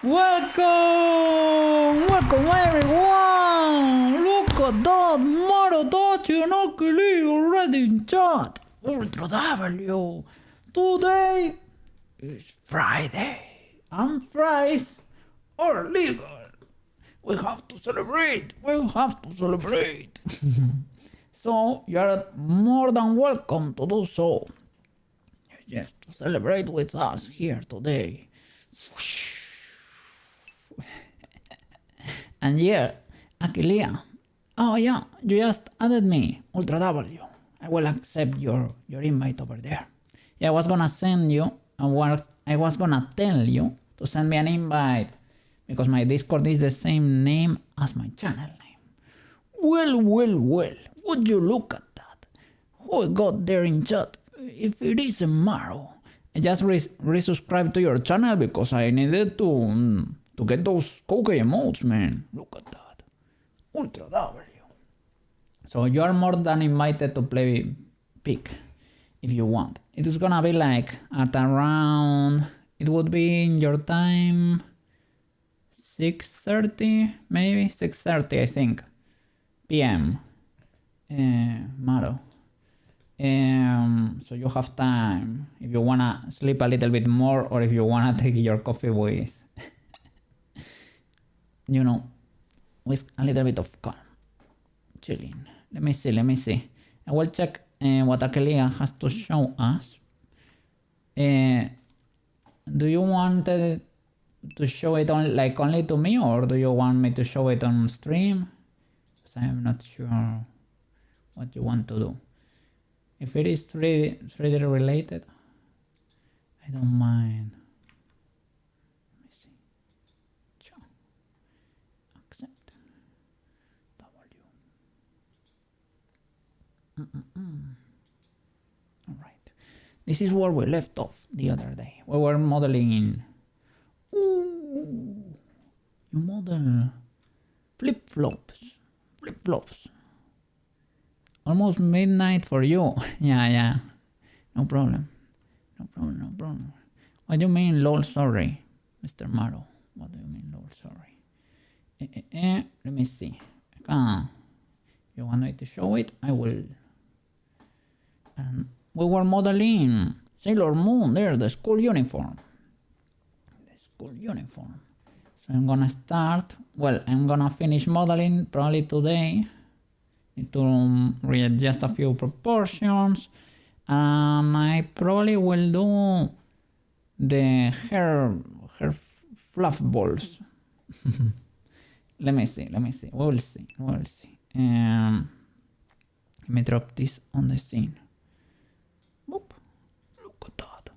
Welcome! Welcome everyone! Look at that! Mario Tachi and Akili already in chat! Ultra W! Today is Friday and fries are legal! We have to celebrate! We have to celebrate! So you are more than welcome to do so. Yes, to celebrate with us here today. And yeah, Aquilia. Oh yeah, you just added me, Ultra W. I will accept your invite over there. Yeah, I was gonna send you, I was gonna tell you to send me an invite because my Discord is the same name as my channel name. Well, would you look at that? Who got there in chat? If it isn't Maro. I just resubscribed to your channel because I needed to get those Koke emotes, man. Look at that. Ultra W. So you are more than invited to play Pick if you want. It is gonna be like at around, it would be in your time 6:30, maybe 6:30 I think, PM. Maro. So you have time if you wanna sleep a little bit more or if you wanna take your coffee with you know, with a little bit of calm, chilling. Let me see. I will check what Akelia has to show us. Do you want to show it on only to me, or do you want me to show it on stream? Because I am not sure what you want to do. If it is 3D related, I don't mind. Alright. This is where we left off the other day. We were modeling. Ooh, you model flip-flops. Almost midnight for you. Yeah. No problem. What do you mean, lol, sorry, Mr. Maro? What do you mean, lol, sorry? Let me see. You want me to show it? I will. We were modeling Sailor Moon there, the school uniform. So I'm gonna start, I'm gonna finish modeling probably today. Need to readjust a few proportions. And I probably will do the hair fluffballs. Let me see. We'll see. Let me drop this on the scene. Boop. Look at that.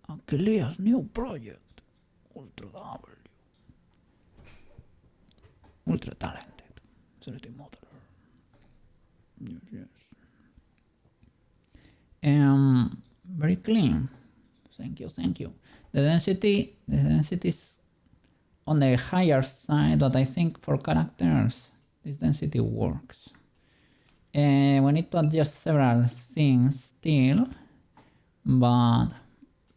Akelia's new project. Ultra W. Ultra talented. 3D modeler. Yes. Very clean. Thank you. The density is on the higher side, but I think for characters this density works. We need to adjust several things still, but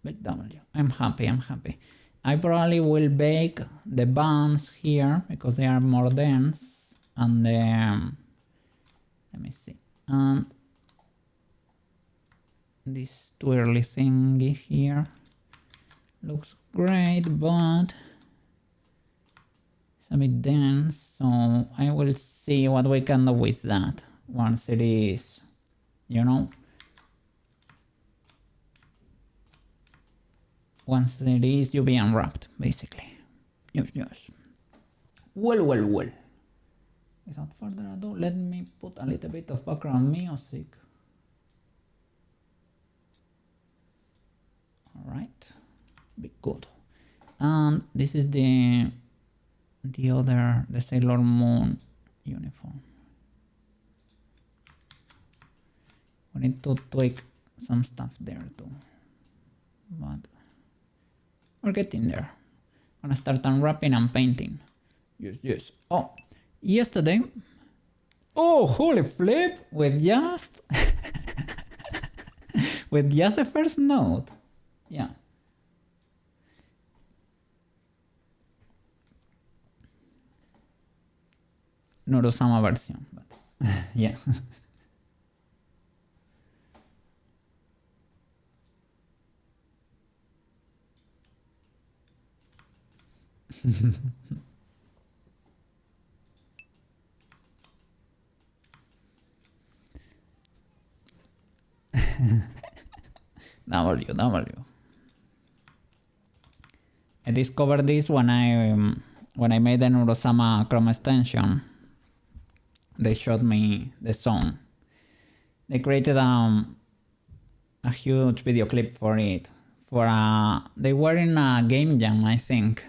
big W. I'm happy. I probably will bake the buns here because they are more dense, and let me see, and this twirly thingy here looks great, but it's a bit dense, so I will see what we can do with that once it is, once it is UV unwrapped, basically. Yes. Well. Without further ado, let me put a little bit of background music. Alright, be good. And this is the Sailor Moon uniform. We need to tweak some stuff there too, but we're getting there. I'm gonna start unwrapping and painting. Yes. Oh, yesterday. Oh, holy flip! With just the first note. Yeah. Nurosama version. But yeah. W. I discovered this when I made the Nurosama Chrome extension. They showed me the song. They created a huge video clip for it. They were in a game jam, I think.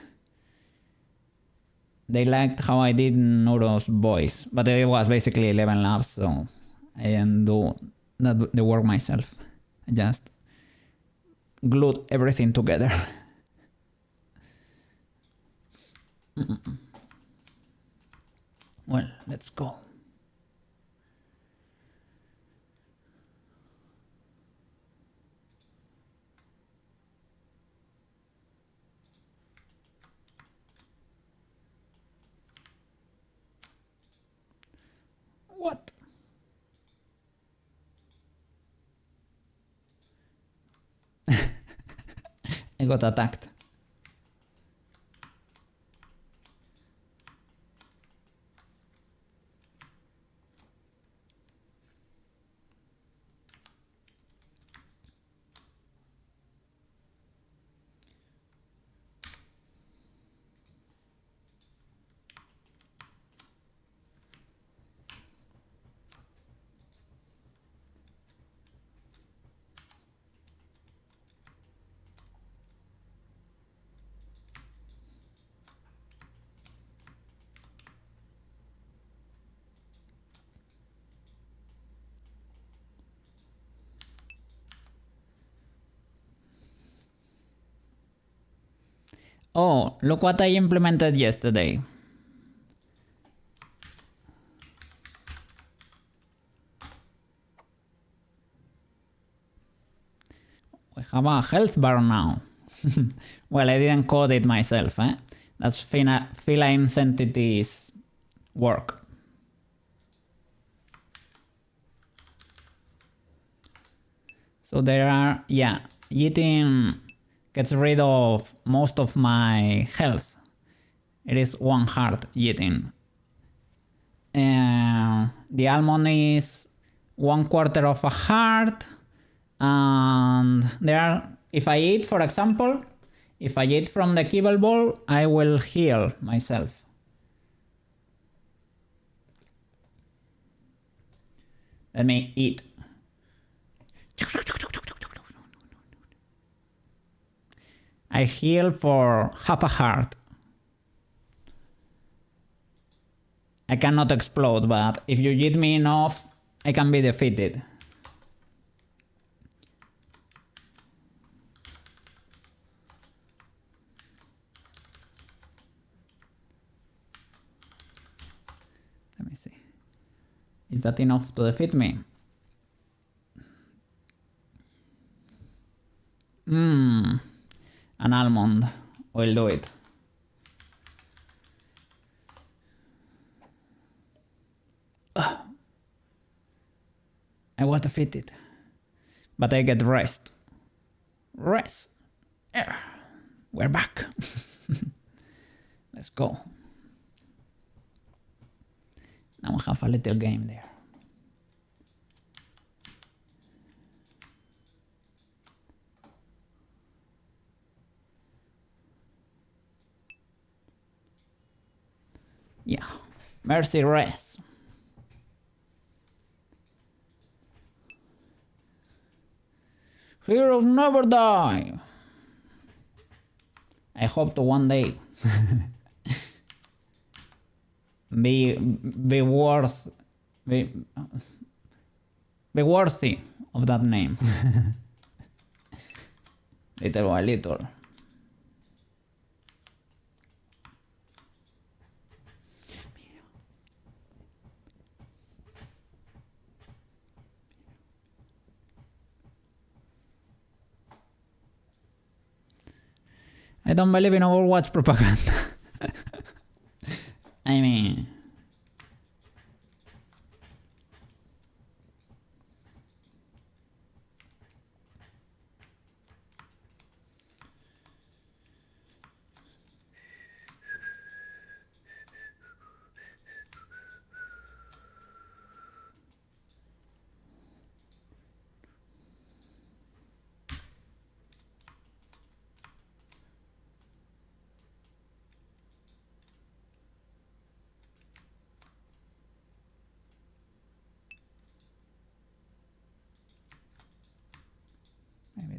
They liked how I did Nuro's voice, but it was basically 11 laps, so I didn't do the work myself. I just glued everything together. Well, let's go. What? I got attacked. Oh, look what I implemented yesterday. We have a health bar now. Well, I didn't code it myself, eh? That's feline entities work. So there are, yeah, eating gets rid of most of my health. It is 1 heart eating. The almond is 1/4 of a heart. And there are, if I eat, for example, if I eat from the kibble bowl, I will heal myself. Let me eat. I heal for half a heart. I cannot explode, but if you eat me enough, I can be defeated. Let me see. Is that enough to defeat me? An almond will do it. I was defeated. But I get rest. Rest. We're back. Let's go. Now we have a little game there. Yeah, mercy rest. Heroes never die. I hope to one day be worthy of that name. Little by little. I don't believe in Overwatch propaganda. I mean,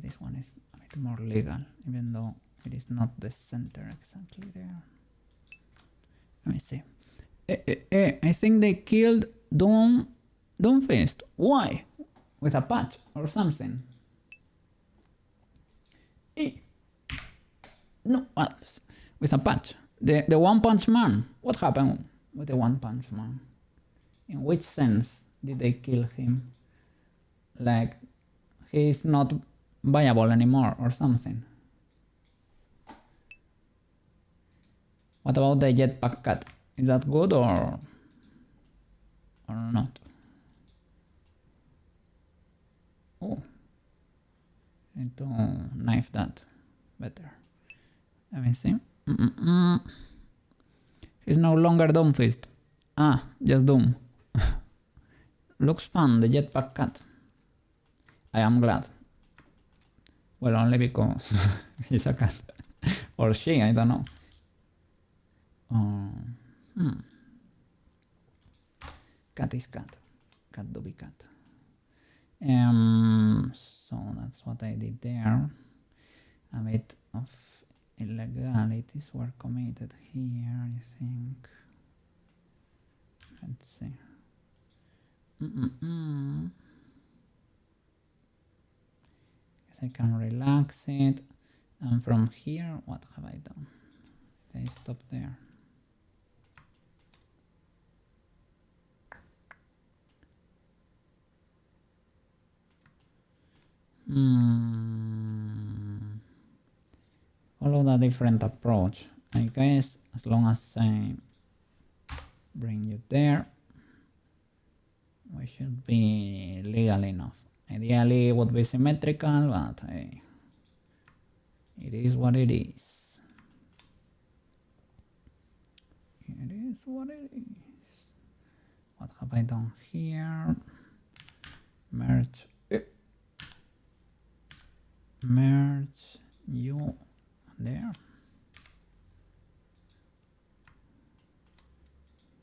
this one is a bit more legal, even though it is not the center exactly there. Let me see. I think they killed Doomfist. Why? With a patch or something. No, what? With a patch. The One Punch Man. What happened with the One Punch Man? In which sense did they kill him? Like, he's not viable anymore or something. What about the jetpack cat? Is that good or not? Oh, need to knife that better. Let me see. He's no longer Doomfist. Ah, just Doom. Looks fun, the jetpack cat. I am glad. Well, only because he's a cat. Or she, I don't know. Cat is cat. Cat do be cat. So that's what I did there. A bit of illegalities were committed here, I think. Let's see. Guess I can relax it. And from here, what have I done? I stop there. Follow a different approach. I guess as long as I bring you there, we should be legal enough. Ideally it would be symmetrical, but it is what it is. It is what it is. What have I done here? Merge you there.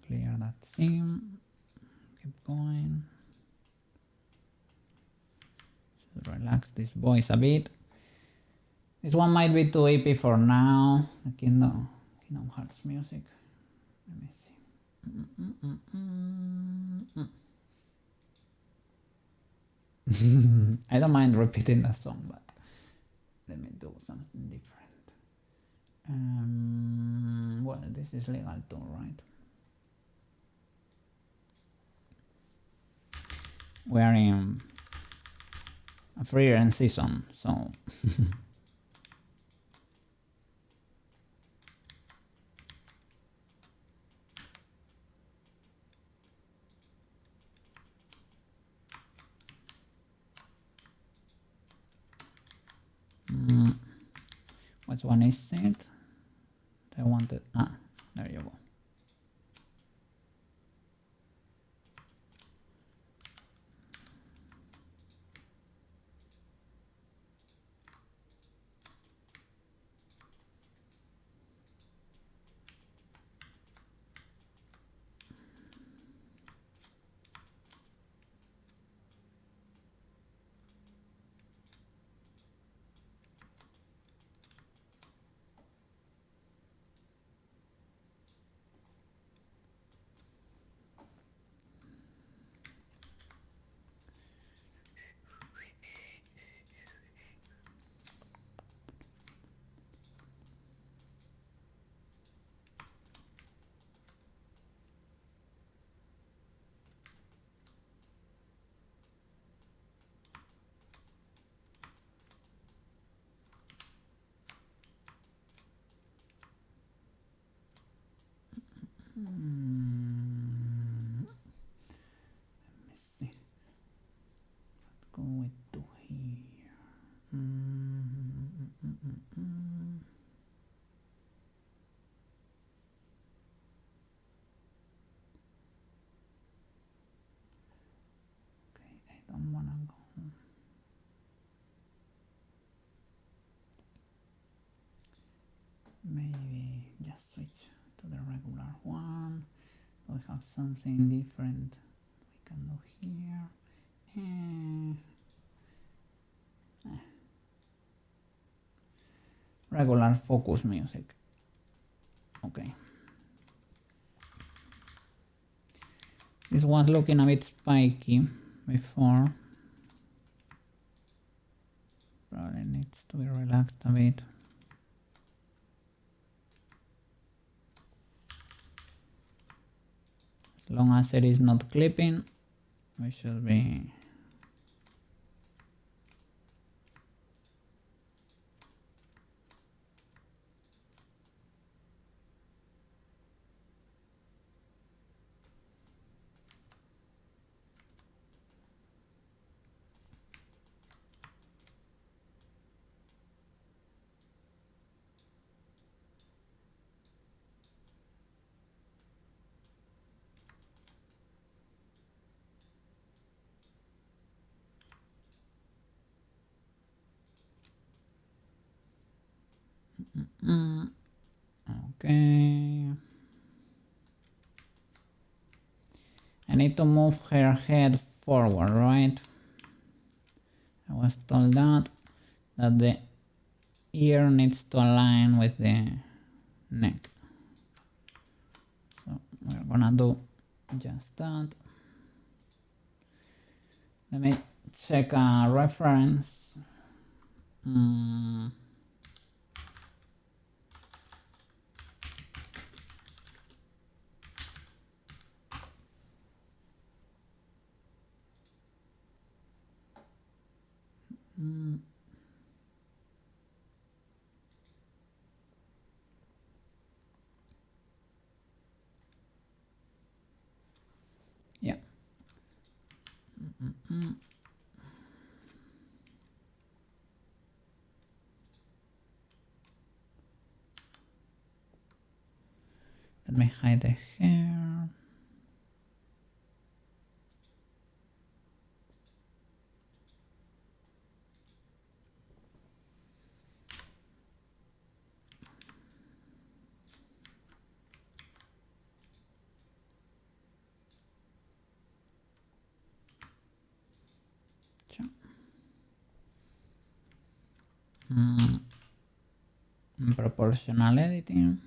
Clear that seam. Keep going. Should relax these boys a bit. This one might be too EP for now. The Kingdom Hearts music. Let me see. I don't mind repeating the song, but let me do something different. Well, this is legal too, right? We are in a free rent season, so which one is it? I wanted. There you go. Let me see. Let's go with to here. Okay, I don't wanna go. Maybe just switch to the regular one. We have something different we can do here. regular focus music. Okay. This was looking a bit spiky before. Probably needs to be relaxed a bit. As long as it is not clipping, we should be okay. I need to move her head forward, right? I was told that the ear needs to align with the neck. So we're gonna do just that. Let me check a reference. Yeah. Let me hide the hair. Proportional editing.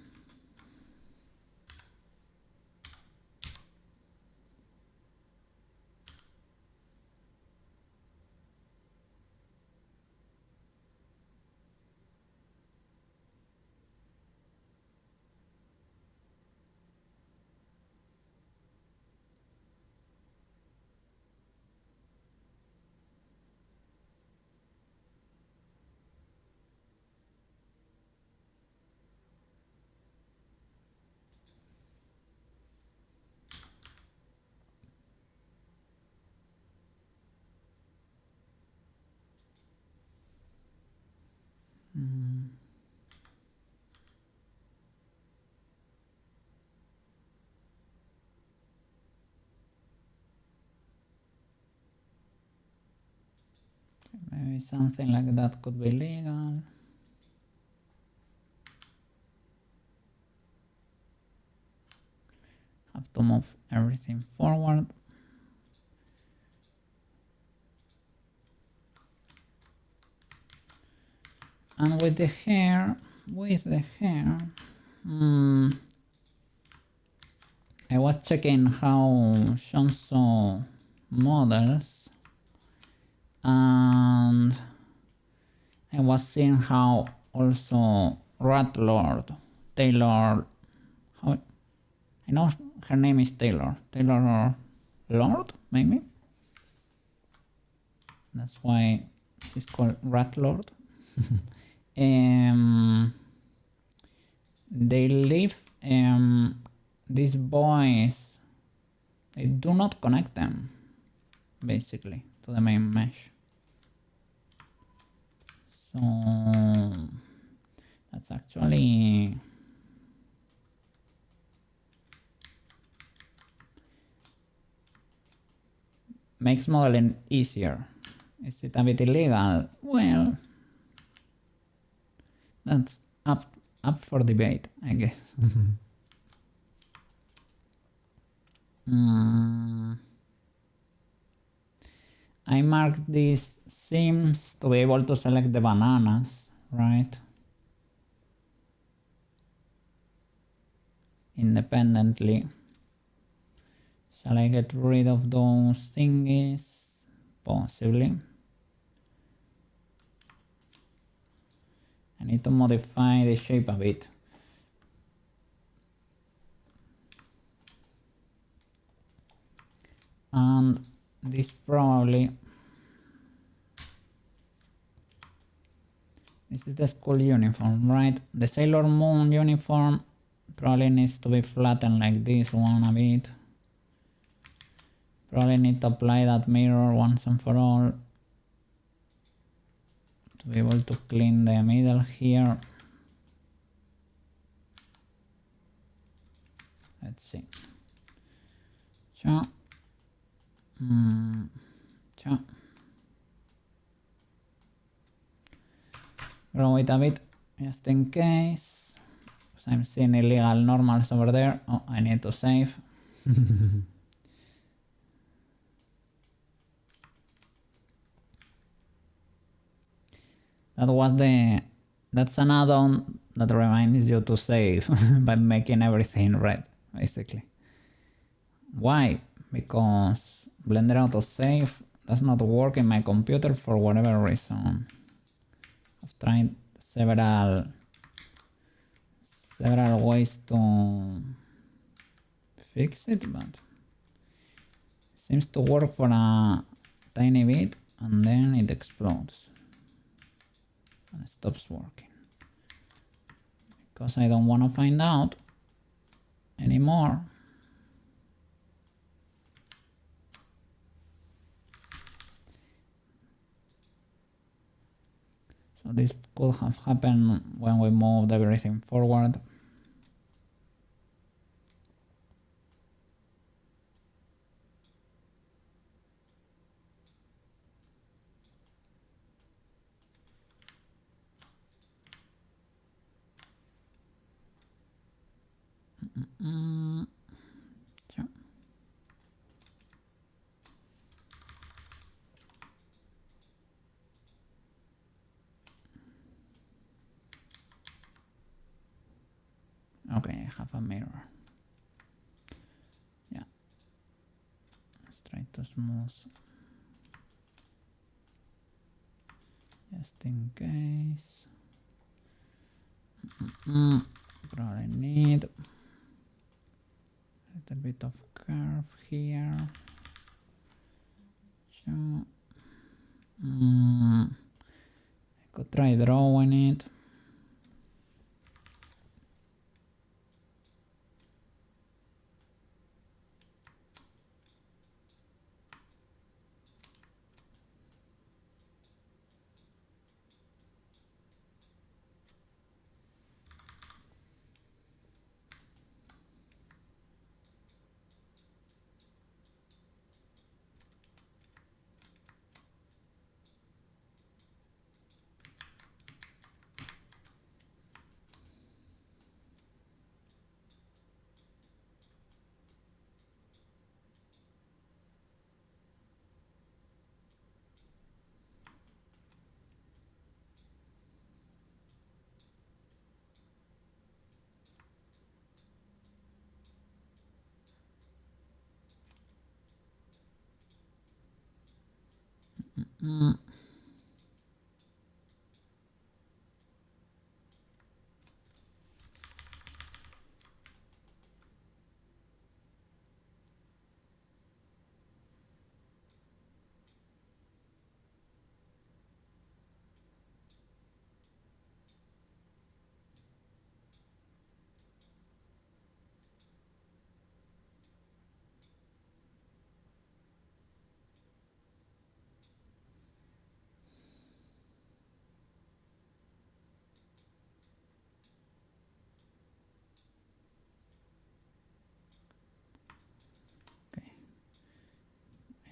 Maybe something like that could be legal. Have to move everything forward. And with the hair, I was checking how Shanso models, and I was seeing how also Taylor, how I know her name is Taylor Lord, maybe. That's why she's called Ratlord. They leave these boys, they do not connect them basically to the main mesh. So that's actually makes modeling easier. Is it a bit illegal? Well, that's up for debate, I guess. I marked these seams to be able to select the bananas, right? independently. Shall I get rid of those thingies? Possibly. I need to modify the shape a bit. And this probably... This is the school uniform, right? The Sailor Moon uniform probably needs to be flattened like this one a bit. Probably need to apply that mirror once and for all to be able to clean the middle here. Let's see. Cha. Cha. Grow it a bit just in case. Because I'm seeing illegal normals over there. Oh, I need to save. That's an add-on that reminds you to save by making everything red, basically. Why? Because Blender autosave does not work in my computer for whatever reason. I've tried several ways to fix it, but it seems to work for a tiny bit and then it explodes and stops working. Because I don't want to find out anymore. So this could have happened when we moved everything forward. Sure. Okay, I have a mirror. Yeah. Let's try to smooth. Just in case. Probably need a little bit of curve here. So, I could try drawing it.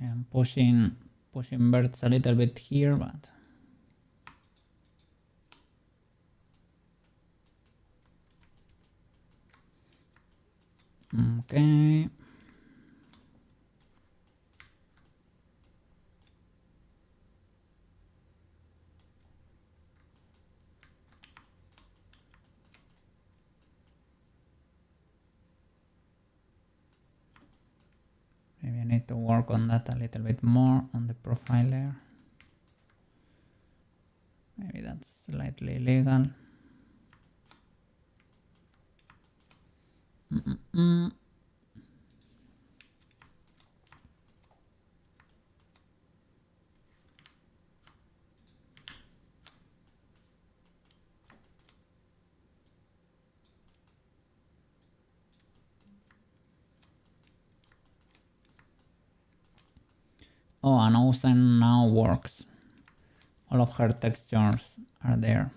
I'm pushing birds a little bit here, but okay. need to work on that a little bit more on the profile layer. Maybe that's slightly illegal. Oh, and Ocean now works. All of her textures are there.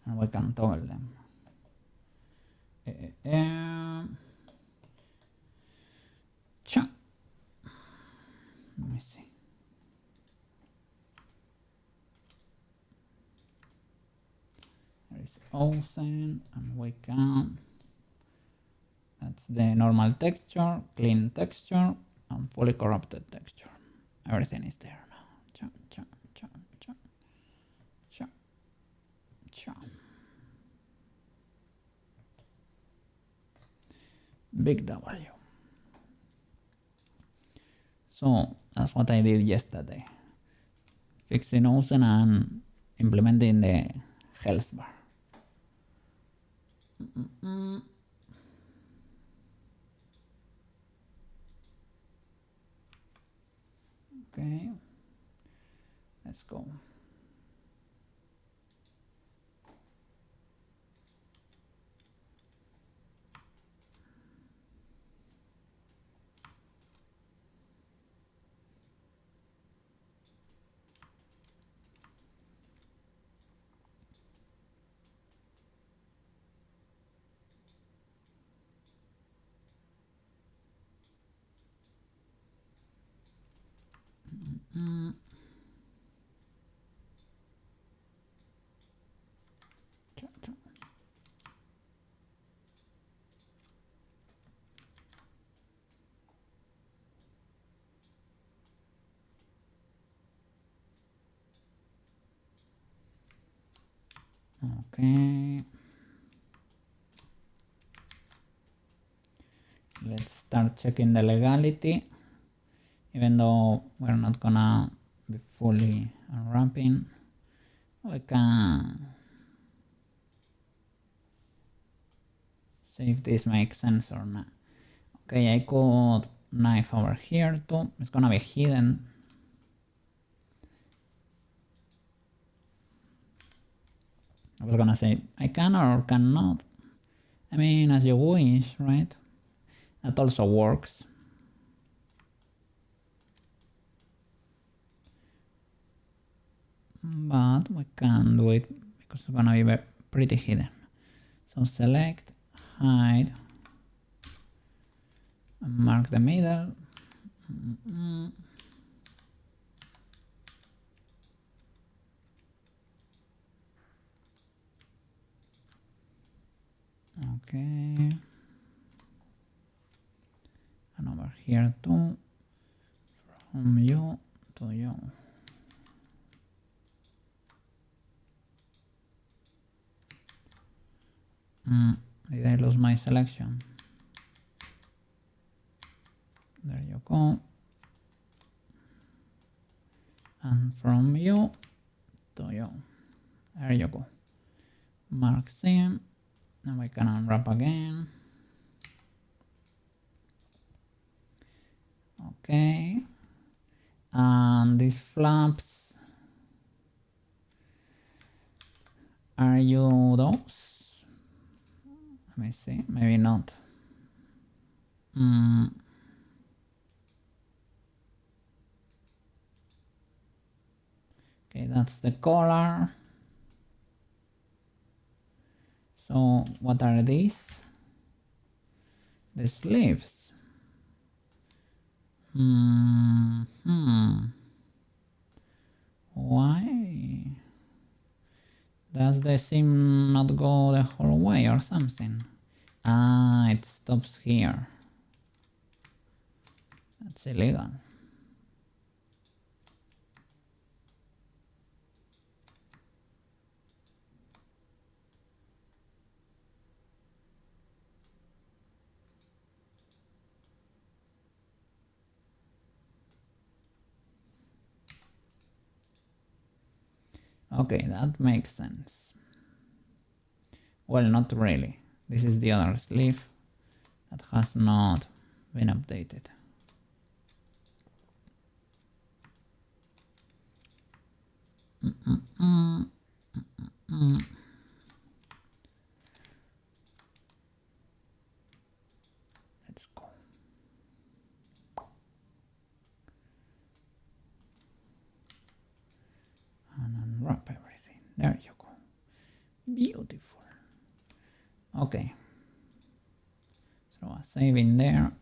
And we can toggle them. Let me see. There is Ocean, and we can. That's the normal texture, clean texture, and fully corrupted texture. Everything is there now. Cha, cha, cha, cha, cha, cha. Big W. So that's what I did yesterday. Fixing Ocean and implementing the health bar. Okay, let's go. Okay. Let's start checking the legality. Even though we're not gonna be fully unwrapping, we can see if this makes sense or not. Okay, I could knife over here too. It's gonna be hidden. I was gonna say I can or cannot. I mean, as you wish, right? That also works. But we can do it because it's gonna be pretty hidden. So select, hide, and mark the middle. Okay. And over here too, from you to you. Did I lose my selection? There you go. And from you to you. There you go. Mark sim. Now we can unwrap again. Okay. And these flaps, are you those? Let me see, maybe not. Okay, that's the collar. So what are these? The sleeves. Why? Does the sim not go the whole way or something? Ah, it stops here. That's illegal. Okay, that makes sense. Well, not really. This is the other sleeve that has not been updated. Let's go. And unwrap everything. There you go. Beautiful. Okay. So a save in there.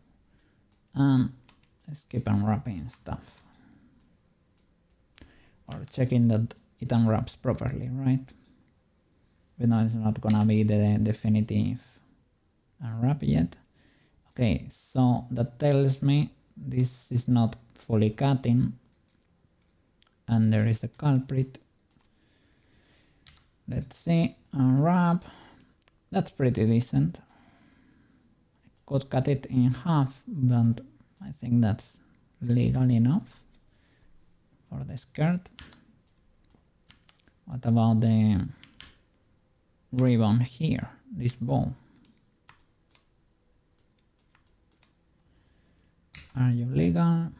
And let's keep unwrapping stuff. Or checking that it unwraps properly, right? We know it's not gonna be the definitive unwrap yet. Okay, so that tells me this is not fully cutting, and there is the culprit. Let's see, unwrap. That's pretty decent. I could cut it in half, but I think that's legal enough for the skirt. What about the ribbon here, this bow? Are you legal?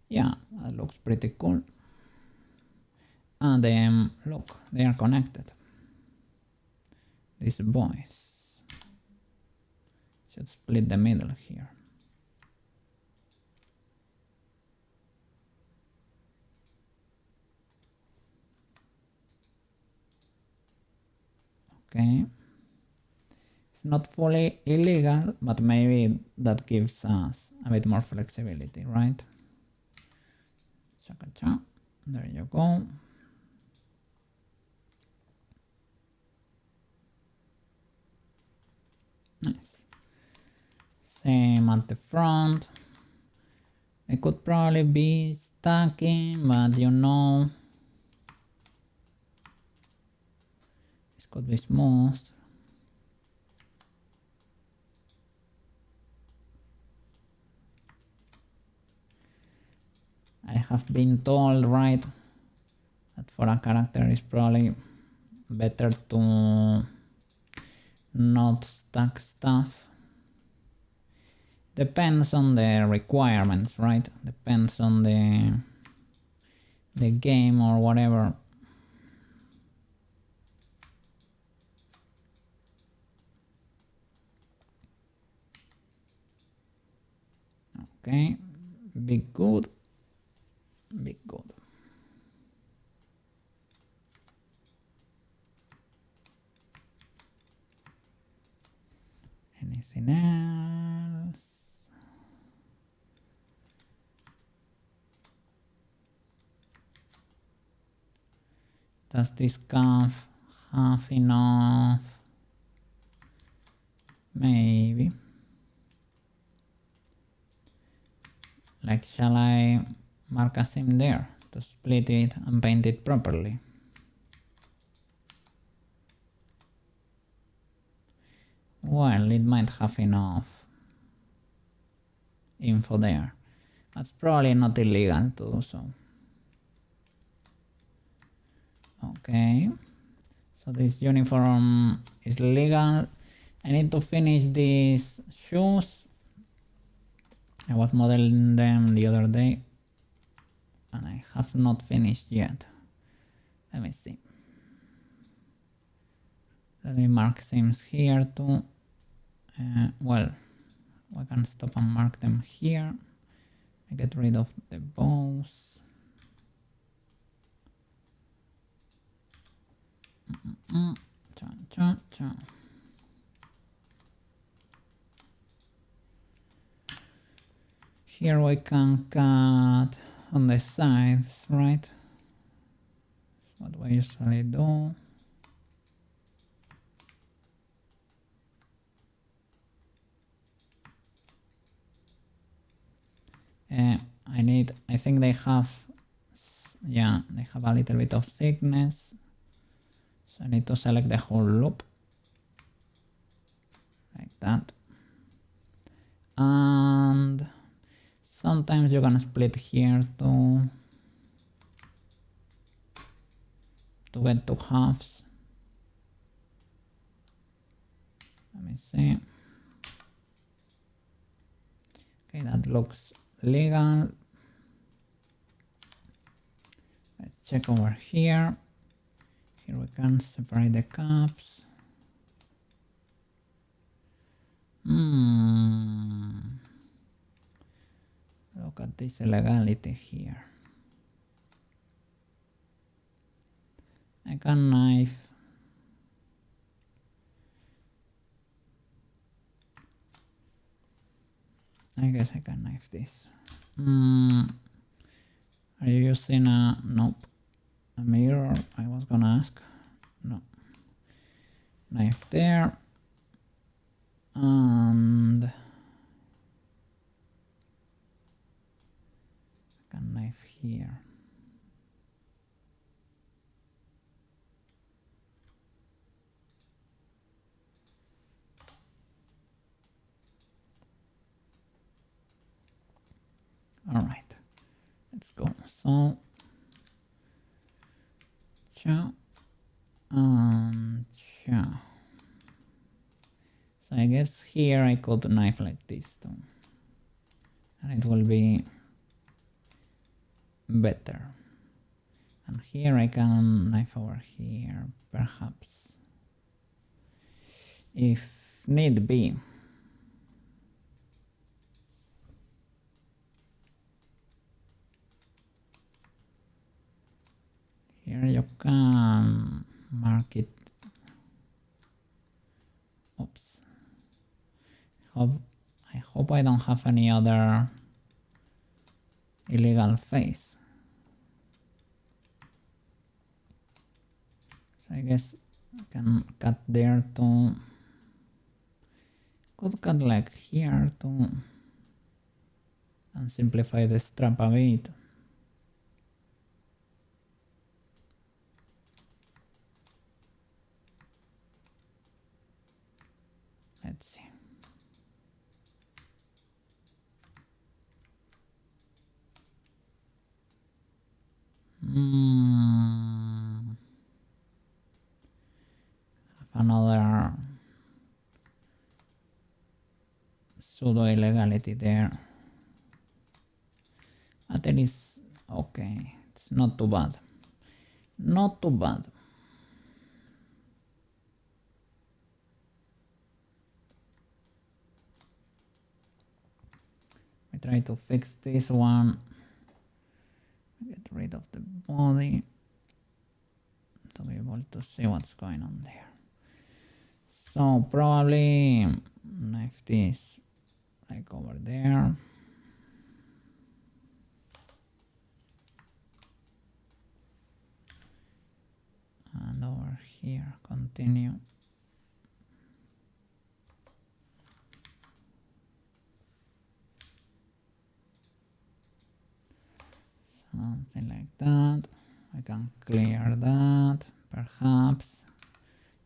Yeah, that looks pretty cool. And then look, they are connected. These boys should split the middle here. Okay. It's not fully illegal, but maybe that gives us a bit more flexibility, right? Cha-cha-cha. There you go. Nice. Same at the front. It could probably be stacking, but you know, this could be smooth. I have been told, right, that for a character it's probably better to not stack stuff. Depends on the requirements, right? Depends on the game or whatever. Okay, big good, big good. Anything else? Does this cuff have enough? Maybe. Like, shall I mark a seam there to split it and paint it properly? Well, it might have enough info there. That's probably not illegal to do so. Okay, so this uniform is legal. I need to finish these shoes. I was modeling them the other day and I have not finished yet. Let me see. Let me mark seams here too. Well, we can stop and mark them here. I get rid of the bows. Cha, cha, cha. Here we can cut on the sides, right? That's what we usually do. I think they have, yeah, they have a little bit of thickness. So I need to select the whole loop. Like that. And sometimes you can split here to get two halves. Let me see. Okay, that looks legal. Let's check over here. Here we can separate the cups. Look at this illegality here. I can knife. I guess I can knife this. Are you using a... Nope. A mirror, I was gonna ask. No. Knife there. And... I can knife here. All right, let's go. So, cha and cha. So I guess here I could knife like this too, and it will be better. And here I can knife over here, perhaps, if need be. Here you can mark it. Oops. I hope I don't have any other illegal face. So I guess I can cut there too. Could cut like here too and simplify the strap a bit. Let's see. Have another pseudo illegality there. But it is okay. It's not too bad. Not too bad. I try to fix this one. Get rid of the body to be able to see what's going on there. So probably knife this like over there. And over here, continue. Something like that. I can clear that, perhaps.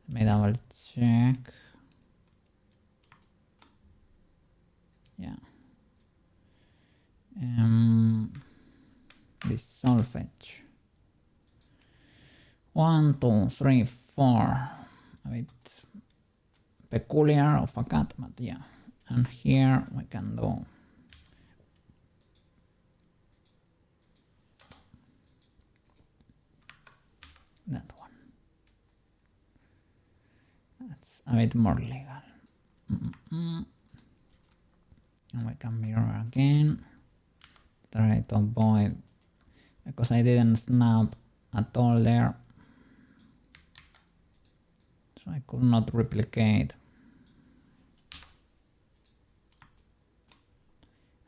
Let me double check. Yeah. This solfege. 1, 2, 3, 4. A bit peculiar of a cut, but yeah. And here we can do that one. That's a bit more legal. And we can mirror again. Try to avoid, because I didn't snap at all there. So I could not replicate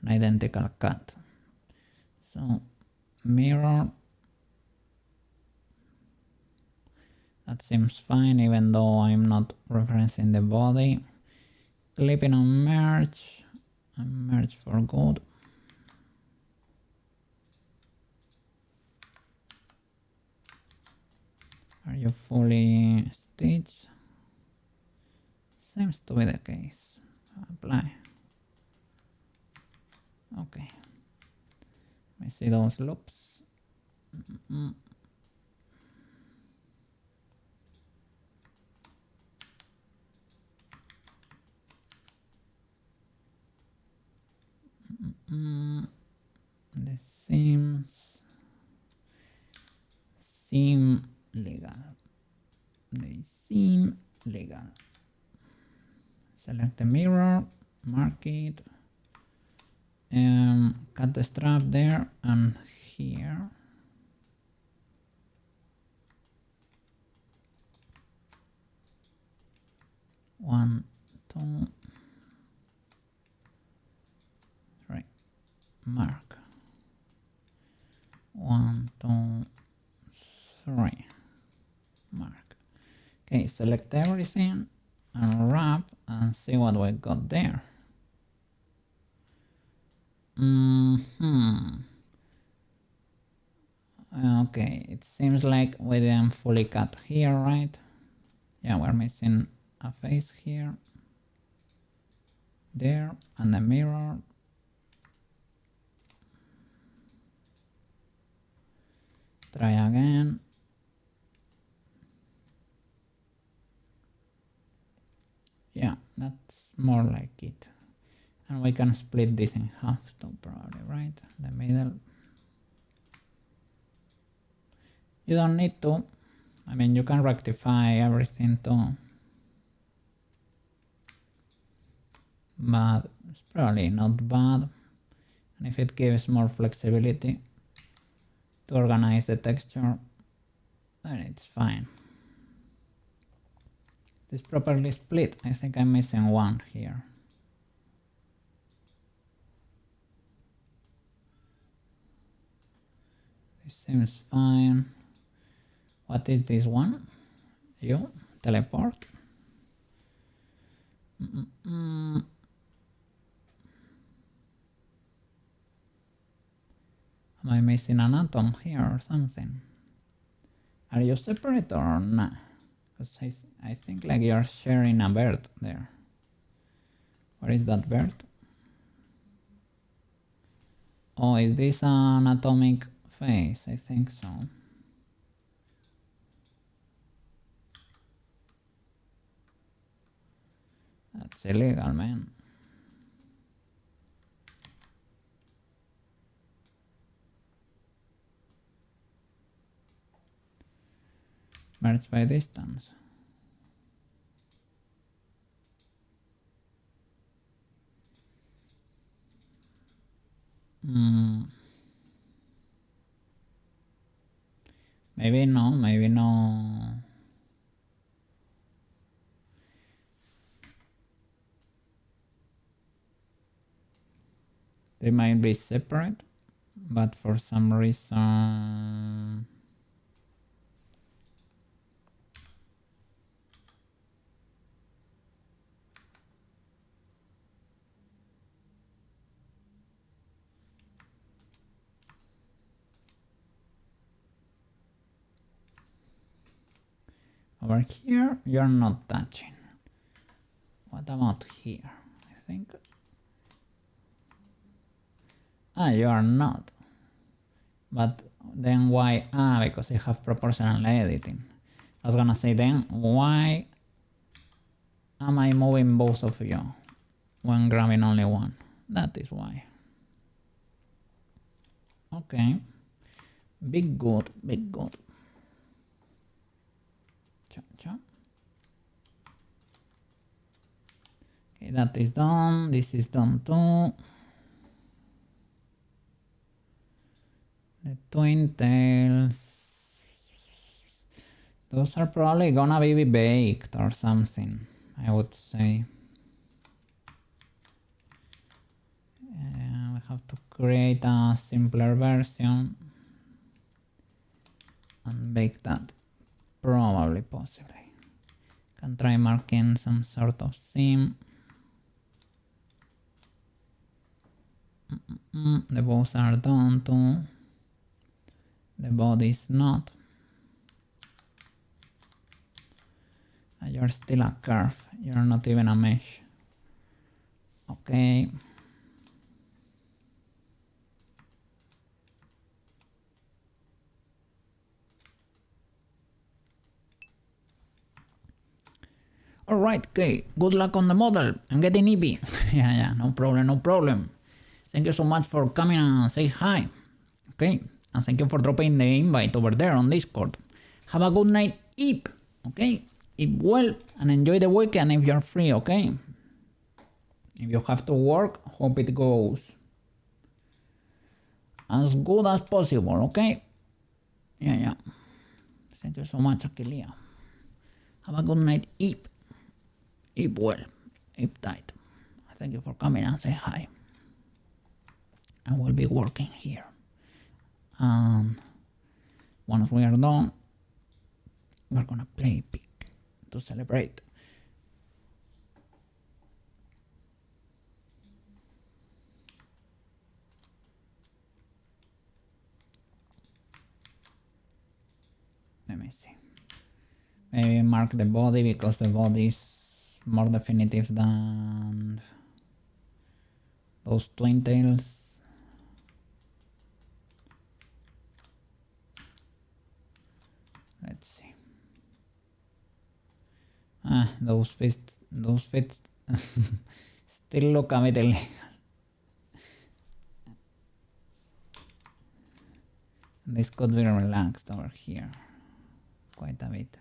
an identical cut. So mirror. That seems fine, even though I'm not referencing the body. Clipping on merge, and merge for good. Are you fully stitched? Seems to be the case. Apply. Okay. see those loops. The seem legal. They seem legal. Select the mirror, mark it, cut the strap there and here. One, two, three. Mark. 1, 2, 3. Mark. Okay, select everything and wrap and see what we got there. Okay, it seems like we didn't fully cut here, right? Yeah, we're missing a face here, there, and the mirror. Try again. Yeah, that's more like it. And we can split this in half too, probably, right? The middle. You don't need to. I mean, you can rectify everything too. But it's probably not bad. And if it gives more flexibility to organize the texture, then it's fine. This properly split. I think I'm missing one here. This seems fine. What is this one? You teleport. Am I missing an atom here or something? Are you separate or not? Because I think like you're sharing a bird there. Where is that bird? Oh, is this an atomic face? I think so. That's illegal, man. Merge by distance. Maybe no, maybe no. They might be separate, but for some reason over here you're not touching. What about here? I think you are not. But then why? Because I have proportional editing. I was gonna say then why am I moving both of you when grabbing only one? That is why. Okay. Big good, big good. Cha-cha. Okay, that is done. This is done too. The twin tails. Those are probably gonna be baked or something, I would say. We have to create a simpler version and bake that. Probably, possibly. Can try marking some sort of seam. The bows are done too. The body is not. And you're still a curve. You're not even a mesh. Okay. Alright, okay, good luck on the model. I'm getting nippy. Yeah, no problem, no problem. Thank you so much for coming and say hi. Okay, and thank you for dropping the invite over there on Discord. Have a good night, eat. Okay, eat well and enjoy the weekend if you're free, okay? If you have to work, hope it goes as good as possible, okay? Yeah. Thank you so much, Aquilia. Have a good night, eat. Eat well, eat tight. Thank you for coming and say hi. I will be working here. And once we are done, we're gonna play pig to celebrate. Let me see. Maybe mark the body because the body is more definitive than those twin tails. Let's see. Those fits still look a bit illegal. This could be relaxed over here quite a bit.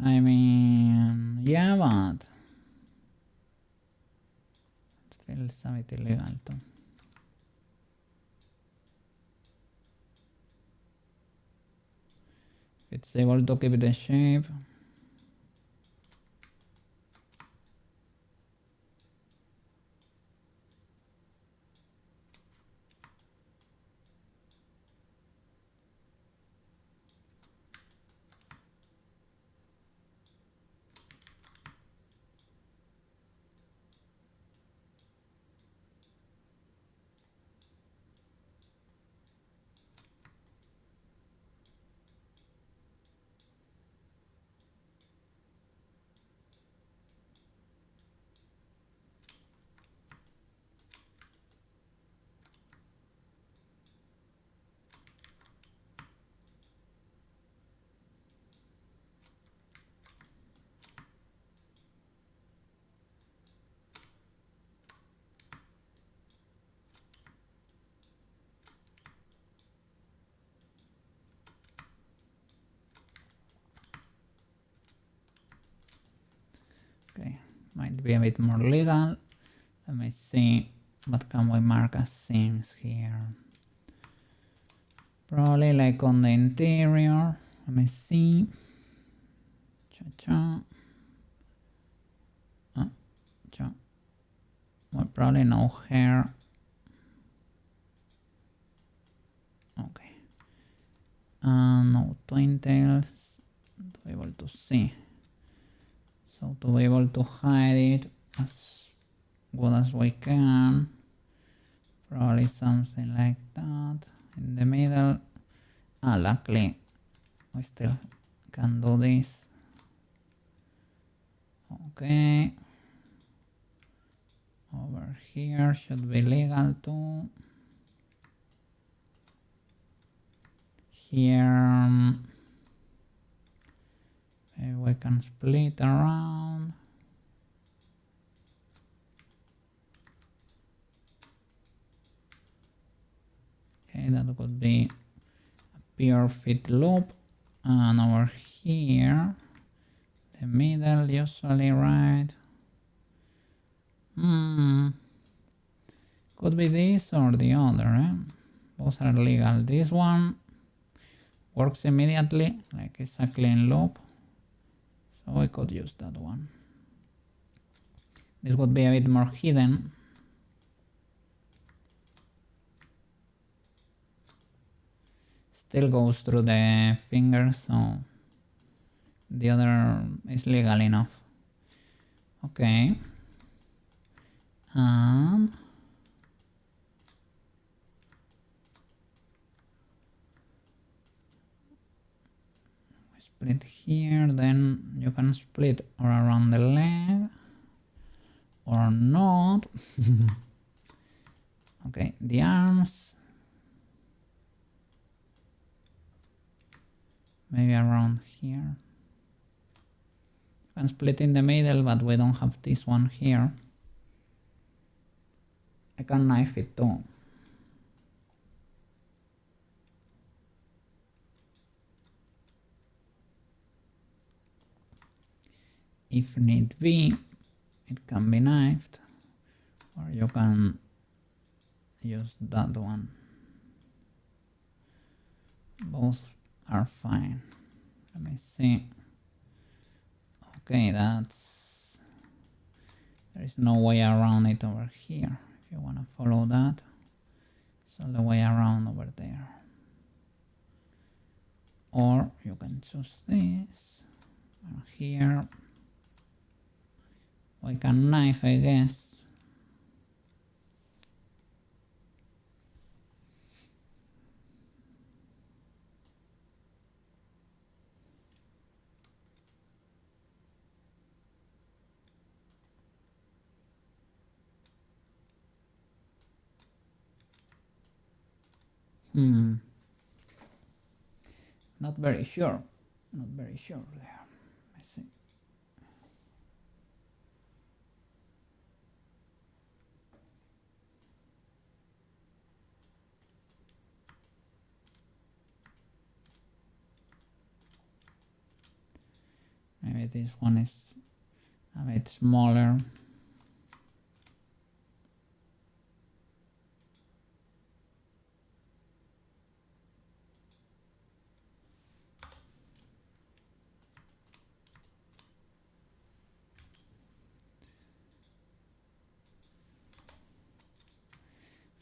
I mean, yeah, but it feels a bit illegal too. If it's able to keep the shape. Okay, might be a bit more legal. Let me see what can we mark as seams here. Probably like on the interior. Let me see. Well, probably no hair. Okay. No twin tails. To be able to see. So to be able to hide it as good as we can. Probably something like that in the middle. Luckily we still can do this. Okay. Over here should be legal too. Here we can split around. Okay, that could be a pure fit loop. And over here, the middle usually, right? Could be this or the other, eh? Both are legal. This one works immediately, like it's a clean loop. So we could use that one. This would be a bit more hidden. Still goes through the fingers, so the other is legal enough. Okay. split here, then you can split or around the leg or not. Okay, the arms, maybe around here. You can split in the middle, but we don't have this one here. I can knife it too. If need be, it can be knifed, or you can use that one. Both are fine. Let me see. Okay, there is no way around it over here. If you want to follow that, it's all the way around over there. Or you can choose this, or here. I can knife, I guess. Not very sure. Not very sure there. I see. Maybe this one is a bit smaller.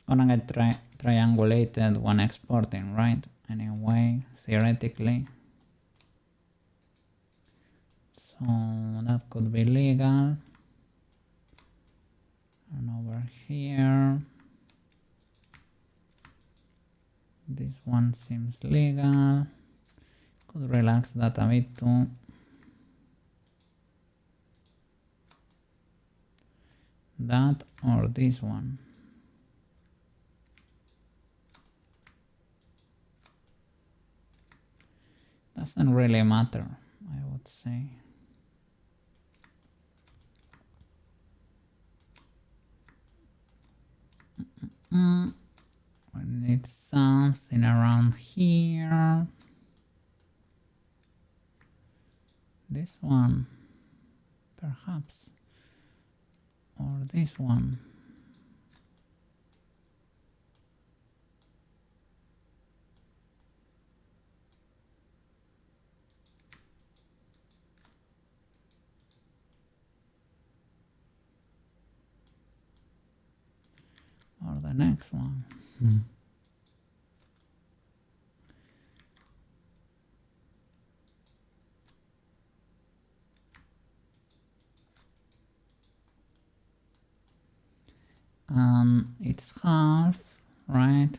Gonna get triangulated when exporting, right? Anyway, theoretically. So that could be legal. And over here, this one seems legal. Could relax that a bit too. That or this one. Doesn't really matter, I would say. We need something around here. This one, perhaps, or this one. Or the next one. It's half, right?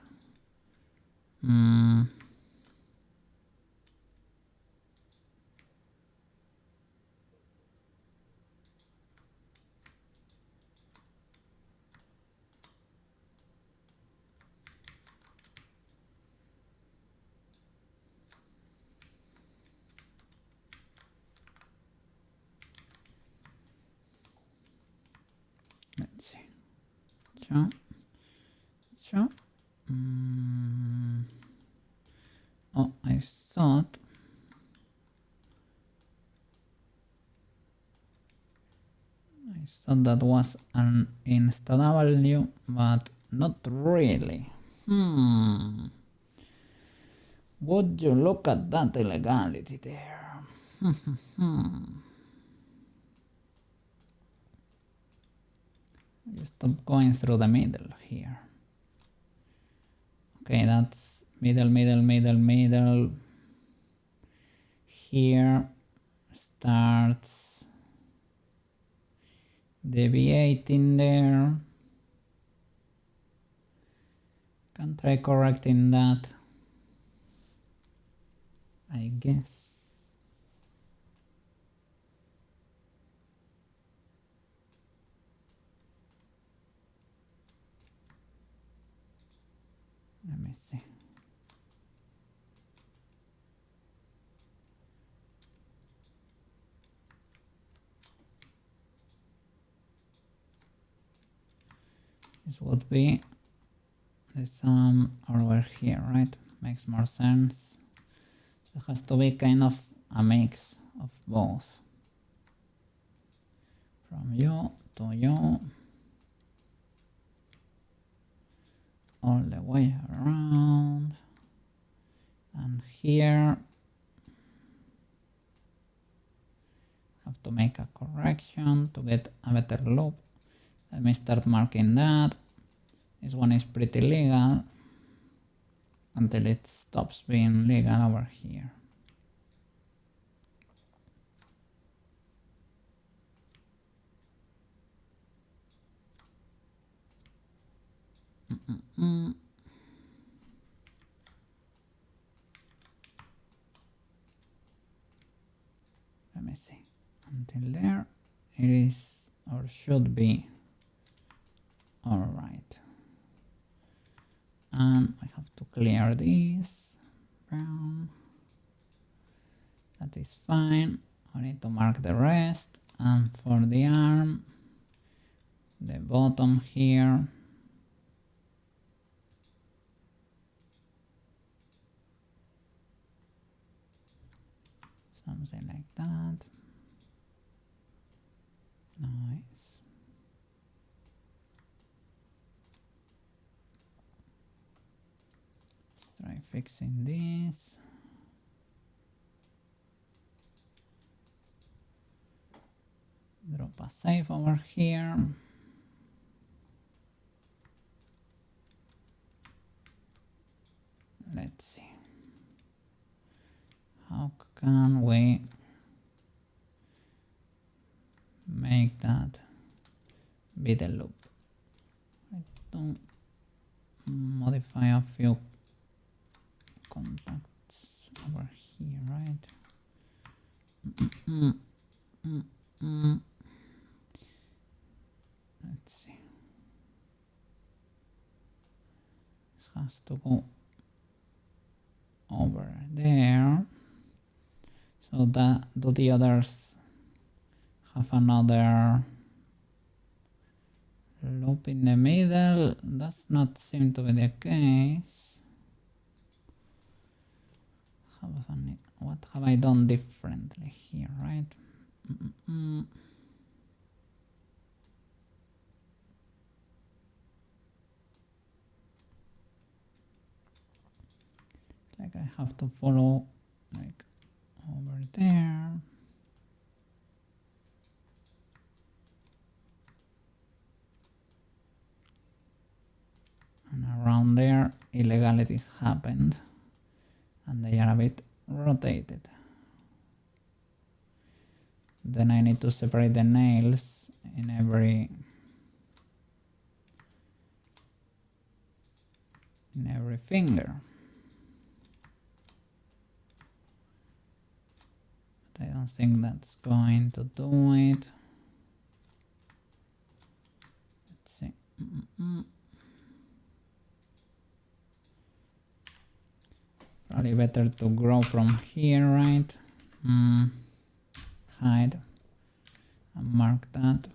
Let's see. Sure. Oh, I thought that was an insta W, but not really. Would you look at that illegality there? You stop going through the middle here. Okay, that's middle. Here starts deviating there. Can try correcting that, I guess. me see. This would be the sum over here, right? Makes more sense. It has to be kind of a mix of both. From you to you. All the way around. And here have to make a correction to get a better loop. Let me start marking that. This one is pretty legal until it stops being legal over here. Let me see. Until there, it is or should be all right. And I have to clear this brown. That is fine. I need to mark the rest. And for the arm, the bottom here, something like that. Nice. Let's try fixing this. Drop a save over here. Let's see. How can we make that be the loop? I don't modify a few contacts over here, right? Let's see. This has to go over there. So that do the others have another loop in the middle? Does not seem to be the case. What have I done differently here, right? Like I have to follow like over there. And around there, illegalities happened. And they are a bit rotated. Then I need to separate the nails in every finger. But I don't think that's going to do it. Let's see. Probably better to grow from here, right? Hide and mark that.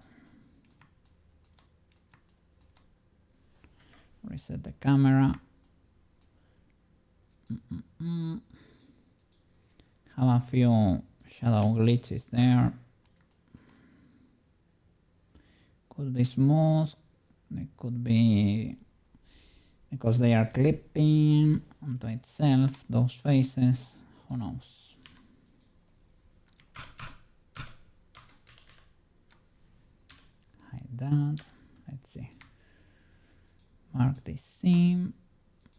Reset the camera. Have a few shadow glitches there. Could be smooth. They could be because they are clipping onto itself, those faces. Who knows? Hide that. Let's see. Mark this seam.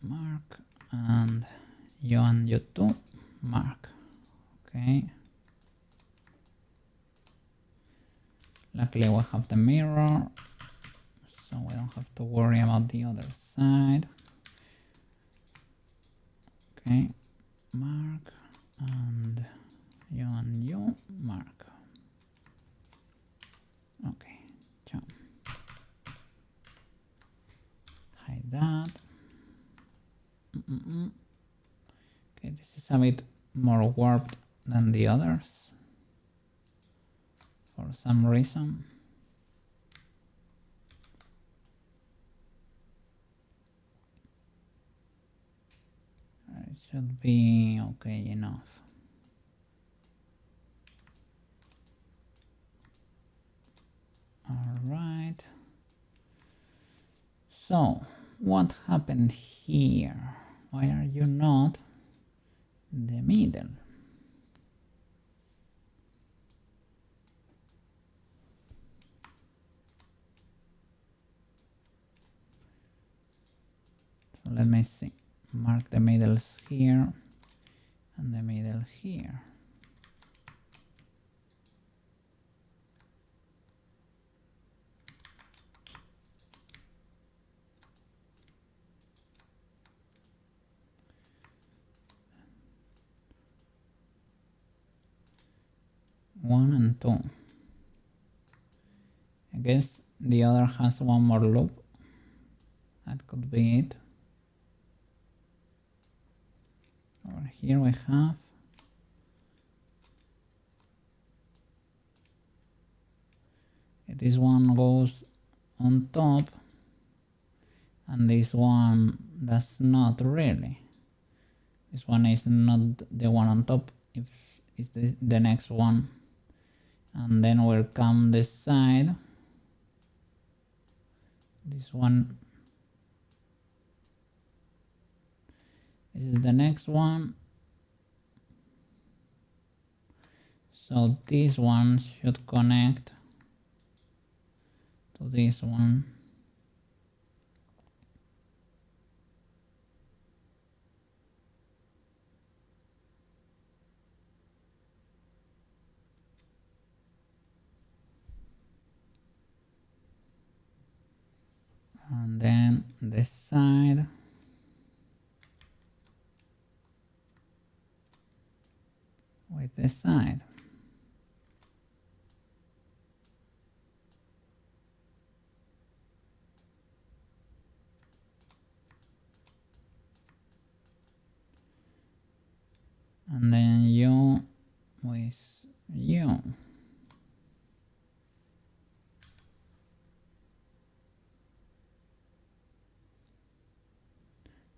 Mark. And you too. Mark. Okay. Luckily we have the mirror, so we don't have to worry about the other side. Okay, mark, and you mark. Okay, ciao. Hide that. Okay, this is a bit more warped than the others for some reason. It should be okay enough. All right. So, what happened here? Why are you not in the middle? So let me see. Mark the middles here and the middle here. One and two. I guess the other has one more loop. That could be it. Over here we have this one goes on top and this one does not really. This one is not the one on top, if it's the next one. And then will come this side. This one. This is the next one. So this one should connect to this one. And then this side. With this side. And then you with you.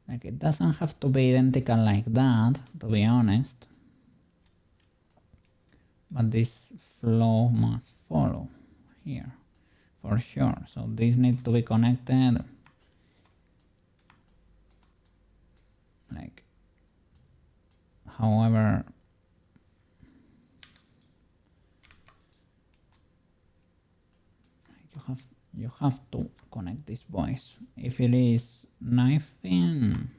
Like, it doesn't have to be identical like that, to be honest. But this flow must follow here, for sure. So these need to be connected. Like, however, you have to connect these boys. If it is knifing,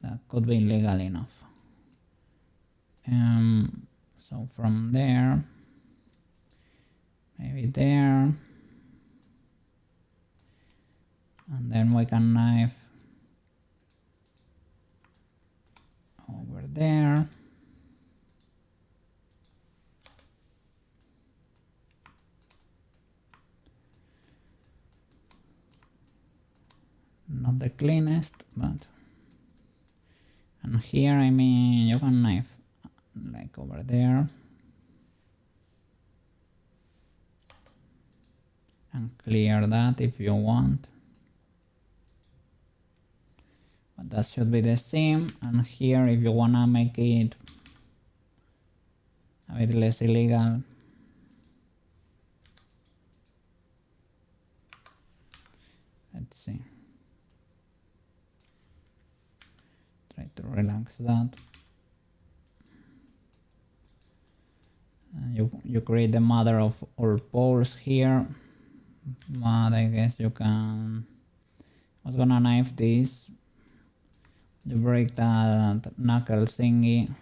that could be legal enough. So from there, maybe there, and then we can knife over there. Not the cleanest, but, and here, I mean, you can knife like over there and clear that if you want. But that should be the same. And here, if you wanna make it a bit less illegal, let's see. Try to relax that. And you create the mother of all poles here. But I guess you can. I was gonna knife this. You break that knuckle thingy.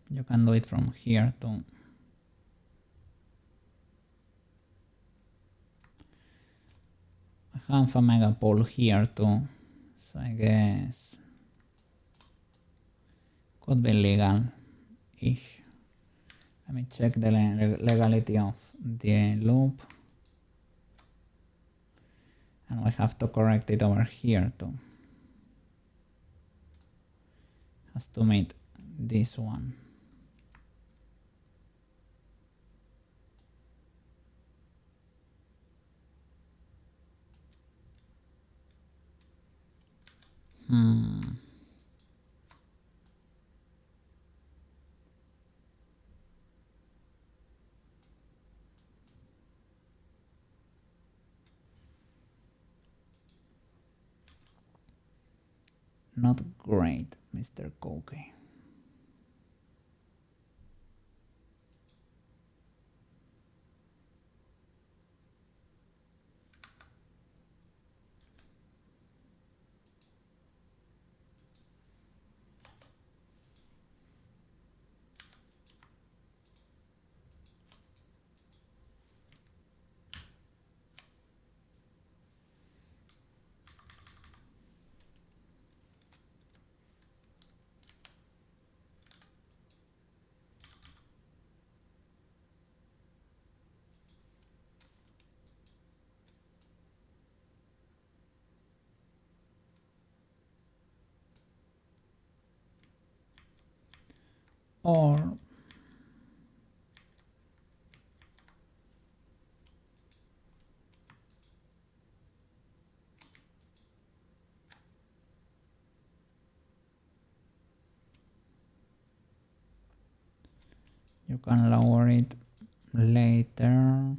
You can do it from here too. I have a mega pole here too, so I guess could be legal-ish. Let me check the legality of the loop. I have to correct it over here too. Has to meet this one. Not great, Mr. Cookie. Or you can lower it later.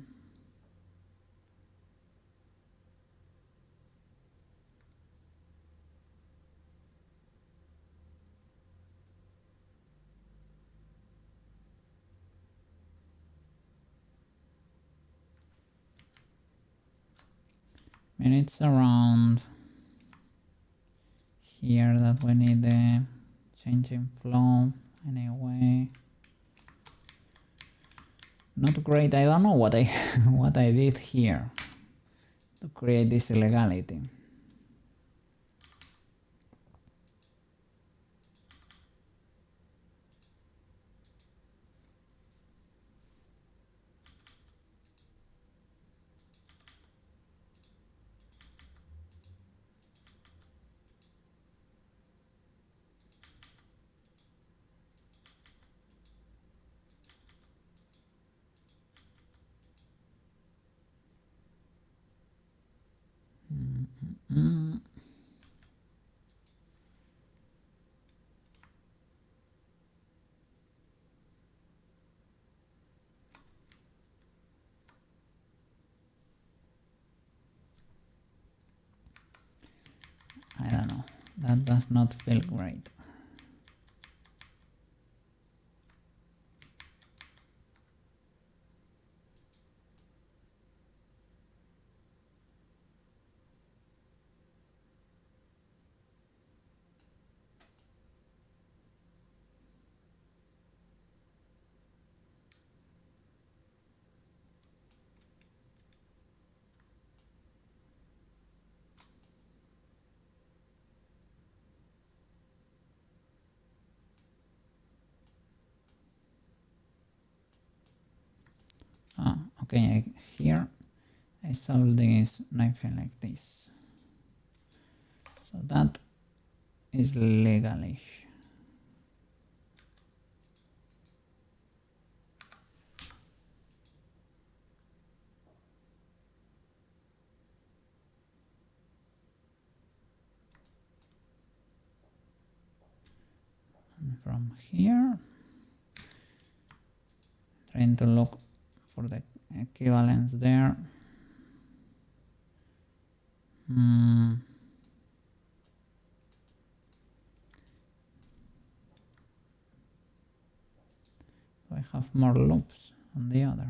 And it's around here that we need the change in flow anyway. Not great. I don't know what I what I did here to create this illegality. I don't know. That does not feel great. Okay, here I solve this knifing like this. So that is legalish. And from here, trying to look for the equivalence there. So I have more loops on the other.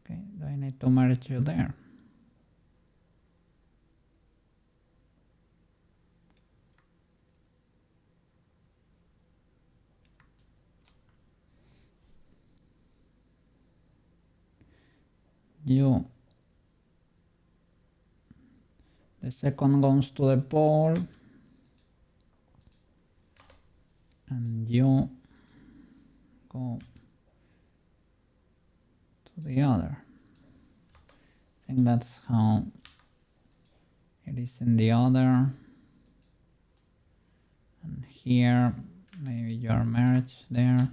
Okay, do I need to merge you there? You. The second goes to the pole. And you go to to the other. I think that's how it is in the other. And here, maybe your merge there.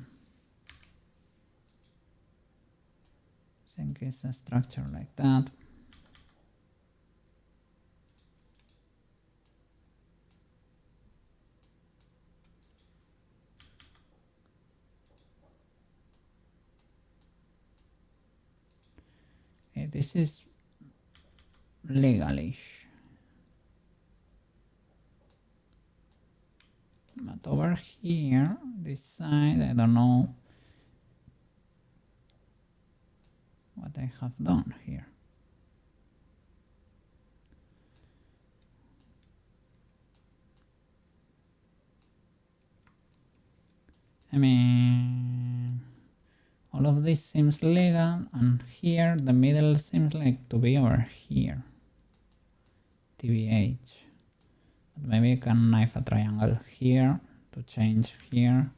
I think it's a structure like that. Okay, this is legalish. But over here, this side, I don't know what I have done here. I mean, all of this seems legal, and here the middle seems like to be over here. TBH. But maybe I can knife a triangle here to change here,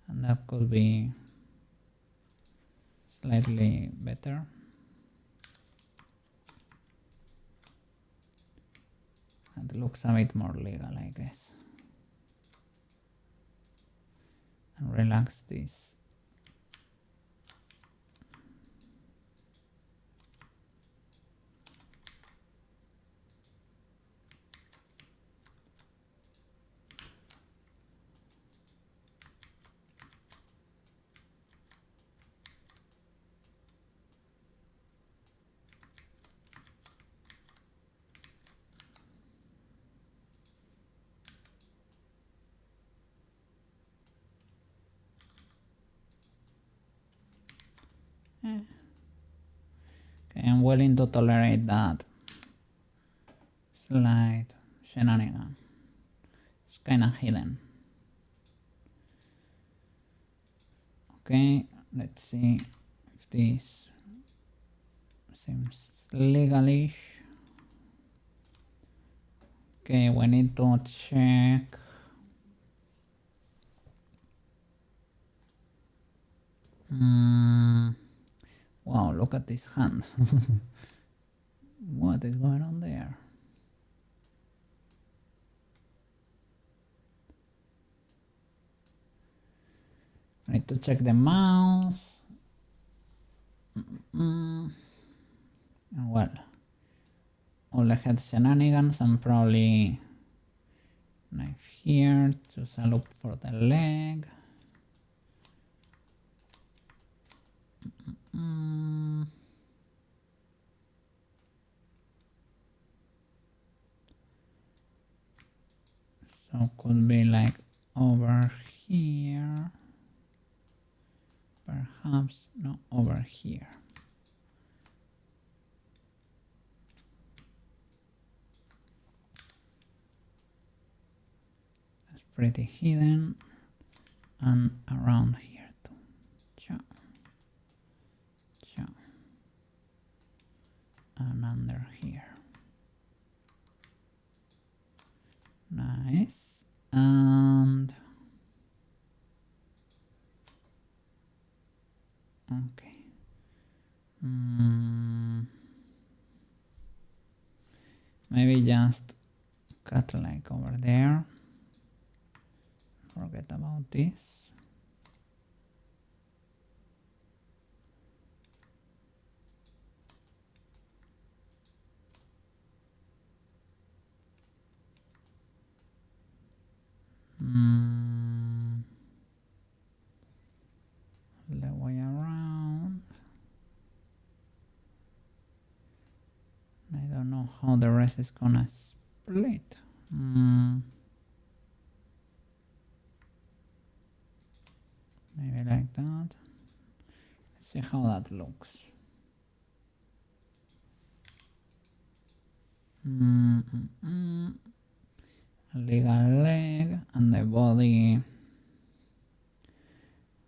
and that could be slightly better. That looks a bit more legal, I guess. And relax this. Okay, I'm willing to tolerate that slight shenanigan. It's kinda hidden. Okay, let's see if this seems legalish. Okay, we need to check. Wow, look at this hand. What is going on there? I need to check the mouse. Well, all the head shenanigans, and probably knife here, choose a loop for the leg. So could be like over here, perhaps, no, over here. That's pretty hidden, and around here too. Cha, cha, and under here. Nice. And okay. Maybe just cut like over there. Forget about this. The way around. I don't know how the rest is gonna split. Maybe like that. Let's see how that looks. A legal leg and the body.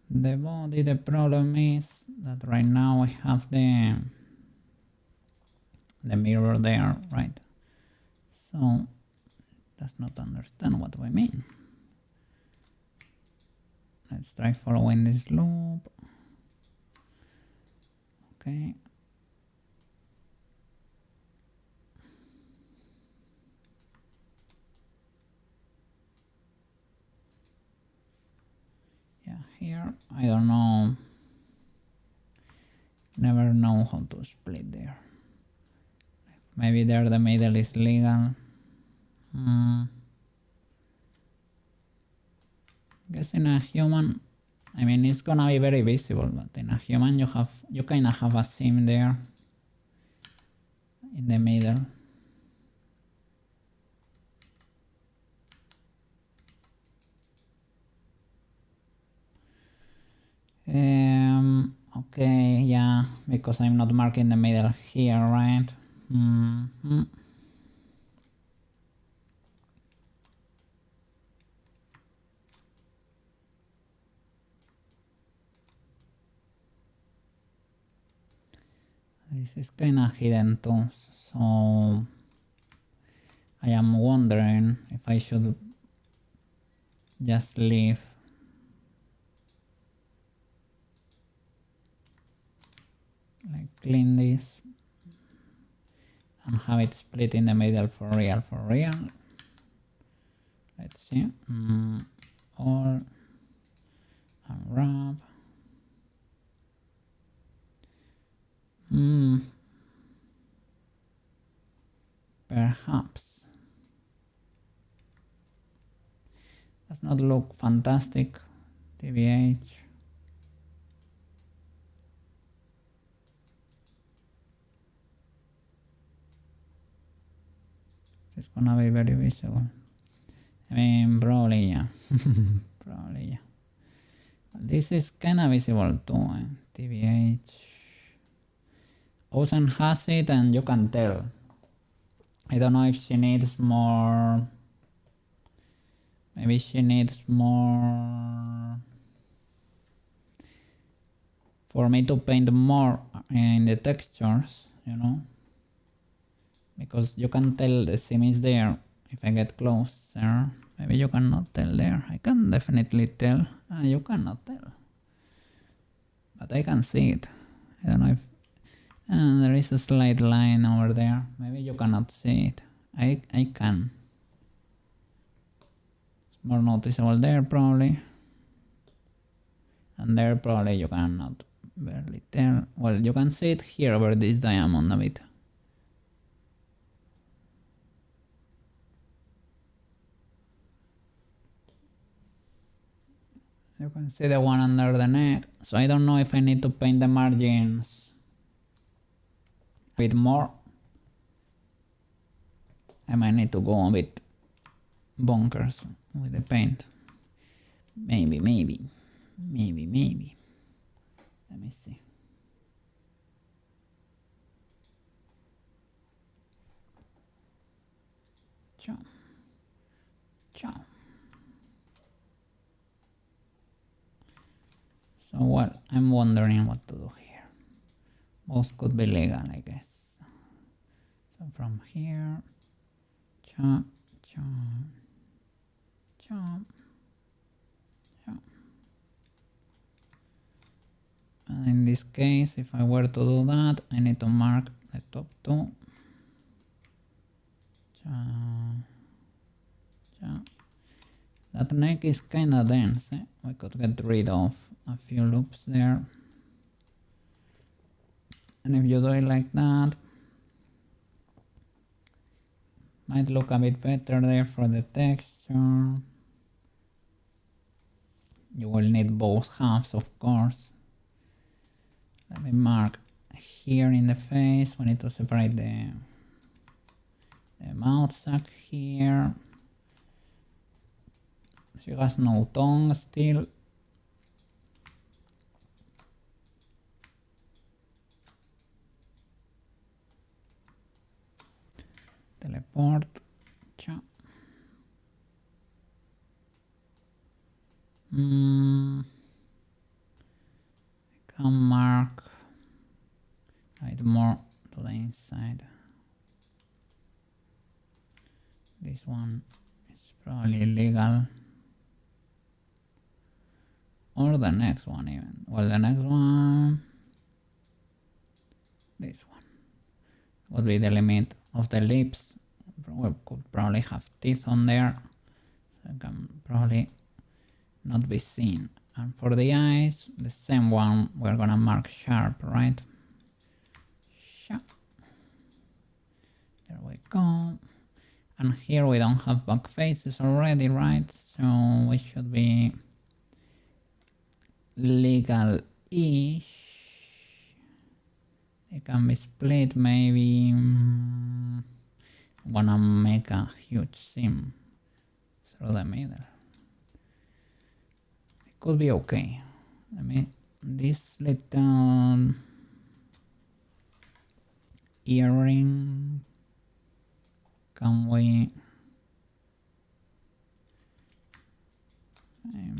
The problem is that right now I have the mirror there, right? So it does not understand what we mean. Let's try following this loop. Okay. Yeah, here, I don't know. Never know how to split there. Maybe there the middle is legal. Guess in a human, I mean, it's gonna be very visible, but in a human you kinda have a seam there in the middle. Okay, yeah, because I'm not marking the middle here, right? This is kinda hidden too, so I am wondering if I should just leave like clean this and have it split in the middle for real. Let's see. Or unwrap. Perhaps. Does not look fantastic. TBH. It's gonna be very visible. I mean, probably yeah. Probably yeah. This is kinda visible too. TBH. Ocean has it and you can tell. I don't know if she needs more. Maybe she needs more for me to paint more in the textures, you know, because you can tell the seam is there if I get closer. Maybe you cannot tell there. I can definitely tell. You cannot tell, but I can see it. I don't know if there is a slight line over there. Maybe you cannot see it. I can. It's more noticeable there probably, and there probably you cannot barely tell. Well, you can see it here over this diamond a bit. You can see the one under the neck. So I don't know if I need to paint the margins a bit more. I might need to go a bit bonkers with the paint. Maybe. Let me see. Ciao. So well, I'm wondering what to do here. Both could be legal, I guess. So from here, chop. And in this case, if I were to do that, I need to mark the top two. That neck is kinda dense. We could get rid of a few loops there. And if you do it like that, might look a bit better there for the texture. You will need both halves, of course. Let me mark here in the face. We need to separate the mouth sac here. She has no tongue still. Teleport. Ciao. I can mark a bit more to the inside. This one is probably illegal. Or the next one even. Well, the next one would be the limit of the lips. We could probably have teeth on there, so it can probably not be seen. And for the eyes, the same one, we're gonna mark sharp, right? Sharp. There we go. And here we don't have back faces already, right? So we should be legal-ish. They can be split, maybe. I'm gonna make a huge seam through the middle. It could be okay. Let me, this little earring, can we,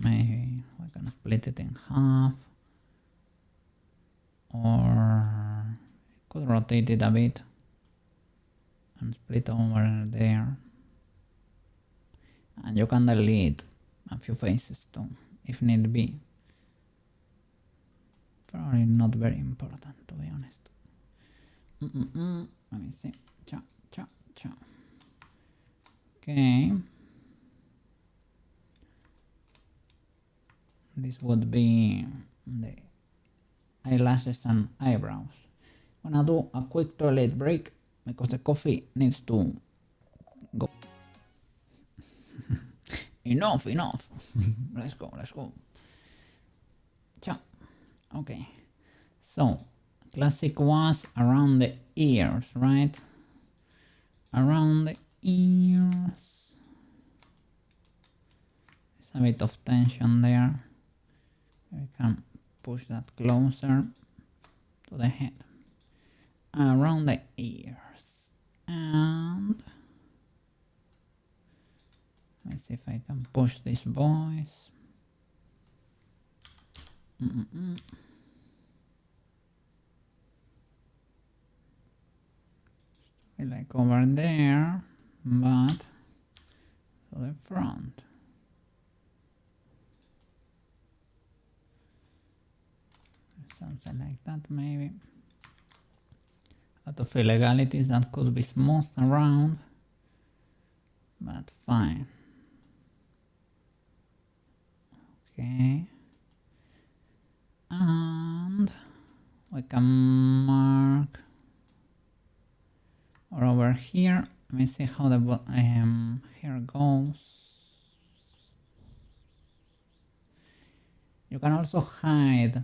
maybe we can split it in half, or could rotate it a bit and split over there. And you can delete a few faces too, if need be. Probably not very important, to be honest. Let me see. Cha, cha, cha. Okay. This would be the eyelashes and eyebrows. I'm gonna do a quick toilet break because the coffee needs to go. Enough. Let's go. Ciao. Okay. So, classic was around the ears, right? Around the ears. There's a bit of tension there. We can push that closer to the head. Around the ears. And let's see if I can push these boys. Like over there, but to the front. Something like that, maybe. Out of illegalities that could be smoothed around, but fine. Okay. And we can mark, or over here, let me see how the hair goes. You can also hide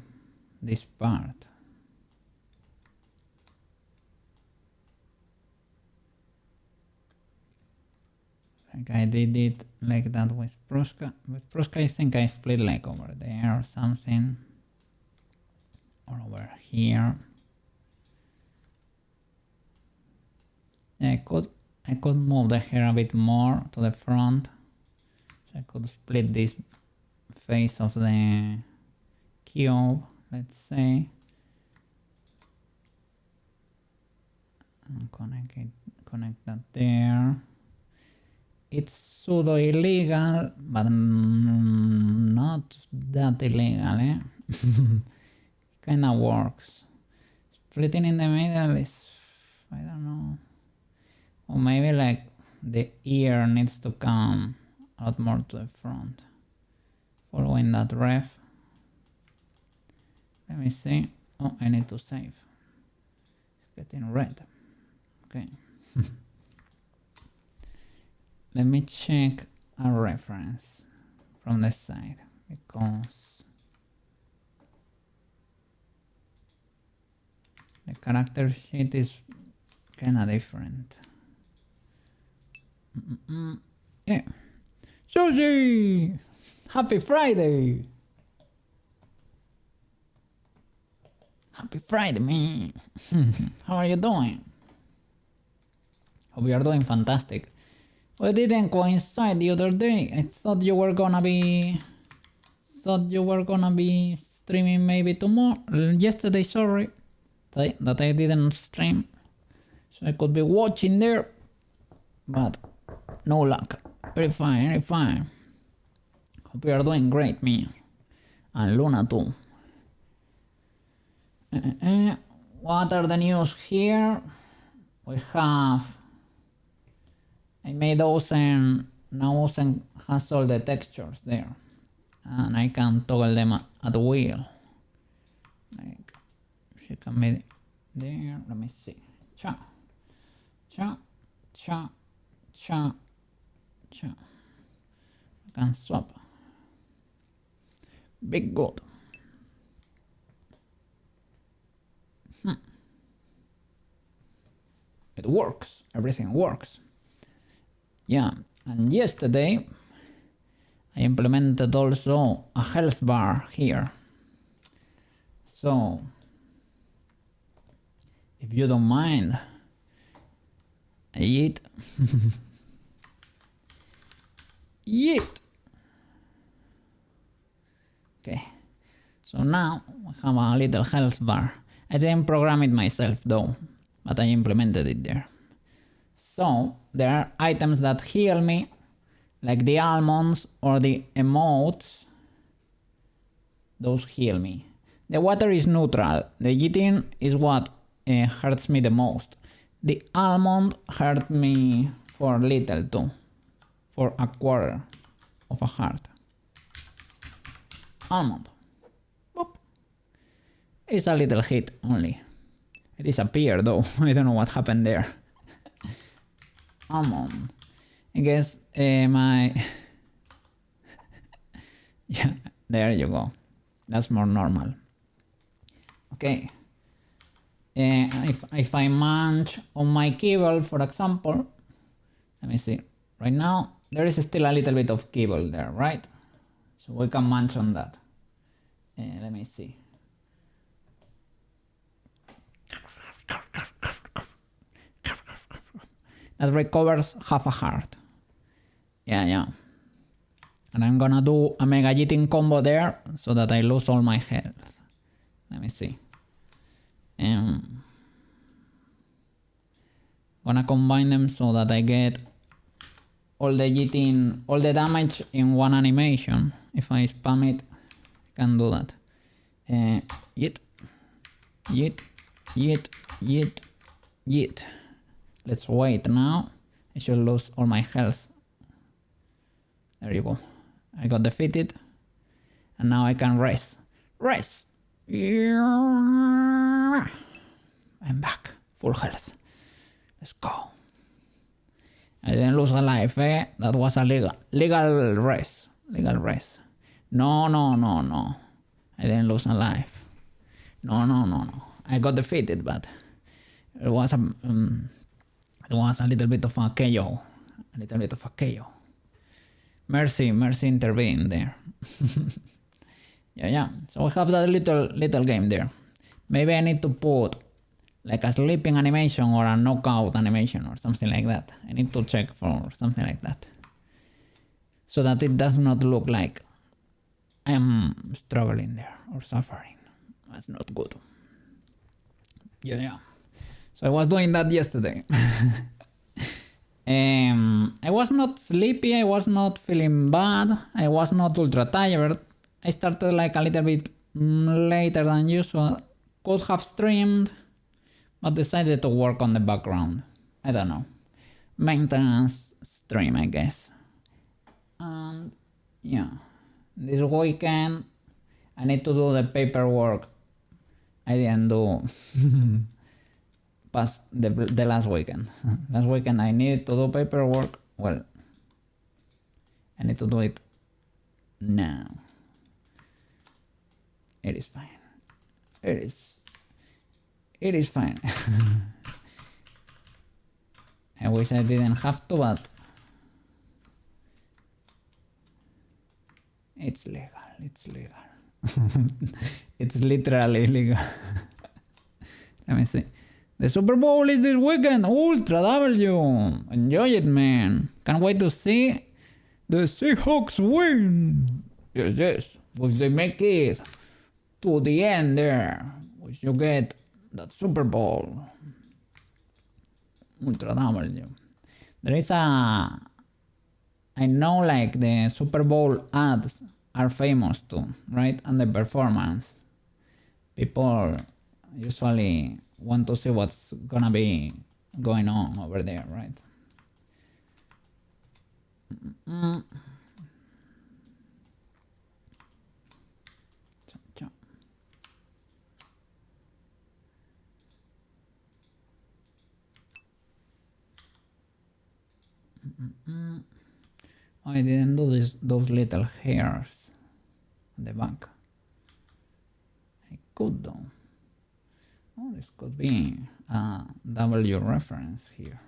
this part. Like I did it like that with Pruska. With Pruska I think I split like over there or something. Or over here. I could move the hair a bit more to the front. So I could split this face of the cube, let's say. And connect that there. It's pseudo illegal, but not that illegal, eh? Kinda works. Splitting in the middle is, I don't know. Or maybe like the ear needs to come a lot more to the front. Following that ref. Let me see. Oh, I need to save. It's getting red. Okay. Let me check a reference from the side because the character sheet is kinda different. Yeah. Sushi! Happy Friday! Happy Friday, man! How are you doing? Hope you are doing fantastic. We didn't coincide the other day. I thought you were gonna be streaming maybe tomorrow. Yesterday, sorry, that I didn't stream, so I could be watching there, but no luck. Very fine. Hope you are doing great, me and Luna too. What are the news here? we have, I made Ocean, now Ocean has all the textures there. And I can toggle them at will. Like, she can be there, let me see. Cha, cha, cha, cha, cha. I can swap. Big good. It works, everything works. Yeah, and yesterday I implemented also a health bar here. So, if you don't mind, I eat. Eat. Okay, so now we have a little health bar. I didn't program it myself though, but I implemented it there. So there are items that heal me, like the almonds or the emotes. Those heal me. The water is neutral. The eating is what hurts me the most. The almond hurt me for little too, for a quarter of a heart. Almond. Boop. It's a little hit only. It disappeared though. I don't know what happened there. Almond. I guess my... yeah, there you go. That's more normal. Okay. If I munch on my kibble, for example, let me see. Right now, there is still a little bit of kibble there, right? So we can munch on that. Let me see. That recovers half a heart. Yeah. And I'm gonna do a mega eating combo there so that I lose all my health. Let me see. Gonna combine them so that I get all the damage in one animation. If I spam it, I can do that. Yeet. Let's wait now. I should lose all my health. There you go. I got defeated. And now I can rest. Rest! I'm back. Full health. Let's go. I didn't lose a life, eh? That was a legal race. Legal race. No. I didn't lose a life. No. I got defeated, but it was a little bit of a KO. A little bit of a KO. Mercy intervened there. Yeah. So we have that little game there. Maybe I need to put like a sleeping animation or a knockout animation or something like that. I need to check for something like that. So that it does not look like I am struggling there or suffering. That's not good. Yeah. So I was doing that yesterday. I was not sleepy, I was not feeling bad, I was not ultra tired. I started like a little bit later than usual. Could have streamed, but decided to work on the background. I don't know. Maintenance stream, I guess. And yeah, this weekend I need to do the paperwork I didn't do past the last weekend. Last weekend I needed to do paperwork. Well, I need to do it now. It is fine. It is fine. I wish I didn't have to, but it's legal. It's literally legal. Let me see. The Super Bowl is this weekend. Ultra W. Enjoy it, man. Can't wait to see the Seahawks win. Yes. If they make it to the end there, we should get that Super Bowl. Ultra W. There is I know like the Super Bowl ads are famous too, right? And the performance. People usually want to see what's gonna be going on over there, right? I didn't do those little hairs on the back. I could though. Oh, this could be a W reference here.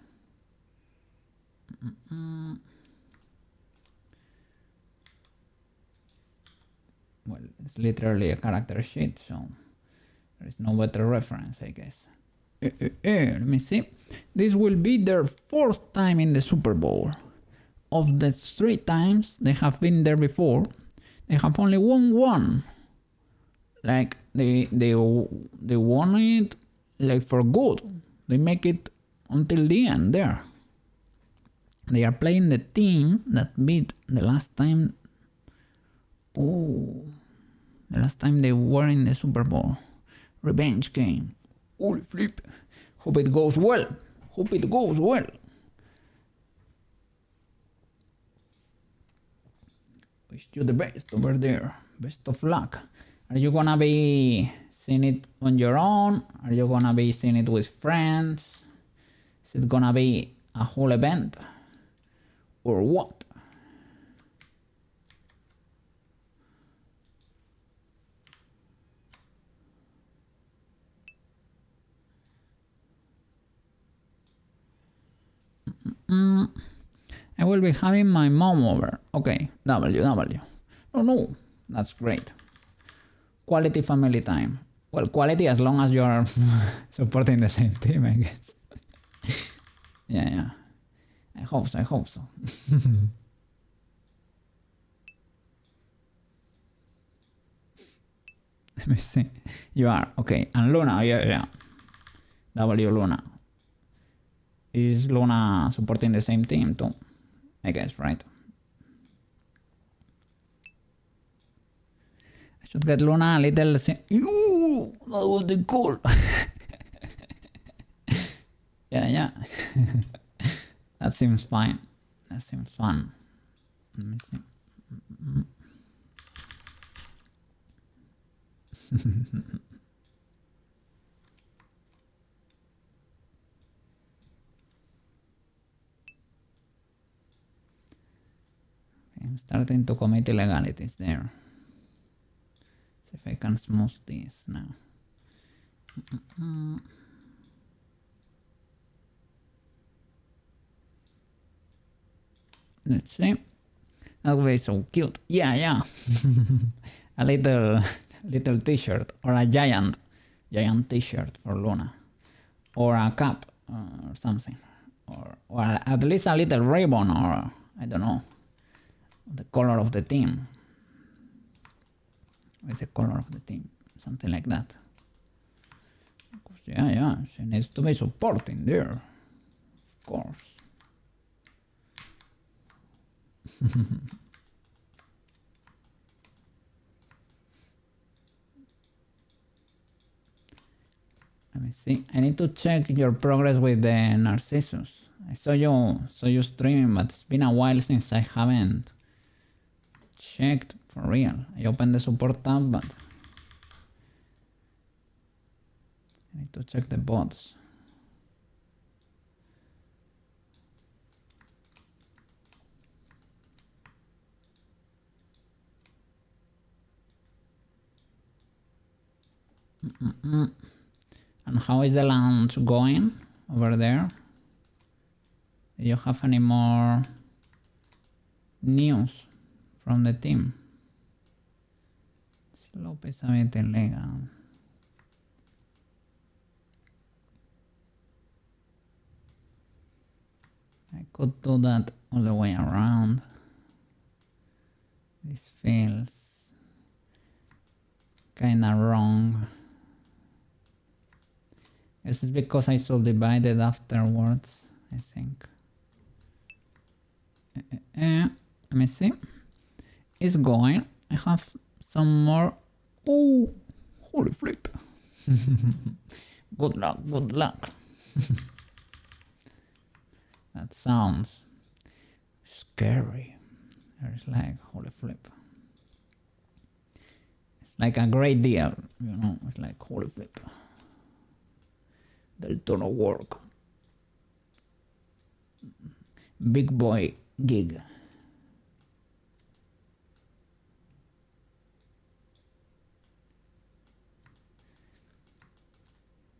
Well, it's literally a character sheet, so there is no better reference, I guess. Let me see. This will be their 4th time in the Super Bowl. Of the 3 times they have been there before, they have only won one. Like they won it like for good. They make it until the end there. They are playing the team that beat the last time. Oh, the last time they were in the Super Bowl. Revenge game. Holy flip. Hope it goes well. Hope it goes well. Wish you the best over there. Best of luck. Are you gonna be seeing it on your own? Are you gonna be seeing it with friends? Is it gonna be a whole event? Or what? I will be having my mom over. Okay, WW. Oh no, that's great. Quality family time. Well, quality as long as you are supporting the same team, I guess. Yeah. I hope so. Let me see. You are. Okay, and Luna, yeah. W Luna. Is Luna supporting the same team too? I guess, right? I should get Luna a little... Ooh, that was the goal. Yeah. That seems fine. That seems fun. Let me see. I'm starting to commit illegalities there. See if I can smooth this now. Let's see. That would be so cute. Yeah. A little t-shirt or a giant t-shirt for Luna, or a cap or something, or at least a little ribbon, or I don't know, the color of the team. With the color of the team, something like that. Yeah, she needs to be supporting there, of course. Let me see. I need to check your progress with the Narcissus. I saw you streaming, but it's been a while since I haven't checked for real. I opened the support tab, but I need to check the bots. And how is the launch going over there? Do you have any more news from the team? Slow pesamente legal. I could do that all the way around. This feels kinda wrong. This is because I subdivided afterwards, I think. Let me see. It's going. I have some more. Oh, holy flip. Good luck. That sounds scary. It's like, holy flip. It's like a great deal, you know. It's like, holy flip. Del Toro work. Big boy gig.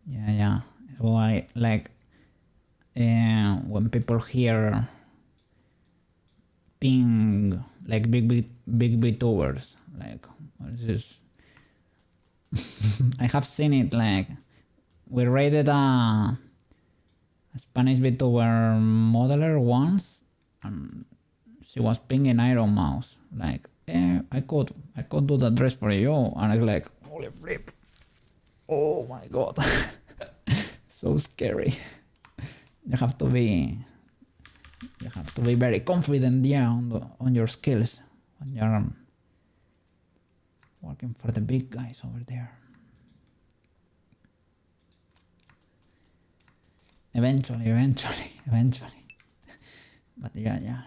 Yeah. Why, like, when people hear ping, like big VTubers, like, this. I have seen it, like, we raided a Spanish VTuber modeler once, and she was pinging Iron Mouse, like, I could do the dress for you, and I was like, holy flip, oh my god. So scary. You have to be very confident, yeah, on your skills when you're working for the big guys over there. Eventually. But yeah.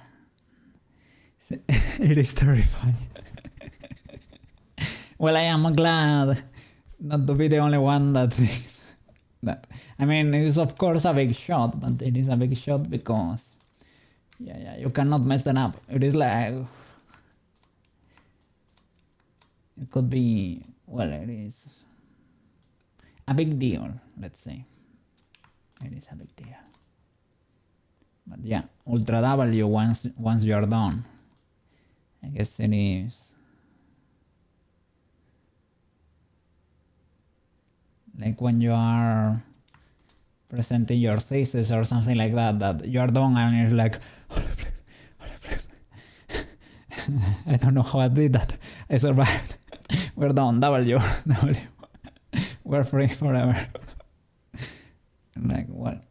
It is terrifying. Well, I am glad not to be the only one that thinks that. I mean, it is of course a big shot, but it is a big shot because, yeah, you cannot mess that up. It is like, it could be, well, it is a big deal, let's say. It is a big deal. But yeah, Ultra W once you're done. I guess it is. Like when you are presenting your thesis or something like that you're done and it's like, holy flip. I don't know how I did that. I survived. We're done. W. We're free forever. Like, what?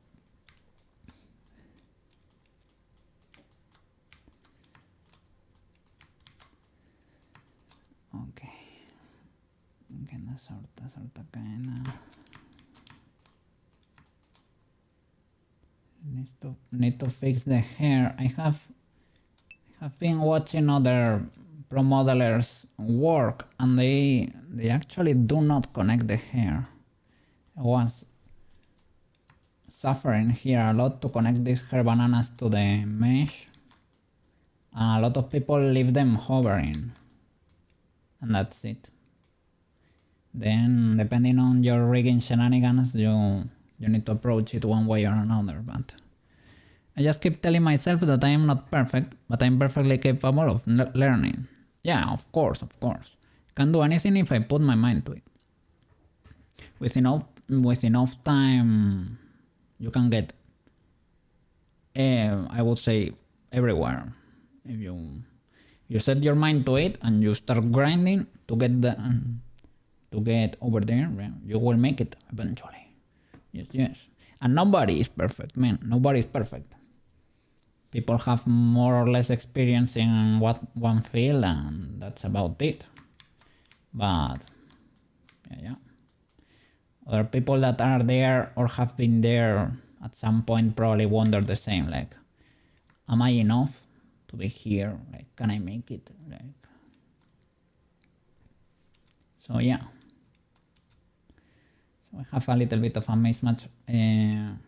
Okay. Gonna sorta kinda. Need to fix the hair. I have been watching other pro modelers work, and they actually do not connect the hair. I was suffering here a lot to connect these hair bananas to the mesh, and a lot of people leave them hovering, and that's it. Then, depending on your rigging shenanigans, you need to approach it one way or another. But I just keep telling myself that I am not perfect, but I'm perfectly capable of learning. Yeah, of course. Can do anything if I put my mind to it. With enough time, you can get, I would say, everywhere. If you set your mind to it and you start grinding to get over there, you will make it eventually. Yes. And nobody is perfect, man. Nobody is perfect. People have more or less experience in one field, and that's about it. But yeah. Other people that are there or have been there at some point probably wonder the same, like, am I enough to be here? Like, can I make it? Like, so yeah. So I have a little bit of a mismatch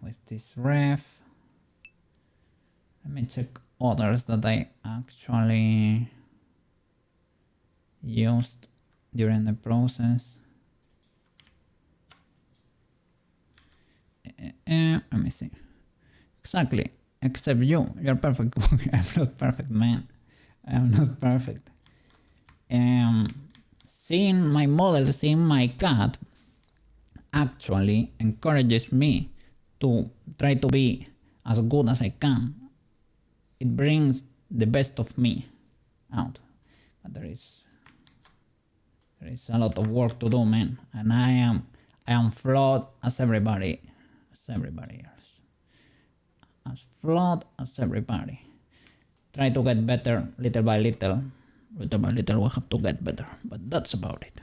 with this ref. Let me check others that I actually used during the process. Let me see. Exactly. Except you. You're perfect. I'm not perfect, man. I'm not perfect. Seeing my model, seeing my cat actually encourages me to try to be as good as I can. It brings the best of me out. But there is a lot of work to do, man. And I am flawed as everybody else. As flawed as everybody. Try to get better little by little. Little by little we have to get better. But that's about it.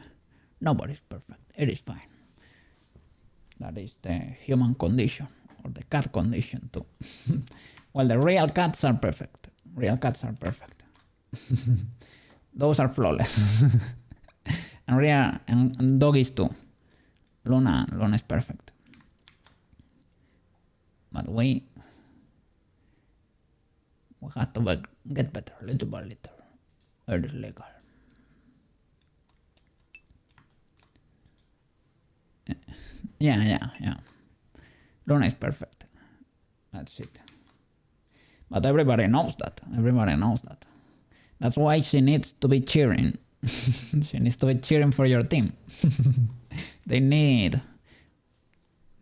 Nobody's perfect. It is fine. That is the human condition, or the cat condition too. Well, the real cats are perfect. Real cats are perfect. Those are flawless. And real and doggies too. Luna is perfect. But we have to get better little by little. It is legal. Yeah. Luna is perfect. That's it. But everybody knows that. That's why she needs to be cheering. She needs to be cheering for your team. They need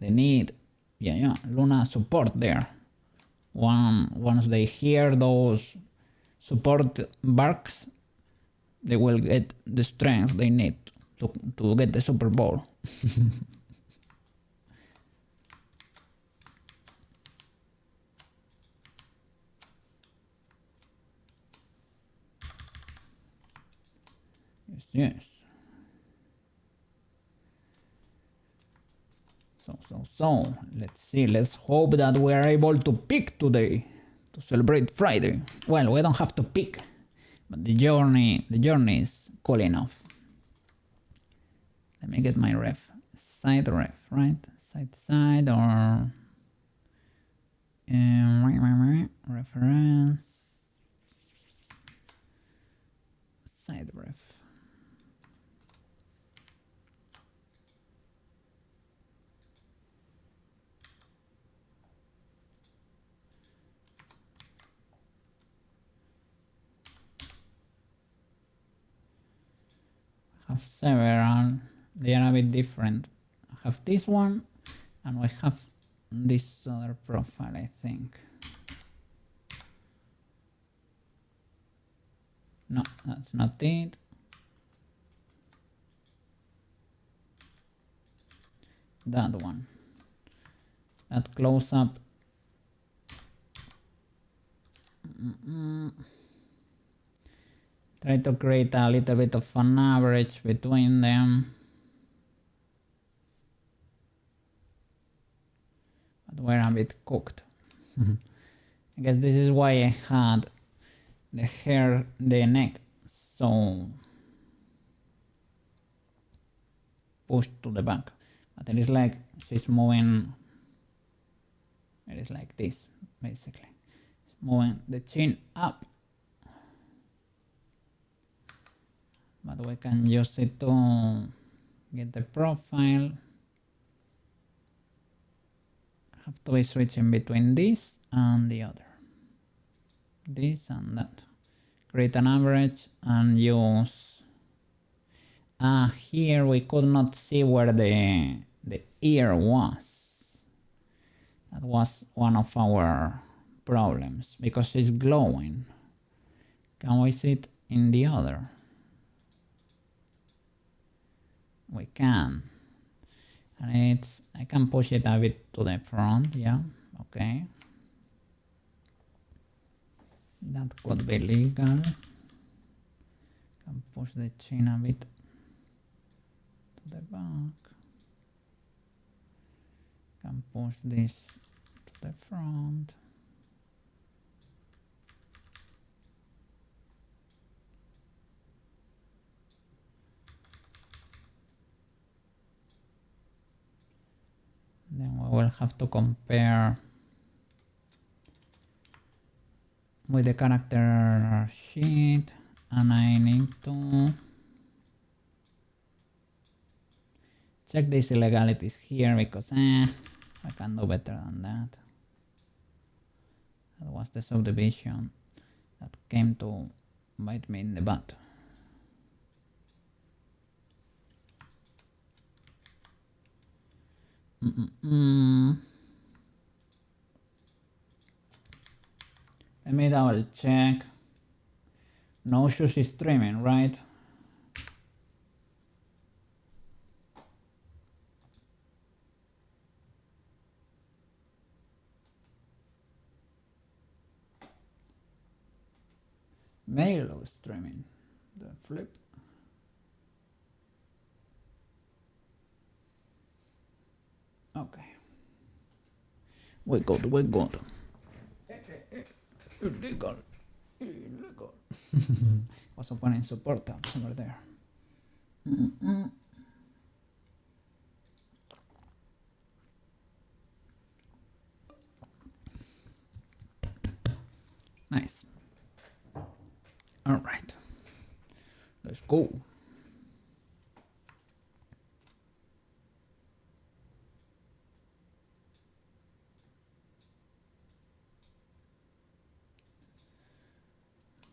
Luna support there. Once they hear those support barks, they will get the strength they need to get the Super Bowl. Yes. So, let's see. Let's hope that we are able to pick today to celebrate Friday. Well, we don't have to pick, but the journey is cool enough. Let me get my ref. Side ref, right? Side or reference. Side ref. Have several. They are a bit different. I have this one, and we have this other profile, I think. No, that's not it. That one. That close up. Try to create a little bit of an average between them. But we're a bit cooked. I guess this is why I had the hair, the neck so pushed to the back. But it is like she's moving, it is like this basically. It's moving the chin up. But we can use it to get the profile. Have to be switching between this and the other. This and that. Create an average and use. Here we could not see where the ear was. That was one of our problems because she's glowing. Can we see it in the other? We can. And I can push it a bit to the front, yeah, okay. That could be legal. Can push the chin a bit to the back. Can push this to the front. Then we will have to compare with the character sheet, and I need to check these illegalities here because I can do better than that. That was the subdivision that came to bite me in the butt. Let me double check. No shoes is streaming, right? Mail is streaming. The flip. Okay. We're good. Illegal. Illegal. Was opening support tabs over there. Nice. All right. Let's go.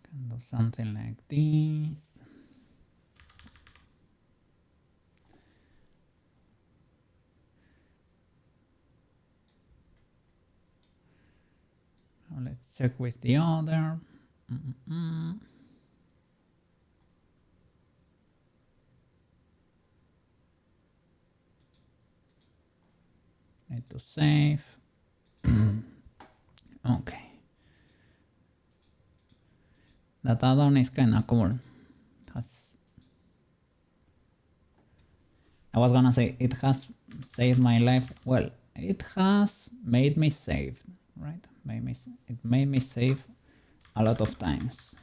Can do something like this. Now let's check with the other. Need to save. Okay. That add-on is kinda cool. I was gonna say it has saved my life. Well, it has made me save, right? It made me save a lot of times,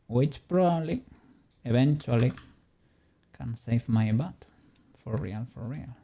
which probably eventually can save my butt. For real, for real.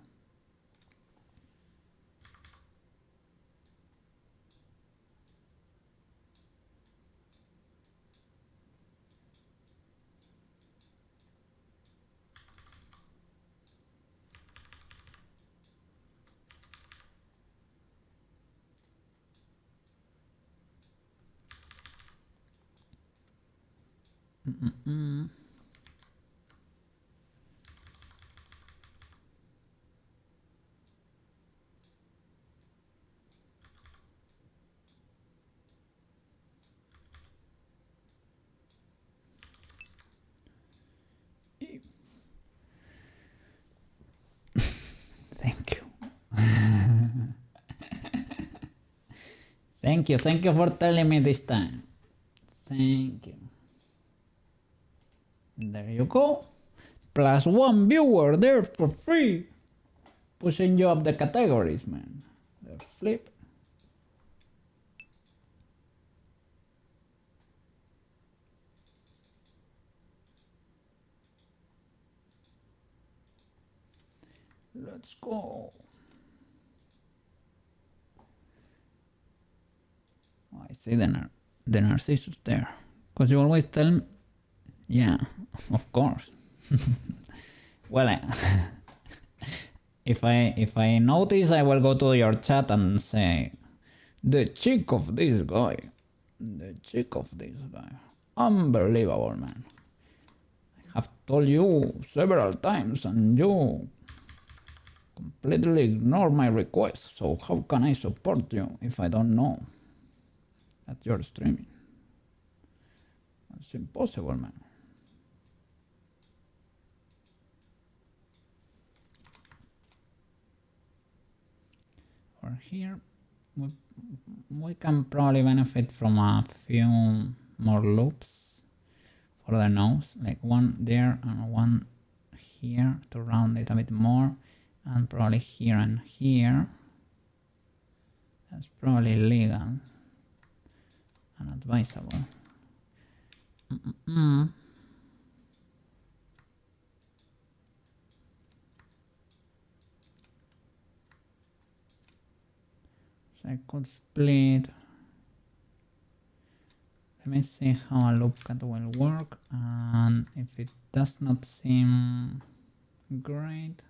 Thank you. Thank you for telling me this time. Thank you. There you go. Plus one viewer there for free. Pushing you up the categories, man. The flip. Let's go. Oh, I see the Narcissus there. Because you always tell me. Yeah, of course. Well, if I notice, I will go to your chat and say, the chick of this guy. The chick of this guy. Unbelievable, man. I have told you several times and you completely ignore my request. So how can I support you if I don't know that you're streaming? It's impossible, man. Or here, we can probably benefit from a few more loops for the nose, like one there and one here to round it a bit more, and probably here and here. That's probably legal and advisable. So I could split. Let me see how a loop cut will work, and if it does not seem great,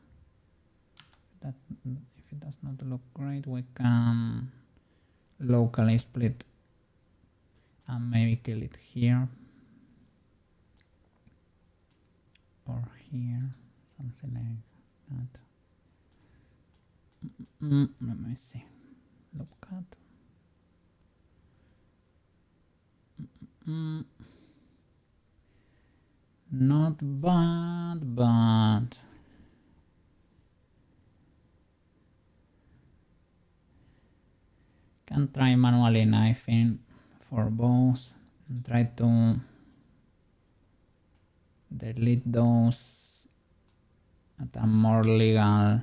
if it does not look great, we can locally split and maybe kill it here or here, something like that. Let me see. Loop cut. Not bad, but can try manually knifing for both and try to delete those at a more legal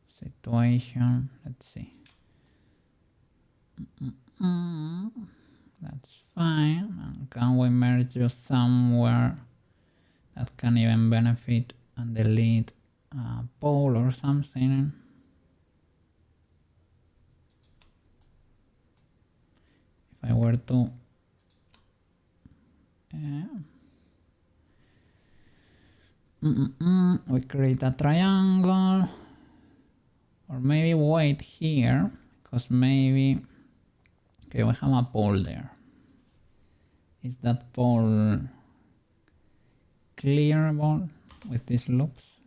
situation. Let's see. That's fine. And can we merge you somewhere that can even benefit and delete a pole or something? If I were to we create a triangle, or maybe wait here, because maybe, okay, we have a pole there. Is that pole clearable with these loops?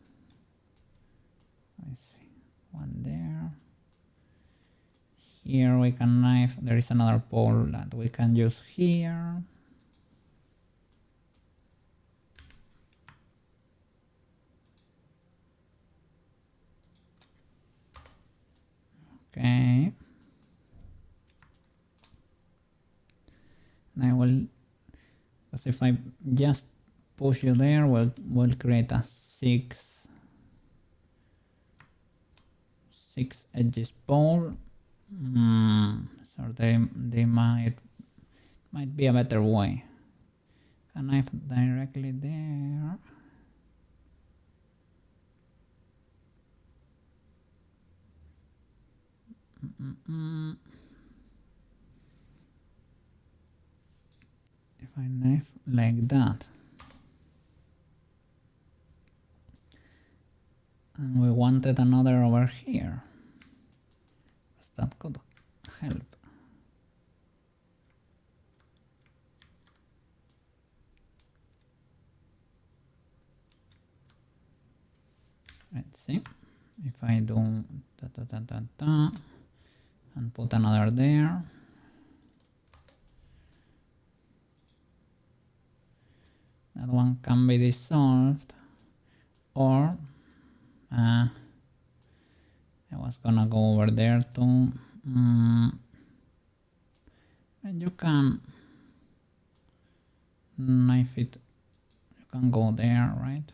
I see one there. Here we can knife, there is another pole that we can use here. Okay. And I will, because if I just push you there, we'll create a six edges pole. So they might be a better way. Can I directly there? If I knife like that, and we wanted another over here, that could help. Let's see if I do and put another there. That one can be dissolved, or I was gonna go over there too. And you can knife it, you can go there, right?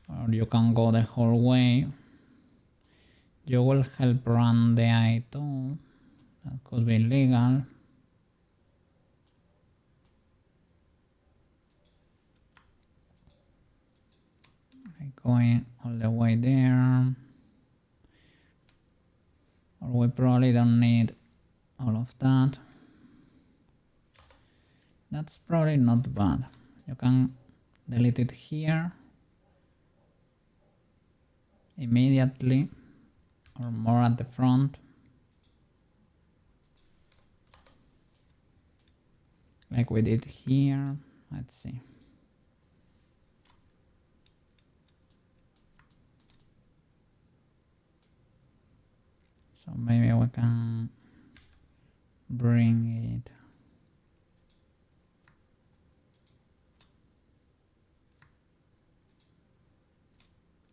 Or you can go the whole way. You will help run the eye too. That could be legal. Like going all the way there. Or we probably don't need all of that. That's probably not bad. You can delete it here immediately, or more at the front. Like we did here. Let's see. So maybe we can bring it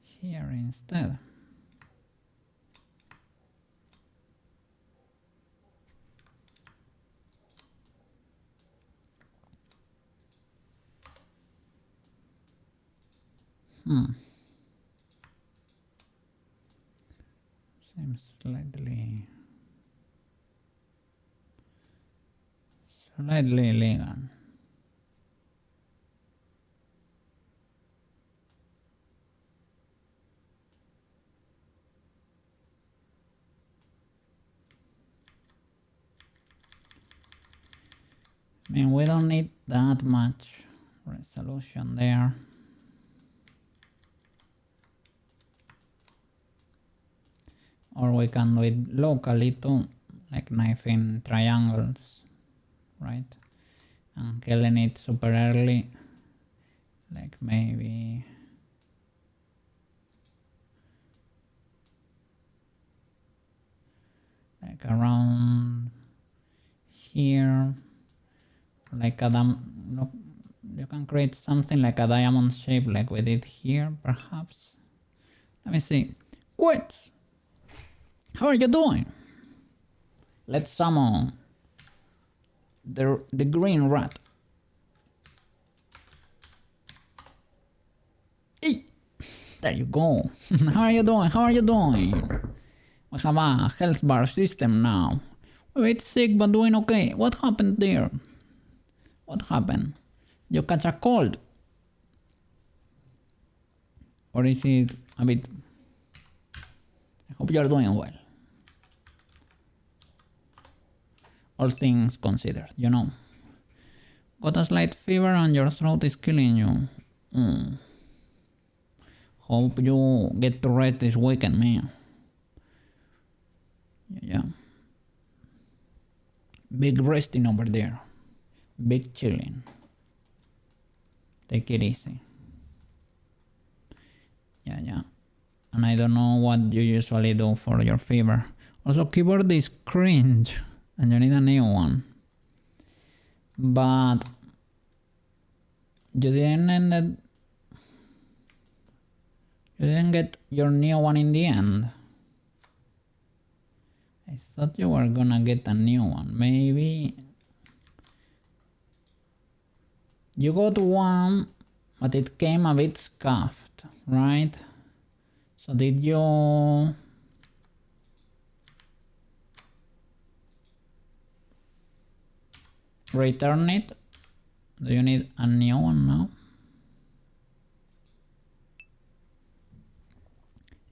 here instead. Seems slightly illegal. I mean, we don't need that much resolution there. Or we can do it locally too, like knifing triangles, right? And killing it super early, like maybe like around here, like a no, you can create something like a diamond shape like we did here, perhaps. Let me see. Quit! How are you doing? Let's summon the green rat. Hey, there you go. How are you doing? How are you doing? We have a health bar system now. A bit sick but doing okay. What happened there? What happened? You catch a cold? Or is it a bit... I hope you're doing well. All things considered, you know. Got a slight fever and your throat is killing you. Hope you get to rest this weekend, man. Yeah. Big resting over there. Big chilling. Take it easy. Yeah. And I don't know what you usually do for your fever. Also, keyboard is cringe and you need a new one. But you didn't get your new one in the end. I thought you were gonna get a new one. Maybe you got one, but it came a bit scuffed, right? So did you return it? Do you need a new one now?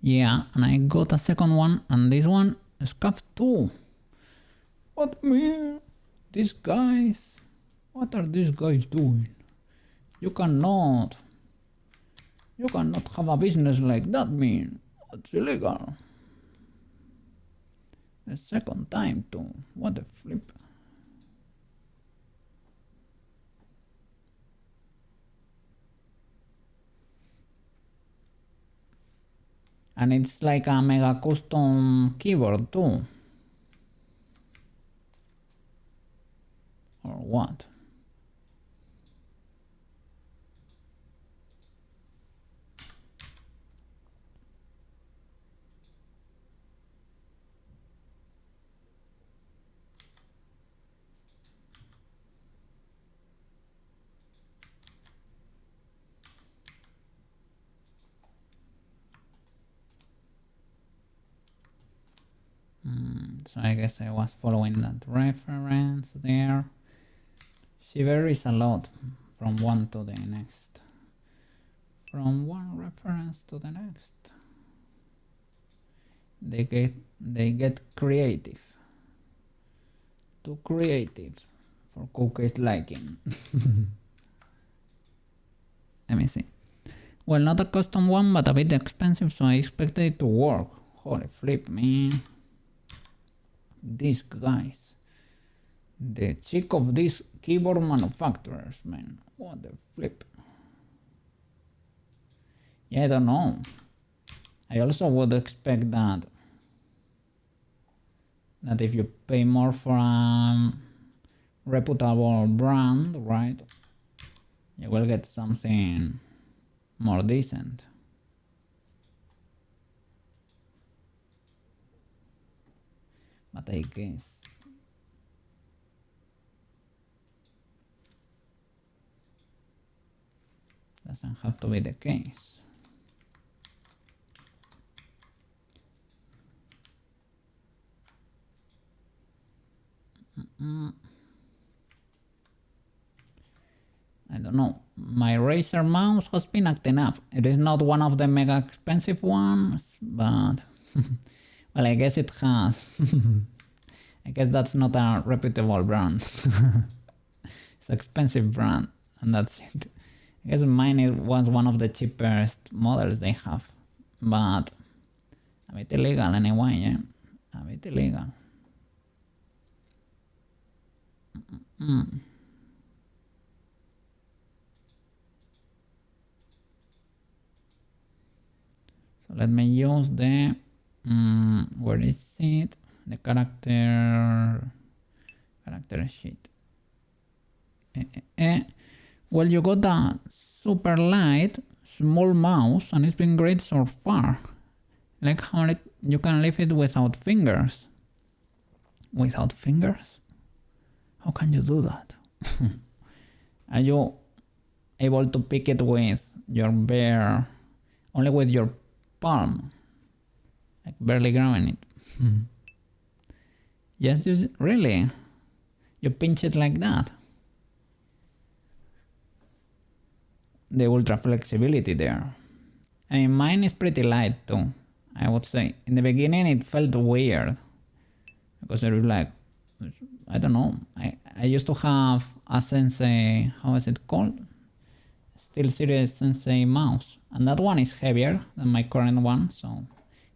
Yeah, and I got a second one, and this one is scuffed too. What me? These guys? What are these guys doing? You cannot have a business like that, man. It's illegal. The second time too. What a flip. And it's like a mega custom keyboard too. Or what? So I guess I was following that reference there. She varies a lot from one to the next. From one reference to the next. They get creative. Too creative for Cookie's liking. Let me see. Well, not a custom one, but a bit expensive, so I expected it to work. Holy flip, man. These guys. The cheek of these keyboard manufacturers, man. What the flip. Yeah, I don't know. I also would expect that if you pay more for a reputable brand, right, you will get something more decent. But I guess doesn't have to be the case. I don't know. My Razer mouse has been acting up. It is not one of the mega expensive ones, but well, I guess it has. I guess that's not a reputable brand. It's an expensive brand, and that's it. I guess mine was one of the cheapest models they have, but a bit illegal anyway, yeah? A bit illegal. So let me use the where is it? The character sheet. Well, you got a super light small mouse and it's been great so far. Like how you can leave it without fingers. Without fingers? How can you do that? Are you able to pick it with your bare, only with your palm? Like barely grabbing it. Yes, you really. You pinch it like that. The ultra flexibility there. I mean, mine is pretty light too, I would say. In the beginning it felt weird because it was like, I don't know. I used to have a Sensei, how is it called? Steel Series Sensei mouse, and that one is heavier than my current one, so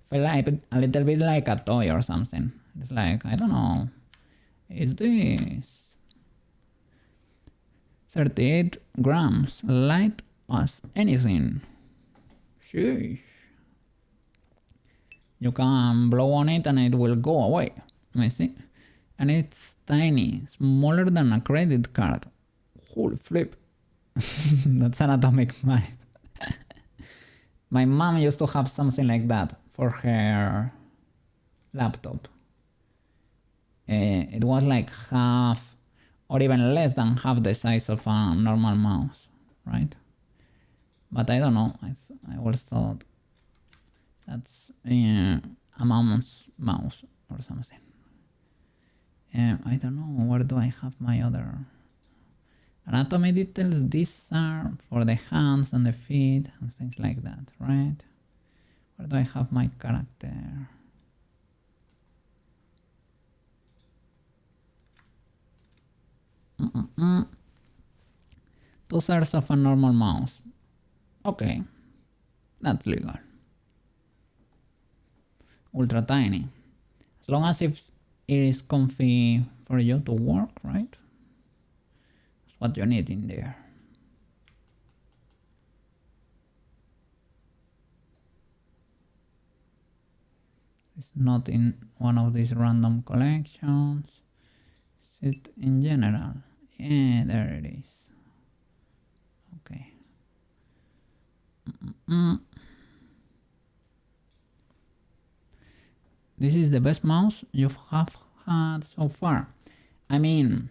it felt like a little bit like a toy or something. It's like, I don't know, is this 38 grams, light as anything. Sheesh. You can blow on it and it will go away. Let me see. And it's tiny, smaller than a credit card. Holy flip. That's an atomic mind. My mom used to have something like that for her laptop. It was like half or even less than half the size of a normal mouse, right? But I don't know, I always thought that's a mom's mouse or something. I don't know, where do I have my other anatomy details? These are for the hands and the feet and things like that, right? Where do I have my character? Two-thirds of a normal mouse. Okay, that's legal. Ultra tiny. As long as if it is comfy for you to work, right? That's what you need in there. It's not in one of these random collections. Is it in general? Yeah, there it is. Okay. This is the best mouse you have had so far. I mean,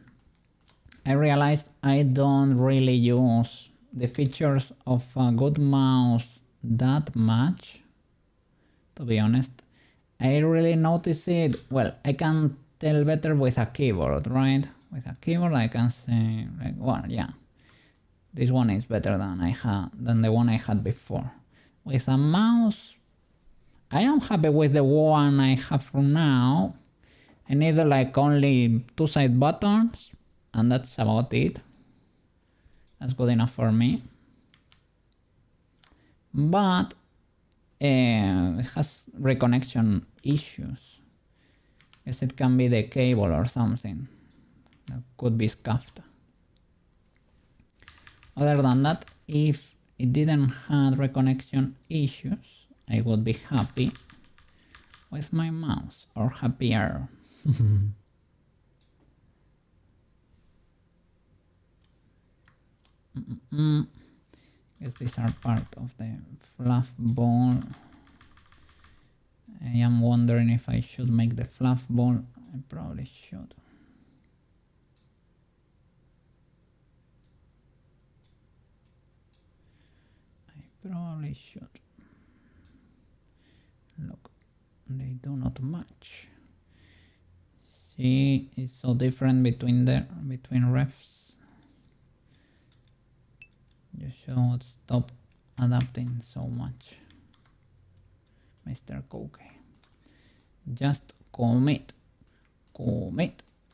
I realized I don't really use the features of a good mouse that much, to be honest. I really notice it, well, I can tell better with a keyboard, right? With a keyboard I can say, like, well, yeah, this one is better than the one I had before. With a mouse, I am happy with the one I have for now. I need like only 2 side buttons and that's about it. That's good enough for me. But it has reconnection issues. Guess it can be the cable or something that could be scuffed. Other than that, if it didn't have reconnection issues, I would be happy with my mouse, or happier. Guess these are part of the fluff ball. I am wondering if I should make the fluff ball. I probably should. Probably should. Look, they do not match. See, it's so different between refs. You should stop adapting so much, Mr. Cookie. Just commit,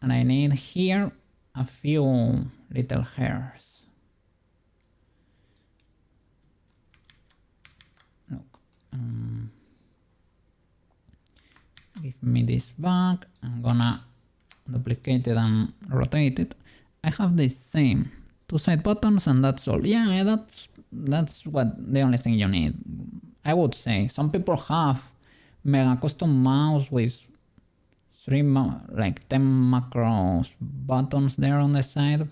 and I need here a few little hairs. Give me this back. I'm gonna duplicate it and rotate it. I have the same 2 side buttons and that's all. Yeah, that's what the only thing you need, I would say. Some people have mega custom mouse with 10 macros buttons there on the side.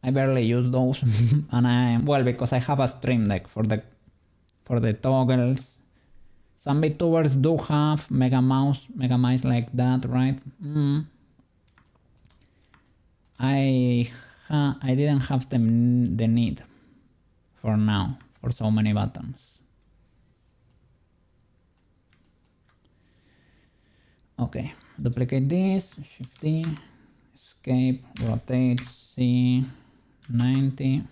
I barely use those and well, because I have a Stream Deck for the toggles. Some VTubers do have mega mice like that, right? I didn't have the need for now for so many buttons. Okay, duplicate this, Shift D, escape, rotate C, 90.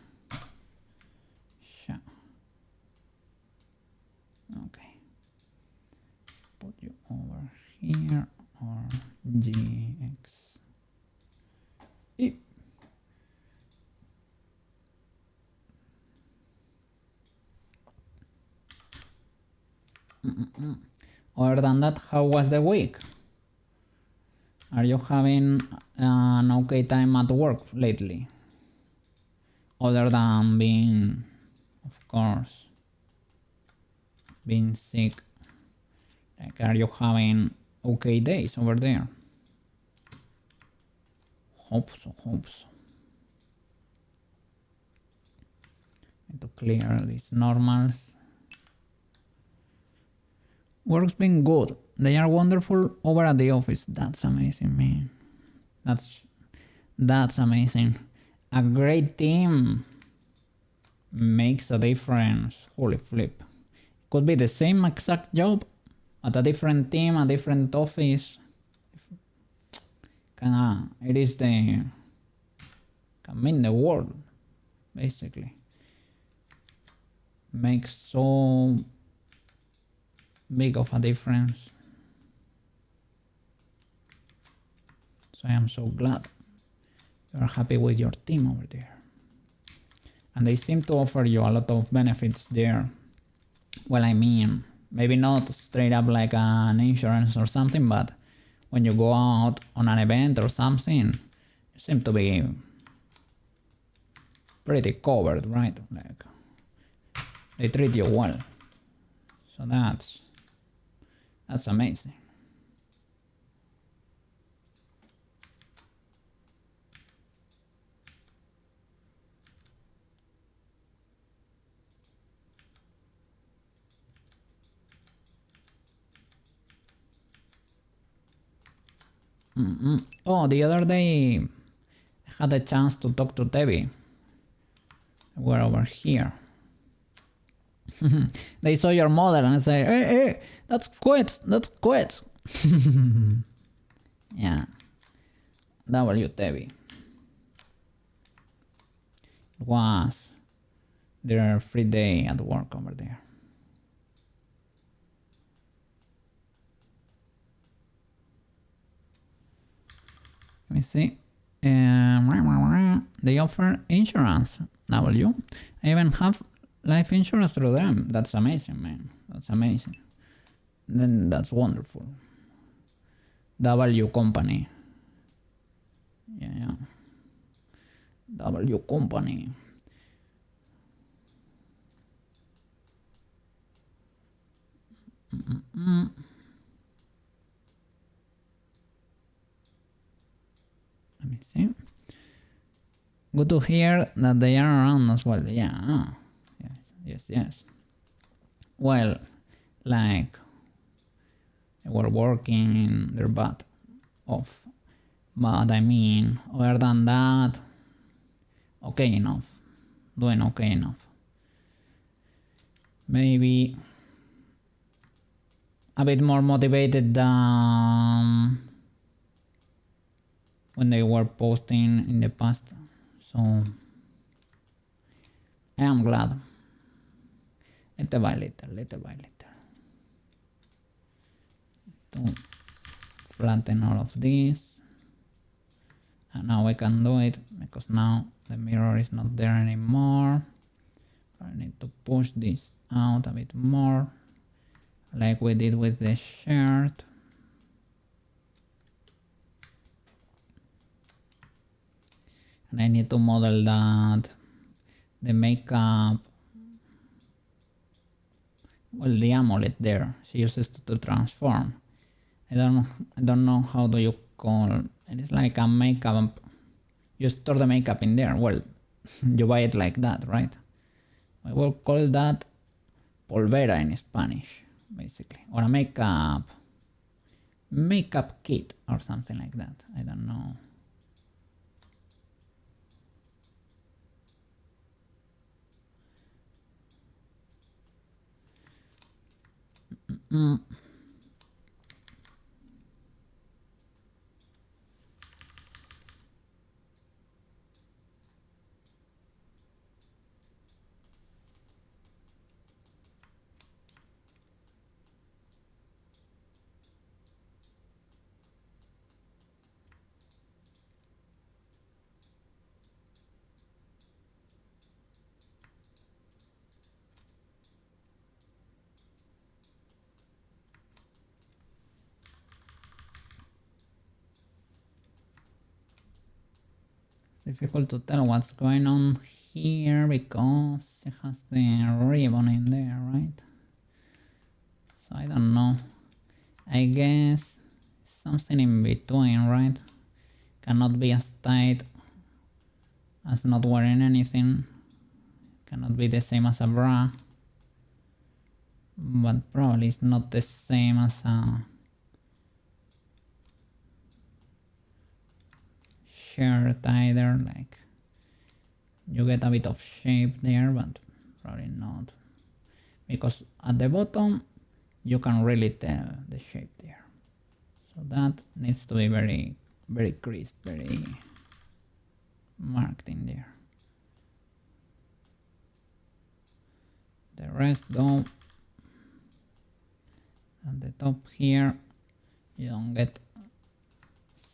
Okay, put you over here, or GX. E. Other than that, how was the week? Are you having an okay time at work lately? Other than being, of course, being sick. Like, are you having okay days over there? Hope so, hope so. Need to clear these normals. Work's been good. They are wonderful over at the office. That's amazing, man. That's amazing. A great team makes a difference. Holy flip. Could be the same exact job at a different team, a different office. It is the can mean the world, basically. Makes so big of a difference. So I am so glad you're happy with your team over there. And they seem to offer you a lot of benefits there. Well, I mean, maybe not straight up like an insurance or something, but when you go out on an event or something, you seem to be pretty covered, right? Like, they treat you well. So that's amazing. Oh, the other day I had a chance to talk to Tevi. We're over here. They saw your model and say, hey, that's quit. Yeah, W Tevi. It was their free day at work over there. Let me see. They offer insurance. W. I even have life insurance through them. That's amazing, man. That's amazing. Then that's wonderful. W company. Yeah. W company. Let me see. Good to hear that they are around as well. Yeah. Yes. Well, like, they were working their butt off. But I mean, other than that, okay enough. Doing okay enough. Maybe a bit more motivated than when they were posting in the past. So I am glad. Little by little. To flatten all of this. And now I can do it because now the mirror is not there anymore. I need to push this out a bit more, like we did with the shirt. And I need to model that the makeup, well, the amulet there, she uses to transform. I don't know how do you call it. It's like a makeup. You store the makeup in there. Well, you buy it like that, right? I will call that polvera in Spanish, basically, or a makeup kit or something like that. I don't know. difficult to tell what's going on here because it has the ribbon in there, right? So I don't know. I guess something in between, right? Cannot be as tight as not wearing anything. Cannot be the same as a bra. But probably it's not the same as a shirt either. Like, you get a bit of shape there, but probably not. Because at the bottom, you can really tell the shape there. So that needs to be very, very crisp, very marked in there. The rest though, at the top here, you don't get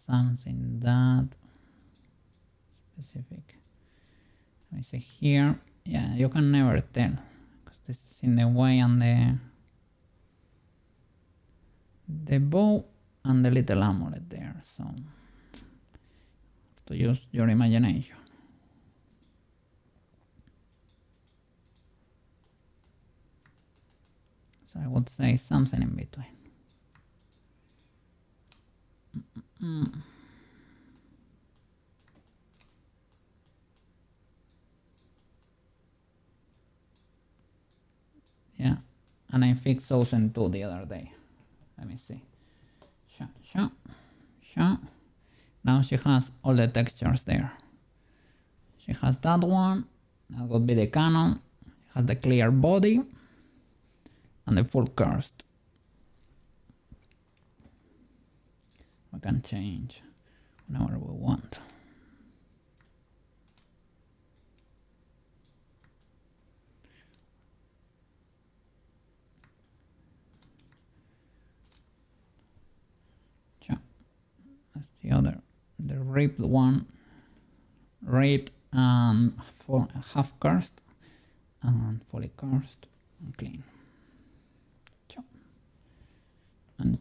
something that specific. Let me see here. Yeah, you can never tell because this is in the way, and the bow and the little amulet there. So to use your imagination. So I would say something in between. Yeah, and I fixed Ocean 2 the other day. Let me see. Now she has all the textures there. She has that one. That would be the Canon. It has the clear body and the full cast. We can change whenever we want. That's the other, the ripped one. Ripped for half cast and fully cast and clean. And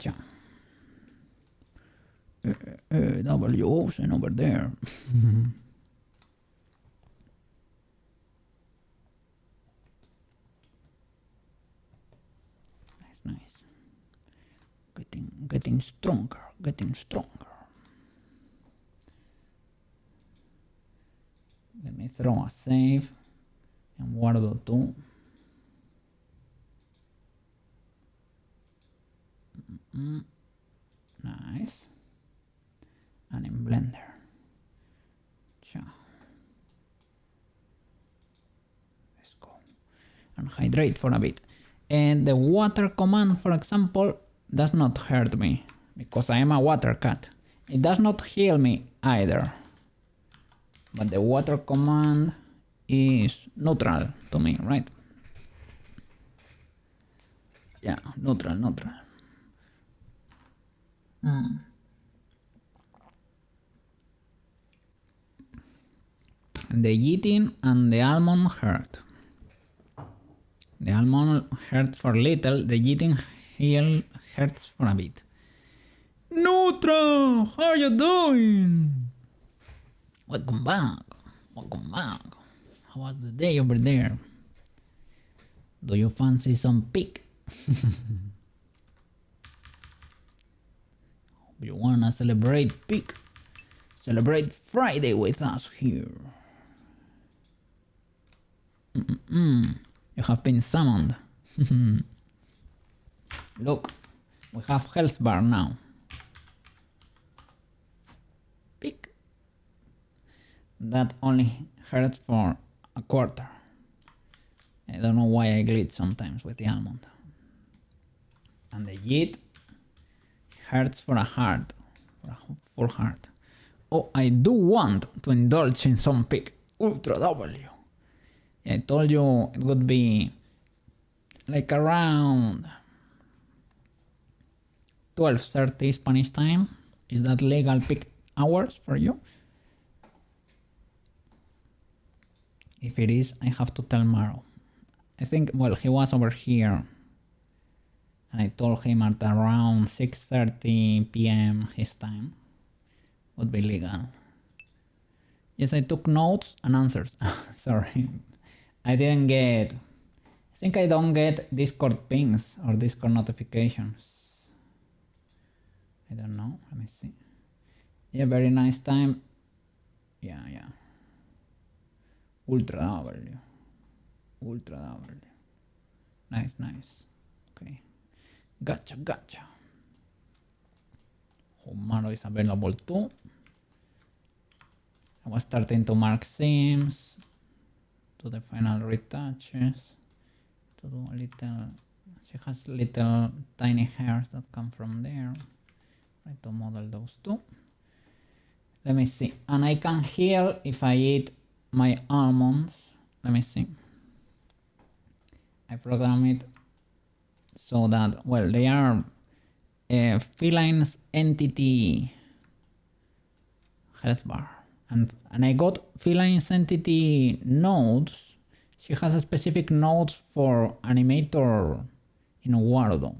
W Ocean over there. Nice. Getting stronger. Let me throw a save and guardo 2. Nice. And in Blender. Let's go. And hydrate for a bit. And the water command, for example, does not hurt me because I am a water cat. It does not heal me either. But the water command is neutral to me, right? Yeah, neutral. The eating and the almond hurt. The almond hurt for little, the eating hurts for a bit. Nutra, how are you doing? Welcome back. How was the day over there? Do you fancy some pig? You wanna celebrate pig? Celebrate Friday with us here. You have been summoned. Look, we have health bar now. Pig. That only hurts for a quarter. I don't know why I glitch sometimes with the almond. And the yeet hurts for a heart, for a full heart. Oh, I do want to indulge in some pig. Ultra W. I told you it would be like around 12:30 Spanish time. Is that legal peak hours for you? If it is, I have to tell Maro. I think, well, he was over here and I told him at around 6:30 p.m. his time would be legal. Yes, I took notes and answers. Sorry, I didn't get. I think I don't get Discord pings or Discord notifications. I don't know. Let me see. Yeah, very nice time. Yeah. Ultra W. Ultra W. Nice. Okay. Gotcha. Homaro is available too. I was starting to mark seams, do the final retouches, to do a little. She has little tiny hairs that come from there. Try to model those too. Let me see. And I can heal if I eat my almonds. Let me see. I program it so that, well, they are feline's entity health bar. And I got feline's entity nodes. She has a specific nodes for animator in Wardo,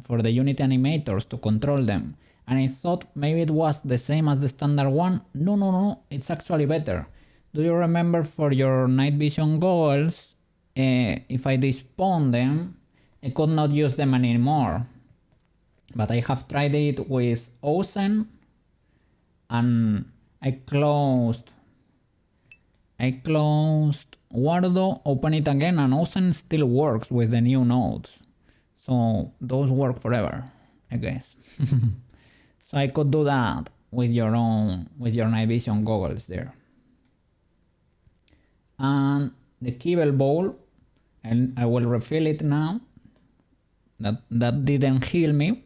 for the Unity animators to control them. And I thought maybe it was the same as the standard one. No, it's actually better. Do you remember for your night vision goggles, if I despawn them, I could not use them anymore. But I have tried it with Ozen, and I closed Wardo, open it again, and Ozen still works with the new nodes. So those work forever, I guess. So I could do that with your night vision goggles there. And the kibble bowl, and I will refill it now. That didn't heal me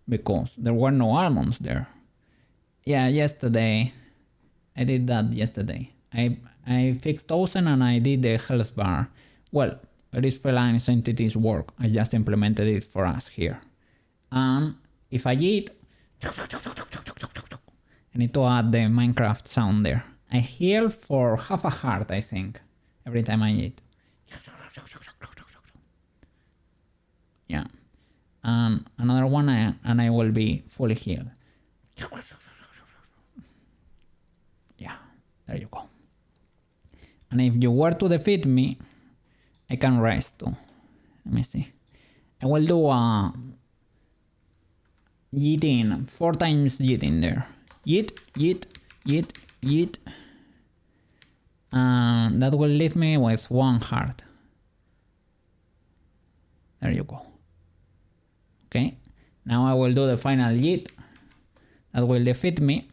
because there were no almonds there. Yeah, yesterday. I did that yesterday. I fixed Ozen and I did the health bar. Well, it is Feline's entities work. I just implemented it for us here. And if I eat, I need to add the Minecraft sound there. I heal for half a heart, I think, every time I eat. Yeah. And another one, and I will be fully healed. Yeah, there you go. And if you were to defeat me, I can rest too. Let me see. I will do a yeeting, 4 times yeeting there. Yeet. And that will leave me with 1 heart. There you go. Okay. Now I will do the final yeet. That will defeat me.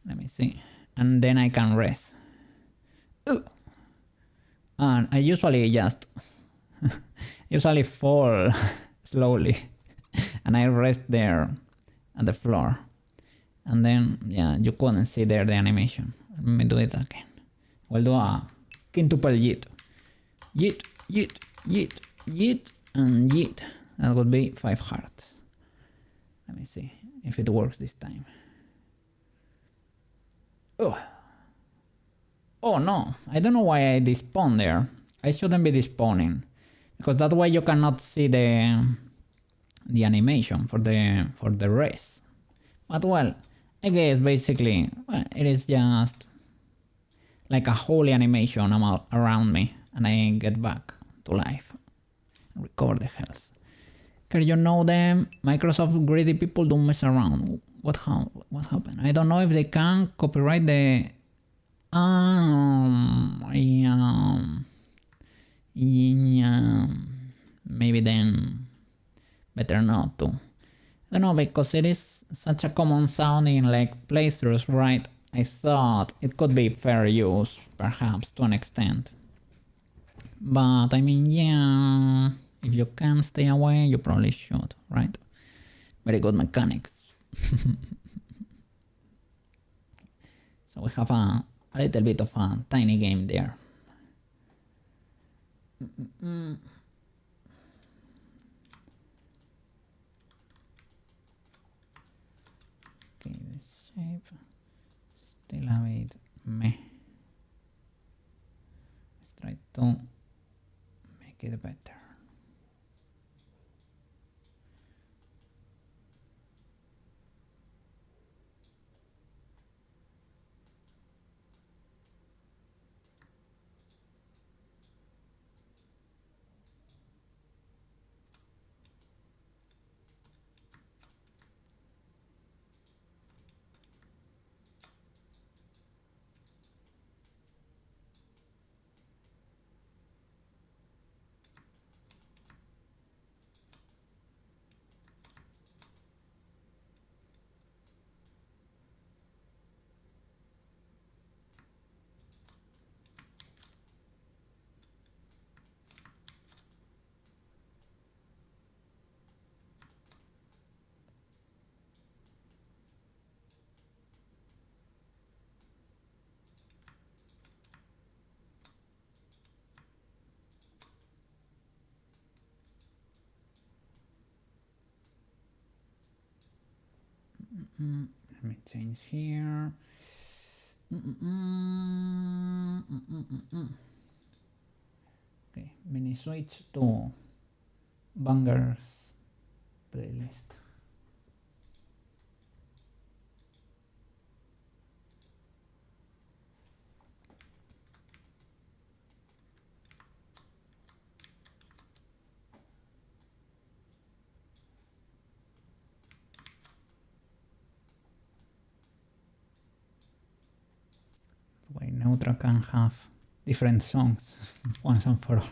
Let me see. And then I can rest. And I usually just fall slowly. And I rest there at the floor. And then, yeah, you couldn't see there the animation. Let me do it again. We'll do a quintuple yeet. Yeet, and yeet. That would be 5 hearts. Let me see if it works this time. Oh no, I don't know why I despawn there. I shouldn't be despawning, because that way you cannot see the animation for the race. But well, I guess basically it is just like a holy animation around me, and I get back to life and recover the health. Can you know them? Microsoft greedy people don't mess around. What happened? I don't know if they can copyright the maybe then better not to. I don't know, because it is such a common sound in like playthroughs, right? I thought it could be fair use, perhaps, to an extent. But I mean, yeah, if you can stay away, you probably should, right? Very good mechanics. So we have a little bit of a tiny game there. Okay, the shape still a bit meh. Let's try to make it better. Let me change here. Okay, mini switch to bangers playlist. Why Neutra can have different songs once and for all.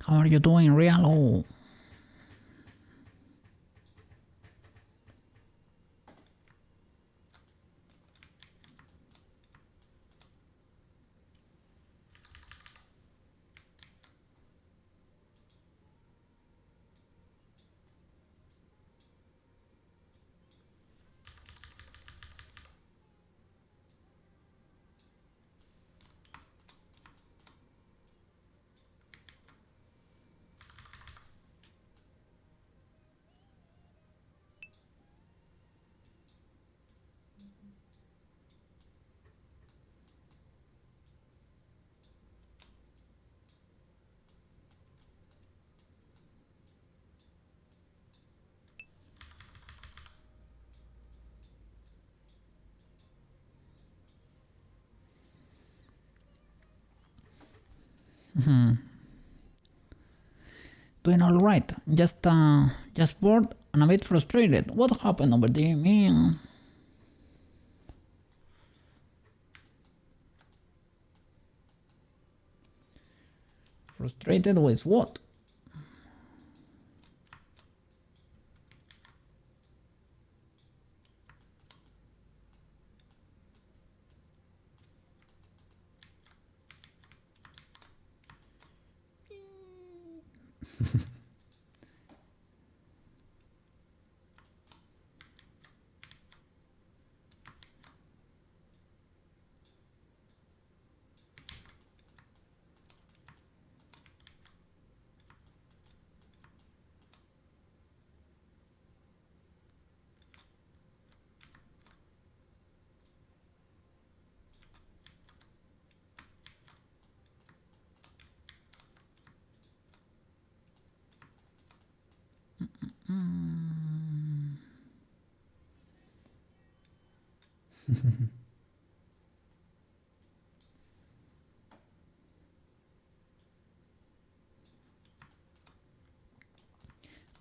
How are you doing, Rialo? Doing all right. Just bored and a bit frustrated. What happened over there, man? Frustrated with what?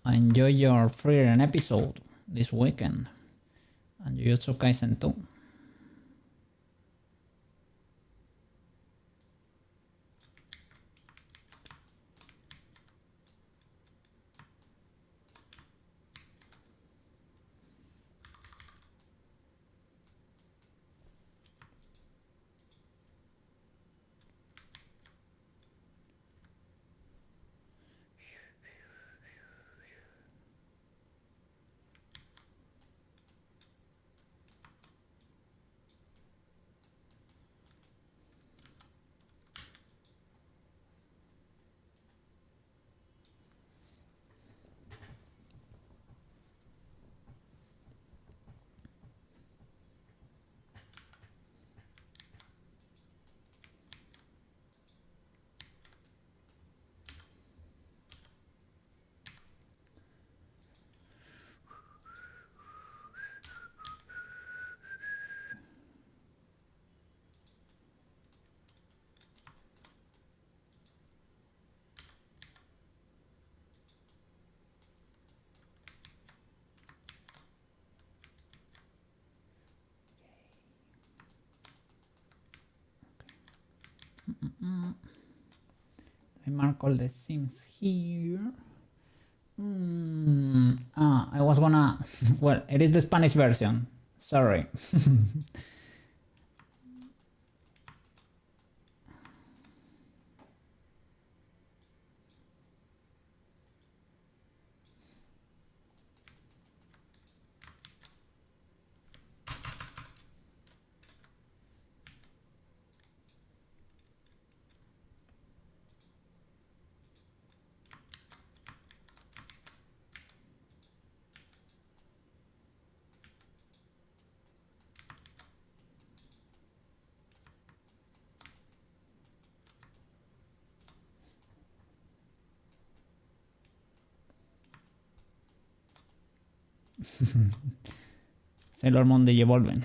Enjoy your Freedom episode this weekend. And Jujutsu Kaisen 2. I mark all the sims here. I was gonna. Well, it is the Spanish version. Sorry. Sailor Moon de Evolven.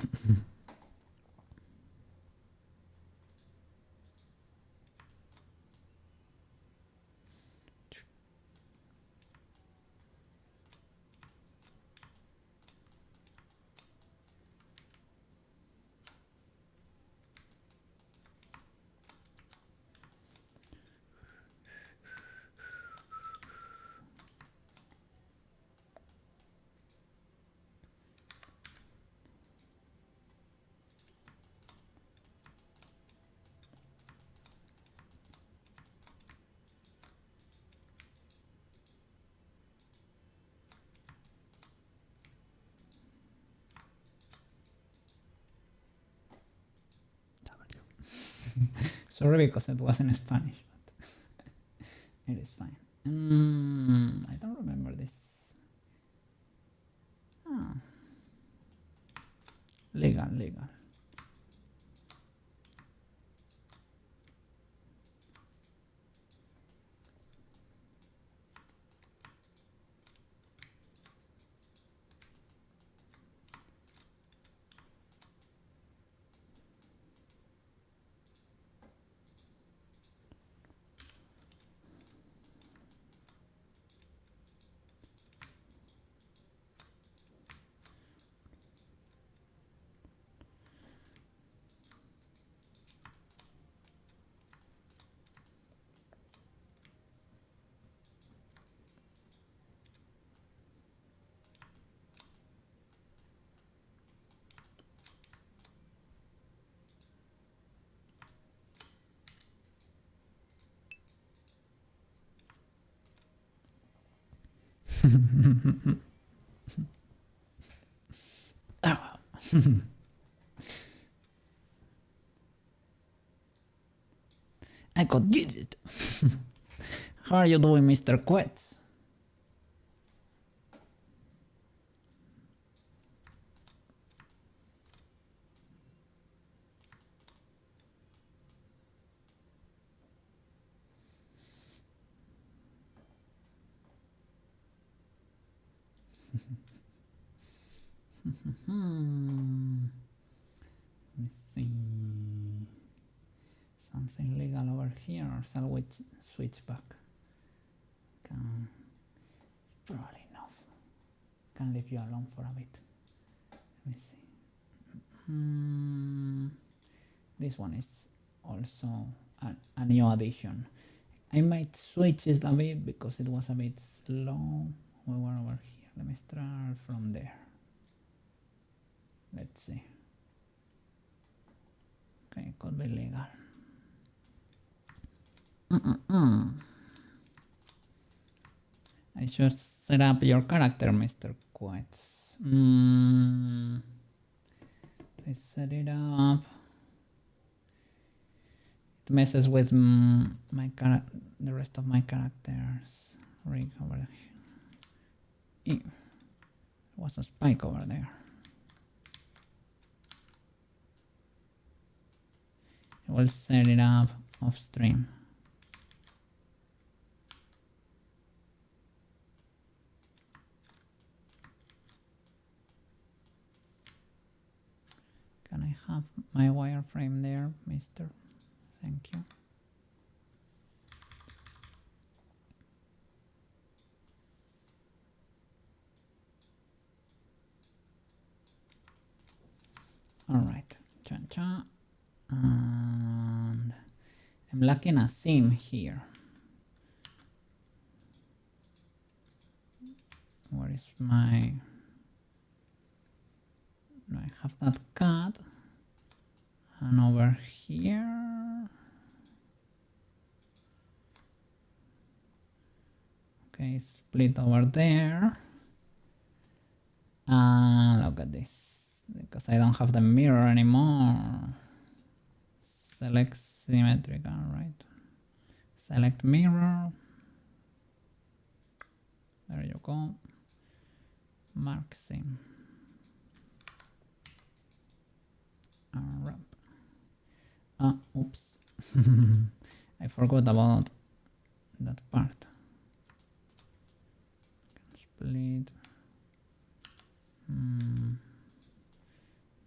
Sorry because it was in Spanish, but it is fine. I don't remember this. Legal. I could get it. How are you doing, Mr. Quetz? switch back. Can probably enough. Can leave you alone for a bit. Let me see. This one is also a new addition. I might switch it a bit because it was a bit slow. We were over here. Let me start from there. Let's see. Okay, could be legal. I should set up your character, Mr. Quets. I set it up. It messes with the rest of my characters. Rig over here. There was a spike over there. I will set it up off stream. Can I have my wireframe there, mister? Thank you. All right, cha-cha. And I'm lacking a seam here. Where is my... No, I have that cut. And over here... Okay, split over there. And look at this. Because I don't have the mirror anymore. Select symmetrical, right? Select mirror. There you go. Mark seam. Unwrap. Oops. I forgot about that part. Split.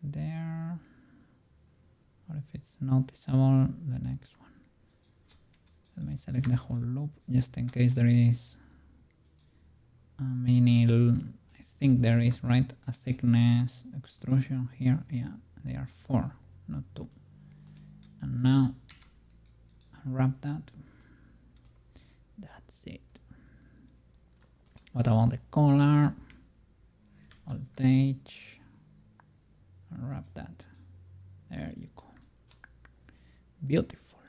There. Or if it's noticeable, the next one. Let me select the whole loop just in case there is a mini, I think there is, right? A thickness extrusion here. Yeah, they are 4, not 2. And now unwrap that. That's it. What about the color? Alt-H. Unwrap that. There you go. Beautiful.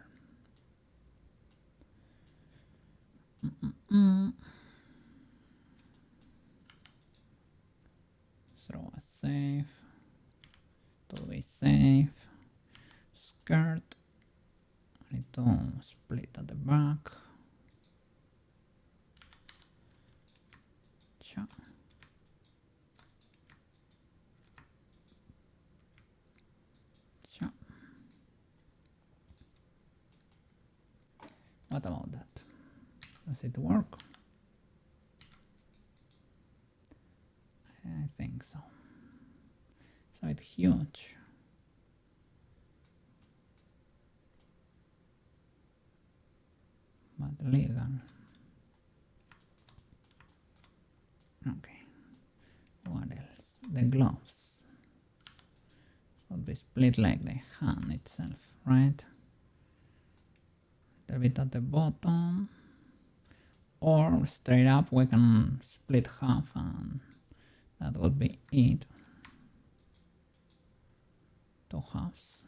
Throw a save. To be safe. Skirt. I need to split at the back. Cha. Cha. What about that? Does it work? I think so. So it's huge. But legal. Okay. What else? The gloves. Will be split like the hand itself, right? A bit at the bottom. Or straight up we can split half and that would be it. 2 halves.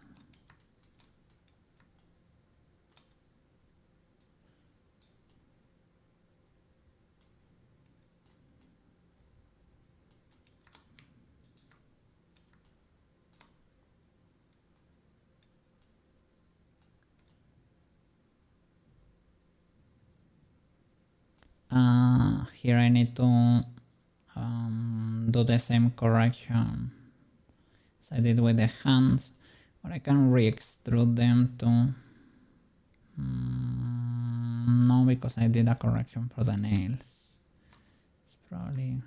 Here I need to do the same correction as I did with the hands, or I can re-extrude them to no, because I did a correction for the nails. It's probably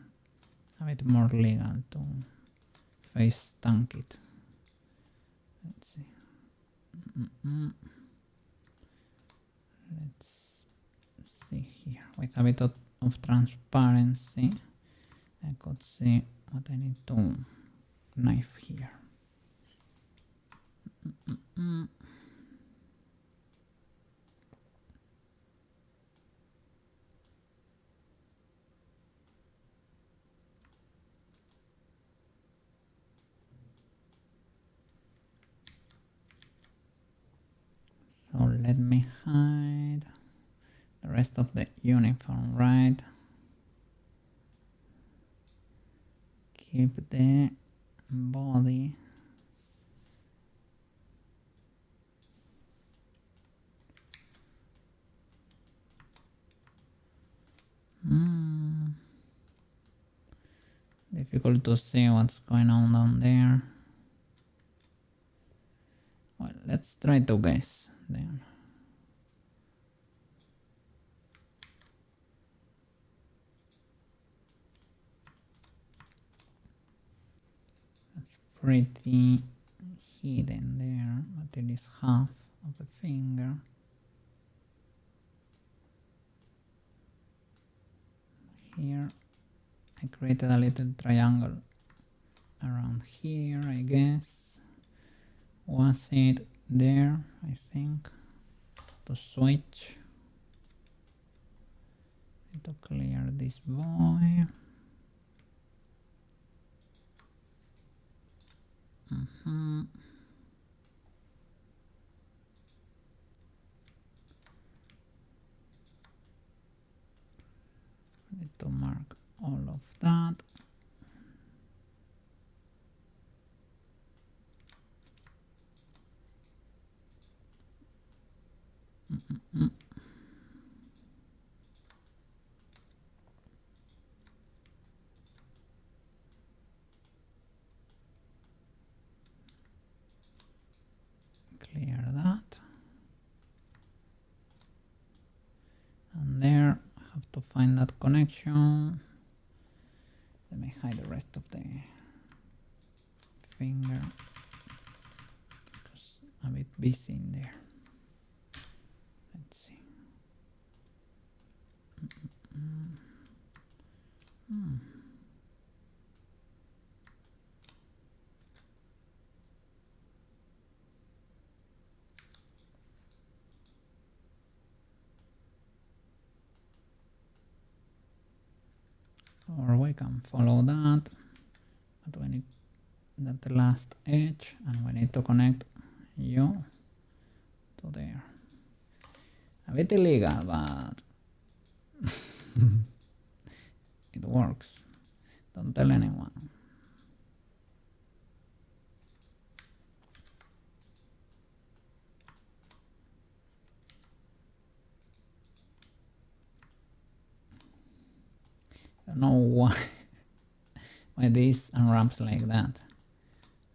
a bit more legal to face tank it. Let's see. Let's see here. With a bit of transparency, I could see what I need to knife here. So let me hide the rest of the uniform, right? Keep the body. Difficult to see what's going on down there. Well, let's try to guess then. That's pretty hidden there, but it is half of the finger. Here I created a little triangle around here, I guess. Was it there? I think. To switch. Need to clear this boy. Need to mark all of that. Clear that. And there, I have to find that connection. Let me hide the rest of the finger because I'm a bit busy in there. Let's see. Or we can follow that, but we need that last edge and we need to connect you to there. A bit illegal, but it works. Don't tell anyone. I don't know why this unwraps like that.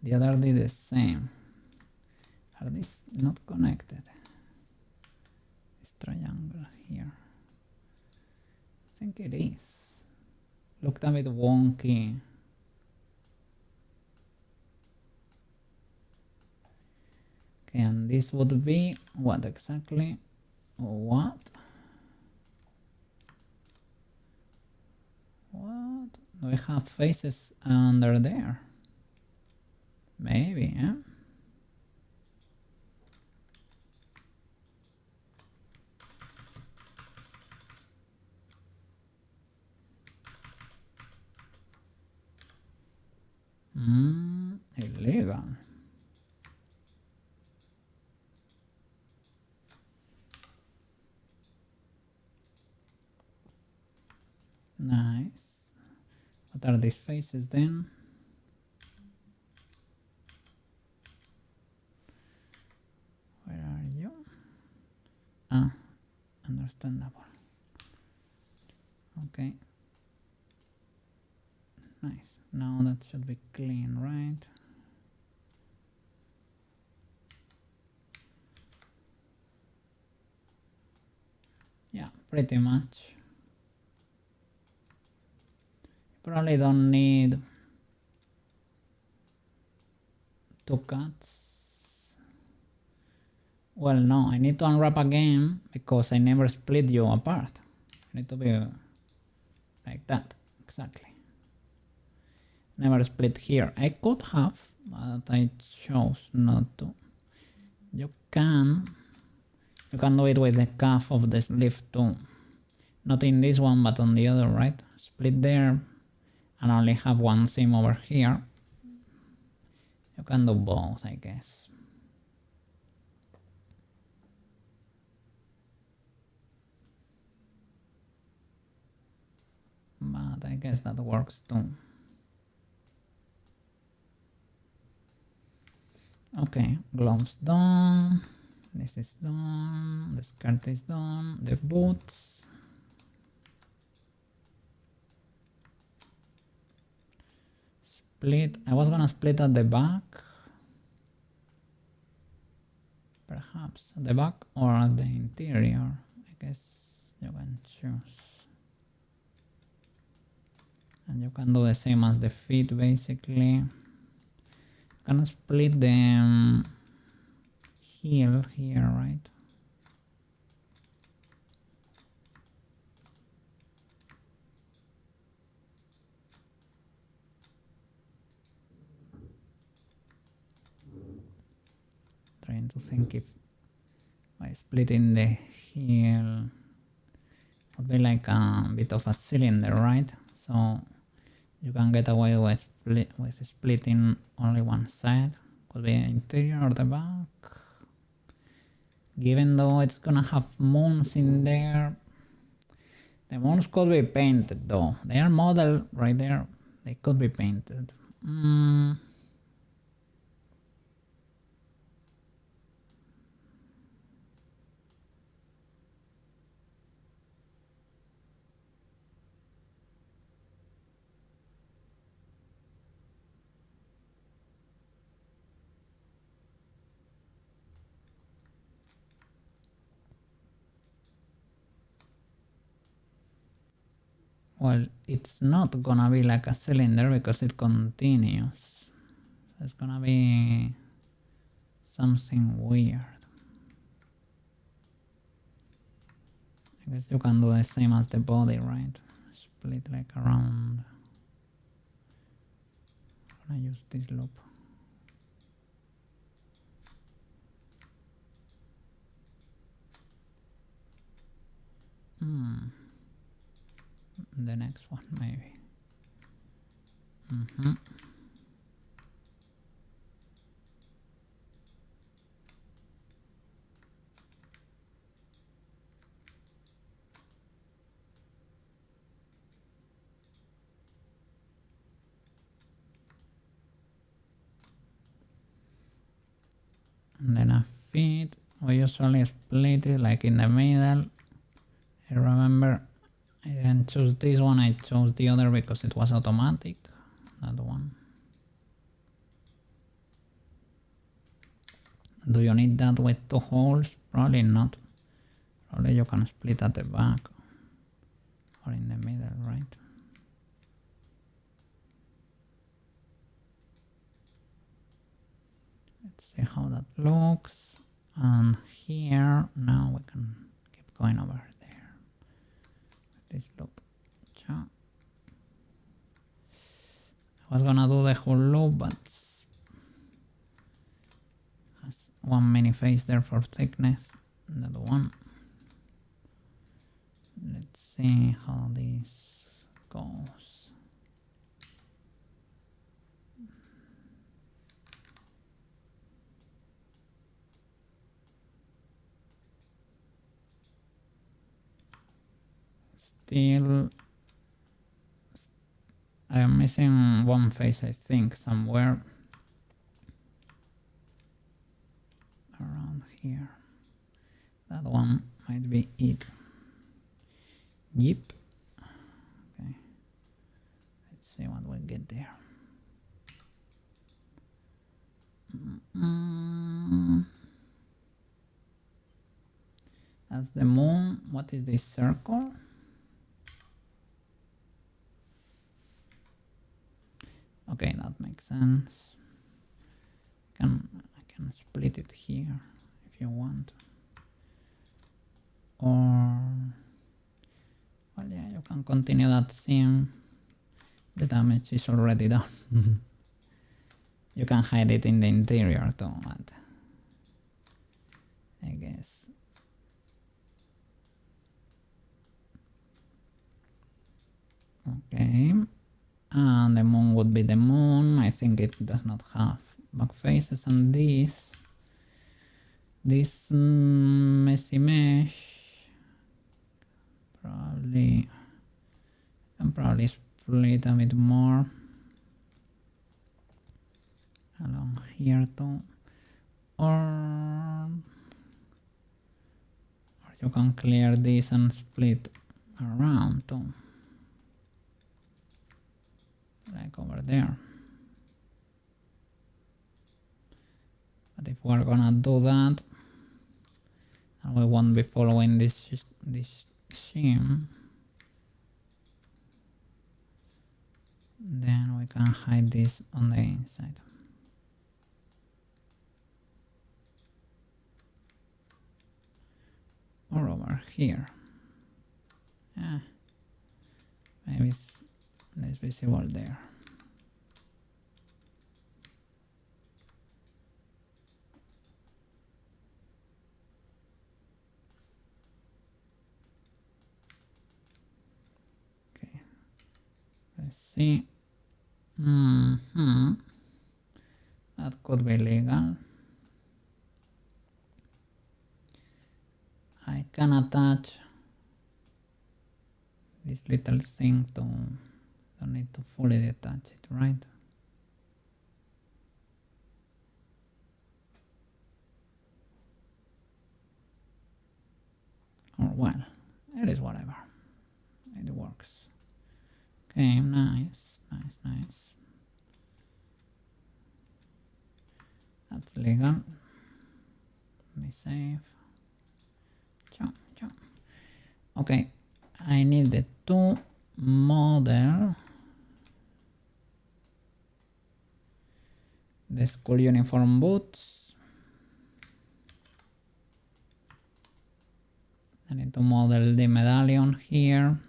The other did the same. Are these not connected? This triangle here. I think it is. Looked a bit wonky. Okay, and this would be what exactly? What? What? Do we have faces under there? Maybe, yeah? Illegal. Nice. What are these faces then? Where are you? Ah, understandable. Okay. Nice. Now that should be clean, right? Yeah, pretty much. Probably don't need 2 cuts. Well, no, I need to unwrap again because I never split you apart. I need to be like that, exactly. Never split here. I could have, but I chose not to. You can do it with the cuff of the sleeve too. Not in this one, but on the other, right? Split there and only have one seam over here. You can do both, I guess. But I guess that works too. Okay, gloves done. This is done. The skirt is done. The boots. Split. I was gonna split at the back. Perhaps at the back or at the interior. I guess you can choose. And you can do the same as the feet basically. You can split the heel here, right? Trying to think if by splitting the heel would be like a bit of a cylinder, right? So you can get away with splitting only one side. Could be interior or the back. Given though it's gonna have moons in there, the moons could be painted though. They are modeled right there. They could be painted. Well, it's not gonna be like a cylinder because it continues. So it's gonna be something weird. I guess you can do the same as the body, right? Split like around. I'm gonna use this loop. The next one maybe. And then a feet, we usually split it like in the middle. I remember I didn't choose this one, I chose the other because it was automatic, that one. Do you need that with 2 holes? Probably not. Probably you can split at the back or in the middle, right? Let's see how that looks. And here, now we can keep going over there. This loop. I was gonna do the whole loop, but has one mini face there for thickness. That one. Let's see how this goes. Still, I am missing one face, I think, somewhere around here. That one might be it. Yep. Okay. Let's see what we get there. That's the moon. What is this circle? Okay, that makes sense. I can split it here if if you want. Or, well, yeah, you can continue that scene. The damage is already done. You can hide it in the interior too, but I guess. Okay, and the moon would be the moon. I think it does not have back faces, and this messy mesh probably can probably split a bit more along here too, or you can clear this and split around too, like over there. But if we're gonna do that, and we won't be following this shim, then we can hide this on the inside. Or over here. Maybe it's less visible there. Okay, let's see. That could be legal. I can attach this little thing to, don't need to fully detach it, right? Or well, it is whatever. It works. Okay, nice. That's legal. Be safe. Okay, I need the two model the school uniform boots. I need to model the medallion here.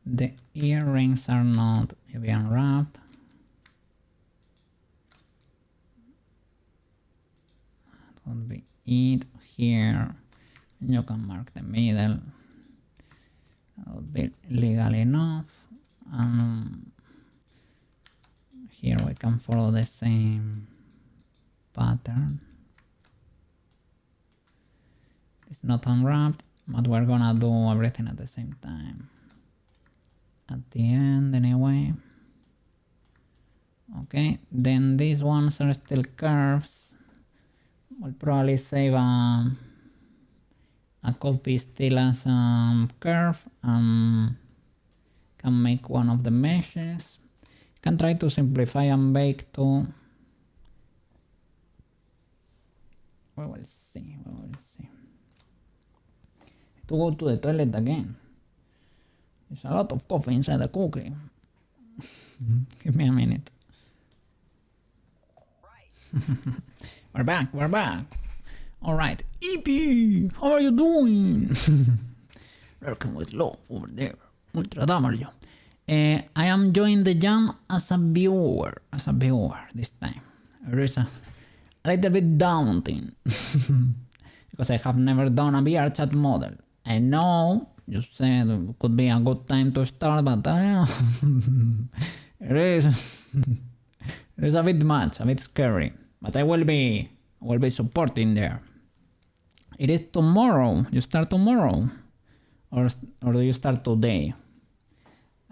The earrings are not UV unwrapped. That would be it here. You can mark the middle. That would be legal enough. Here we can follow the same pattern. It's not unwrapped, but we're gonna do everything at the same time. At the end, anyway. Okay, then these ones are still curves. We'll probably save a copy still as a curve. Can make one of the meshes. Can try to simplify and bake too. We will see. To go to the toilet again. There's a lot of coffee inside the cookie. Give me a minute. We're back. Alright, EP, how are you doing? Lurking with love over there. Ultra W. I am joining the jam as a viewer this time. It is a little bit daunting because I have never done a VR chat model. I know you said it could be a good time to start, but it is a bit much, a bit scary. But I will be supporting there. It is tomorrow. You start tomorrow, or do you start today?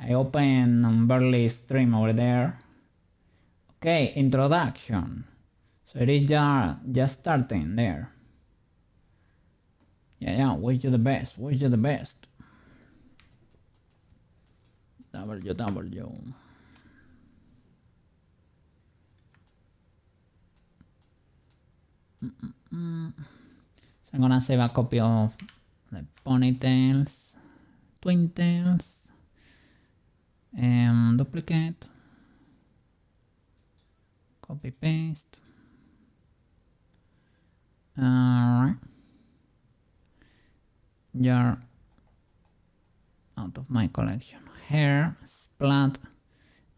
I open Burley stream over there. Okay, introduction. So it is just starting there. Yeah, wish you the best. W. So I'm gonna save a copy of the ponytails, twin tails. Duplicate, copy paste. Alright, you're out of my collection. Hair, splat,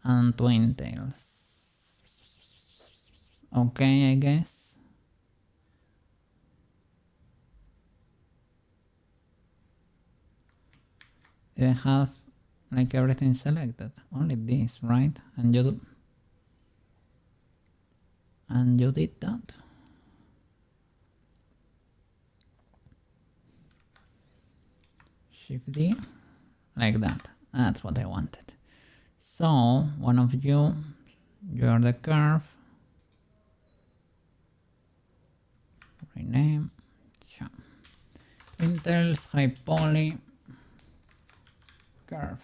and twin tails. Okay, I guess. I have like everything selected. Only this, right? And you did that. Shift D, like that. That's what I wanted. So one of you, you're the curve. Rename. Twin tails, high poly, curve.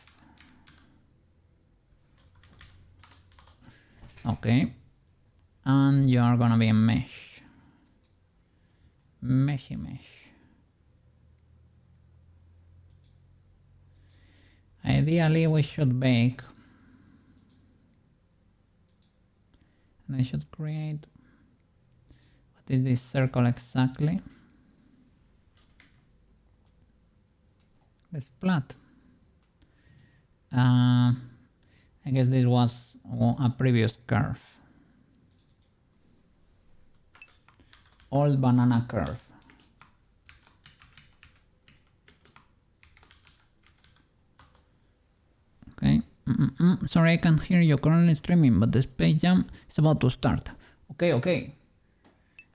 Okay, and you are gonna be a mesh. Meshy mesh. Ideally, we should bake. And I should create, what is this circle exactly? The splat. I guess this was a previous curve. Old banana curve. Okay. Sorry, I can't hear you currently streaming, but the Space Jam is about to start. Okay.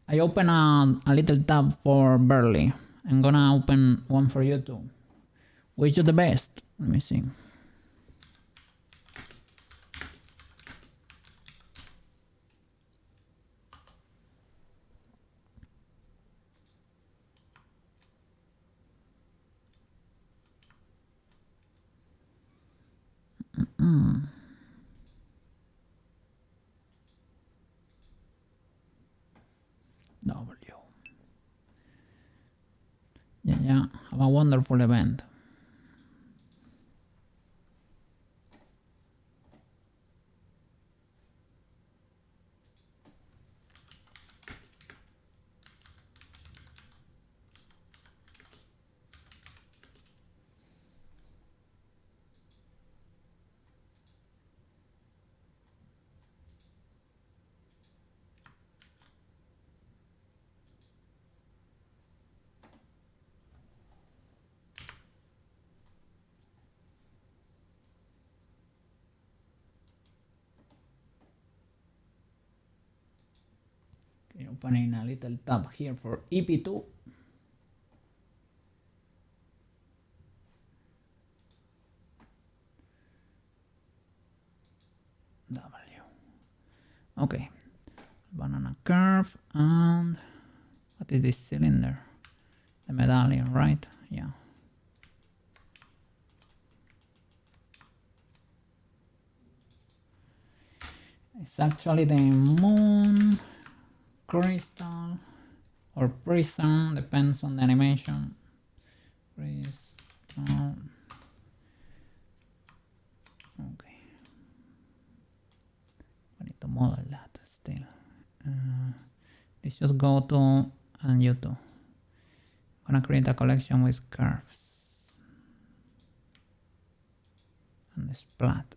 I open a little tab for Burley. I'm gonna open one for you too. Which is the best? Let me see. W. Yeah. Have a wonderful event. Opening a little tab here for EP2. W. Okay. Banana curve and what is this cylinder? The medallion, right? Yeah. It's actually the moon crystal or prism, depends on the animation. Crystal. Okay. I need to model that still. This should go to and you too. I'm gonna create a collection with curves and the splat.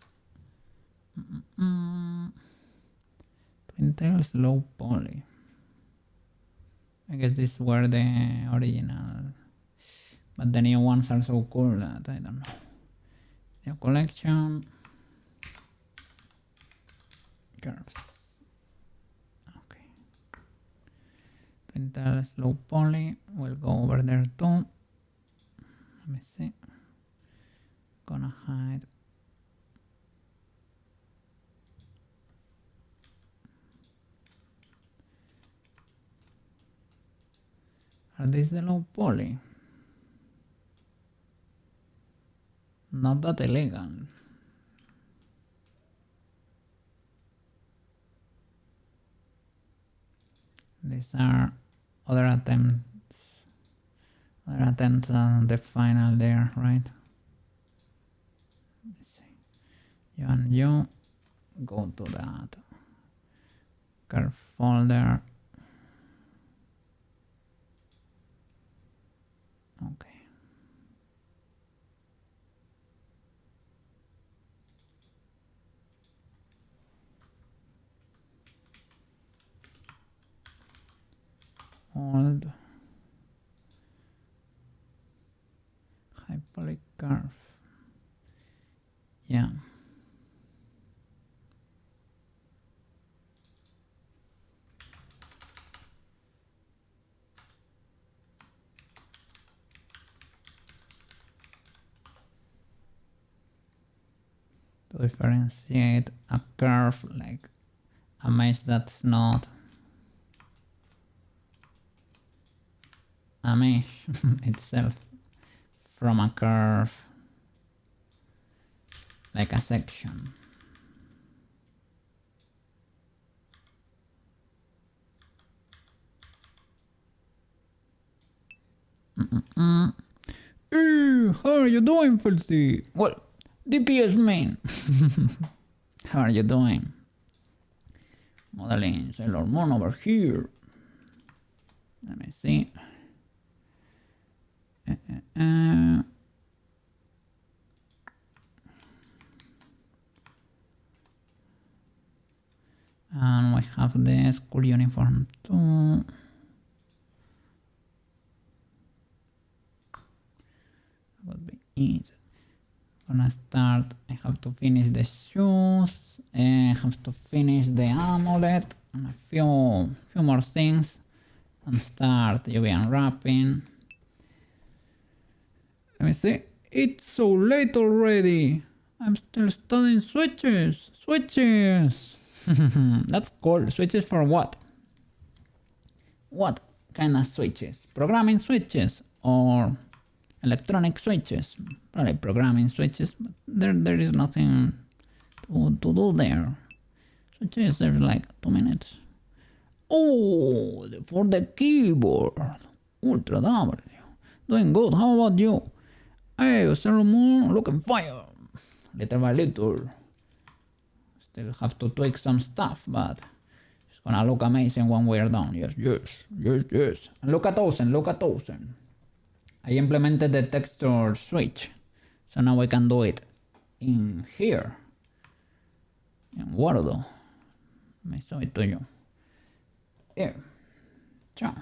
Twin tails, low poly. I guess these were the original, but the new ones are so cool that I don't know. New collection, curves. Okay. Twin tails, low poly. We'll go over there too. Let me see. Gonna hide. Are these the low poly? Not that elegant. These are other attempts on the final there, right? Let's see. And you go to that curve folder. Okay. Hold hyperbolic curve. Yeah. To differentiate a curve like a mesh that's not a mesh itself from a curve like a section. Hey, how are you doing, Filthy? Well, DPS main. How are you doing? Modeling Sailor Moon over here. Let me see. And we have the school uniform too. That would be it. Gonna start. I have to finish the shoes. I have to finish the amulet and a few more things, and start UV unwrapping. Let me see. It's so late already. I'm still studying switches. Switches. That's cool. Switches for what? What kind of switches? Programming switches or electronic switches? Probably programming switches, but there is nothing to do there. Switches, there's like 2 minutes. Oh, for the keyboard. Ultra W. Doing good. How about you? Hey, Sailor Moon, looking fire. Little by little. Still have to tweak some stuff, but it's gonna look amazing when we're done. Yes, yes, yes, yes. And look at Ocean, look at Ocean. I implemented the texture switch, so now we can do it in here. In Wordo. Let me show it to you. Here. So,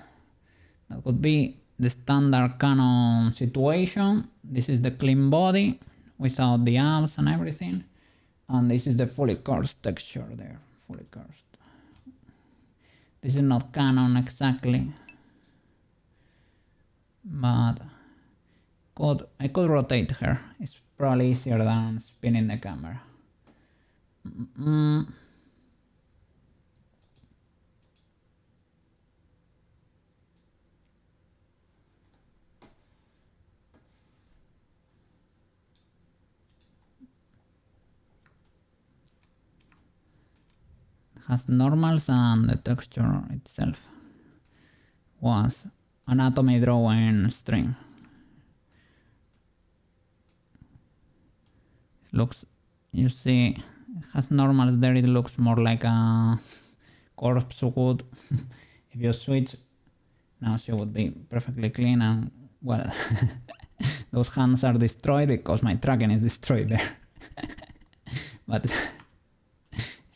that would be the standard Canon situation. This is the clean body without the abs and everything. And this is the fully cursed texture there. Fully cursed. This is not Canon exactly. But I could rotate her. It's probably easier than spinning the camera. Has normals and the texture itself was anatomy drawing string. It looks, you see, it has normals there. It looks more like a corpse would. If you switch, now she would be perfectly clean and well. Those hands are destroyed because my tracking is destroyed there. But it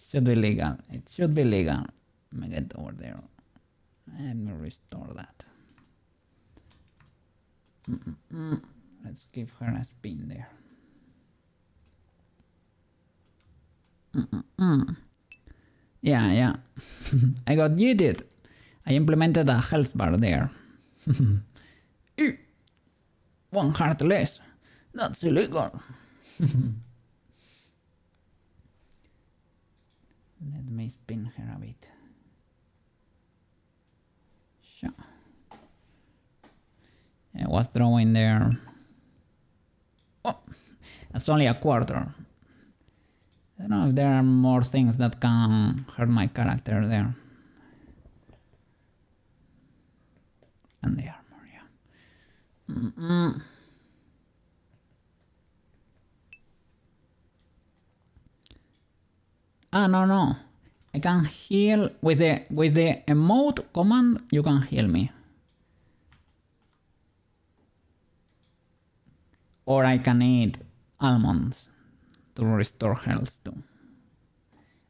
should be legal. It should be legal. Let me get over there. Let me restore that. Let's give her a spin there. Yeah. I got yeeted. I implemented a health bar there. 1 heart less. That's illegal. Let me spin her a bit. Sure. I was drawing there. Oh, that's only a quarter. I don't know if there are more things that can hurt my character there. And the armor, yeah. No. I can heal with the emote command. You can heal me. Or I can eat almonds to restore health too.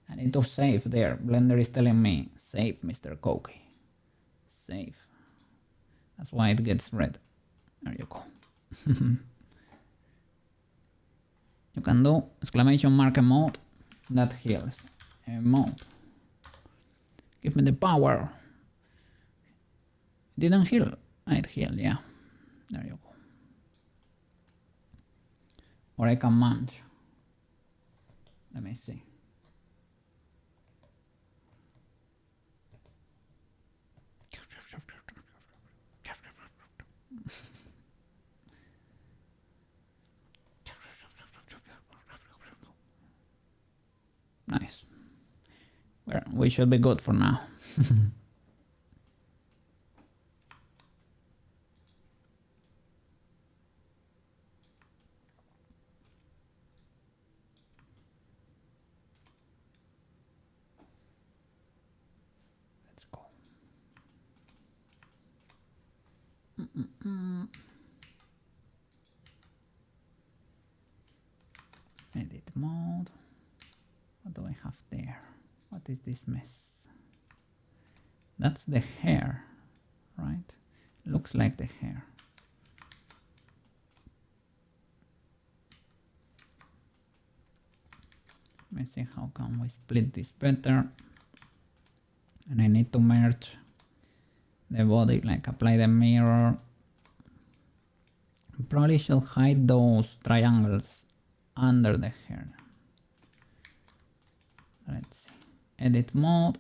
I need to save there. Blender is telling me, save Mr. Koki. Save. That's why it gets red. There you go. You can do exclamation mark emote. That heals. Emote. Give me the power. Didn't heal. It healed, yeah. There you go. Or I can munch. Let me see. Nice. Well, we should be good for now. Let's go. Edit mode. What do I have there? What is this mess? That's the hair, right? Looks like the hair. Let me see how can we split this better. And I need to merge the body, like apply the mirror. Probably should hide those triangles under the hair. Let's see. Edit mode.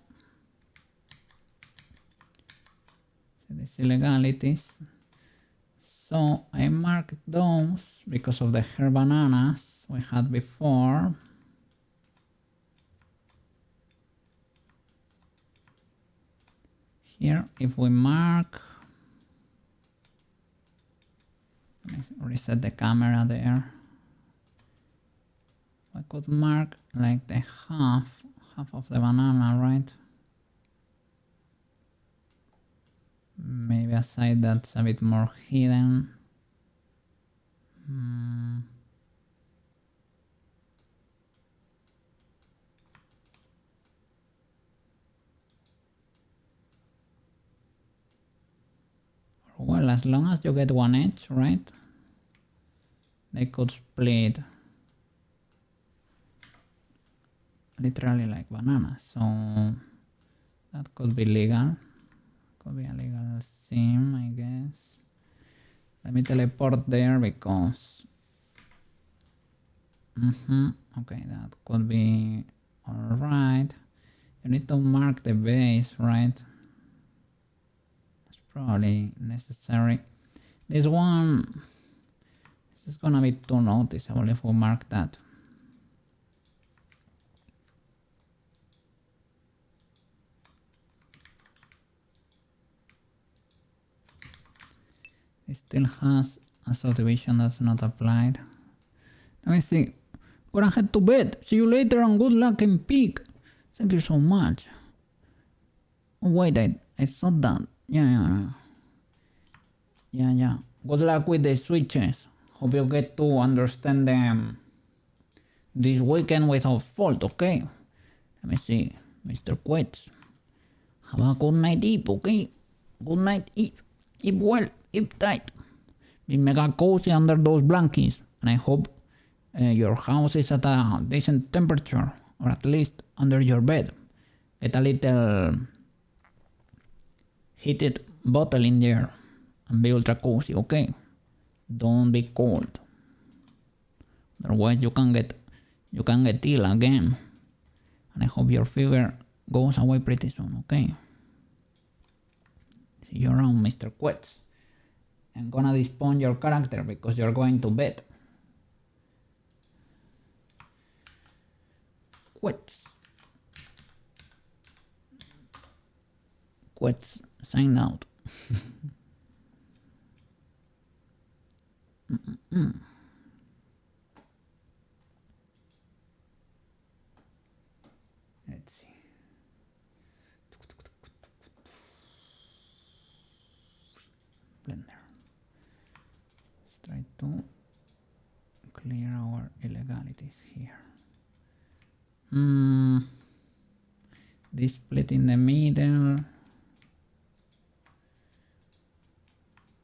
See these illegalities. So I marked those because of the hair bananas we had before. Here, if we mark, let me reset the camera there. I could mark like the half of the banana, right? Maybe a side that's a bit more hidden. Well, as long as you get one edge, right? They could split literally like bananas, so that could be legal. Could be a legal seam, I guess. Let me teleport there because okay, that could be alright. You need to mark the base, right? That's probably necessary. This one, this is gonna be too noticeable if we mark that. It still has a subdivision that's not applied. Let me see. Gonna head to bed. See you later and good luck in peak. Thank you so much. Oh, wait, I thought that. Yeah. Good luck with the switches. Hope you get to understand them this weekend without fault, okay? Let me see. Mr. Quets. Have a good night, Eve, okay? Good night, Eve. Eat well, eat tight. Be mega cozy under those blankets. And I hope your house is at a decent temperature. Or at least under your bed. Get a little heated bottle in there. And be ultra cozy, okay? Don't be cold. Otherwise you can get ill again. And I hope your fever goes away pretty soon, okay? See you around, Mr. Quets. I'm gonna despawn your character because you're going to bed. Quets sign out. Blender. Let's try to clear our illegalities here. This split in the middle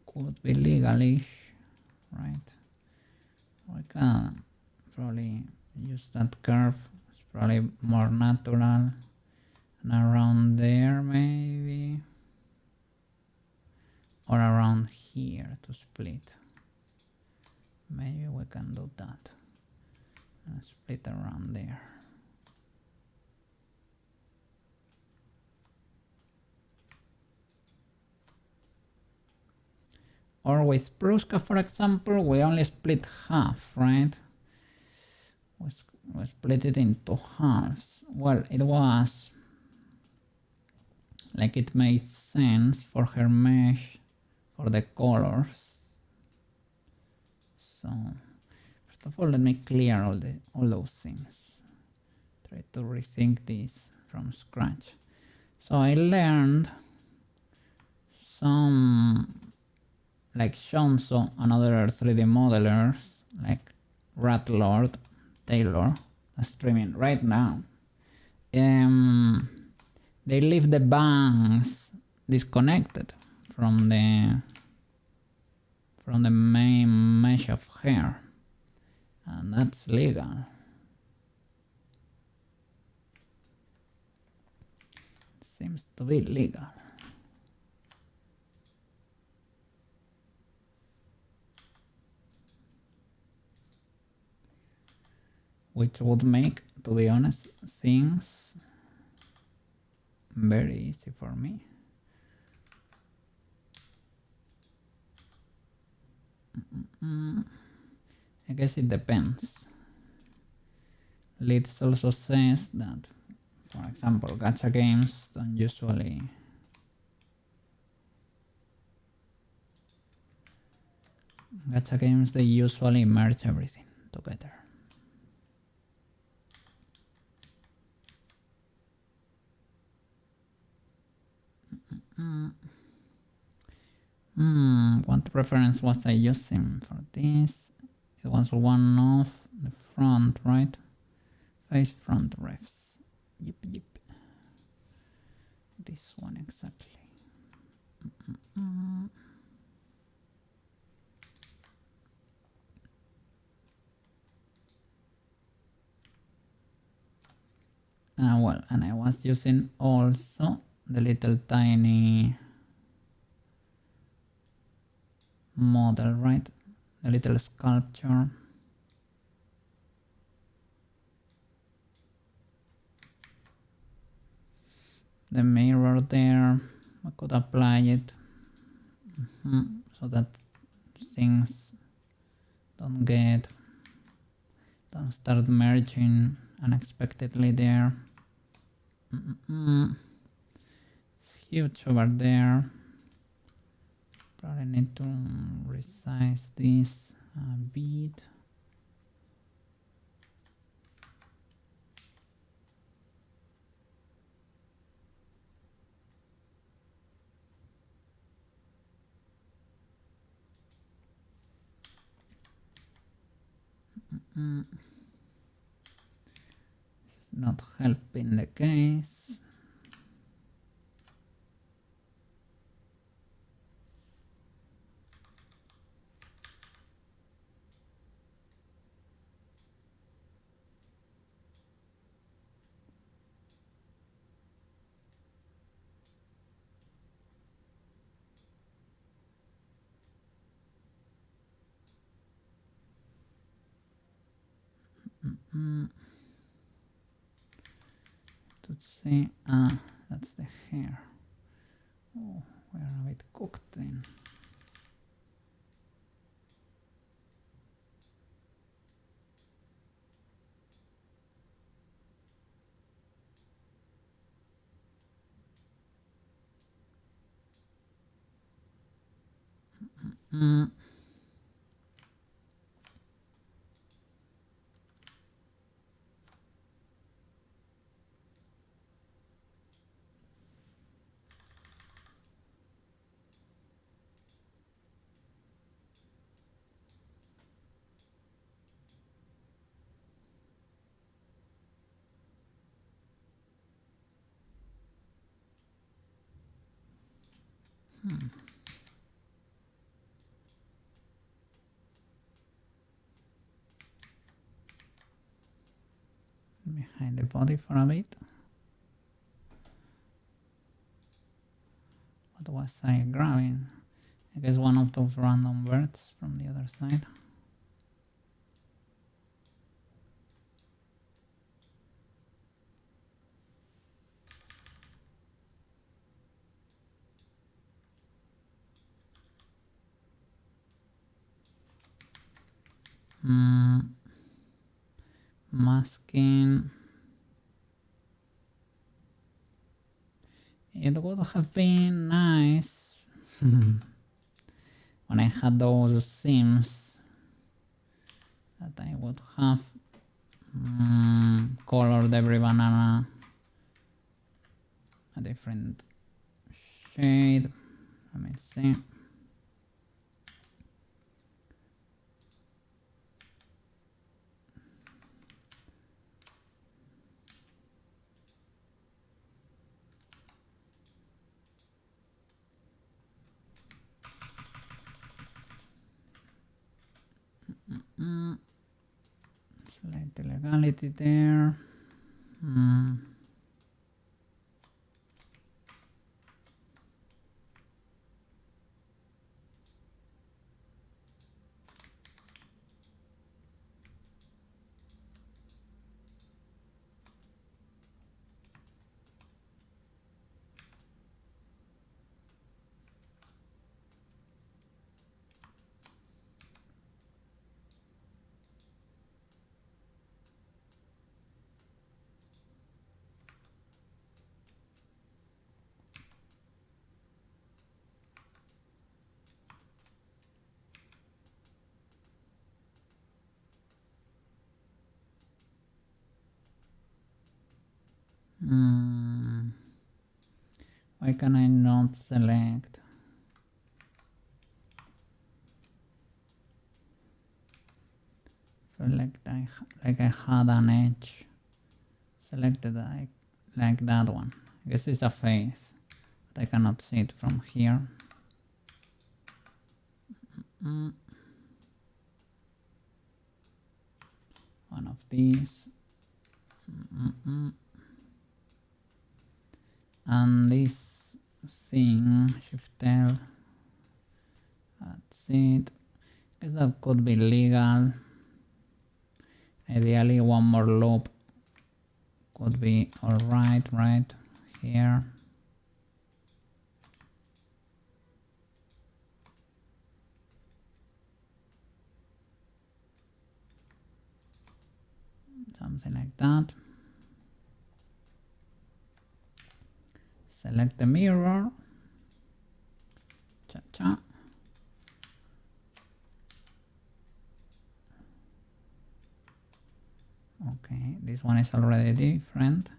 could be legalish, right? We can probably use that curve. It's probably more natural. And around there maybe. Or around here to split. Maybe we can do that. And split around there. Or with Pruska, for example, we only split half, right? We split it into halves. Well, it was like it made sense for her mesh, for the colors. So, first of all, let me clear all those things. Try to rethink this from scratch. So I learned some, like Shonso and other 3D modelers, like Ratlord, Taylor, streaming right now. They leave the bangs disconnected from the main mesh of hair, and that's legal. Seems to be legal. Which would make, to be honest, things very easy for me. I guess it depends. Leeds also says that, for example, gacha games don't usually they usually merge everything together. What reference was I using for this? It was one of the front, right? Face front refs. Yep. This one exactly. Well, and I was using also the little tiny model, right? The little sculpture. The mirror there, I could apply it so that things don't start merging unexpectedly there. It's huge over there. Probably need to resize this a bit. This is not helping the case. To see, that's the hair. Oh, we are a bit cooked then. Behind the body for a bit. What was I grabbing? I guess one of those random birds from the other side. Masking. It would have been nice when I had those seams that I would have colored every banana a different shade. Let me see. Slight illegality there. Why can I not select? Select like I had an edge selected like that one. I guess it's a face, but I cannot see it from here. One of these. And this thing, Shift L, that's it. I guess that could be legal. Ideally one more loop could be alright right here. Something like that. Select the mirror. Cha-cha. Okay, this one is already different.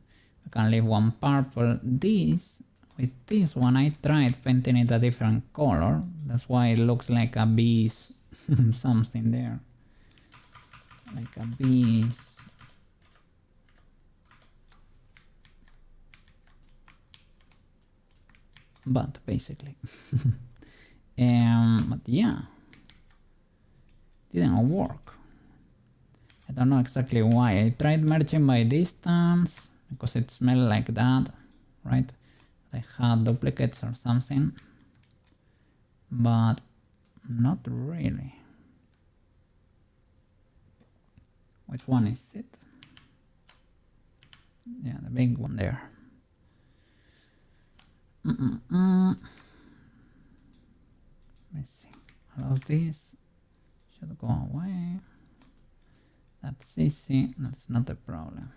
I can leave one purple. With this one I tried painting it a different color. That's why it looks like a bee's something there. Like a bee's. But basically. But yeah. Didn't work. I don't know exactly why. I tried merging by distance because it smelled like that, right? I had duplicates or something, but not really. Which one is it? Yeah, the big one there. Let's see. All of this should go away. That's easy, that's not a problem.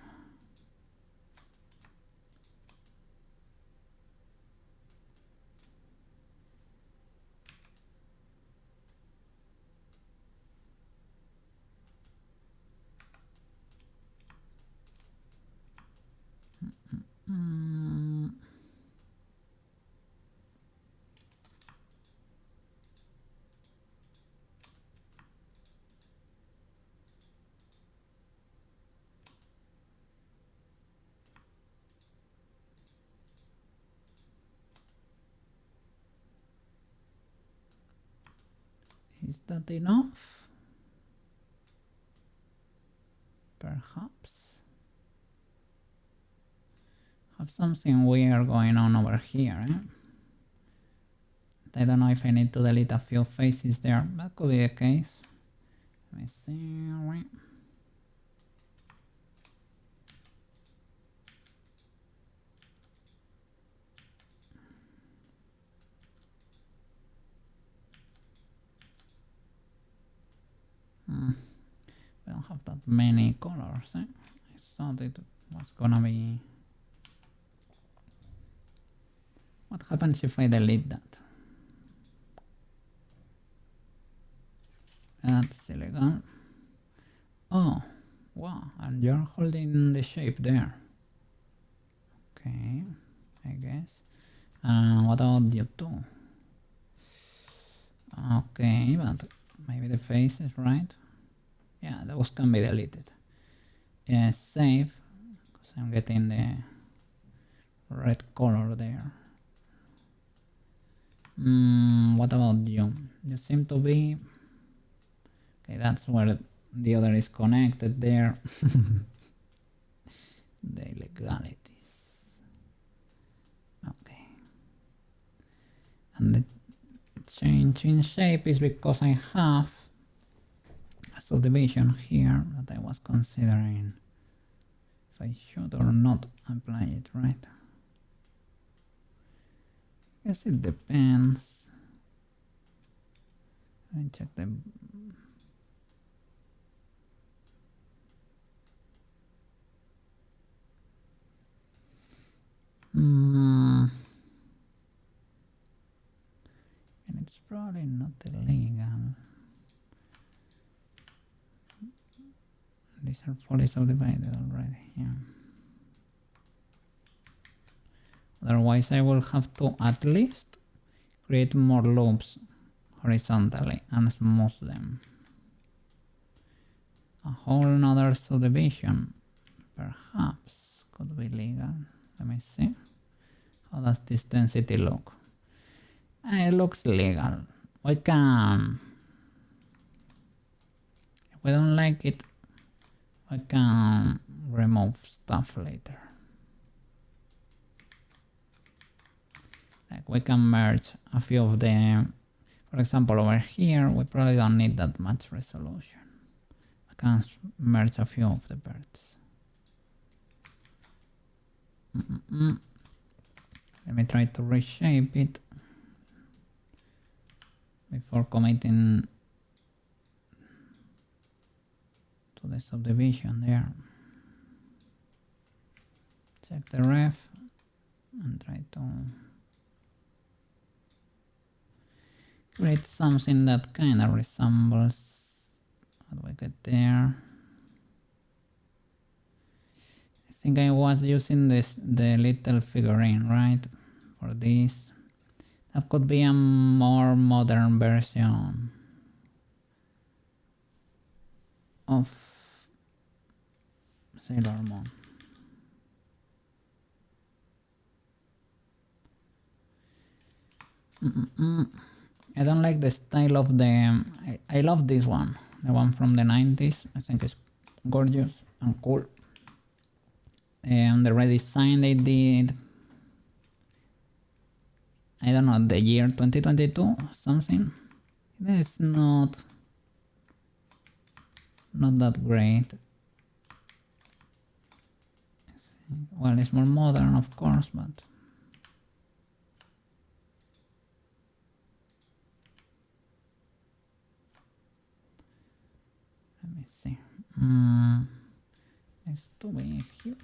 that enough? Perhaps. Have something weird going on over here, eh? I don't know if I need to delete a few faces there. That could be the case. Let me see. We don't have that many colors, eh? I thought it was gonna be... What happens if I delete that? That's illegal. Oh, wow, and you're holding the shape there. Okay, I guess. What about you two? Okay, but maybe the face is right. Yeah, those can be deleted. Save, because I'm getting the red color there. What about you? You seem to be... Okay, that's where the other is connected there. The illegalities. Okay. And the change in shape is because I have a subdivision here that I was considering if I should or not apply it, right? I guess it depends. Let me check the... And it's probably not illegal. These are fully subdivided already, yeah. Otherwise I will have to at least create more loops horizontally and smooth them. A whole nother subdivision perhaps could be legal. Let me see. How does this density look? It looks legal. We can... If we don't like it, we can remove stuff later. Like we can merge a few of them. For example, over here, we probably don't need that much resolution. I can merge a few of the birds. Let me try to reshape it before committing to the subdivision there. Check the ref and try to create something that kind of resembles. How do I get there? I think I was using the little figurine, right? For this. That could be a more modern version of Sailor Moon. I don't like the style of the... I love this one. The one from the 90s. I think it's gorgeous and cool. And the redesign they did, I don't know, the year 2022 something. It's not that great. Well, it's more modern, of course, but let me see. It's too big, huge.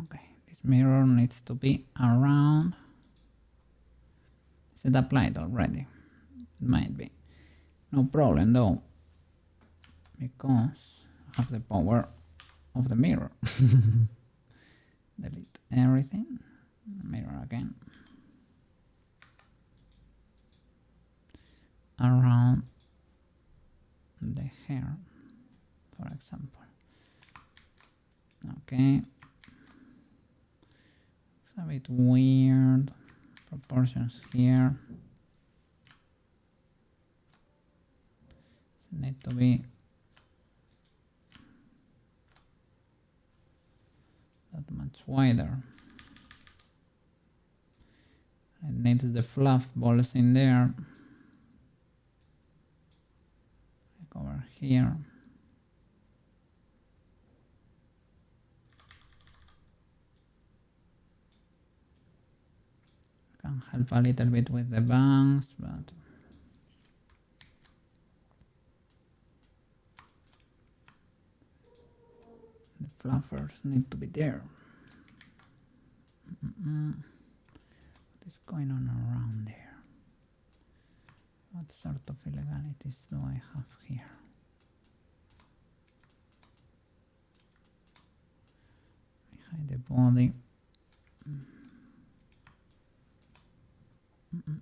Okay, this mirror needs to be around. Is it applied already? It might be. No problem though, because I have the power of the mirror. Delete everything. Mirror again. Around the hair, for example. Okay. It's a bit weird. Proportions here. So need to be that much wider. It needs the fluff balls in there. Like over here. Can help a little bit with the bangs, but the fluffers need to be there. What is going on around there? What sort of illegalities do I have here? Behind the body.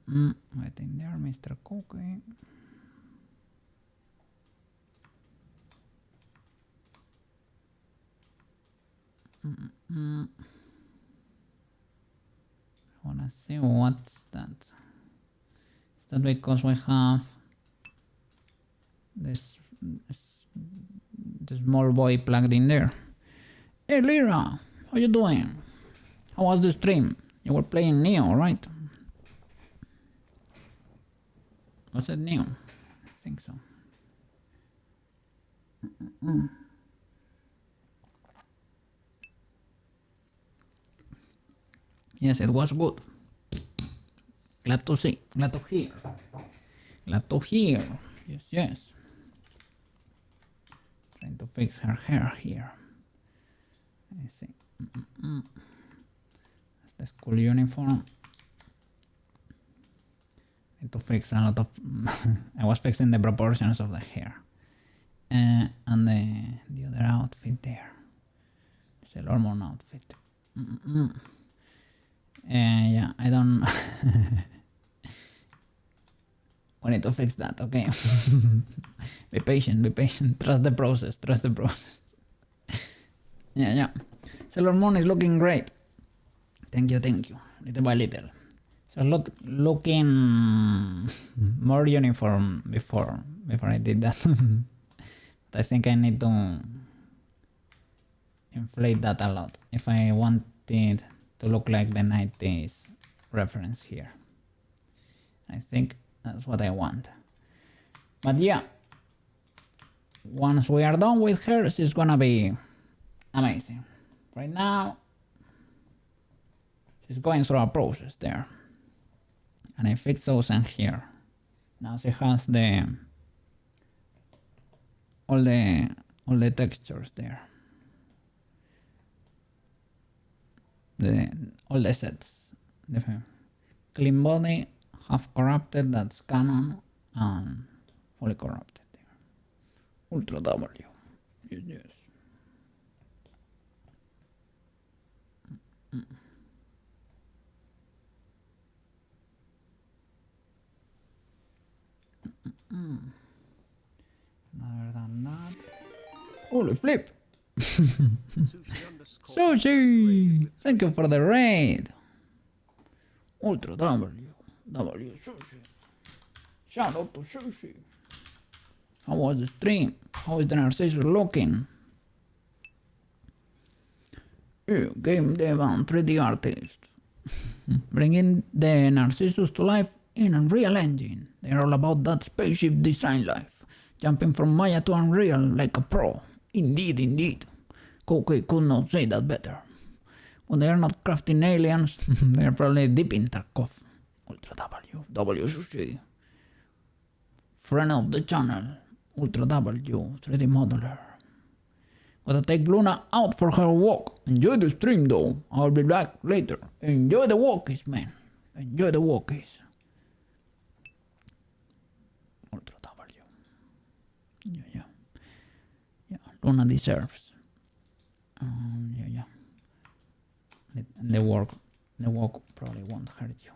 Right in there, Mr. Cookie. I wanna see what's that. Is that because we have this the small boy plugged in there? Hey Lyra, how you doing? How was the stream? You were playing Neo, right? Was it Neo? I think so. Yes, it was good. Glad to see. Glad to hear. Glad to hear. Yes, yes. Trying to fix her hair here. Let me see. That's the school uniform. Need to fix a lot of. I was fixing the proportions of the hair. And the other outfit there. It's a Hormone outfit. Yeah, I don't. We need to fix that, okay? Be patient, be patient. Trust the process, trust the process. Yeah. Sailor Moon is looking great. Thank you. Little by little. So looking more uniform before I did that. But I think I need to inflate that a lot if I want it to look like the 90s reference here. I think that's what I want. But yeah, once we are done with her, she's gonna be amazing. Right now, she's going through a process there. And I fixed those in here. Now she has all the textures there. All the sets. The clean body, half corrupted, that's canon, and fully corrupted there. Ultra W. Yes. Other than that, holy flip! Sushi! Thank you for the raid. Ultra W Sushi. Shout out to Sushi. How was the stream? How is the Narcissus looking? Game dev and 3D artist. Bringing the Narcissus to life in Unreal Engine. They're all about that spaceship design life. Jumping from Maya to Unreal like a pro. Indeed. Cookie could not say that better. When they are not crafting aliens, they are probably deep in Tarkov. Ultra W Sushi. Friend of the channel. Ultra W 3D modeler. Gotta take Luna out for her walk. Enjoy the stream though. I'll be back later. Enjoy the walkies, man. Enjoy the walkies. Ultra W. Yeah. Luna deserves. Yeah. The walk probably won't hurt you.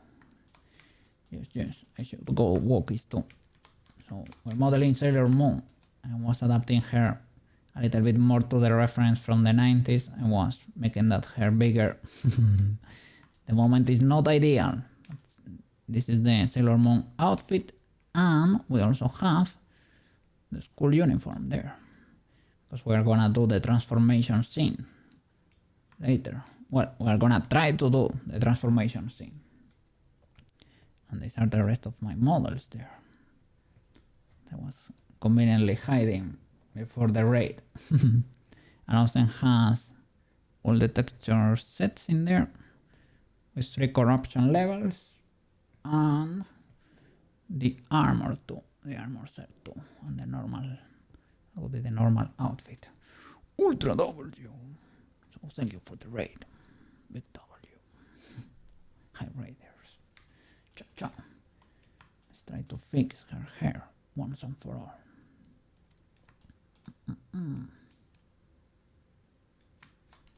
Yes. I should go walkies too. So we're modeling Sailor Moon. I was adapting her a little bit more to the reference from the 90s. I was making that hair bigger. The moment is not ideal. This is the Sailor Moon outfit, and we also have the school uniform there, because we're gonna do the transformation scene later. Well, we're gonna try to do the transformation scene. And these are the rest of my models there. I was conveniently hiding before the raid. And also has all the texture sets in there with 3 corruption levels and the armor too, the armor set too, and the normal, that would be the normal outfit. Ultra W. So thank you for the raid. Big W. Hi raiders. Cha. Let's try to fix her hair once and for all.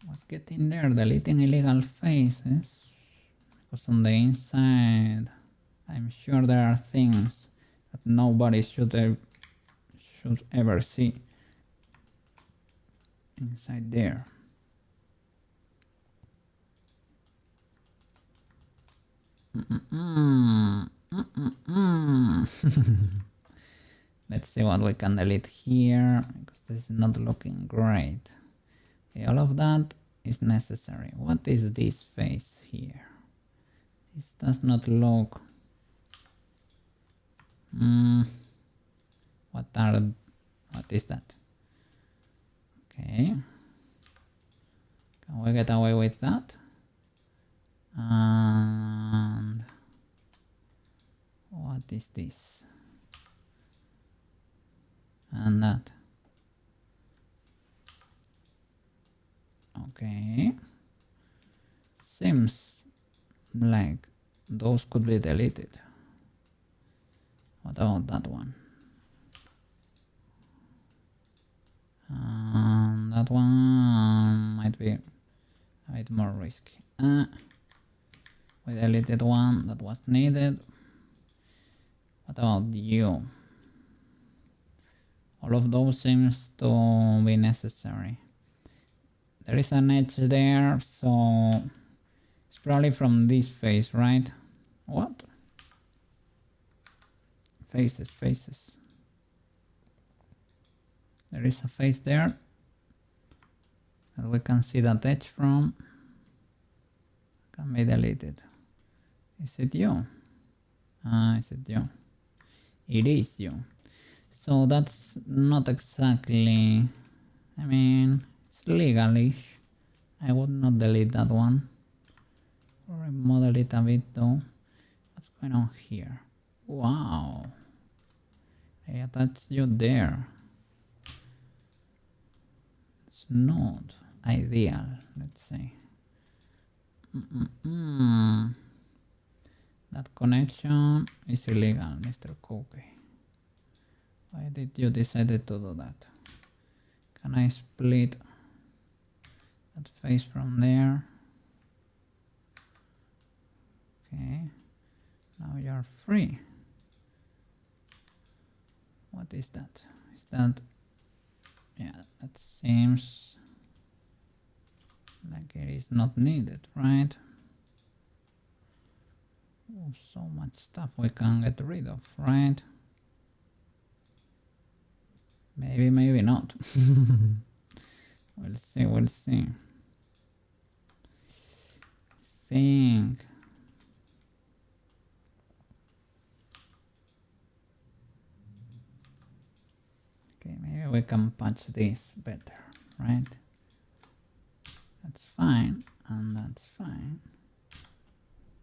Was getting there, deleting illegal faces, because on the inside I'm sure there are things that nobody should ever see inside there. Let's see what we can delete here, because this is not looking great. Okay, all of that is necessary. What is this face here? This does not look... What is that? Okay. Can we get away with that? And what is this? And that. Okay. Seems like those could be deleted. What about that one? That one might be a bit more risky. We deleted one that was needed. What about you? All of those seems to be necessary. There is an edge there, so it's probably from this face, right? What? Faces. There is a face there that we can see that edge from. Can be deleted. Is it you? Is it you? It is you. So that's not exactly... I mean, it's legalish. I would not delete that one. Or remodel it a bit though. What's going on here? Wow. I attached you there. It's not ideal, let's say. That connection is illegal, Mr. Cookie. Why did you decide to do that? Can I split that face from there? Okay. Now you're free. What is that? Is that... Yeah, that seems like it is not needed, right? Oh, so much stuff we can get rid of, right? Maybe not. We'll see. Think. Okay, maybe we can patch this better, right? That's fine, and that's fine.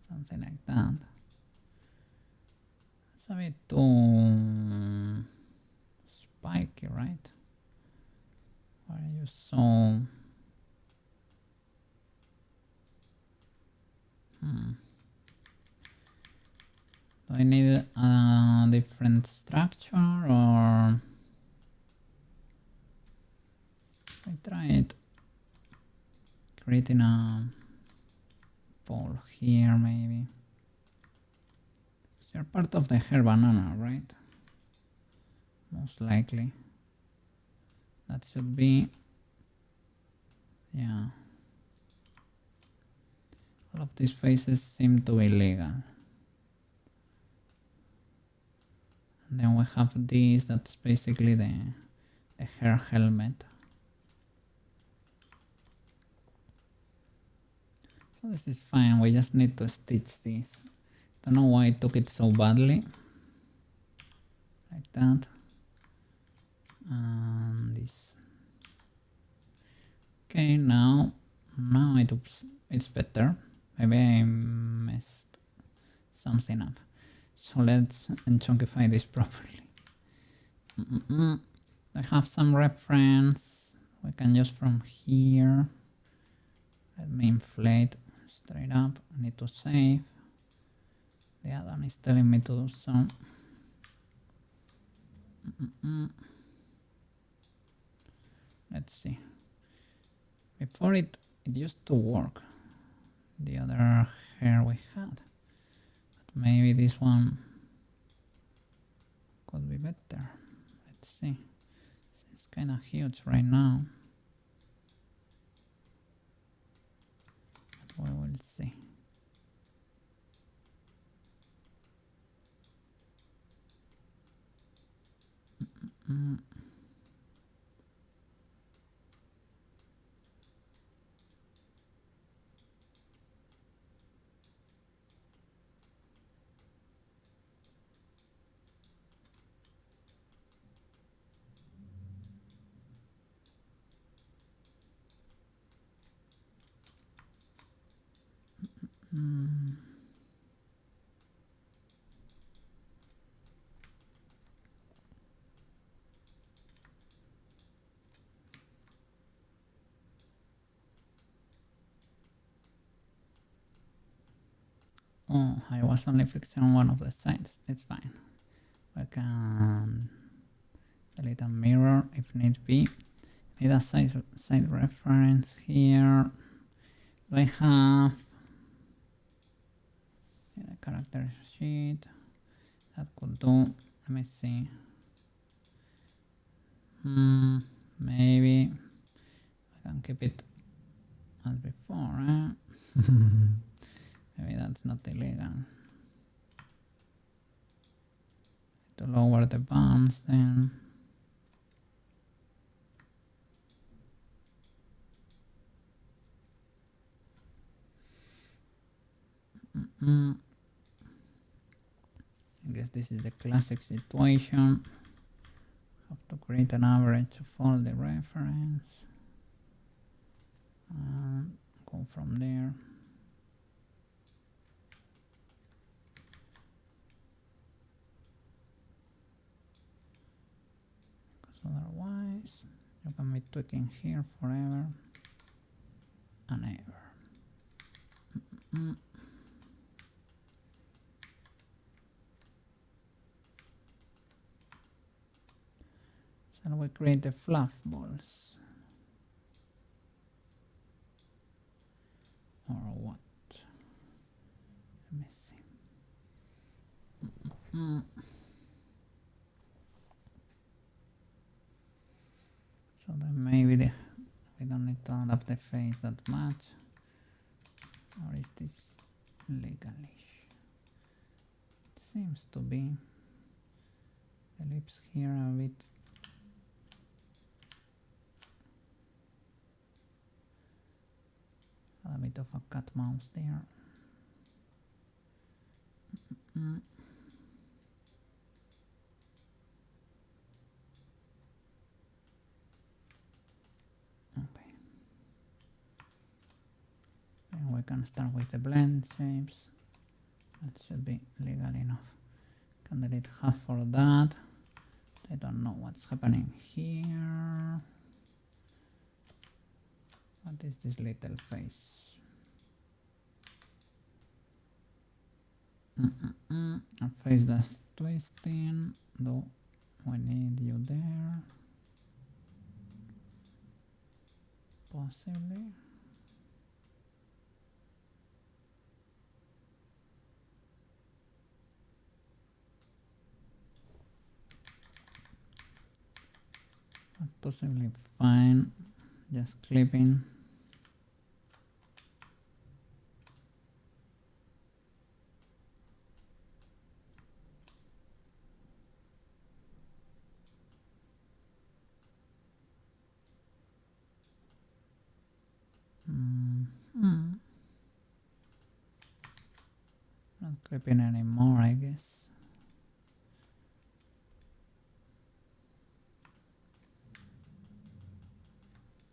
Something like that. It's a bit too spiky, right? Why are you so Do I need a different structure or I try it creating a pole here maybe. You're part of the hair banana, right? Most likely. That should be, yeah. All of these faces seem to be legal. And then we have this, that's basically the hair helmet. So this is fine, we just need to stitch this. Don't know why I took it so badly. Like that. And this. Okay, now it's better. Maybe I messed something up. So let's chunkify this properly. I have some reference we can use from here. Let me inflate straight up. I need to save. The other one is telling me to do so. Let's see. Before it used to work. The other hair we had. But maybe this one could be better. Let's see. It's kind of huge right now. But we will see. Oh, I was only fixing one of the sides. It's fine. We can delete a mirror if need be. Need a side reference here. Do I have a character sheet? That could do. Let me see. Maybe I can keep it as before. Maybe that's not illegal. To lower the bounds then. I guess this is the classic situation. Have to create an average of all the reference and go from there. Because otherwise you can be tweaking here forever and ever. Shall we create the fluff balls? Or what? Let me see. So then maybe we don't need to adapt the face that much. Or is this legalish? It seems to be. The lips here are a bit. A bit of a cat mouse there. Okay. And we can start with the blend shapes. That should be legal enough. Can delete half for that. I don't know what's happening here. What is this little face? Our face that's twisting, though we need you there. Possibly. But possibly fine. Just clipping. Not clipping anymore, I guess.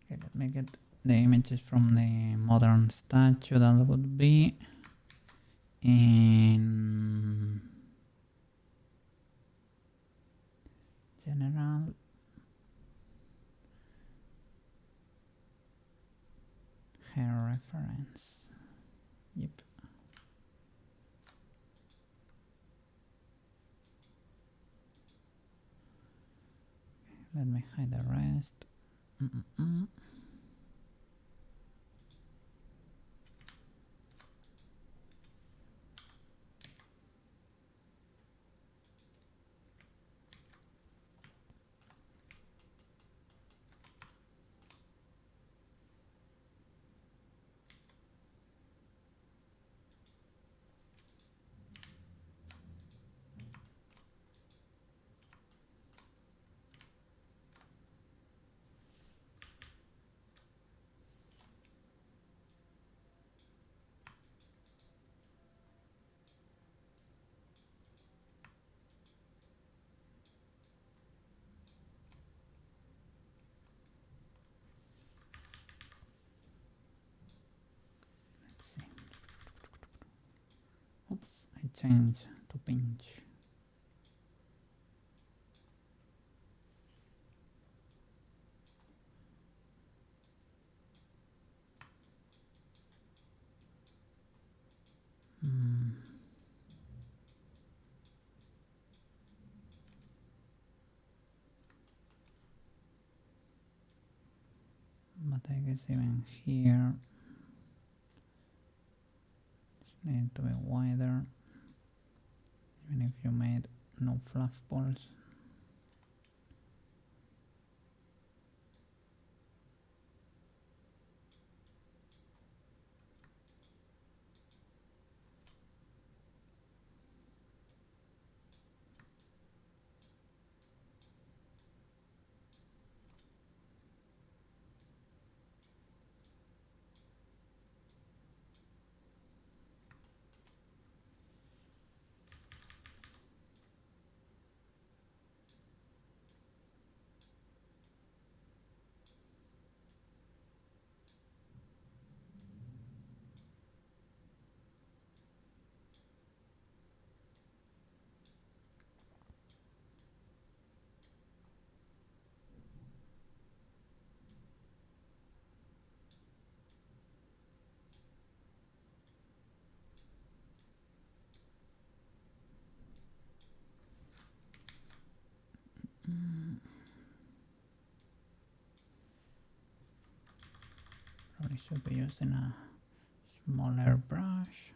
Okay, let me get the images from the modern statue. That would be in general. Hair reference. Yep. Let me hide the rest. Oops, I changed to pinch. But I guess even here just need to be wider, even if you made no fluff balls. Probably should be using a smaller brush.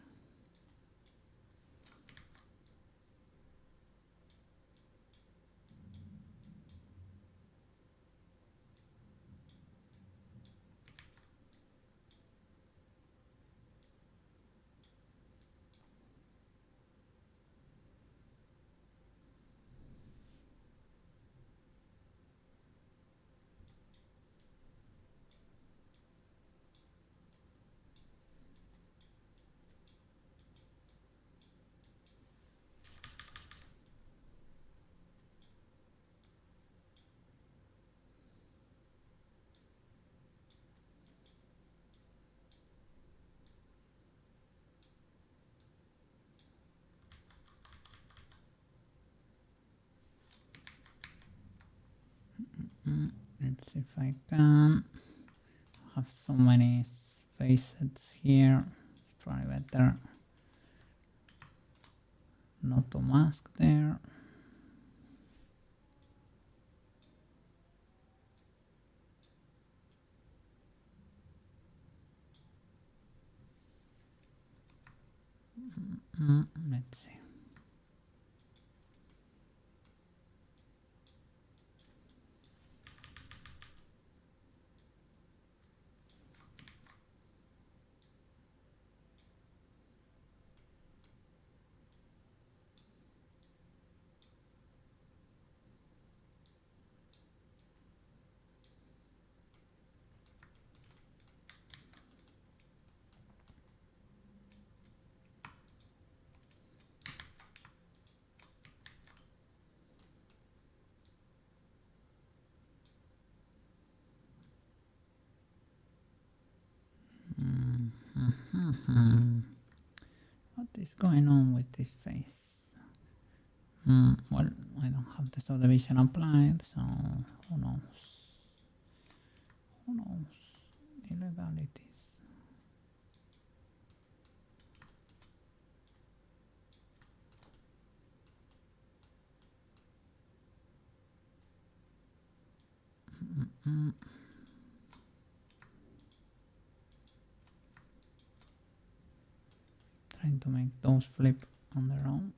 Let's see if I can have so many facets here. It's probably better. not to mask there. Let's see. What is going on with this face? Well, I don't have the subdivision applied, so who knows? Who knows? Illegalities. Trying to make those flip on their own.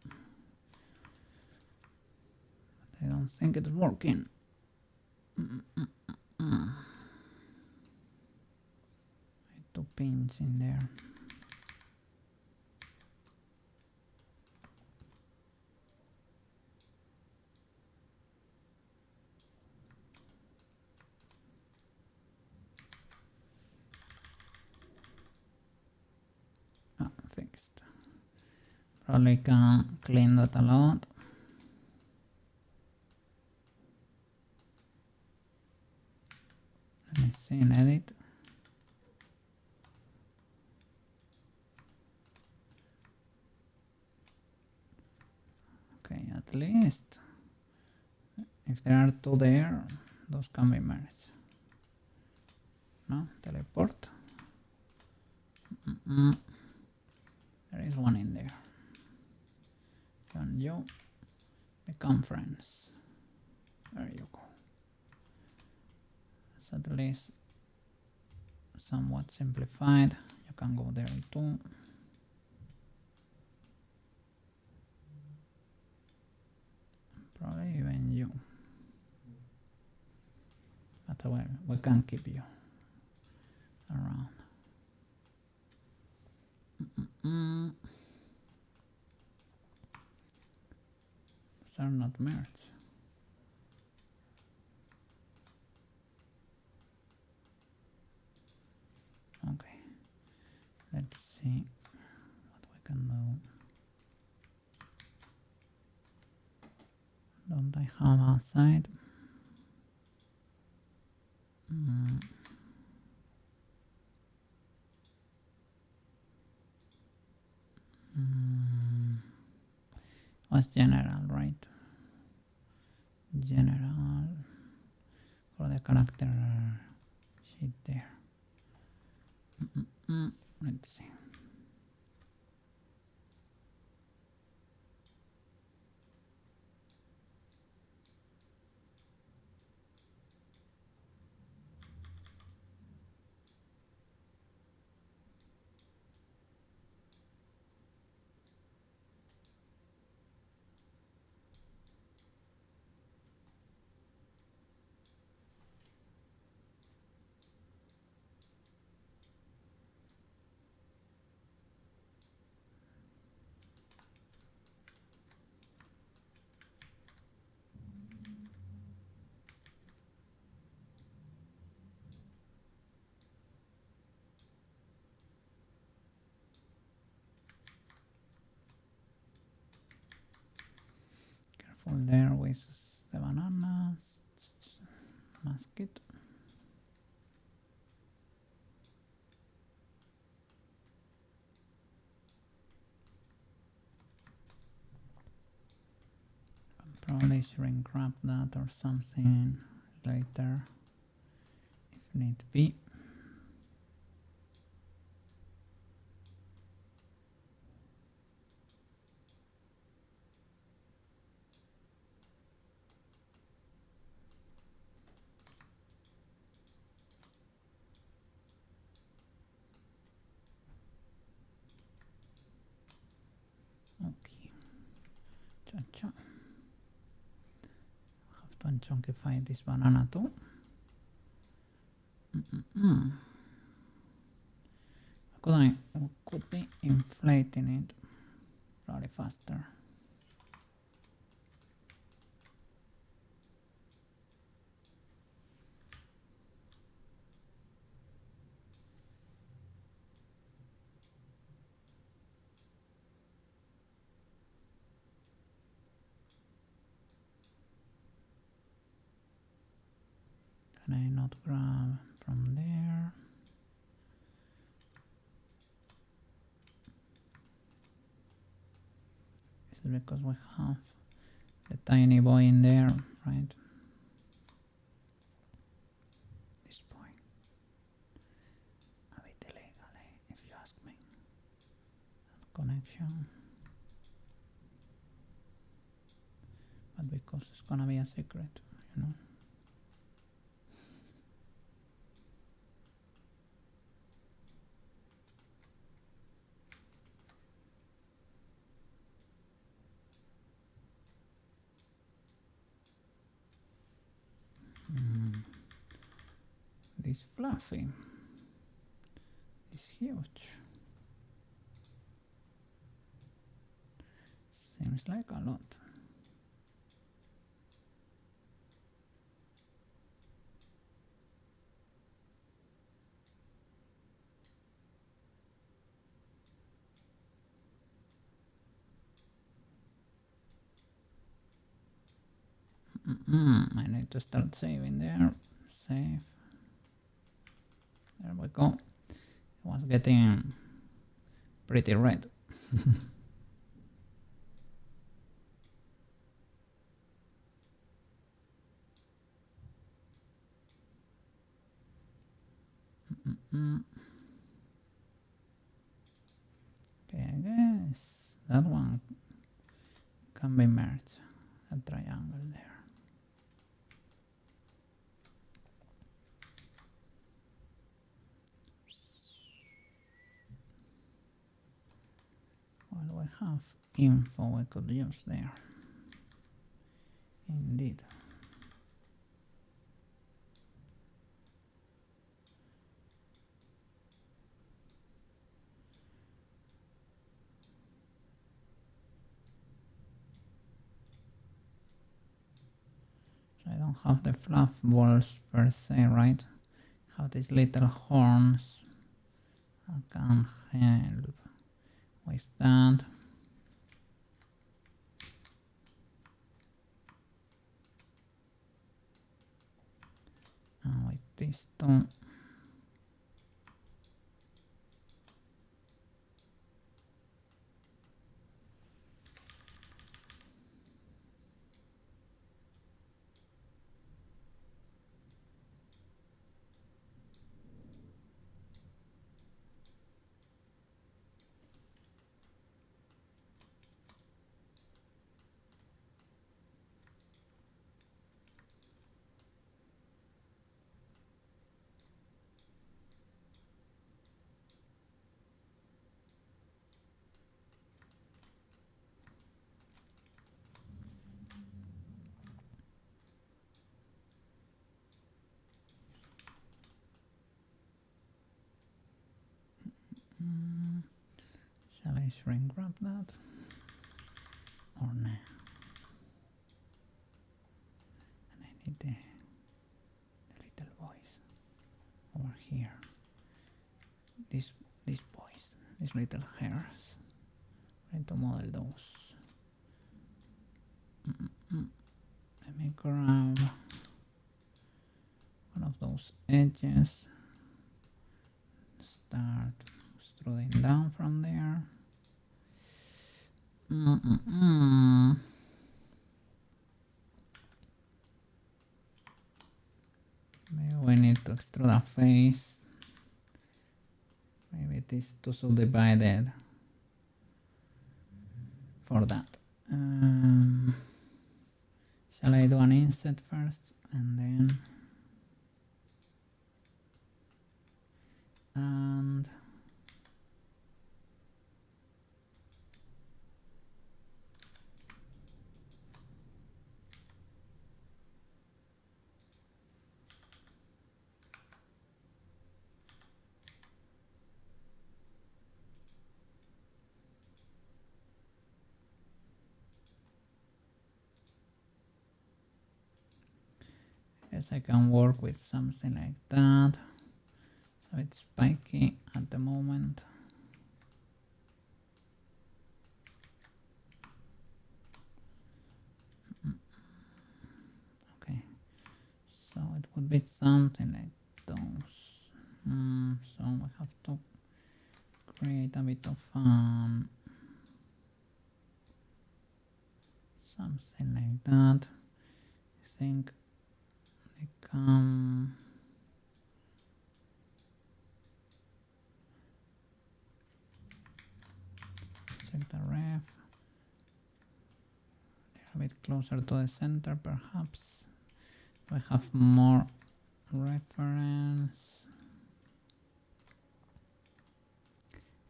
But I don't think it's working. Two pins in there. Fixed. Probably can clean that a lot. Let me see in edit. Okay, at least if there are two there, those can be merged. No, teleport. There is one in there. Can you become friends? There you go. So at least somewhat simplified. You can go there too. Probably even you. But well, we can keep you around. These are not merged. Okay, let's see what we can do. Don't I have a side? Was general, right? General for the character sheet there. Let's see. Careful there with the bananas. Mask it. Probably shrink wrap that or something later if need be. to chunkify this banana too. Could be inflating it probably faster. Can I not grab from there? This is because we have the tiny boy in there, right? This boy. A bit illegal, if you ask me. That connection. But because it's gonna be a secret, you know. This fluffy is huge. Seems like a lot. I need to start saving there. Save. There we go. It was getting pretty red. Okay, I guess that one can be merged. A triangle there. Well, we have info we could use there. Indeed. So I don't have the fluff balls per se, right? I have these little horns that can help with that. And with these two. Shall I shrink wrap that? Or no? And I need the little boys over here. These boys, these little hairs. Trying to model those. Let me grab one of those edges. Start extruding down from there. Maybe we need to extrude a face. Maybe it is too subdivided for that. Shall I do an inset first and then guess I can work with something like that. So it's spiky at the moment. Okay, so it would be something like those. So we have to create a bit of something like that. I think they come. Check the ref. They're a bit closer to the center, perhaps. We have more reference.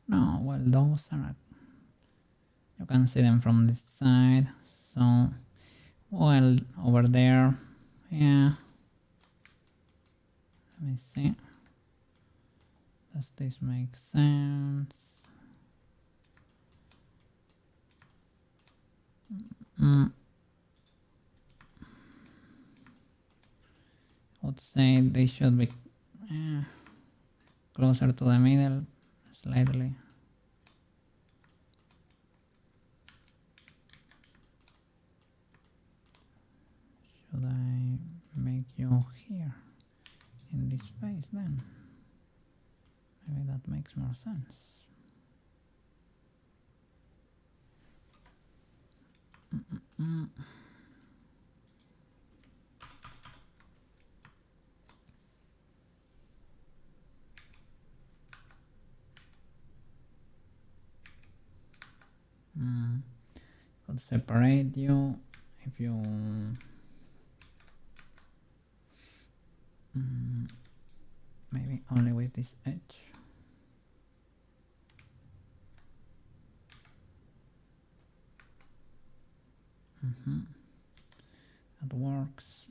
No, well, those are. You can see them from this side. So, well, over there, yeah. Let me see. Does this make sense? I would say they should be closer to the middle, slightly. Should I make you here in this space then? Maybe that makes more sense. Could separate you if you maybe only with this edge. That works.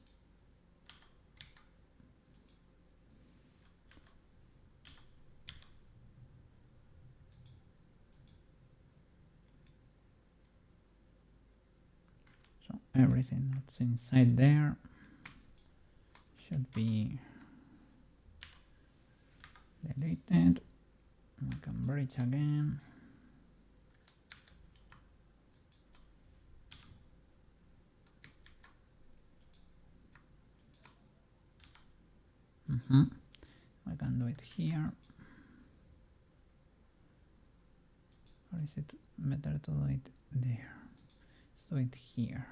So everything that's inside there should be deleted. We can bridge again. I can do it here. Or is it better to do it there? Let's do it here.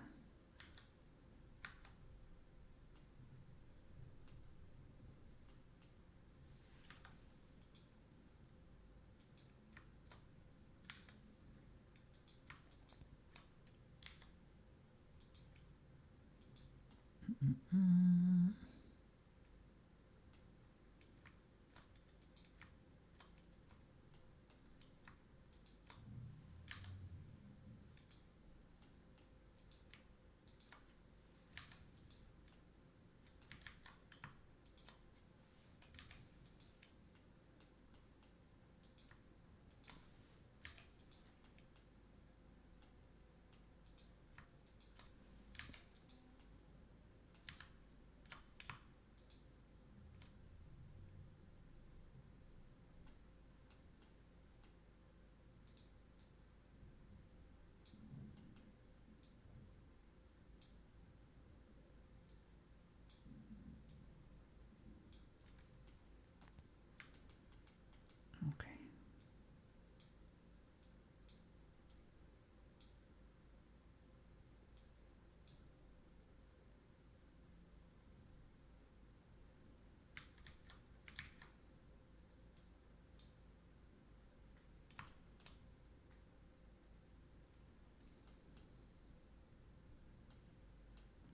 Okay.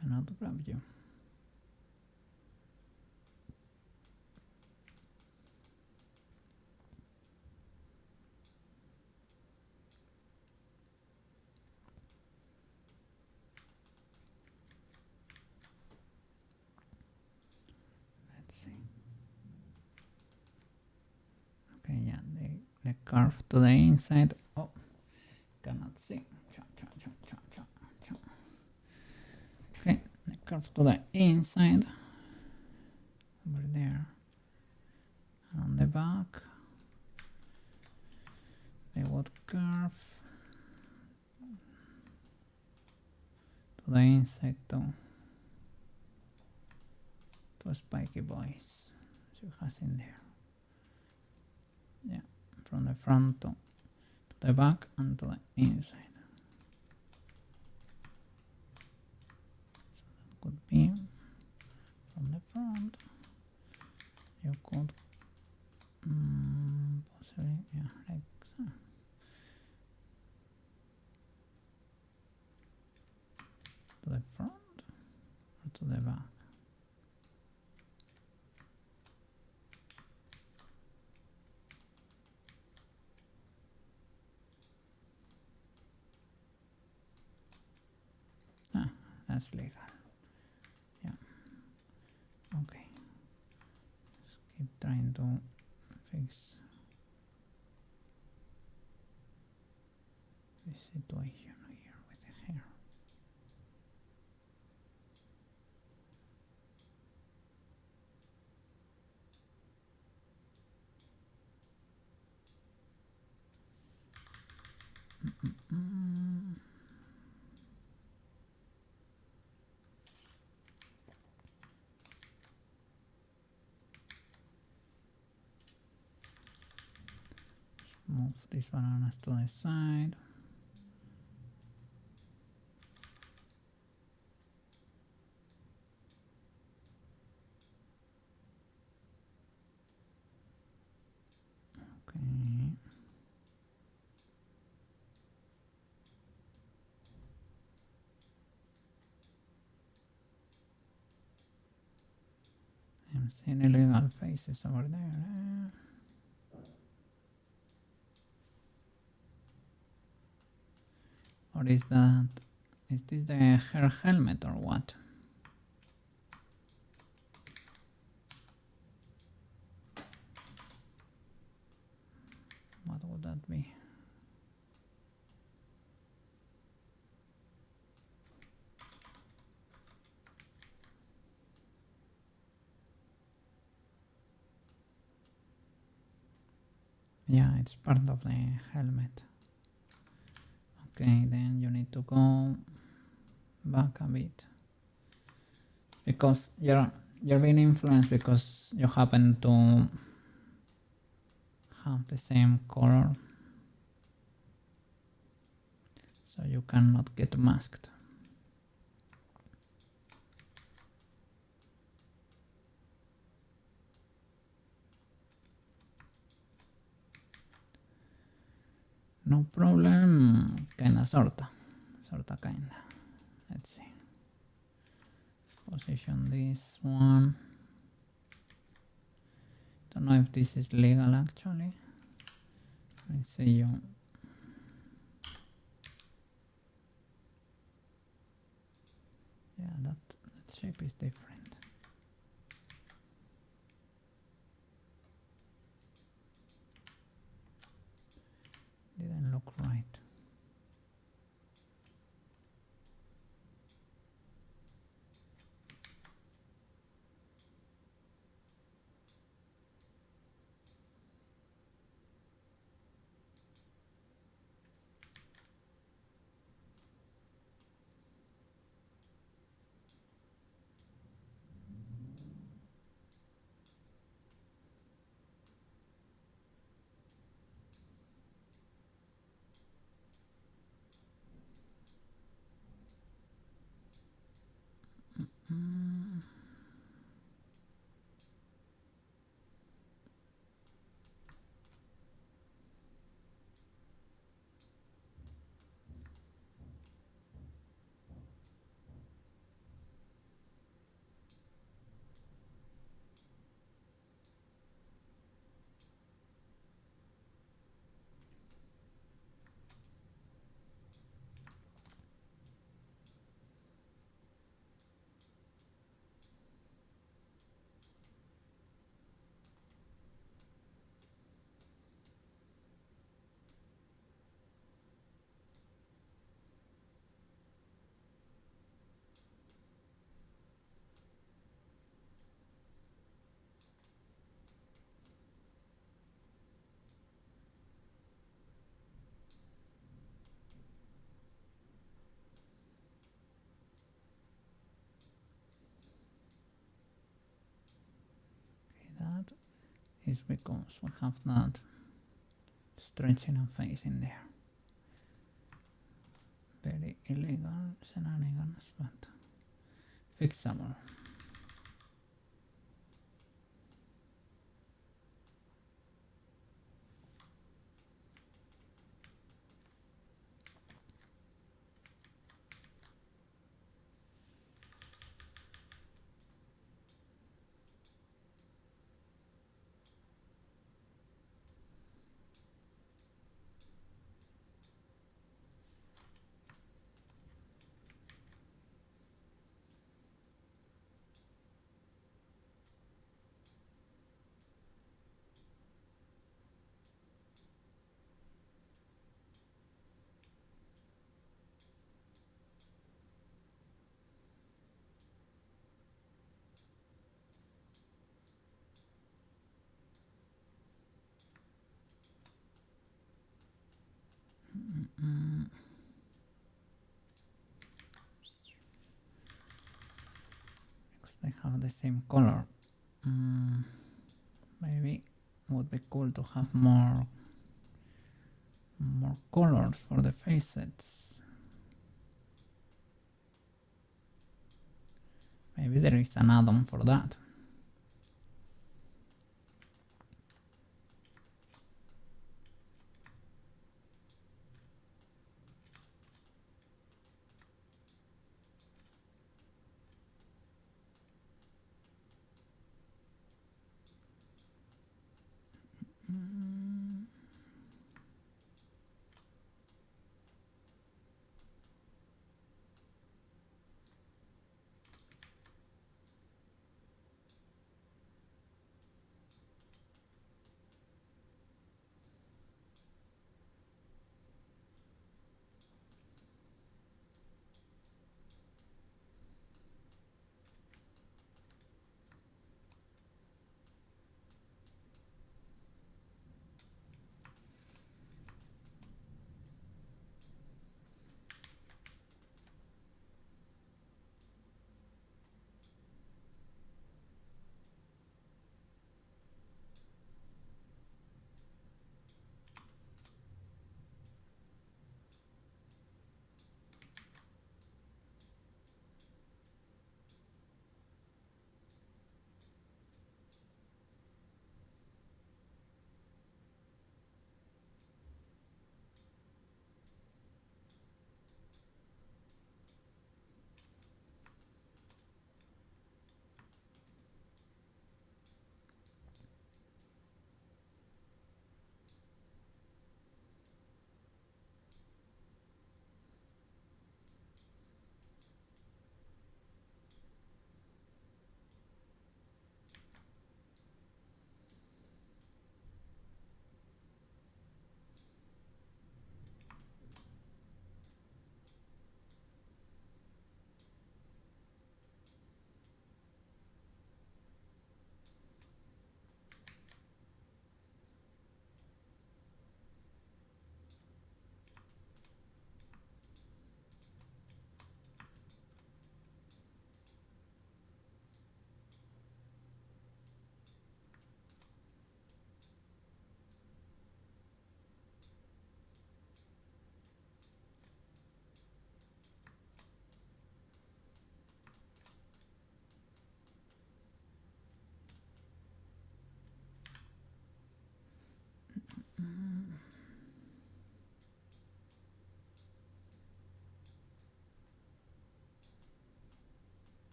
Cannot grab you. Let's see. Okay, yeah, the curve to the inside. Oh, cannot see. Okay, the curve to the inside to the inside to spiky boys. So it has in there. Yeah, from the front to the back and to the inside. So that could be from the front. You could possibly, yeah, like so. To the front or to the back. That's legal. Yeah. Okay. Let's keep trying to fix this situation here with the hair. Move these bananas to the side. Okay. I'm seeing illegal faces over there. What is that? Is this the hair helmet or what? What would that be? Yeah, it's part of the helmet. Okay, then you need to go back a bit because you're being influenced because you happen to have the same color, so you cannot get masked. No problem, kinda sorta kinda. Let's see. Position this one. Don't know if this is legal actually. Let's see you. Yeah, that shape is different. Didn't look right. is because we have that stretching a face in there. Very illegal shenanigans, but fixable. Because they have the same color. Maybe would be cool to have more colors for the facets. Maybe there is an add-on for that.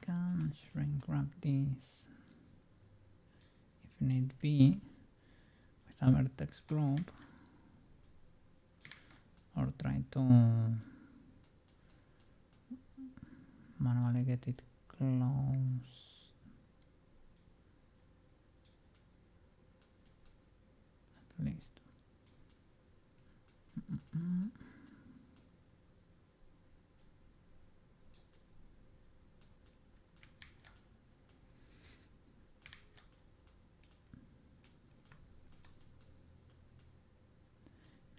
Can shrink wrap this if need be with a vertex group, or try to manually get it close. Listo.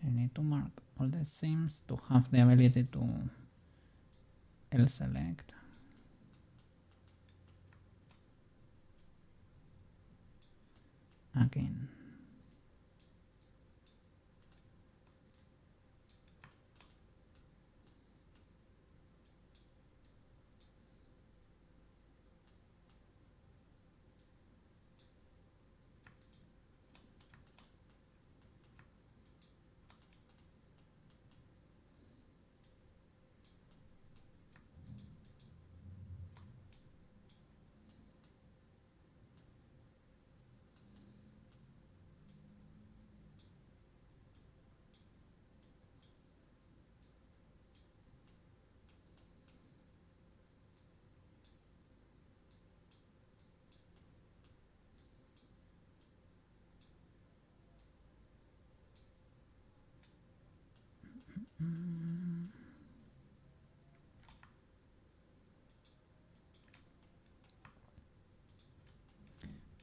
I need to mark all the sims to have the ability to select. Again.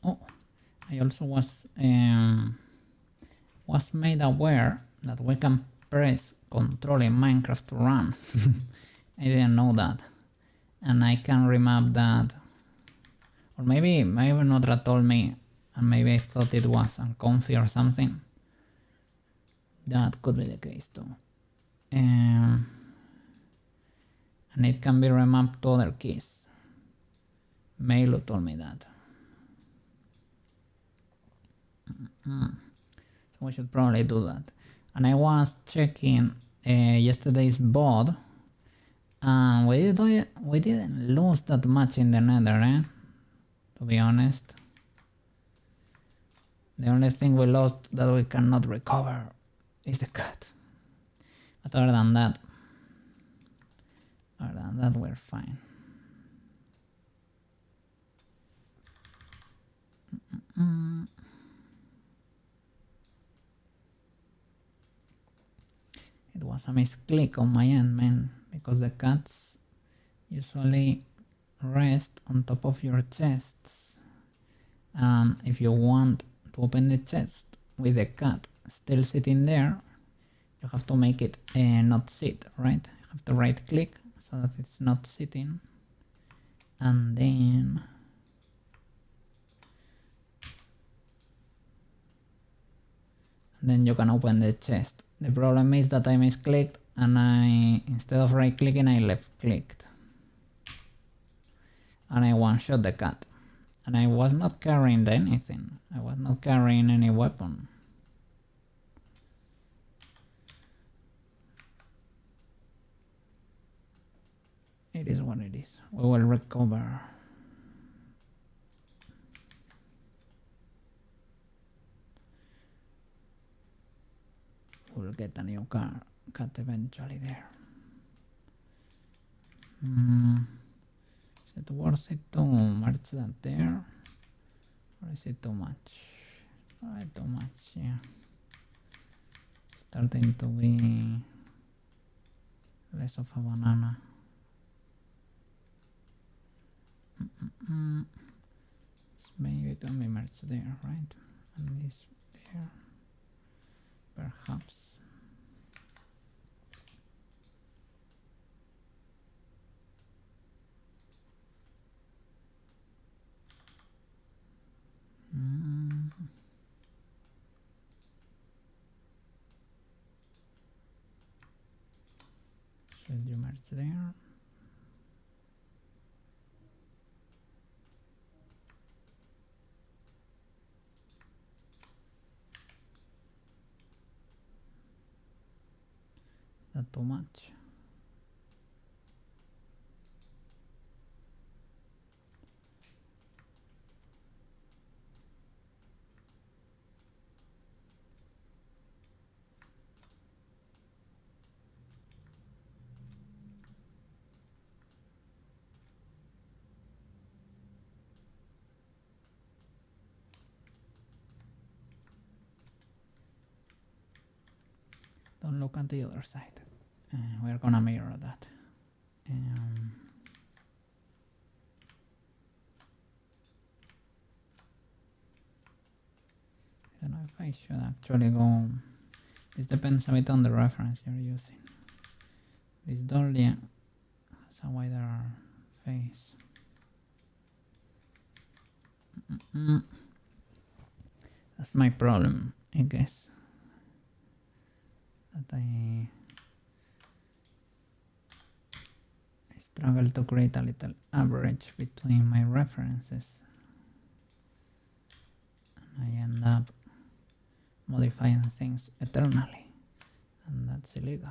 Oh, I also was made aware that we can press Control in Minecraft to run. I didn't know that, and I can remap that. Or maybe Nodra told me, and maybe I thought it was uncomfy or something. That could be the case too. And it can be remapped to other keys. Melo told me that. So we should probably do that. And I was checking yesterday's VOD, and we didn't lose that much in the nether, to be honest. The only thing we lost that we cannot recover is the cat. But other than that, we're fine. It was a misclick on my end, man, because the cats usually rest on top of your chests. If you want to open the chest with the cat still sitting there, you have to make it not sit, right? You have to right click so that it's not sitting, and then you can open the chest. The problem is that I misclicked, and instead of right clicking, I left clicked, and I one-shot the cat. And I was not carrying anything. I was not carrying any weapon. It is what it is. We will recover. We'll get a new cat eventually there. Is it worth it to merge that there? Or is it too much? Too much, yeah. Starting to be less of a banana. Maybe it can be merged there, right? And this there, perhaps. Should you merge there? Not too much. and look at the other side. We're gonna mirror that. I don't know if I should actually go. This depends a bit on the reference you're using. This dolly has a wider face. That's my problem, I guess. That I struggle to create a little average between my references. And I end up modifying things eternally, and that's illegal.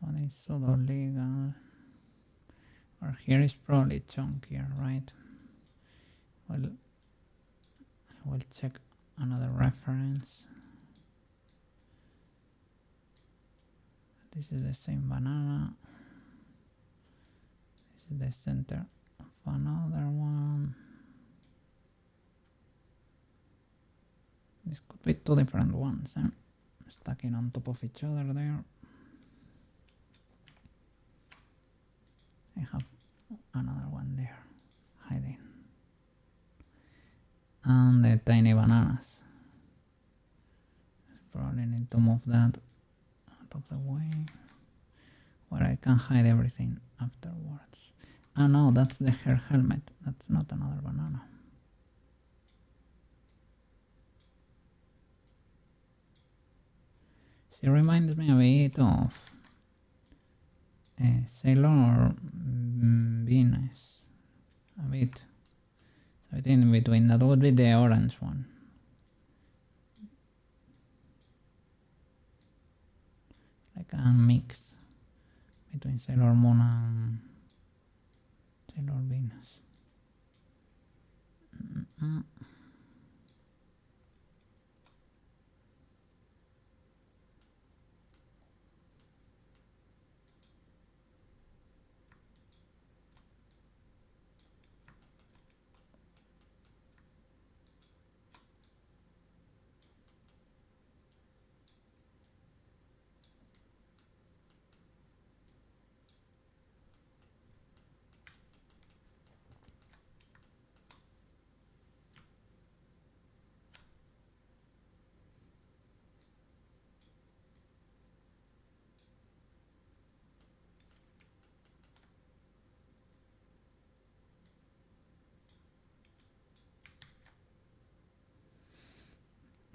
What is pseudo legal? Or here is probably chunkier, right? Well, I will check another reference. This is the same banana. This is the center of another one. This could be two different ones, stacking on top of each other there. I have another one there, hiding. And the tiny bananas. Probably need to move that out of the way, where I can hide everything afterwards. Ah no, that's the hair helmet, that's not another banana. She reminds me a bit of Sailor Venus, a bit. So I think in between, that would be the orange one. Like a mix between Sailor Moon and Sailor Venus.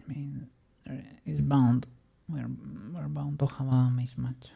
I mean, there is bound. We're bound to have a mismatch.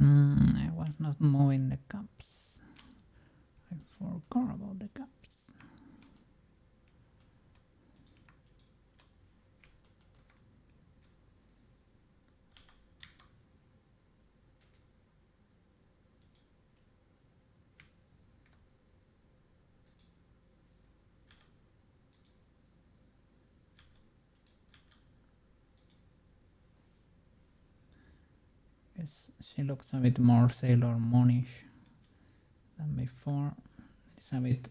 I was not moving the caps. I forgot about the caps. She looks a bit more Sailor Moonish than before. It's a bit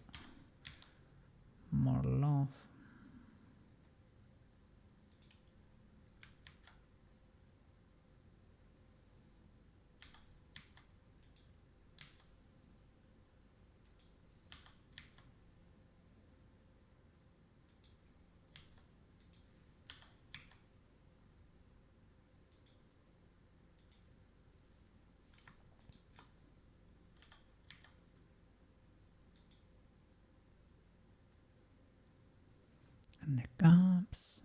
more love. And the cups.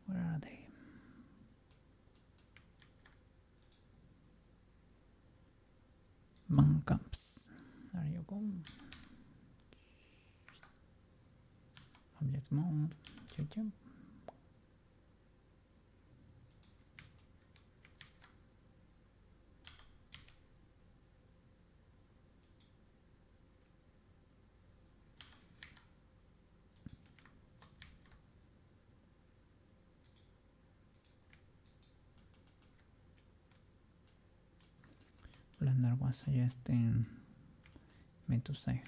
Where are they? Bank cups. There you go. Object mode. Chip chip. Blender was suggesting me to save.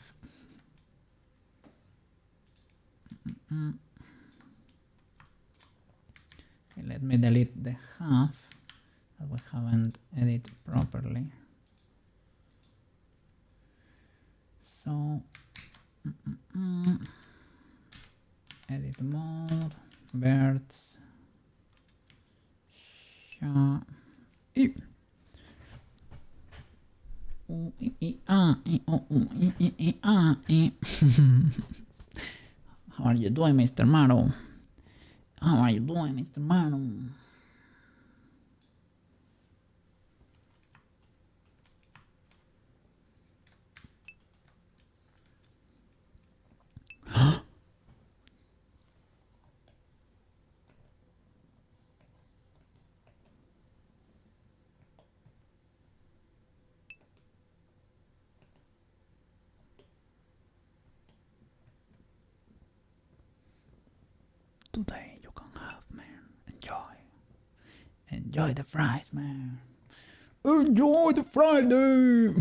Okay, let me delete the half that we haven't edited properly. So, edit mode, birds, how are you doing, Mr. Maro? How are you doing, Mr. Maro? Today you can have, man. Enjoy the fries, man. Enjoy the Friday.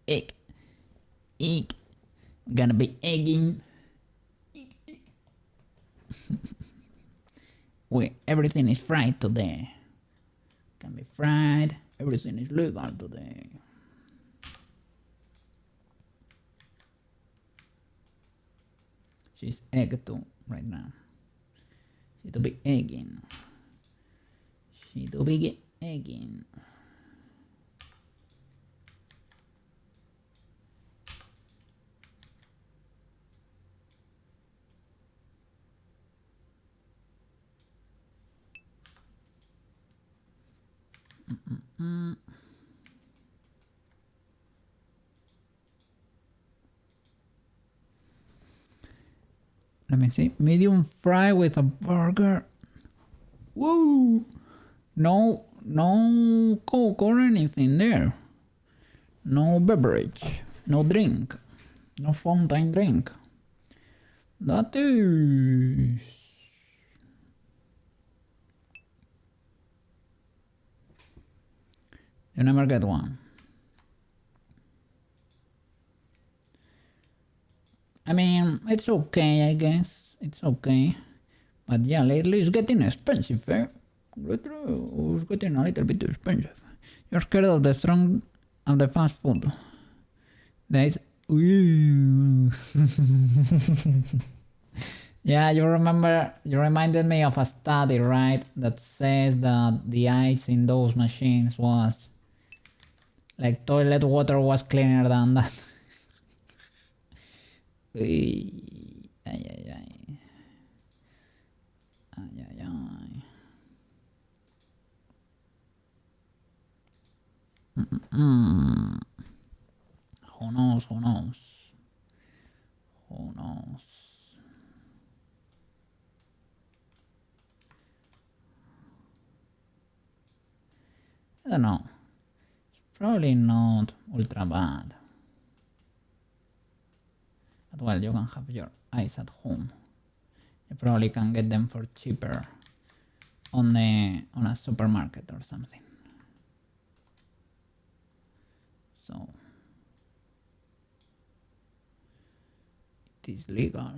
Egg. I'm gonna be egging. Wait, everything is fried today. Can be fried. Everything is legal today. She's egg too right now. She to be egging. She to be egging. Let me see. Medium fry with a burger. Woo! No Coke or anything there. No beverage. No drink. No fountain drink. That is... You never get one. I mean, it's okay, I guess. It's okay. But yeah, lately it's getting expensive, eh? It's getting a little bit expensive. You're scared of the strong of the fast food. There's... Yeah, you reminded me of a study, right? That says that the ice in those machines was... like toilet water was cleaner than that. Ay, ay, ay. Ay, ay, ay. Who knows? Who knows? Who knows? I don't know. It's probably not ultra bad. But well, you can have your eyes at home. You probably can get them for cheaper on a supermarket or something. So it is legal.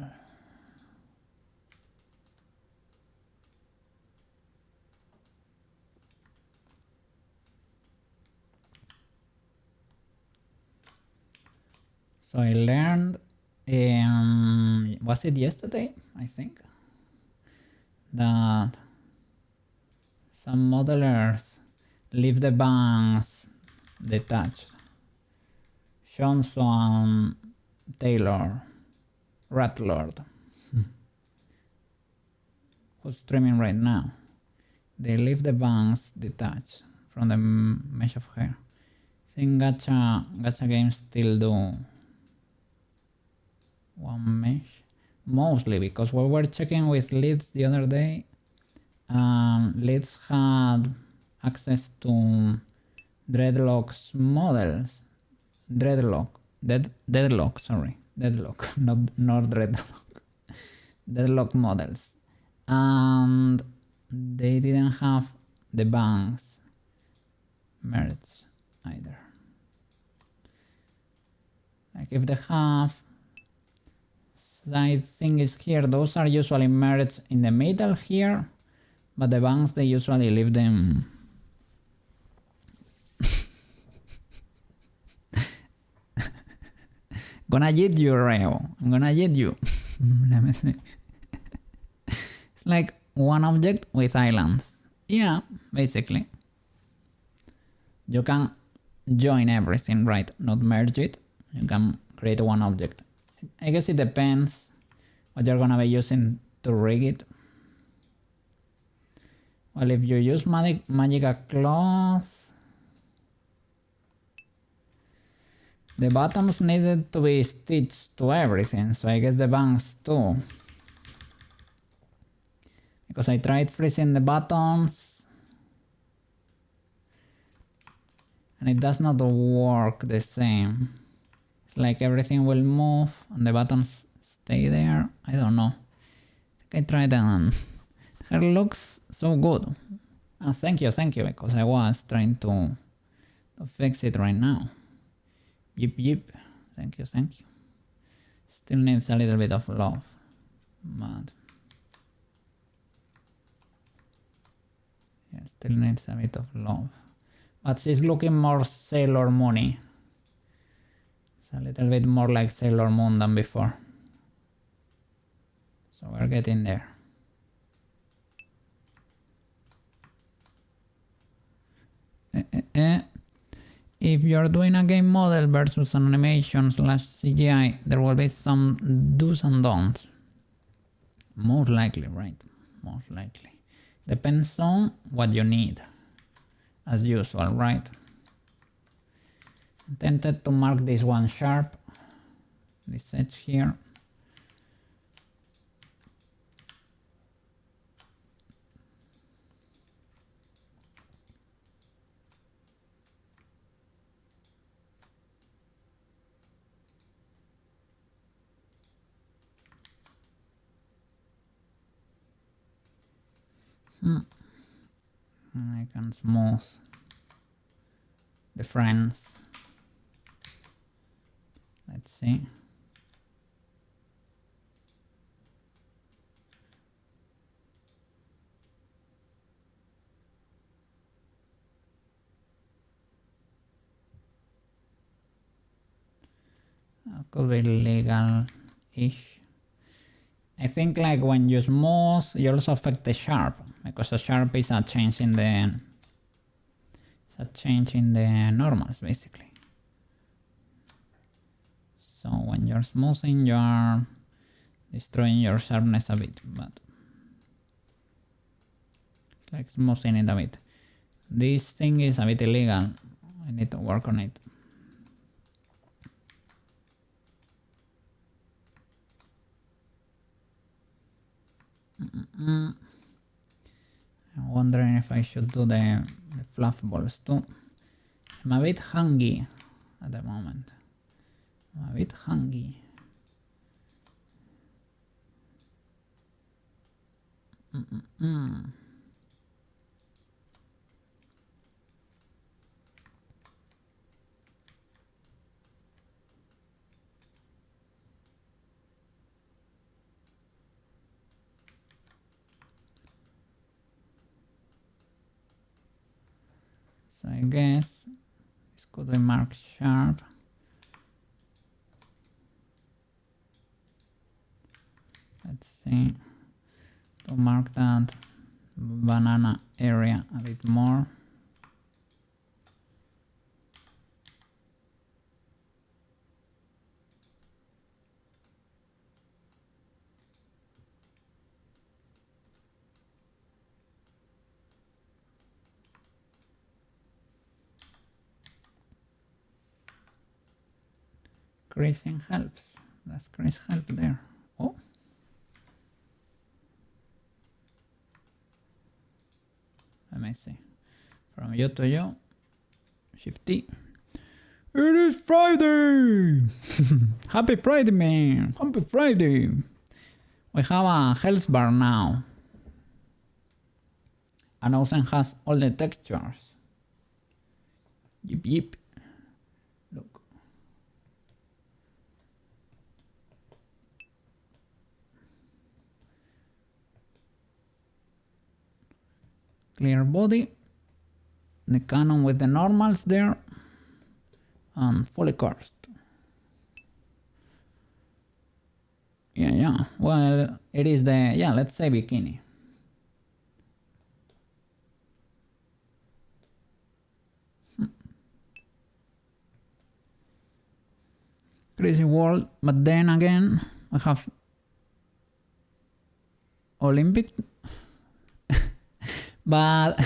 So I learned, was it yesterday, I think, that some modelers leave the bands detached. Johnson, Taylor, Ratlord, who's streaming right now, they leave the bands detached from the mesh of hair. I think gacha games still do one mesh, mostly because we were checking with Leeds the other day. Leeds had access to Dreadlock's models. Deadlock, sorry, Deadlock, not Dreadlock. Deadlock models, and they didn't have the banks merged either. Like if they have side thingies here, those are usually merged in the middle here, but the banks they usually leave them gonna get you, Reo. I'm gonna get you. Let me see. It's like one object with islands. Yeah, basically. You can join everything, right? Not merge it. You can create one object. I guess it depends what you're gonna be using to rig it. Well, if you use magical cloth, the bottoms needed to be stitched to everything, so I guess the bangs too. Because I tried freezing the bottoms and it does not work the same. It's like everything will move and the buttons stay there. I don't know. I think I tried and her looks so good. Thank you, because I was trying to fix it right now. Yep. Thank you. Still needs a little bit of love, but yeah, still needs a bit of love. But she's looking more Sailor Moon-y. It's a little bit more like Sailor Moon than before. So we're getting there. If you're doing a game model versus an animation / CGI, there will be some do's and don'ts. Most likely, right? Most likely. Depends on what you need. As usual, right? I'm tempted to mark this one sharp. This edge here. I can smooth the friends. Let's see. Could be legal-ish. I think like when you smooth, you also affect the sharp, because the sharp is a change in the normals basically. So when you're smoothing, you are destroying your sharpness a bit, but it's like smoothing it a bit. This thing is a bit illegal. I need to work on it. I'm wondering if I should do the fluff balls too. I'm a bit hungry at the moment. I'm a bit hungry. So I guess this could be marked sharp. Let's see, to mark that banana area a bit more. Creasing helps. Does crease help there? Oh. Let me see. From you to you. Shift T. It is Friday! Happy Friday, man! Happy Friday! We have a health bar now. And Ocean has all the textures. Yip yip. Look. Clear body. The cannon with the normals there. And fully coursed. Yeah. Well, it is the, let's say bikini. Crazy world, but then again, I have Olympic, but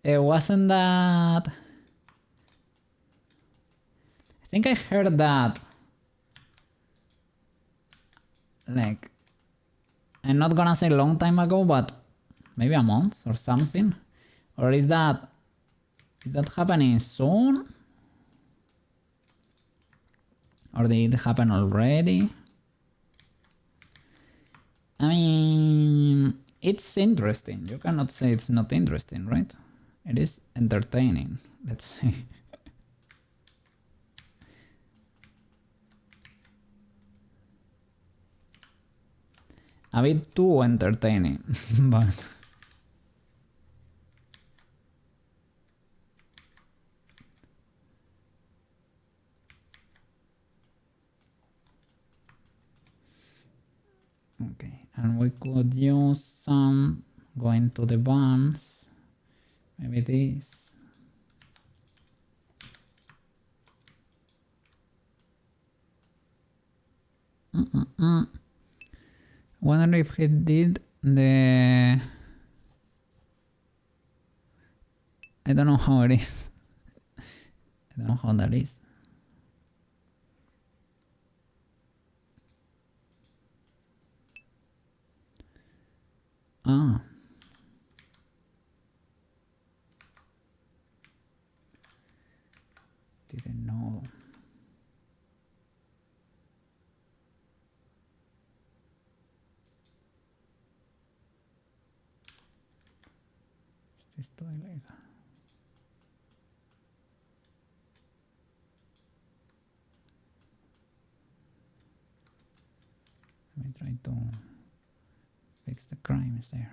it wasn't that. I think I heard that, like, I'm not gonna say long time ago, but maybe a month or something. Or is that happening soon? Or did it happen already? I mean, it's interesting. You cannot say it's not interesting, right? It is entertaining. Let's see. A bit too entertaining, but... Okay, and we could use some going to the buns. Maybe this. Wonder if he did the... I don't know how it is. I don't know how that is. Ah. Didn't know. Esto es ilegal. Let me try to fix the crimes there.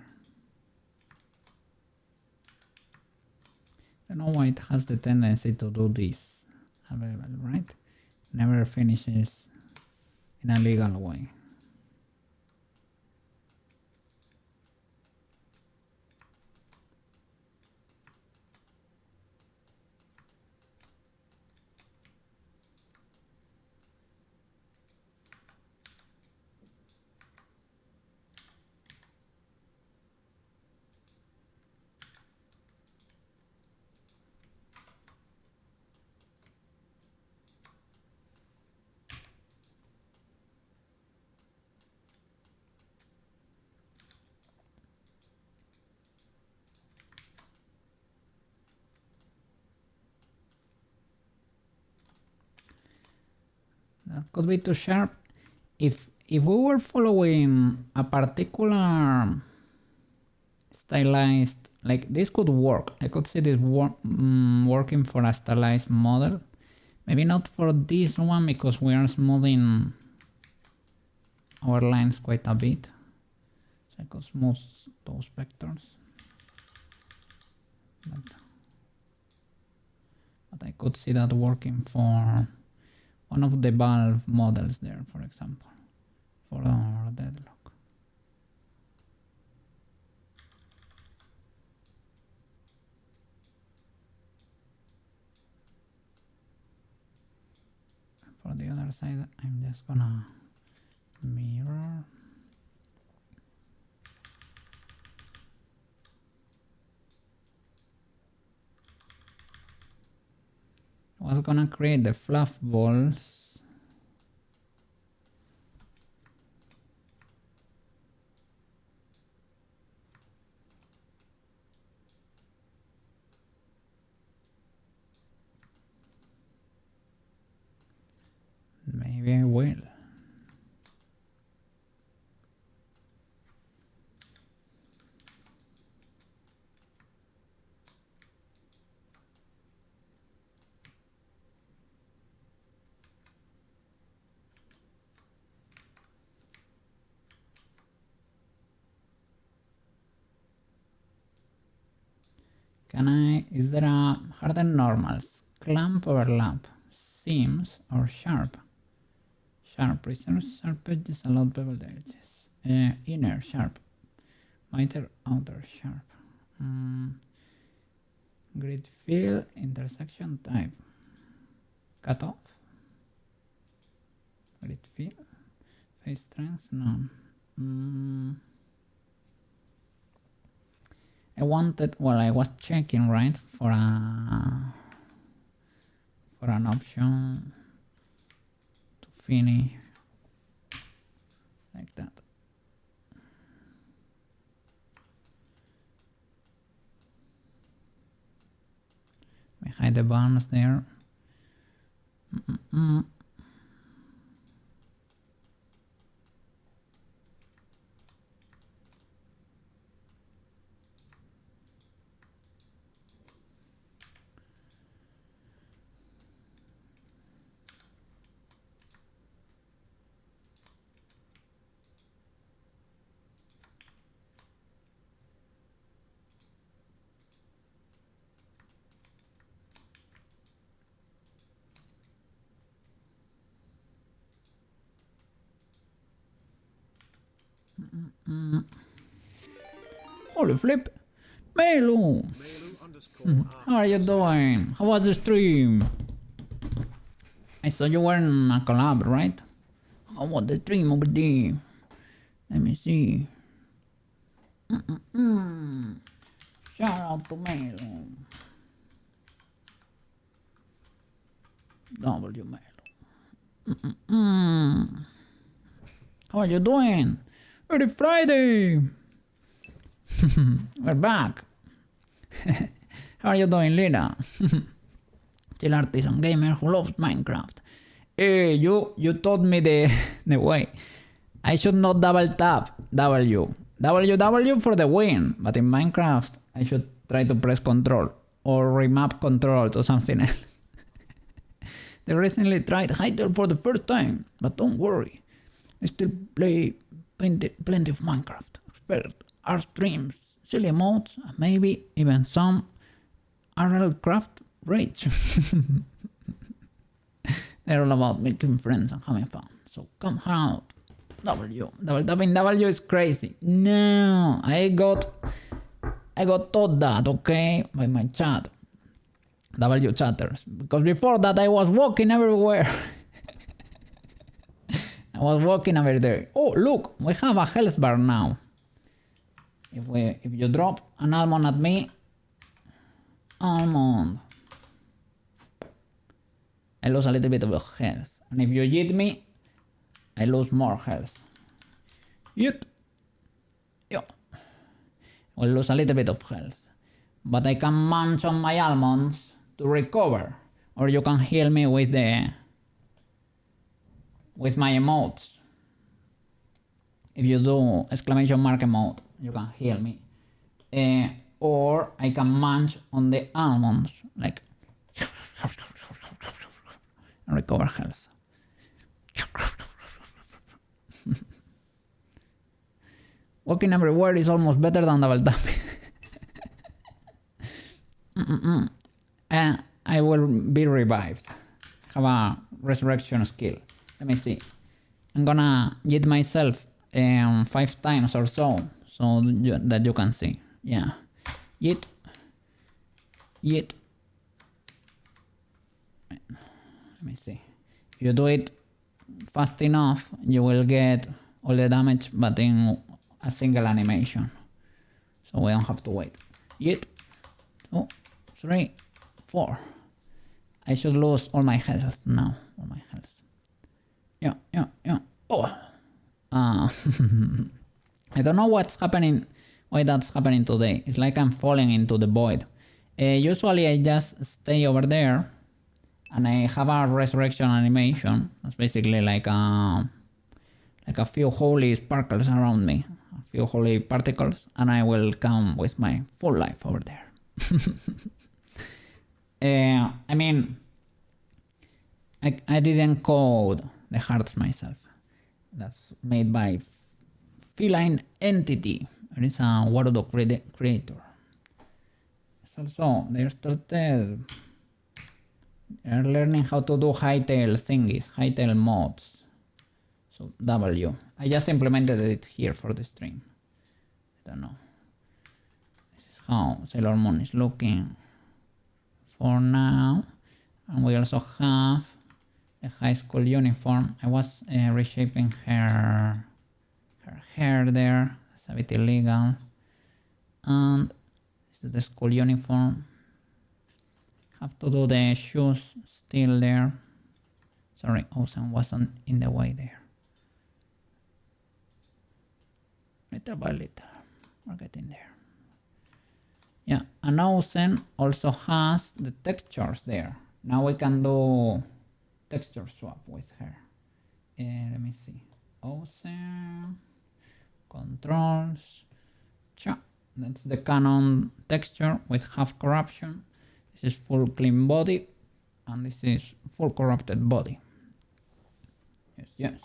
I don't know why it has the tendency to do this available, right? Never finishes in a legal way. That could be too sharp. If we were following a particular stylized, like this could work. I could see this working for a stylized model. Maybe not for this one because we are smoothing our lines quite a bit. So I could smooth those vectors. But But I could see that working for one of the valve models there, for example, for our deadlock. For the other side, I'm just gonna mirror. I was gonna create the fluff balls. Maybe I will. Is there a hardened normals, clamp overlap, seams, or sharp? Sharp, prisoners, sharp edges, allowed beveled edges. Inner, sharp. Miter, outer, sharp. Grid fill, intersection type. Cut off. Grid fill. Face strength, none. I was checking, right, for an option to finish like that. We hide the bounds there. Holy flip! Melu! How are you doing? How was the stream? I saw you were in a collab, right? How was the stream over there? Let me see. Shout out to Melu. W Melu. How are you doing? It's Friday! We're back! How are you doing, Lina? Chill artisan gamer who loves Minecraft. Hey, you taught me the way. I should not double tap W. W for the win, but in Minecraft I should try to press control or remap control to something else. They recently tried Hytale for the first time, but don't worry. I still play plenty of Minecraft. Expect art streams, silly modes, and maybe even some RL craft raids. They're all about making friends and having fun. So come out. W. Double tapping W is crazy. No, I got taught that, okay, by my chat. W chatters. Because before that I was walking everywhere. I was walking over there. Oh, look, we have a health bar now. If you drop an almond at me, almond, I lose a little bit of health. And if you hit me, I lose more health. Yep. Yeah. I will lose a little bit of health. But I can munch on my almonds to recover. Or you can heal me with my emotes. If you do exclamation mark emote, you can heal me. Or I can munch on the almonds, like, and recover health. Walking everywhere is almost better than double tapping. I will be revived. Have a resurrection skill. Let me see. I'm gonna hit myself 5 times or so that you can see. Yeah. Yeet. Yeet. Let me see. If you do it fast enough, you will get all the damage, but in a single animation. So we don't have to wait. Yeet. 2, 3, 4. I should lose all my health now. All my health. Yeah. Oh. I don't know what's happening, why that's happening today. It's like I'm falling into the void. Usually I just stay over there and I have a resurrection animation. That's basically like a few holy sparkles around me, a few holy particles, and I will come with my full life over there. I mean, I didn't code the hearts myself. That's made by Feline Entity. It is a Warudo creator. Also, they're learning how to do hightail thingies, hightail mods. So W. I just implemented it here for the stream. I don't know. This is how Sailor Moon is looking for now. And we also have the high school uniform. I was reshaping her hair there. It's a bit illegal. And this is the school uniform. Have to do the shoes still there. Sorry, Ocean wasn't in the way there. Little by little, we're getting there. Yeah, and Ocean also has the textures there. Now we can do texture swap with her. Let me see. Ocean, controls, cha. That's the canon texture with half corruption. This is full clean body, and this is full corrupted body. Yes.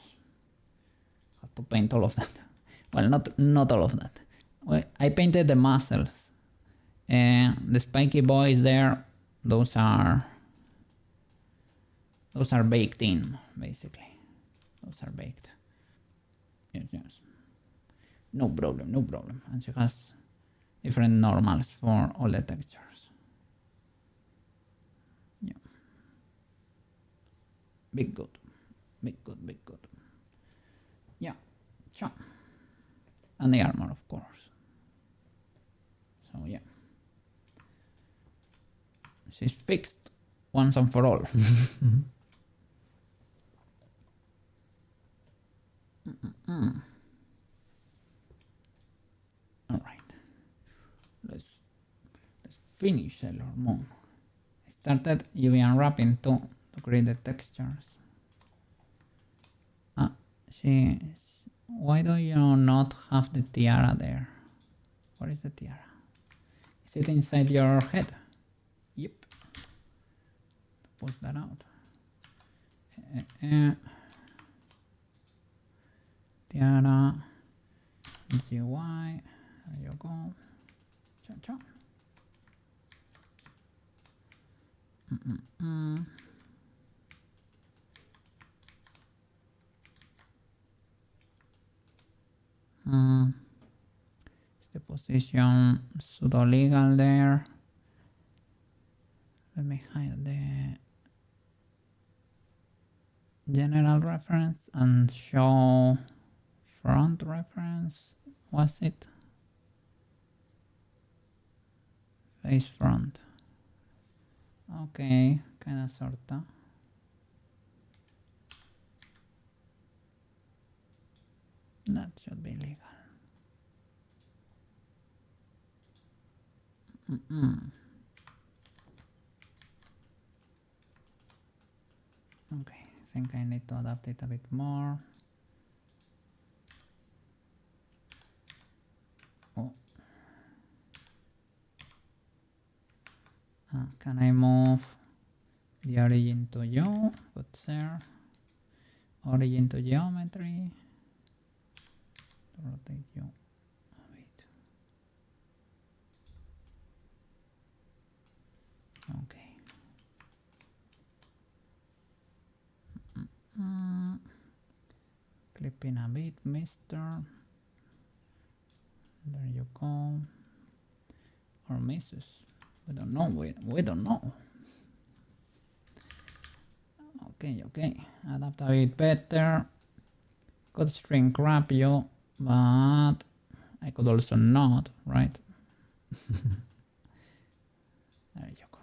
Have to paint all of that. Well, not all of that. Well, I painted the muscles. The spiky boys there, those are baked in, basically. Those are baked. Yes. No problem. And she has different normals for all the textures. Yeah. Big good. Yeah. Cha. And the armor, of course. So yeah. She's fixed once and for all. Alright. Let's finish Sailor Moon. I started UV unwrapping to create the textures. Why do you not have the tiara there? Where is the tiara? Is it inside your head? Yep. Push that out. Tiara. GY. There you go. Cha. Is the position pseudo legal there? Let me hide the general reference and show front reference. Was it? Face front. Okay, kinda sorta. That should be legal. Okay, I think I need to adapt it a bit more. Oh. Can I move the origin to you? Good sir. Origin to geometry. To rotate you. Wait. Okay. Creeping a bit, mister. There you go. Or Mrs. We don't know. We don't know. Okay. Adapt a bit better. Could string grab you, but I could also not, right? There you go.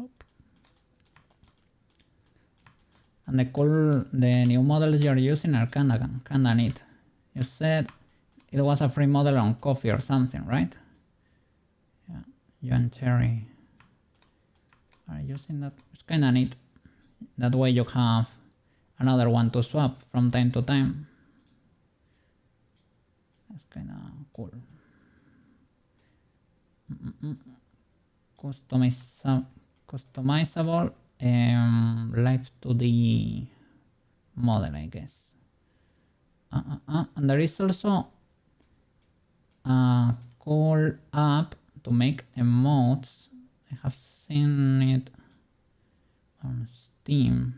Oop. And the new models you're using are kinda neat. You said it was a free model on coffee or something, right? Yeah, you and Terry are using that. It's kinda neat. That way you have another one to swap from time to time. That's kinda cool. Customizable live to the model, I guess. And there is also a cool app to make emotes. I have seen it on Steam.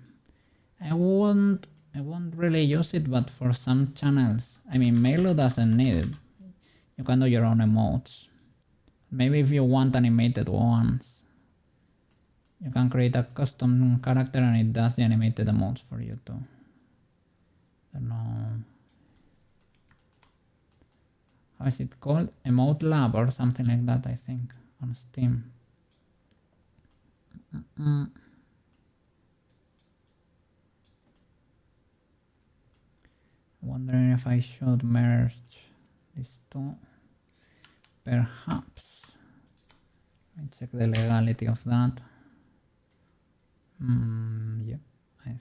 I won't really use it, but for some channels, I mean, Melo doesn't need it. You can do your own emotes. Maybe if you want animated ones, you can create a custom character and it does the animated emotes for you too. I don't know. How is it called? Emote Lab or something like that, I think, on Steam. Wondering if I should merge these two. Perhaps. Let me check the legality of that. Yep, I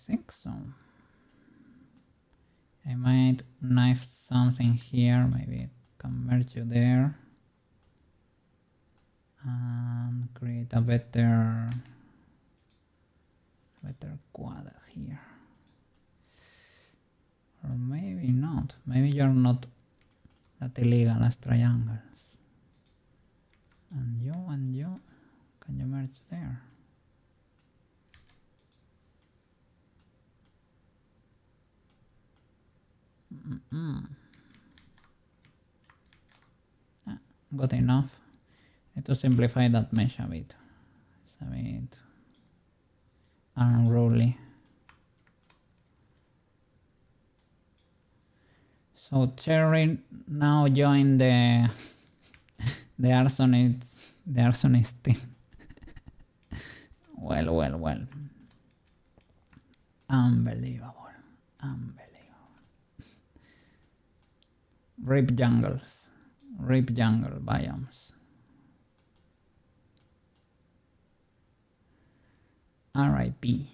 think so. I might knife something here, maybe I can merge you there and create a better quad here. Or maybe not. Maybe you're not that illegal as triangles. And you, can you merge there? Good enough. I need to simplify that mesh a bit. It's a bit unruly. So Cherry now joined the arsonist team. Well. Unbelievable. Rip jungle biomes. R.I.P.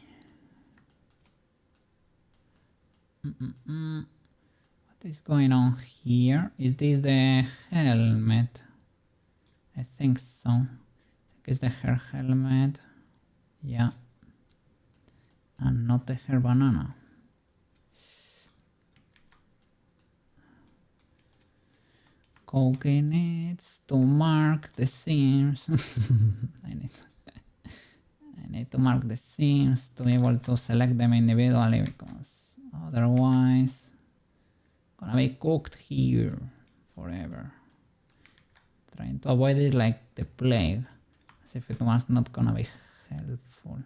What is going on here? Is this the helmet? I think so. I think it's the hair helmet. Yeah. And not the hair banana. Coordinates to mark the seams. I need to mark the seams to be able to select them individually, because otherwise gonna be cooked here forever. Trying to avoid it like the plague, as if it was not gonna be helpful.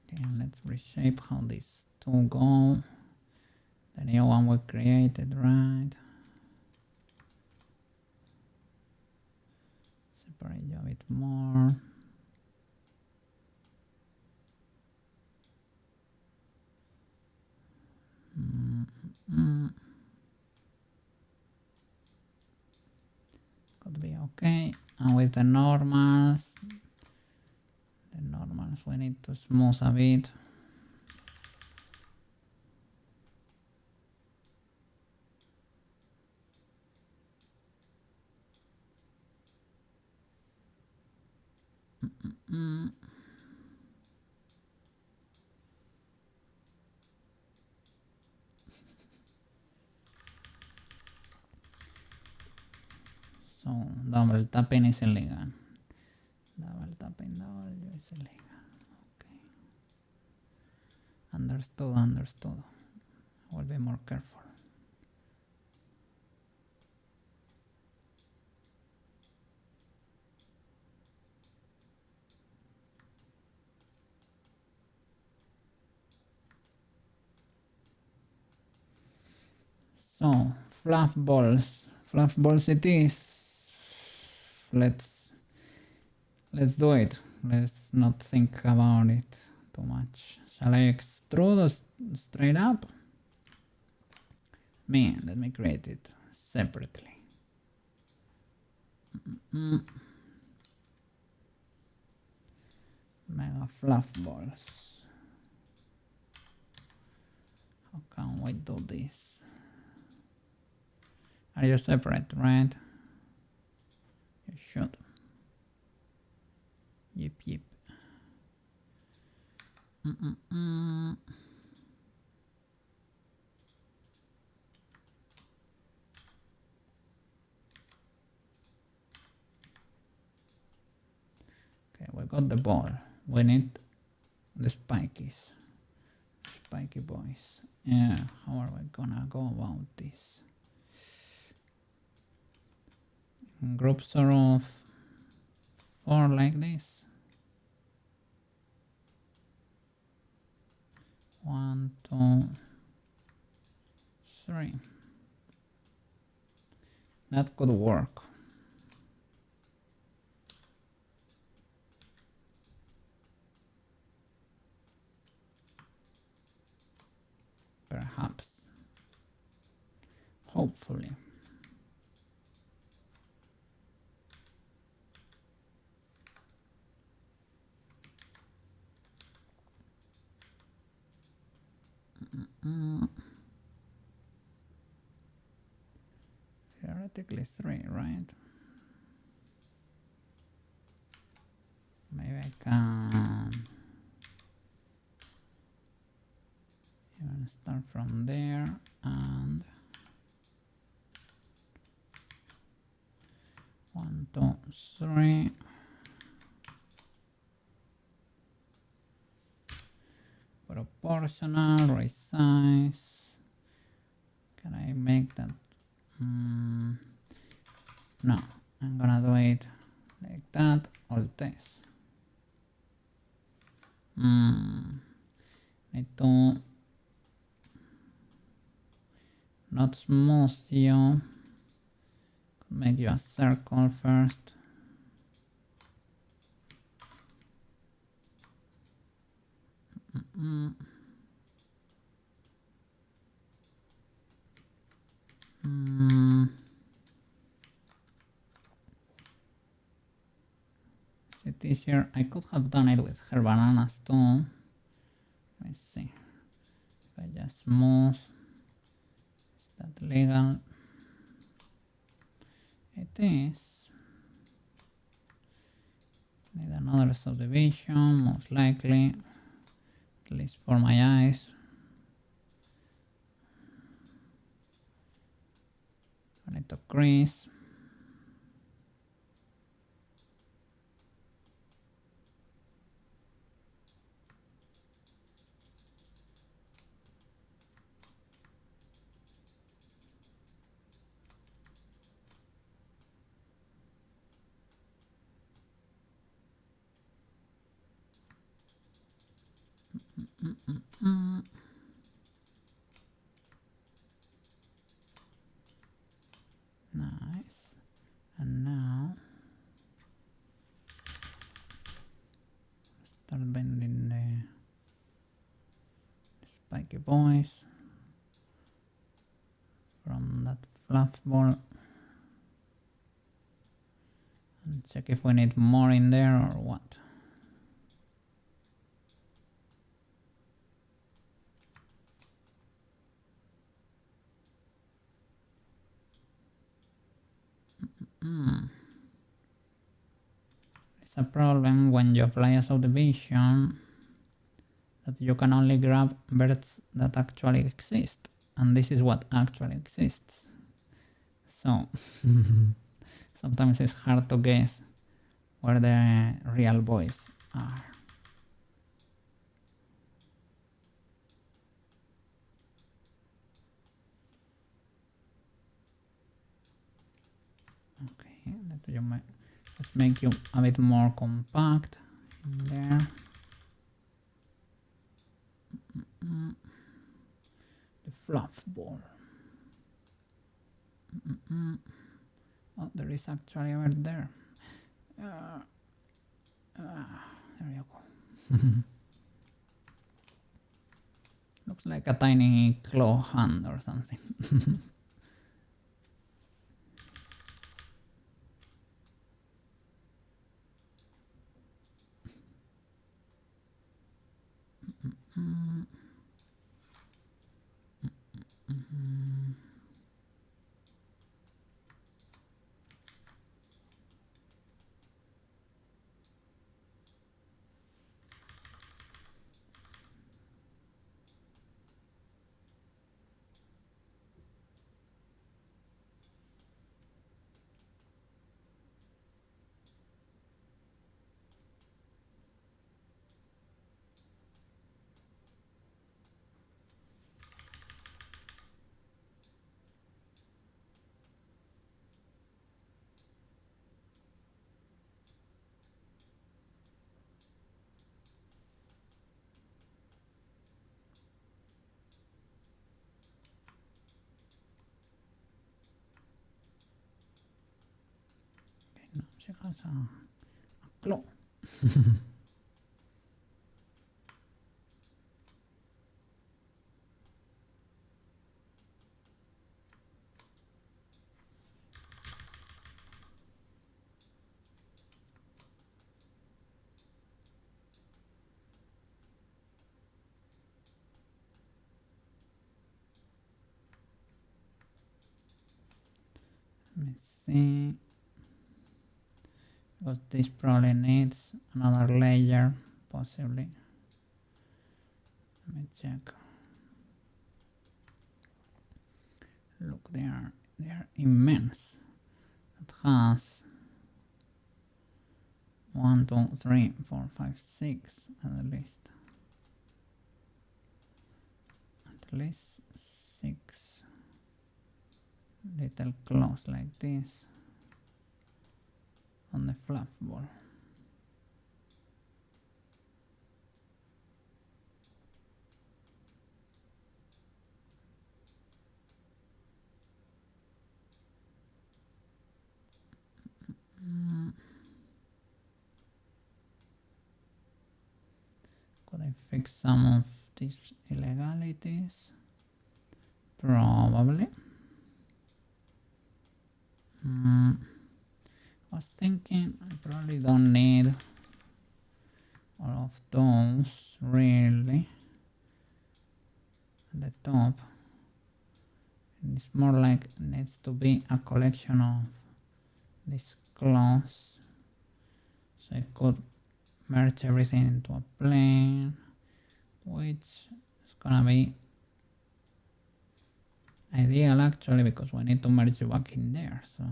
Okay, let's reshape how these two go. The new one we created, right? Separate you a bit more. Could be okay. And with the normals we need to smooth a bit. So double tapping is illegal. Double tapping W is illegal. Okay. Understood, understood. I will be more careful. So fluff balls it is. Let's do it. Let's not think about it too much. Shall I extrude straight up? Man, let me create it separately. Mega fluff balls. How can we do this? Are you separate, right? You should. Yep, yep. Okay, we got the ball. We need the spikies. Spiky boys. Yeah, how are we gonna go about this? In groups of 4 like this. 1, 2, 3. That could work. Perhaps. Hopefully. Theoretically 3, right? Maybe I can even start from there and 1, 2, 3. Proportional, resize. Can I make that? No, I'm gonna do it like that. Alt S. Need to not smooth you. Make you a circle first. Is it easier? I could have done it with her bananas too. Let me see. If I just smooth, is that legal? It is. Need another subdivision, most likely. At least for my eyes. I need to crease. Nice. And now start bending the spiky boys from that fluff ball and check if we need more in there or what. it's a problem when you apply a subdivision that you can only grab birds that actually exist, and this is what actually exists. So sometimes it's hard to guess where the real boys are. Okay, let's make you a bit more compact in there. The fluff ball. Oh, there is actually a bird there. There you go. Looks like a tiny claw hand or something. No, she has a claw. Let me see. Because this probably needs another layer, possibly. Let me check. Look, they are immense. It has 1, 2, 3, 4, 5, 6 at least. At least 6 little claws like this on the fluff ball. Could I fix some of these illegalities? Probably. I was thinking I probably don't need all of those really at the top. It's more like it needs to be a collection of these claws, so I could merge everything into a plane, which is gonna be ideal actually, because we need to merge it back in there, so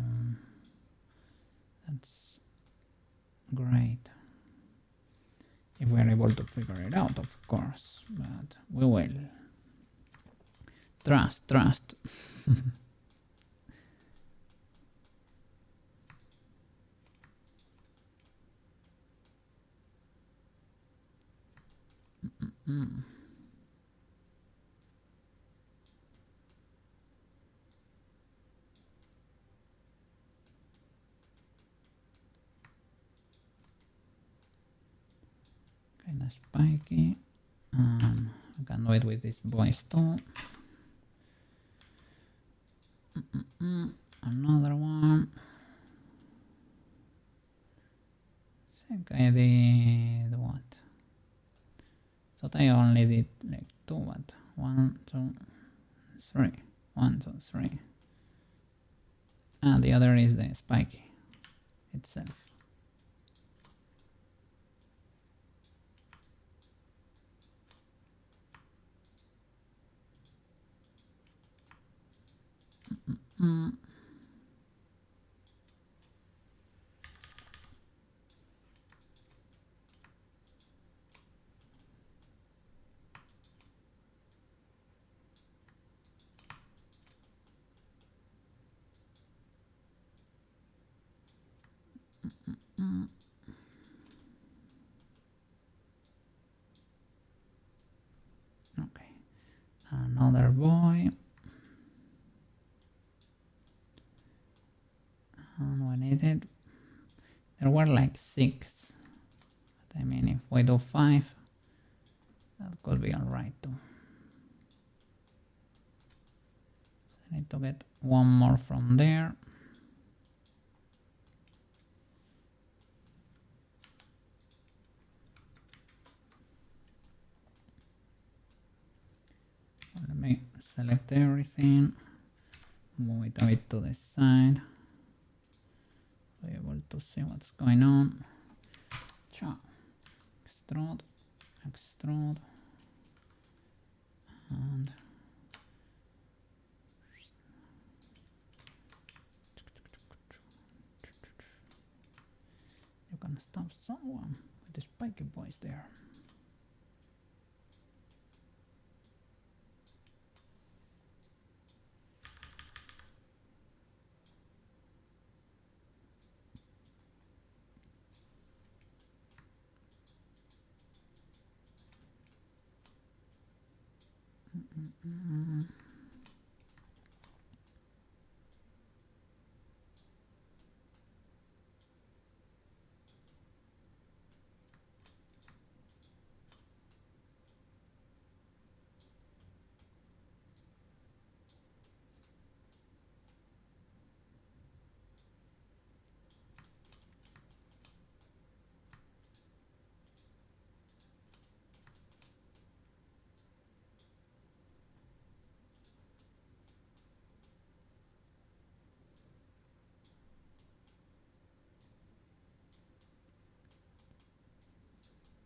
that's great if we're able to figure it out, of course, but we will. Trust. Kind of spiky. I can do it with these boys too. Another one. I think I did what? Thought I only did like 2, but 1, 2, 3. 1, 2, 3. And the other is the spiky itself. Okay, another boy. And we needed, there were like 6. But I mean, if we do 5, that could be alright too. I need to get one more from there. Let me select everything, move it a bit to the side, be able to see what's going on. Ciao. Extrude, extrude, and you can stop someone with the spiky boys there.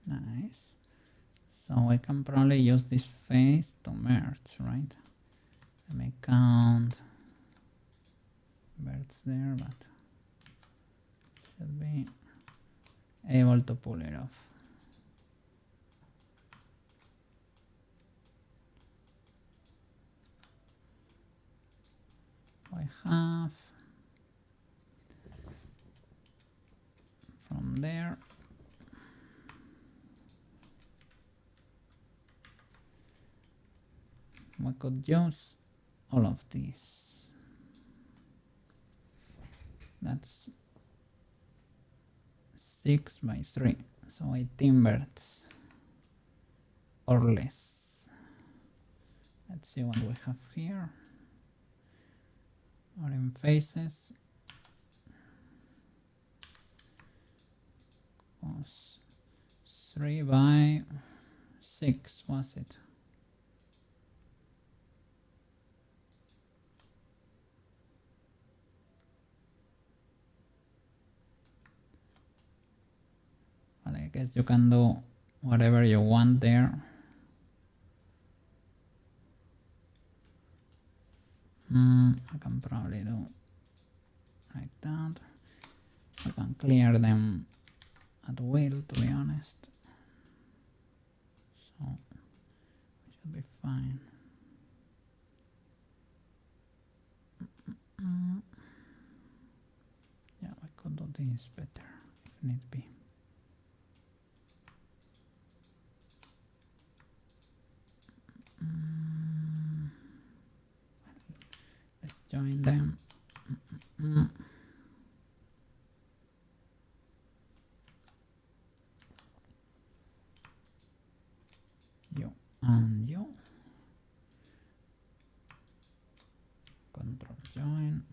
Nice. So I can probably use this face to merge, right? Let me count birds there, but should be able to pull it off. I have from there we could use all of these. That's 6 by 3, so 18 birds or less. Let's see what we have here. Or in faces, was 3 by 6, was it? Well, I guess you can do whatever you want there. I can probably do like that. I can clear them at will, to be honest. So we should be fine. Yeah, I could do this better if need be. Let's join them. You and you. Control join.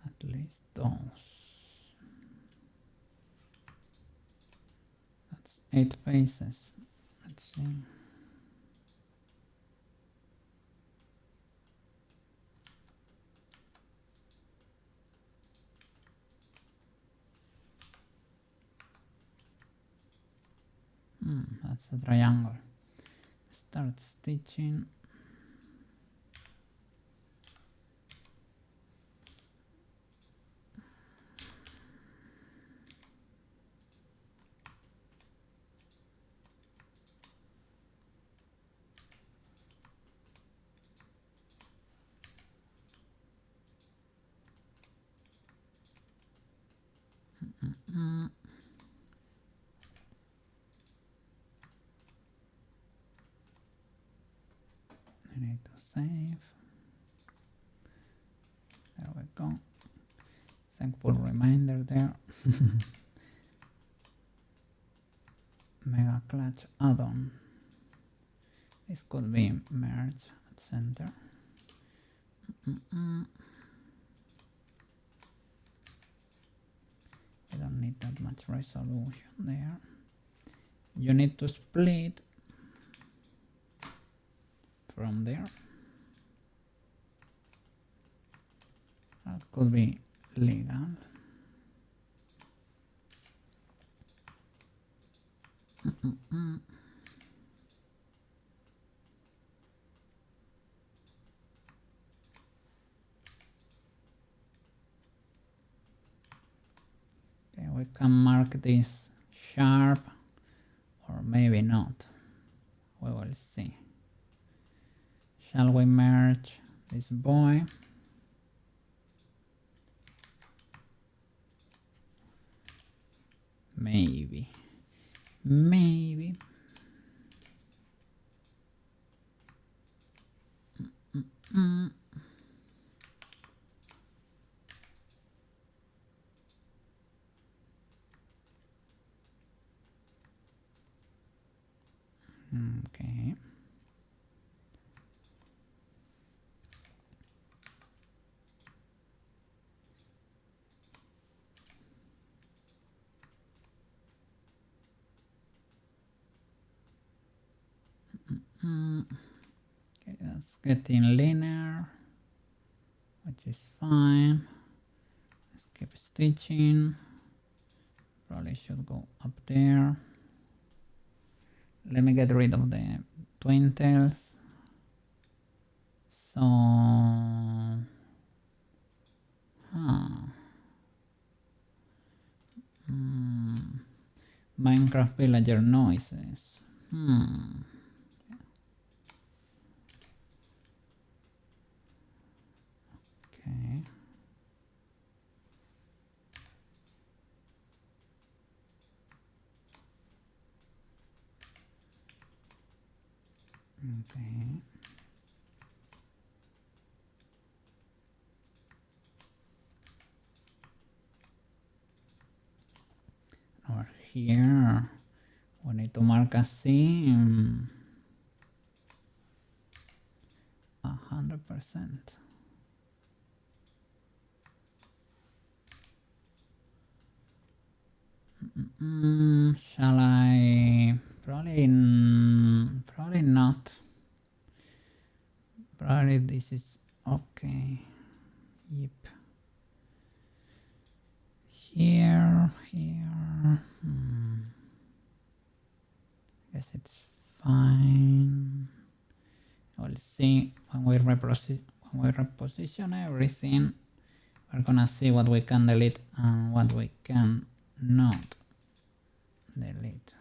At least those. That's 8 faces. Let's see. That's a triangle. Start stitching. I need to save. There we go. Thankful reminder there. Mega clutch add-on. This could be merged at center. We don't need that much resolution there. You need to split from there. That could be legal. Okay, we can mark this sharp or maybe not. We will see. Shall we merge this boy? Maybe. Maybe. Okay. Okay, that's getting linear, which is fine. Let's keep stitching. Probably should go up there. Let me get rid of the twin tails. So, Minecraft villager noises. Okay. Okay. Over here, we need to mark a seam. 100%. Shall I? Probably not. Probably this is okay. Yep. Here. Guess it's fine. We'll see when we reposition everything. We're gonna see what we can delete and what we can not delete.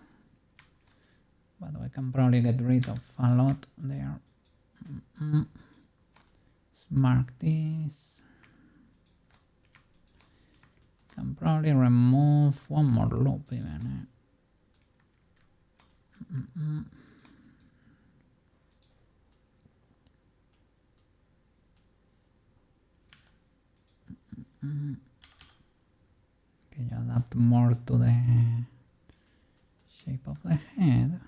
But we can probably get rid of a lot there. Let's mark this. Can probably remove one more loop even. Okay, adapt more to the shape of the head.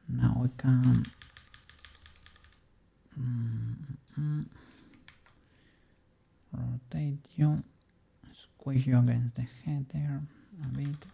Now we can squish you against the head there a bit.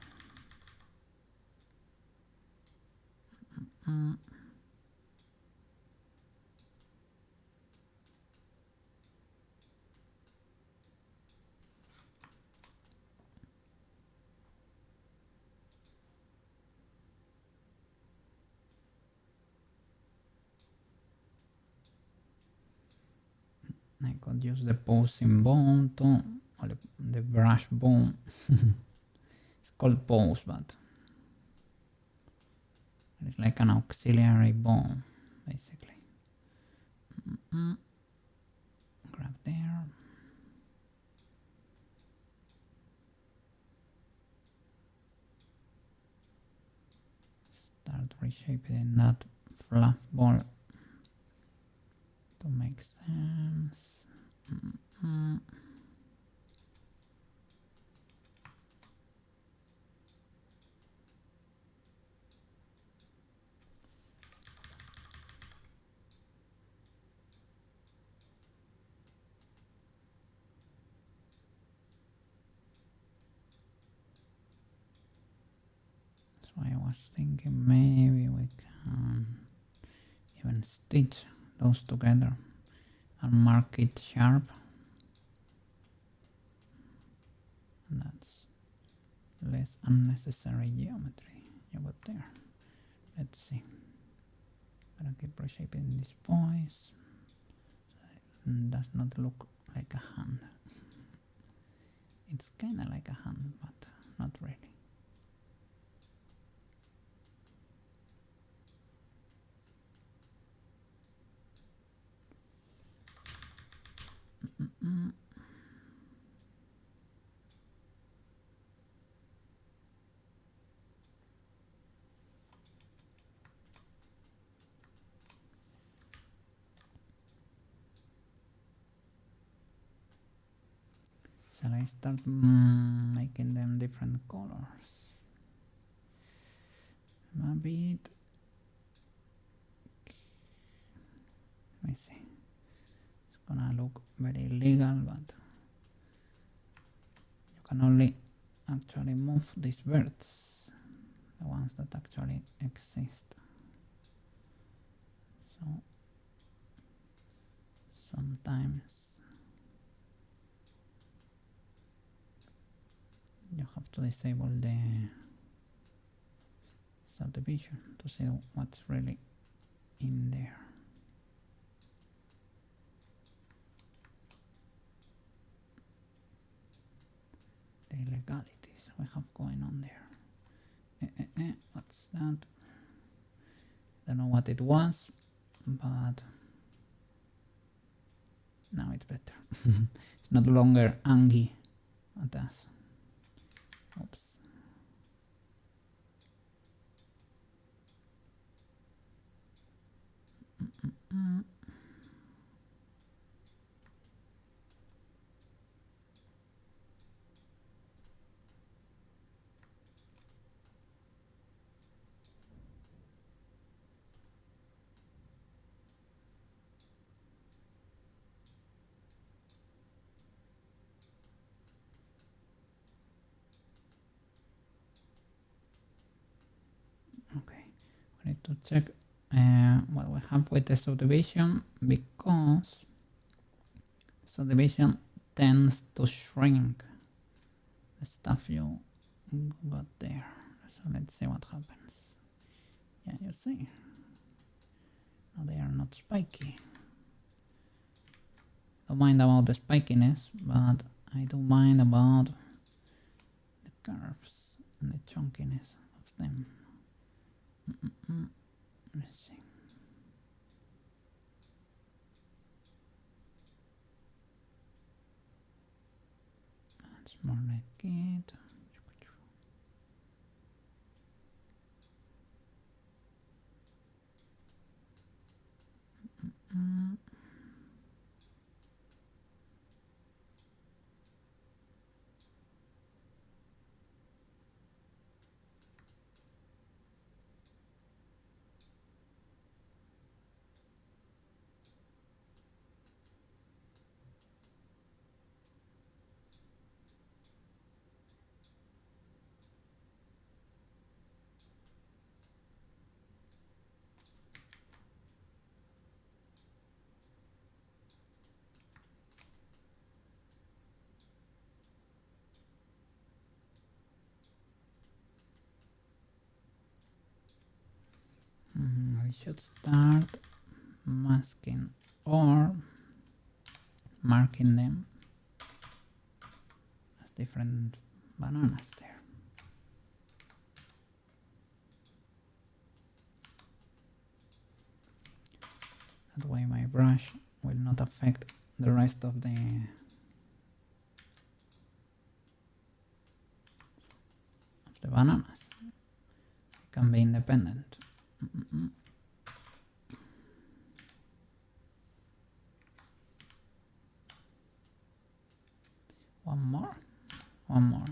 I could use the posing bone too, or the brush bone. It's called pose, but it's like an auxiliary bone, basically. Grab there. Start reshaping that fluff ball to make sense. So I was thinking maybe we can even stitch those together and mark it sharp. And that's less unnecessary geometry you got there. Let's see. Gonna keep reshaping this voice so it does not look like a hand. It's kinda like a hand, but not really. Shall I start making them different colors? A bit. Let me see. It's gonna look very legal, but you can only actually move these birds, the ones that actually exist. So sometimes you have to disable the subdivision to see what's really in there. The illegalities we have going on there. What's that? Don't know what it was, but now it's better. It's no longer Angie at us. Oops. Okay, we need to check what we have with the subdivision, because subdivision tends to shrink the stuff you got there. So let's see what happens. Yeah, you see. Now they are not spiky. Don't mind about the spikiness, but I do mind about the curves and the chunkiness of them. Let's see. That's more like it. should start masking or marking them as different bananas there. That way my brush will not affect the rest of the bananas. It can be independent. One more.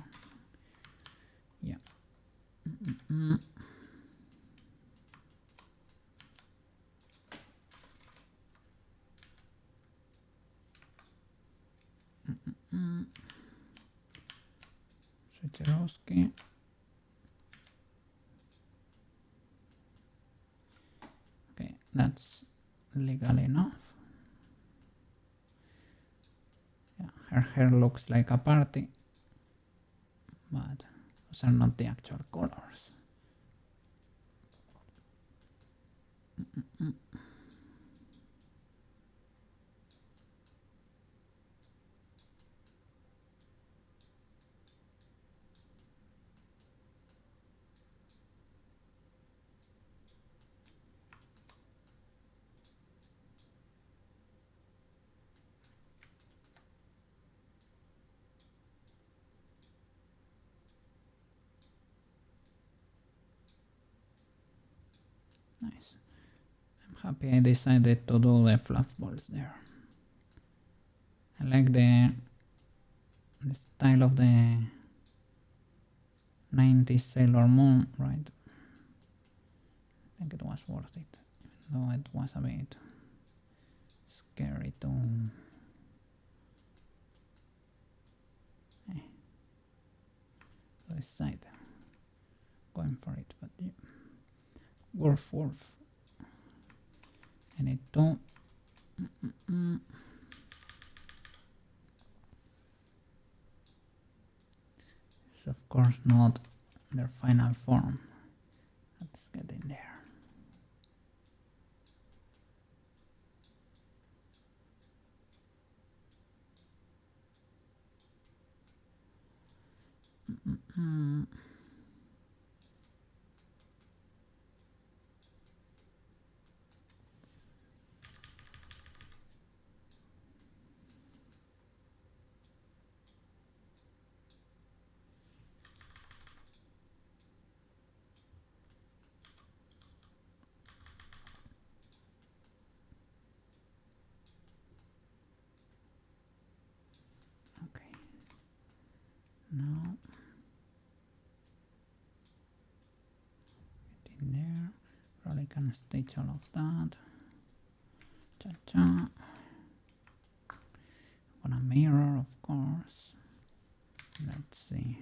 Yeah. Switcherowski. Okay, that's legal enough. Yeah, her hair looks like a party, but those are not the actual colors. Nice. I'm happy I decided to do the fluff balls there. I like the style of the 90s Sailor Moon, right? I think it was worth it, even though it was a bit scary to this side. Going for it, but yeah. Worf. I need to it's of course not their final form. Let's get in there. Okay. Now get in there. Probably can stitch all of that. Cha-cha. On a mirror, of course. Let's see.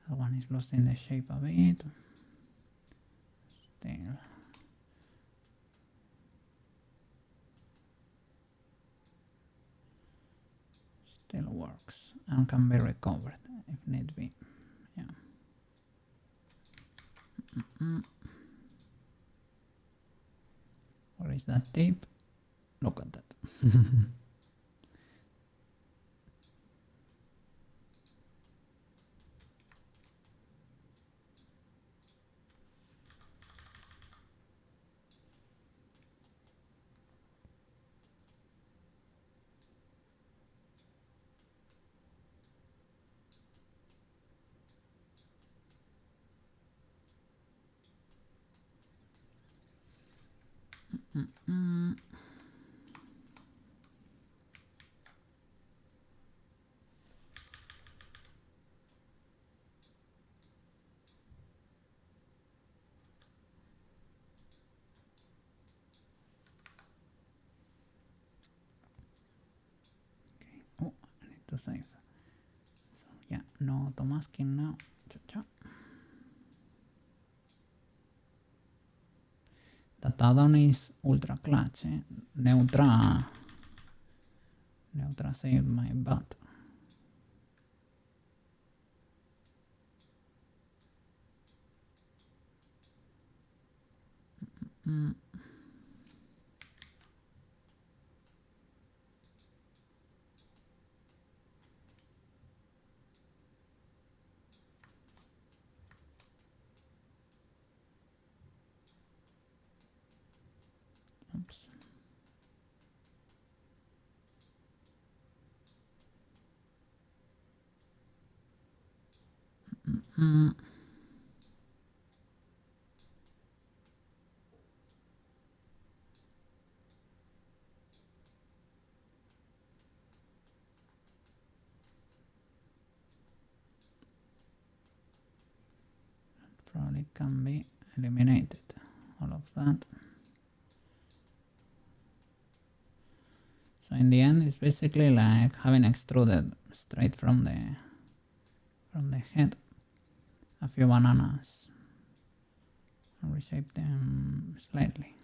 That one is losing the shape a bit. Still works and can be recovered if need be. Yeah. Where is that tape? Look at that. Oh, I need to save. So yeah, no auto masking now. Cha-cha. That add-on is ultra clutch. Neutra saved my butt. Oops. Probably can be eliminated. All of that. So in the end, it's basically like having extruded straight from the head a few bananas and reshape them slightly.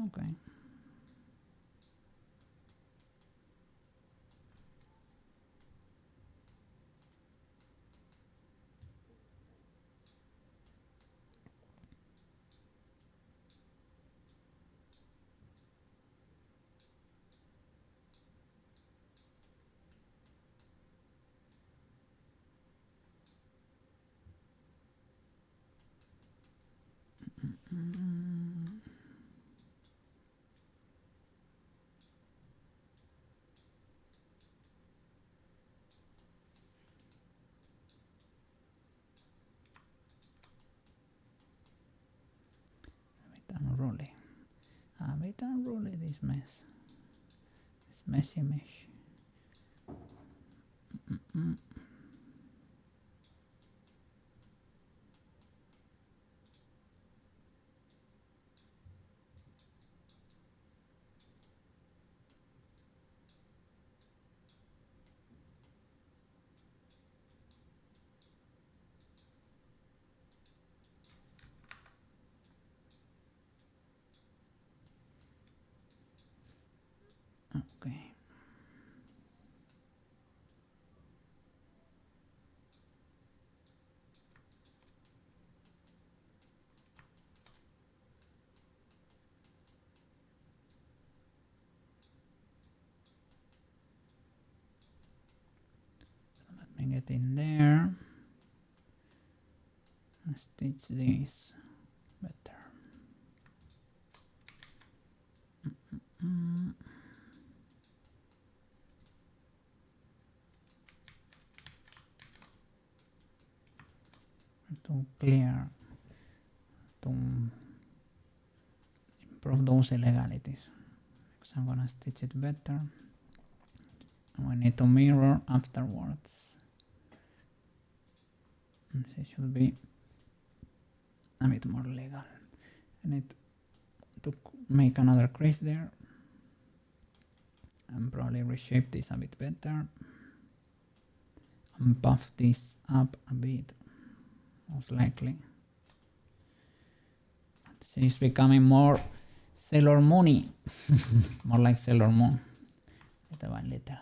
Okay. A bit unruly this mess. This messy mesh. Okay. So let me get in there and stitch this better. To clear, to improve those illegalities, because I'm gonna stitch it better. And we need to mirror afterwards. And this should be a bit more legal. I need to make another crease there and probably reshape this a bit better and buff this up a bit, most likely. She's becoming more Sailor Moony. More like Sailor Moon, little by little.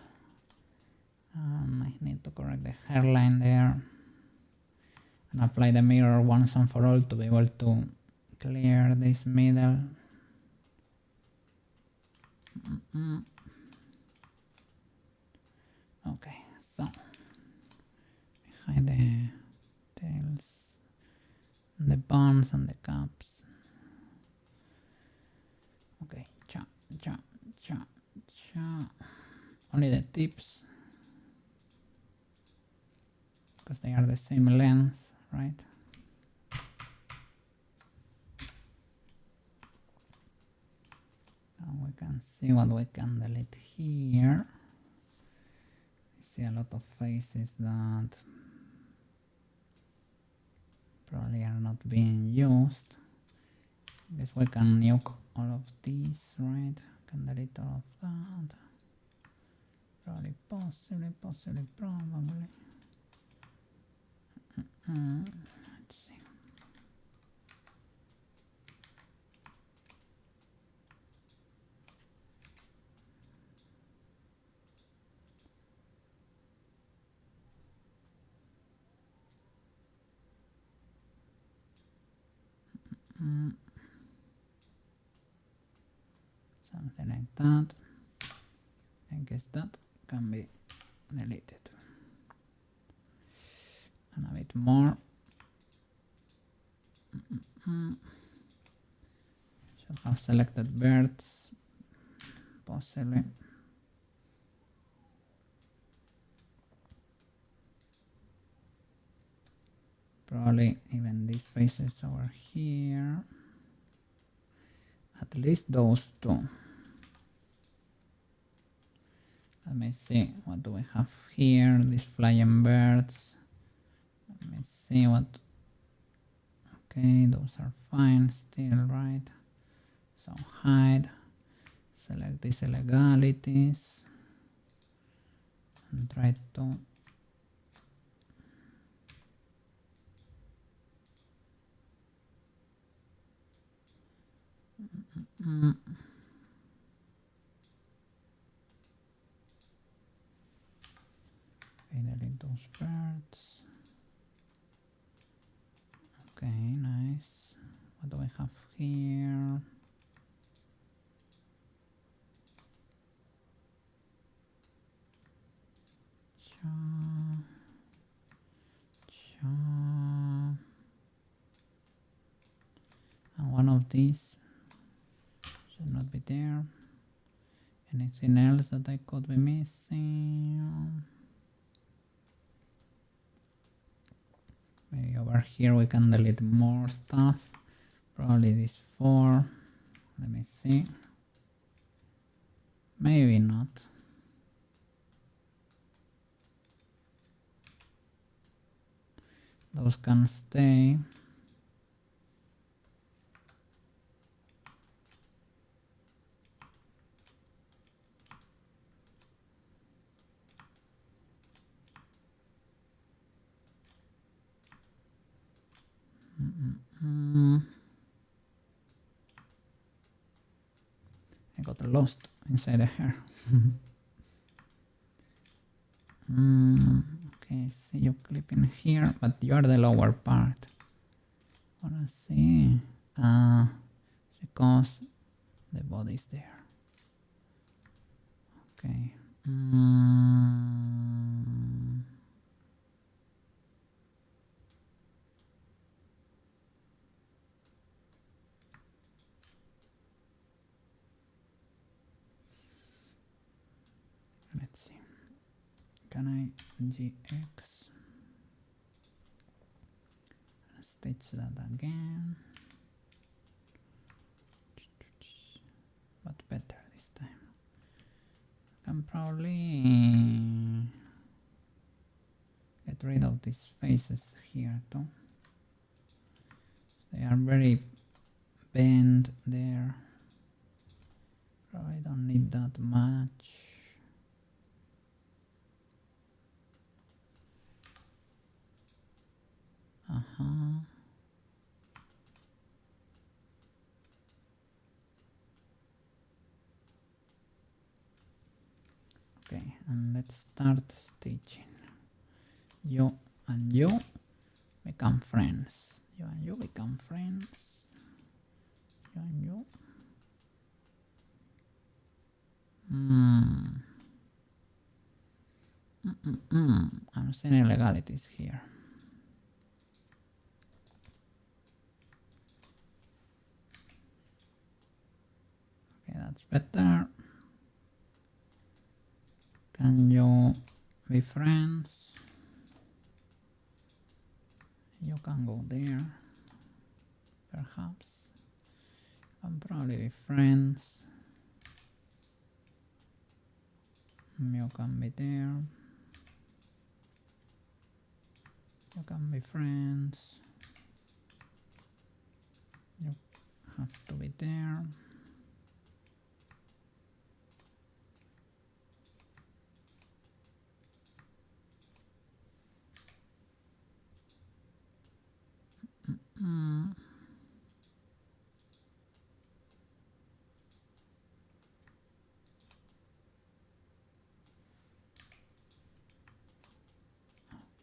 I need to correct the hairline there and apply the mirror once and for all to be able to clear this middle. Okay, so behind the tails, the buns and the caps. Okay, cha, cha, cha, cha. Only the tips, because they are the same length, right? see what we can delete here. I see a lot of faces that probably are not being used. I guess we can nuke all of these, right? Can delete all of that. Probably, possibly, probably. Let's see. Something like that. I guess that can be deleted. And a bit more. Should have selected birds, possibly. Probably even these faces over here. At least those two. Let me see, what do we have here? These flying birds. Let me see what... Okay, those are fine still, right? So hide. Select these illegalities. And try to... delete those birds. Okay, nice. What do we have here? And one of these should not be there. Anything else that I could be missing? Maybe over here we can delete more stuff. Probably these 4. Let me see. Maybe not. Those can stay. I got lost inside the hair. Okay, see you clipping here, but you are the lower part. Wanna see? It's because the body is there. Okay. Let's see. Can I GX? Stitch that again. But better this time. Can probably get rid of these faces here too. They are very bent there. Probably don't need that much. Okay, and let's start stitching. You and you become friends. You and you become friends. You and you. I'm seeing illegalities here. Okay, that's better. Can you be friends? You can go there, perhaps. Can probably be friends. You can be there. You can be friends. You have to be there.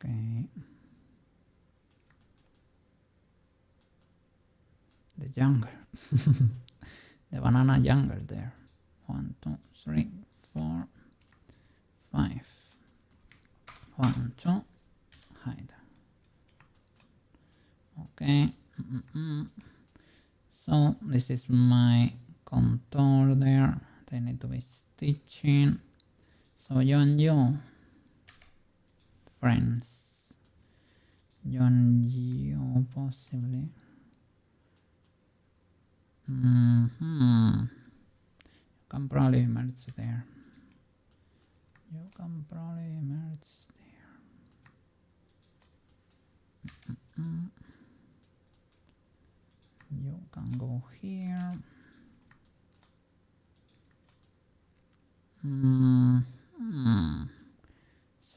Okay. The jungle. The banana jungle there. 1, 2, 3, 4, 5. 1, 2, hide. Okay. So this is my contour there. They need to be stitching. So you and you, friends. You and you possibly. You can probably merge there. You can probably merge there. You can go here.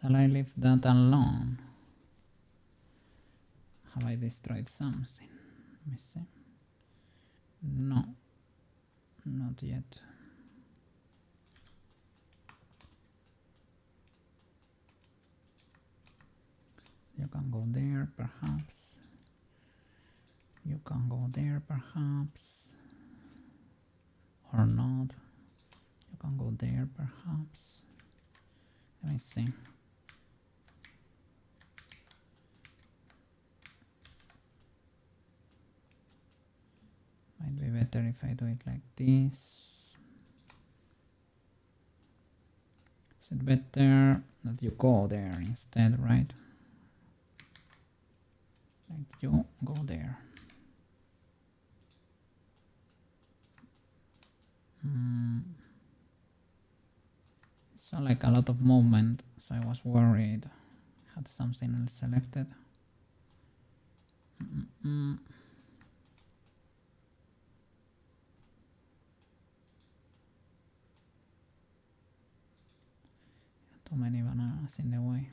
Shall I leave that alone? Have I destroyed something? Let me see. No, not yet. You can go there, perhaps. You can go there, perhaps. Or not. You can go there, perhaps. Let me see. Might be better if I do it like this. Is it better that you go there instead, right? Like you go there. So like a lot of movement, so I was worried. Had something else selected. Too many bananas in the way.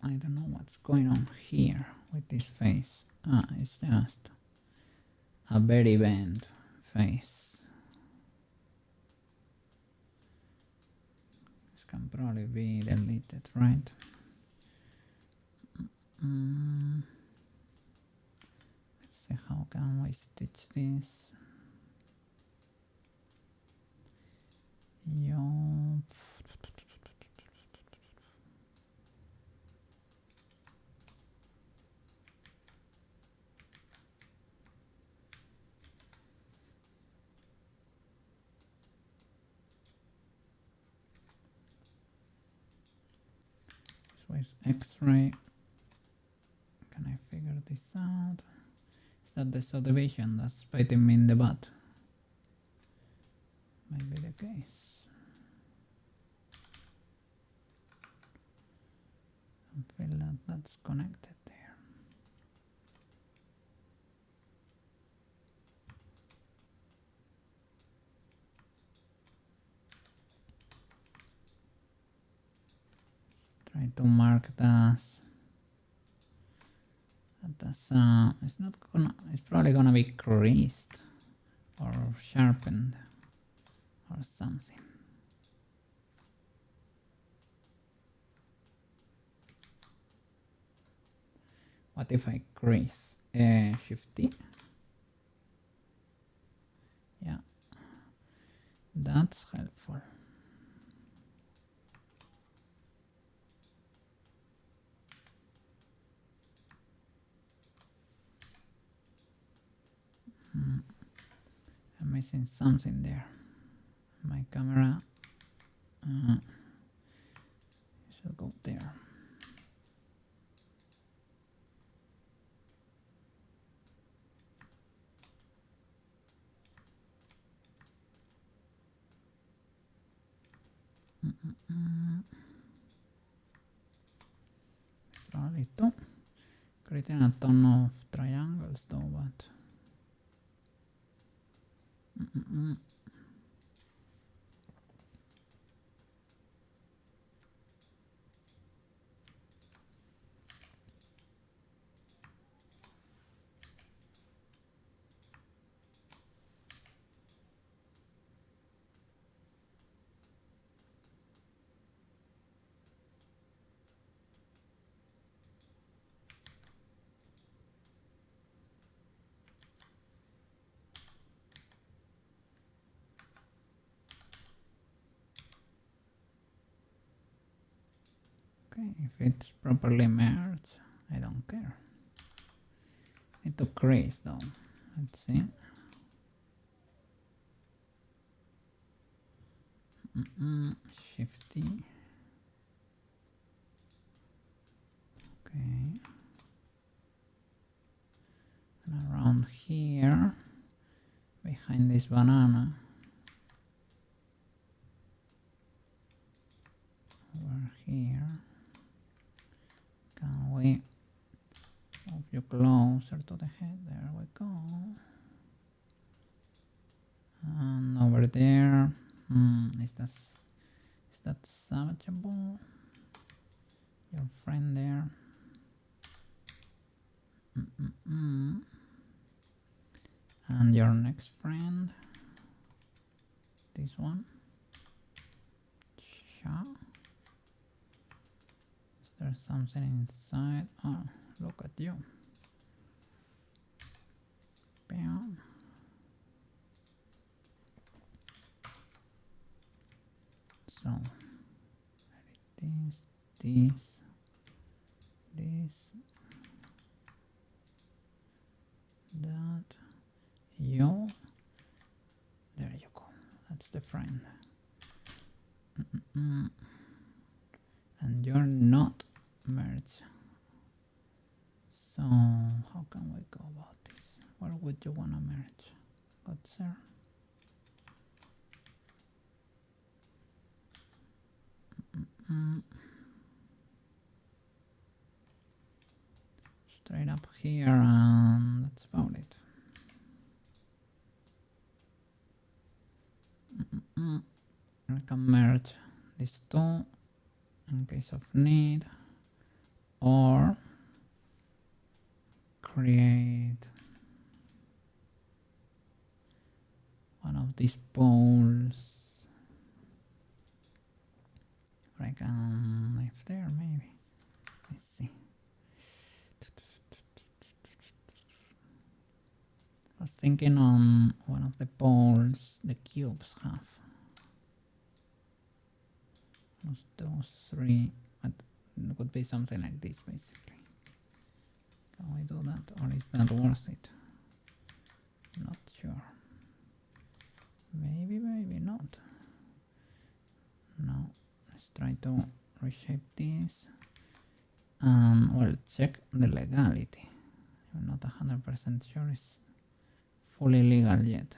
I don't know what's going on here with this face. It's just a very bent face. This can probably be deleted, right? Let's see, how can we stitch this? Yup. So it's X-ray. Can I figure this out? Is that the subdivision that's biting me in the butt? Might be the case. I feel that that's connected there. Try to mark that it's not gonna, it's probably gonna be creased or sharpened or something. What if I crease? Shift T. Yeah, that's helpful. I'm missing something there. My camera should go there. Probably two. Creating a ton of triangles though, but okay, if it's properly merged, I don't care. Need to crease though. Let's see. Shifty. Okay. And around here, behind this banana, over here, can we move you closer to the head? There we go. And over there, is that savageable? Your friend there. And your next friend, this one. Sha. Is there something inside? Oh, look at you. Bam. So, this, that, you. There you go. That's the friend. And you're not merged. So, how can we go about this? Where would you want to merge? Good sir. Straight up here, and that's about it. I can merge these two in case of need, or create one of these poles. Or I can live there maybe. Let's see. I was thinking on one of the poles the cubes have. Those three, but it would be something like this basically. Can we do that, or is that worth it? Not sure. Maybe not. No, let's try to reshape this. Well, check the legality. I'm not 100% sure it's fully legal yet.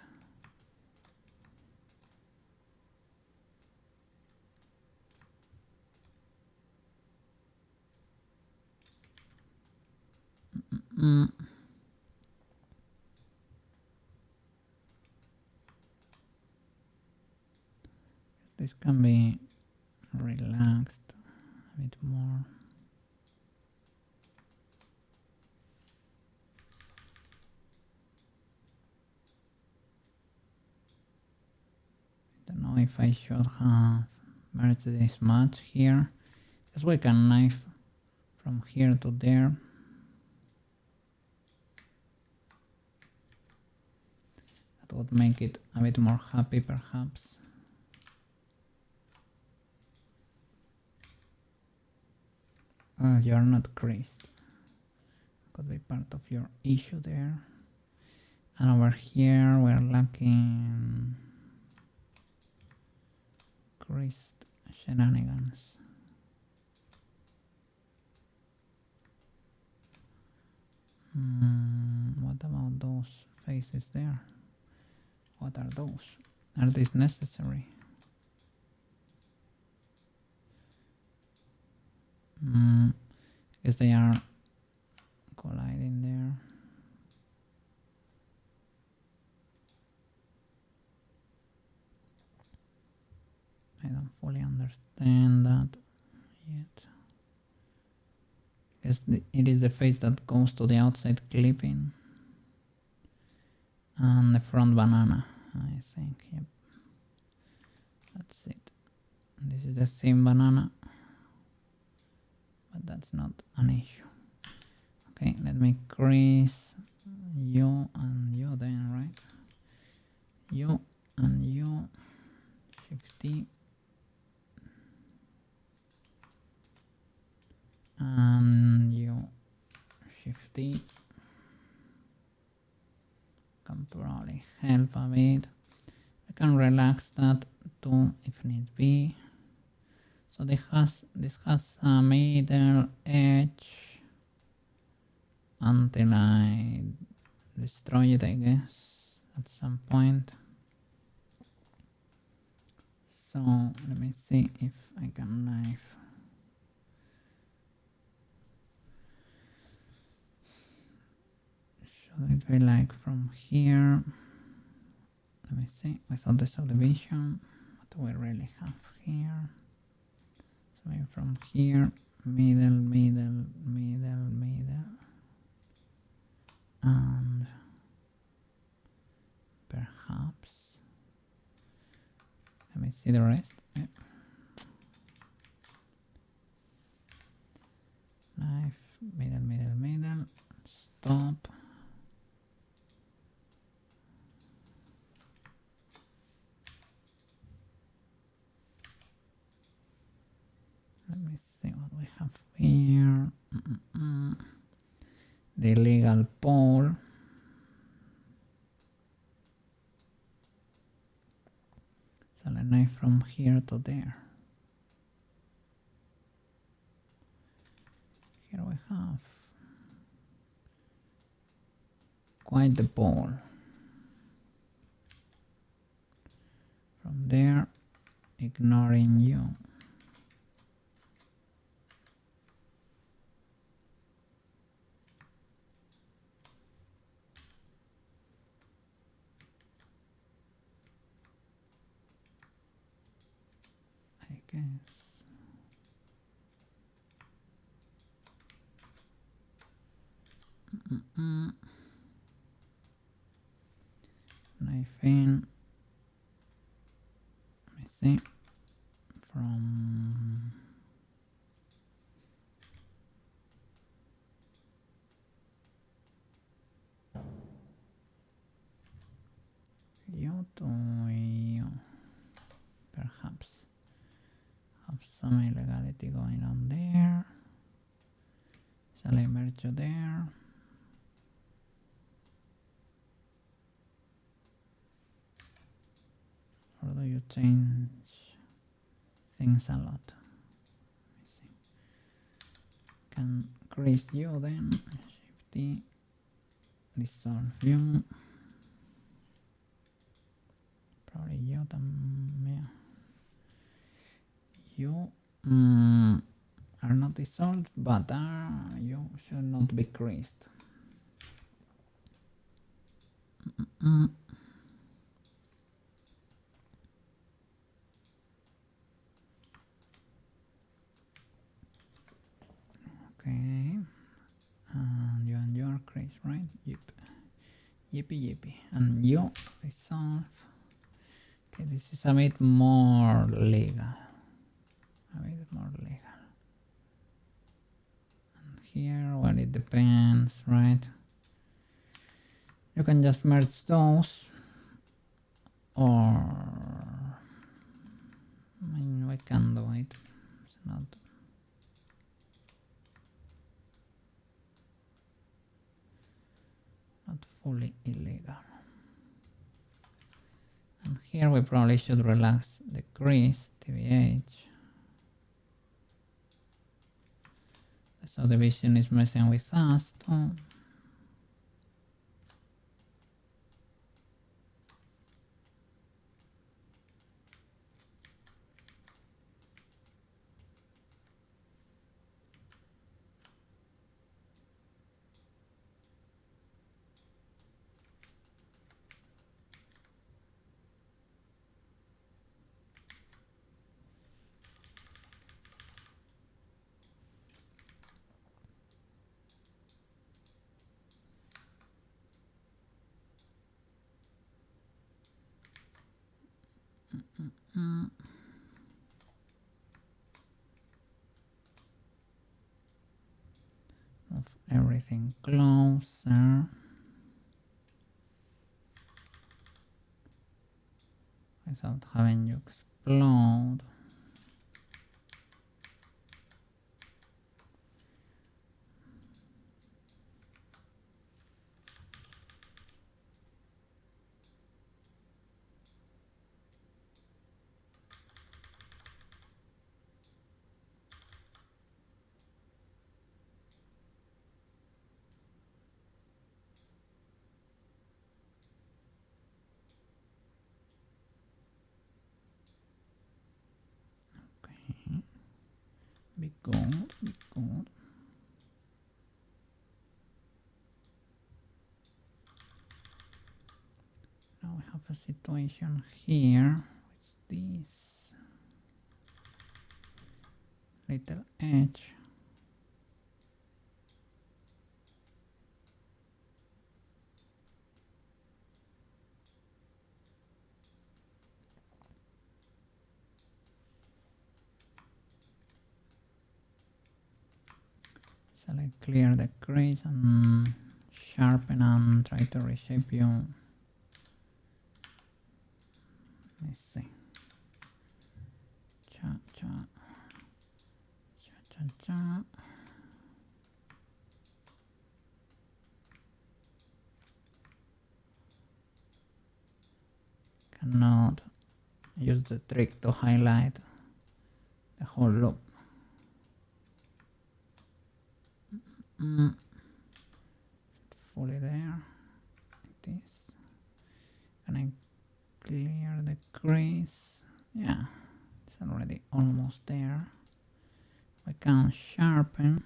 This can be relaxed a bit more. I don't know if I should have merged this much here, because we can knife from here to there. That would make it a bit more happy perhaps. Oh, you're not creased. Could be part of your issue there. And over here we're lacking creased shenanigans. What about those faces there? What are those? Are these necessary? because they are colliding there. I don't fully understand that yet. Because it is the face that goes to the outside clipping. And the front banana, I think, yep. That's it. This is the same banana, but that's not an issue. Okay, let me crease you and you then, right? You and you, Shift-D. And you, Shift-D. Can probably help a bit. I can relax that too if need be. So this has a middle edge until I destroy it, I guess, at some point. So let me see if I can knife. Should it be like from here? Let me see, without the subdivision, what do we really have here? So maybe from here, middle, middle, middle, middle, and perhaps, let me see the rest. Yeah. Knife, middle, middle, middle, stop. Let me see what we have here. The legal pole. So a knife from here to there. Here we have quite the pole. From there, ignoring you. I guess. Knife in. Let me see. From you to you. Perhaps have some illegality going on there. Shall I merge you there? Or do you change things a lot? Let me see. Can crease you then. Shift-D. Dissolve you. Probably you. Yeah. You are not dissolved, but you should not be creased. Okay, and you are creased, right? Yep. Yippee yippee. And you dissolve. Okay, this is a bit more legal. A bit more legal. And here, well, it depends, right? You can just merge those, or I mean, we can do it. It's not fully illegal. And here we probably should relax the crease, TBH. The subdivision is messing with us too. Move everything closer without having you explode. Be good, be good. Now we have a situation here with this little edge. Shall I clear the crease and sharpen and try to reshape you? Let's see. Cha cha. Cha cha cha. Cannot use the trick to highlight the whole loop. Fully there, like this. Can I clear the crease? Yeah, it's already almost there. We can sharpen.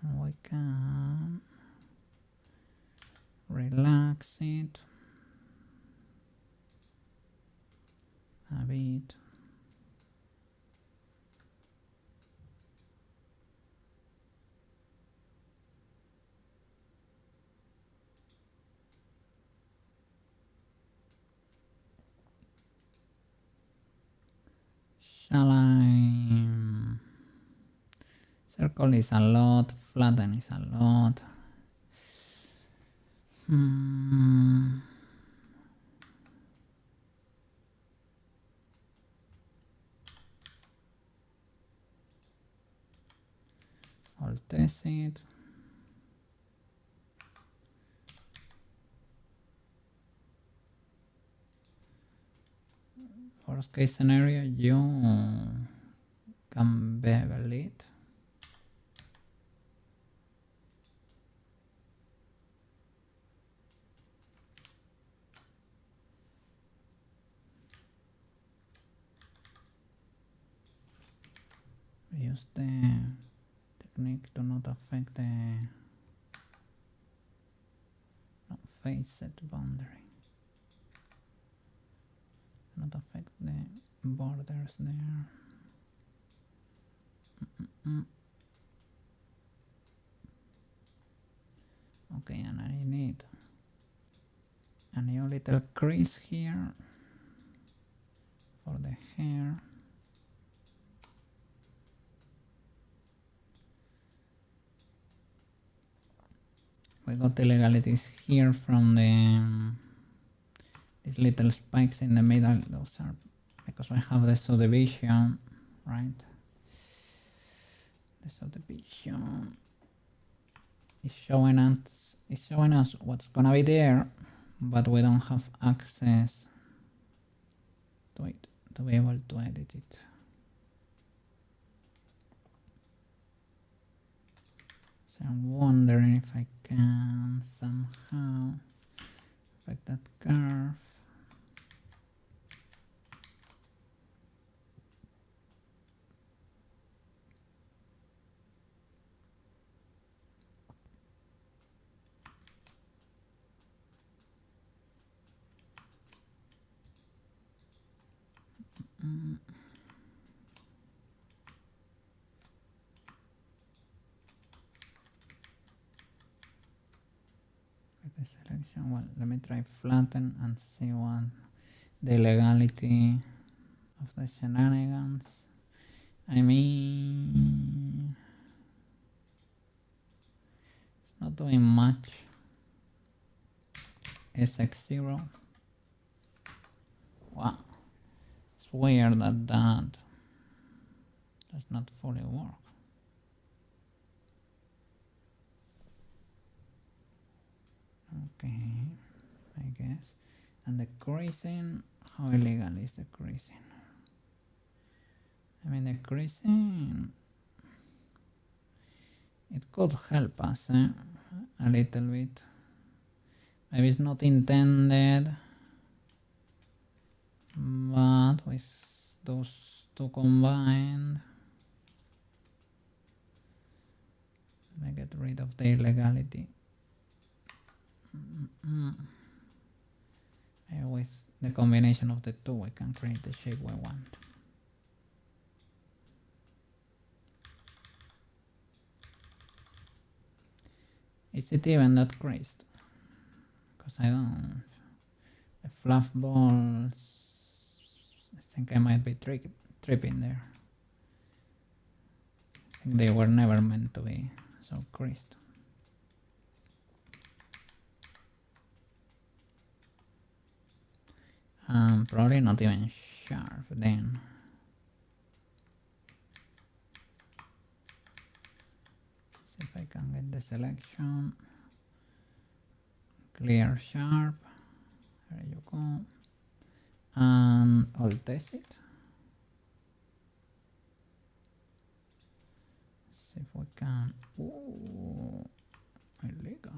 And we can relax it a bit. Shall I? Circle is a lot, flatten is a lot. I'll test it. Worst case scenario, you can bevel it. Use the technique to not affect the face set boundary. Not affect the borders there. Okay, and I need a new little crease here for the hair. We got the illegalities here from the these little spikes in the middle. Those are because we have the subdivision, right? The subdivision is showing us what's gonna be there, but we don't have access to it to be able to edit it. So I'm wondering if I can somehow affect that curve. With the selection Well, let me try flatten and see what the legality of the shenanigans. I mean, it's not doing much. SX0. Wow, it's weird that that does not fully work. Okay, I guess. And the creasing, how illegal is the creasing? I mean, the creasing, it could help us a little bit. Maybe it's not intended, but with those two combined, let me get rid of the illegality. With the combination of the two, we can create the shape we want. Is it even that creased? Because I don't. The fluff balls, I think I might be tripping there. I think they were never meant to be so creased. Probably not even sharp then. See if I can get the selection. Clear sharp. There you go. And I'll test it. See if we can. Ooh, illegal.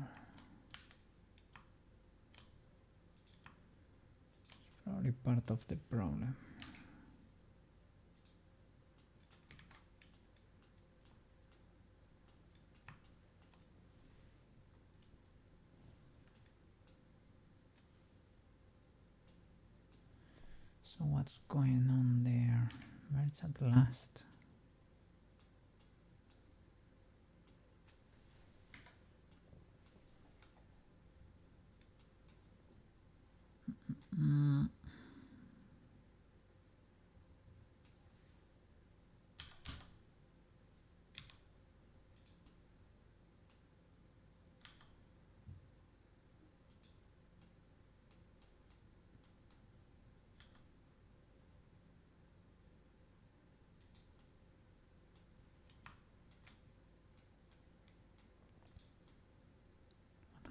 It's probably part of the problem. So what's going on there? Where's at last?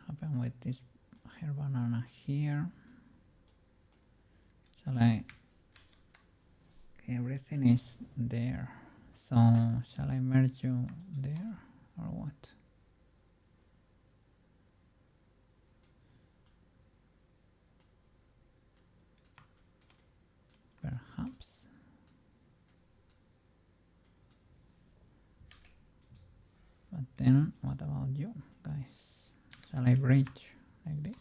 Happened with this hair banana here? Shall I? Everything is there. So shall I merge you there or what? Perhaps. But then what about you guys? Shall I bridge like this?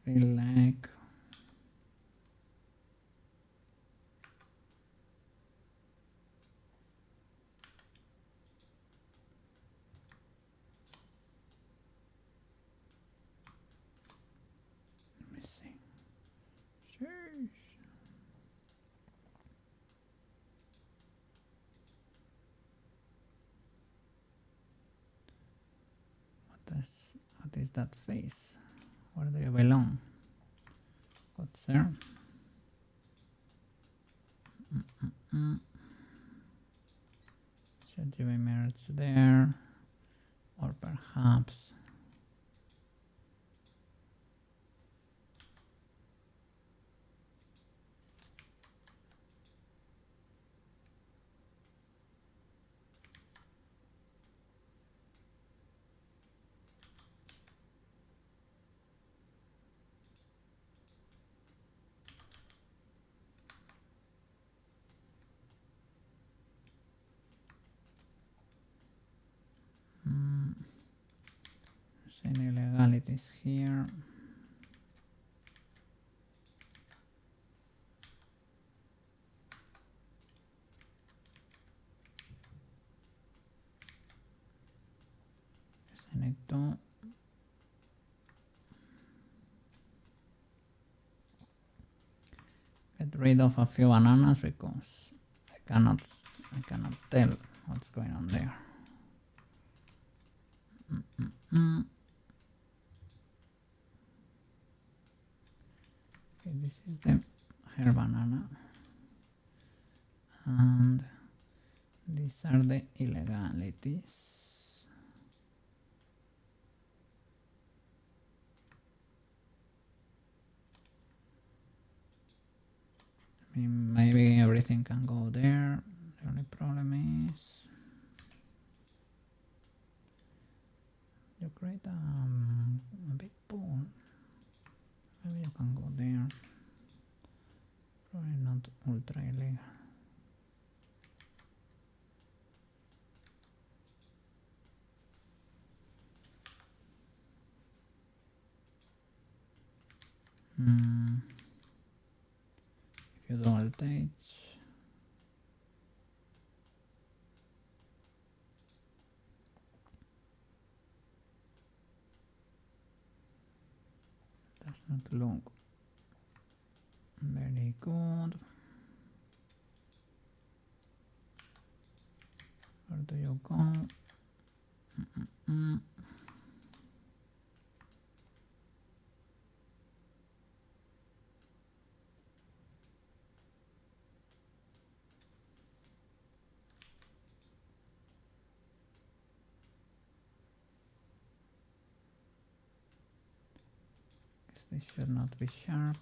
Feel like let me see. Sheesh. What is that face? Where do you belong? Good sir. Should you emerge there? Or perhaps any illegalities here. I need to get rid of a few bananas because I cannot tell what's going on there. Okay, this is the hair banana, and these are the illegalities. I mean, maybe everything can go there. The only problem is you create a big pool. Maybe you can go there. Probably not ultra illegal. If you do voltage, does not look very good. Where do you go? This should not be sharp.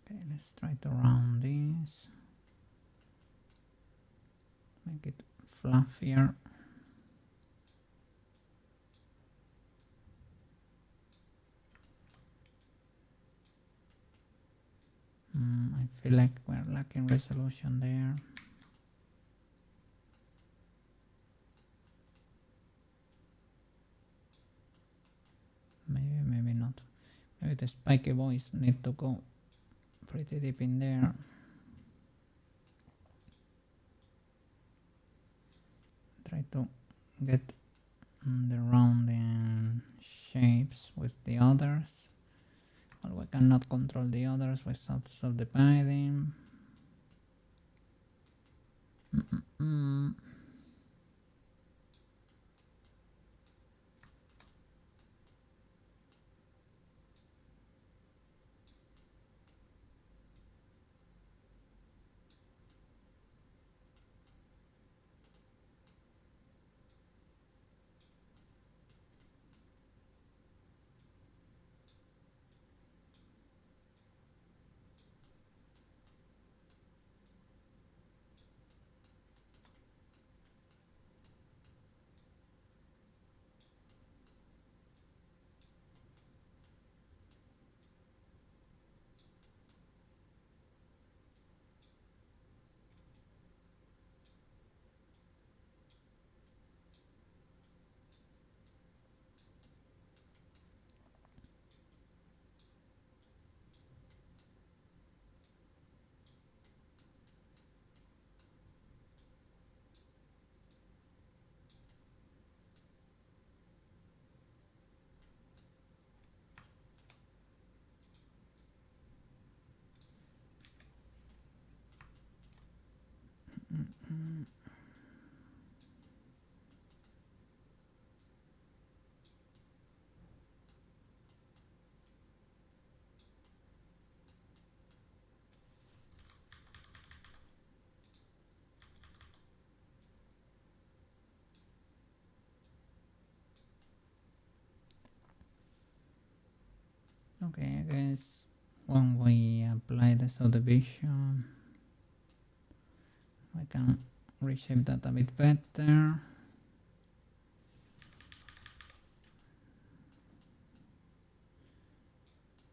Okay, let's try to round this. Make it fluffier. I feel like we're lacking resolution there. Maybe not. Maybe the spiky boys need to go pretty deep in there. Try to get the rounding shapes with the others. Well, we cannot control the others without subdividing. Okay, I guess when we apply the subdivision, we can reshape that a bit better.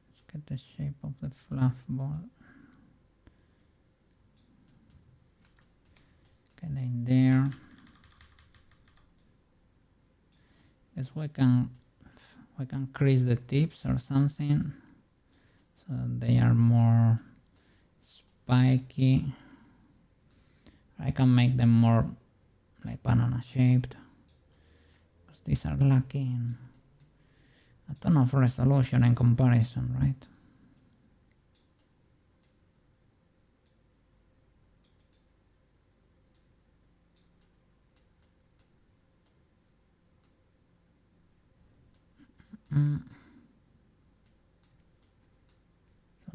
Let's get the shape of the fluff ball. we can increase the tips or something so they are more spiky. I can make them more like banana shaped because these are lacking a ton of resolution in comparison, right? So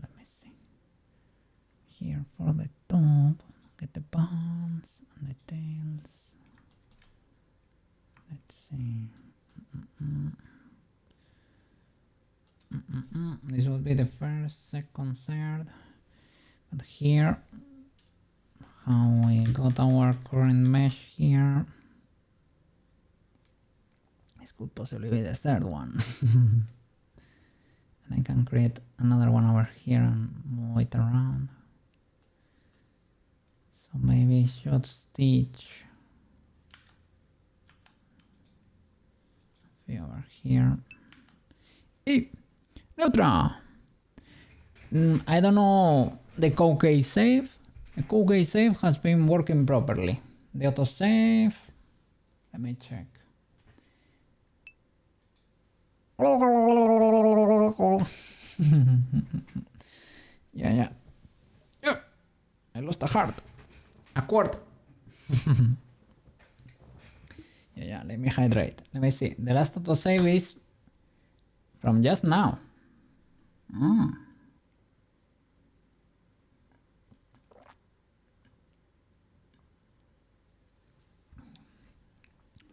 let me see. Here for the top, get the palms and the tails. Let's see. This will be the first, second, third. But here, how we got our current mesh here. This could possibly be the third one. And I can create another one over here and move it around. So maybe should stitch a few over here. Hey, Neutra! I don't know the code save. The code save has been working properly. The autosave, let me check. Yeah. I lost a heart. A quart. Yeah, let me hydrate. Let me see. The last autosave is from just now.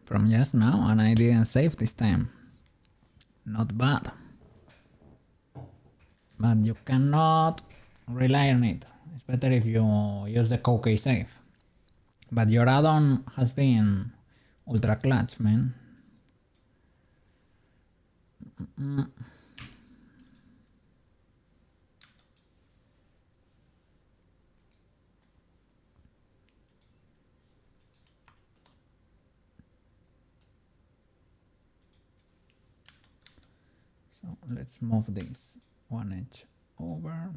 From just now, and I didn't save this time. Not bad. But you cannot rely on it. It's better if you use the code save. But your add-on has been ultra clutch, man. So let's move this one edge over.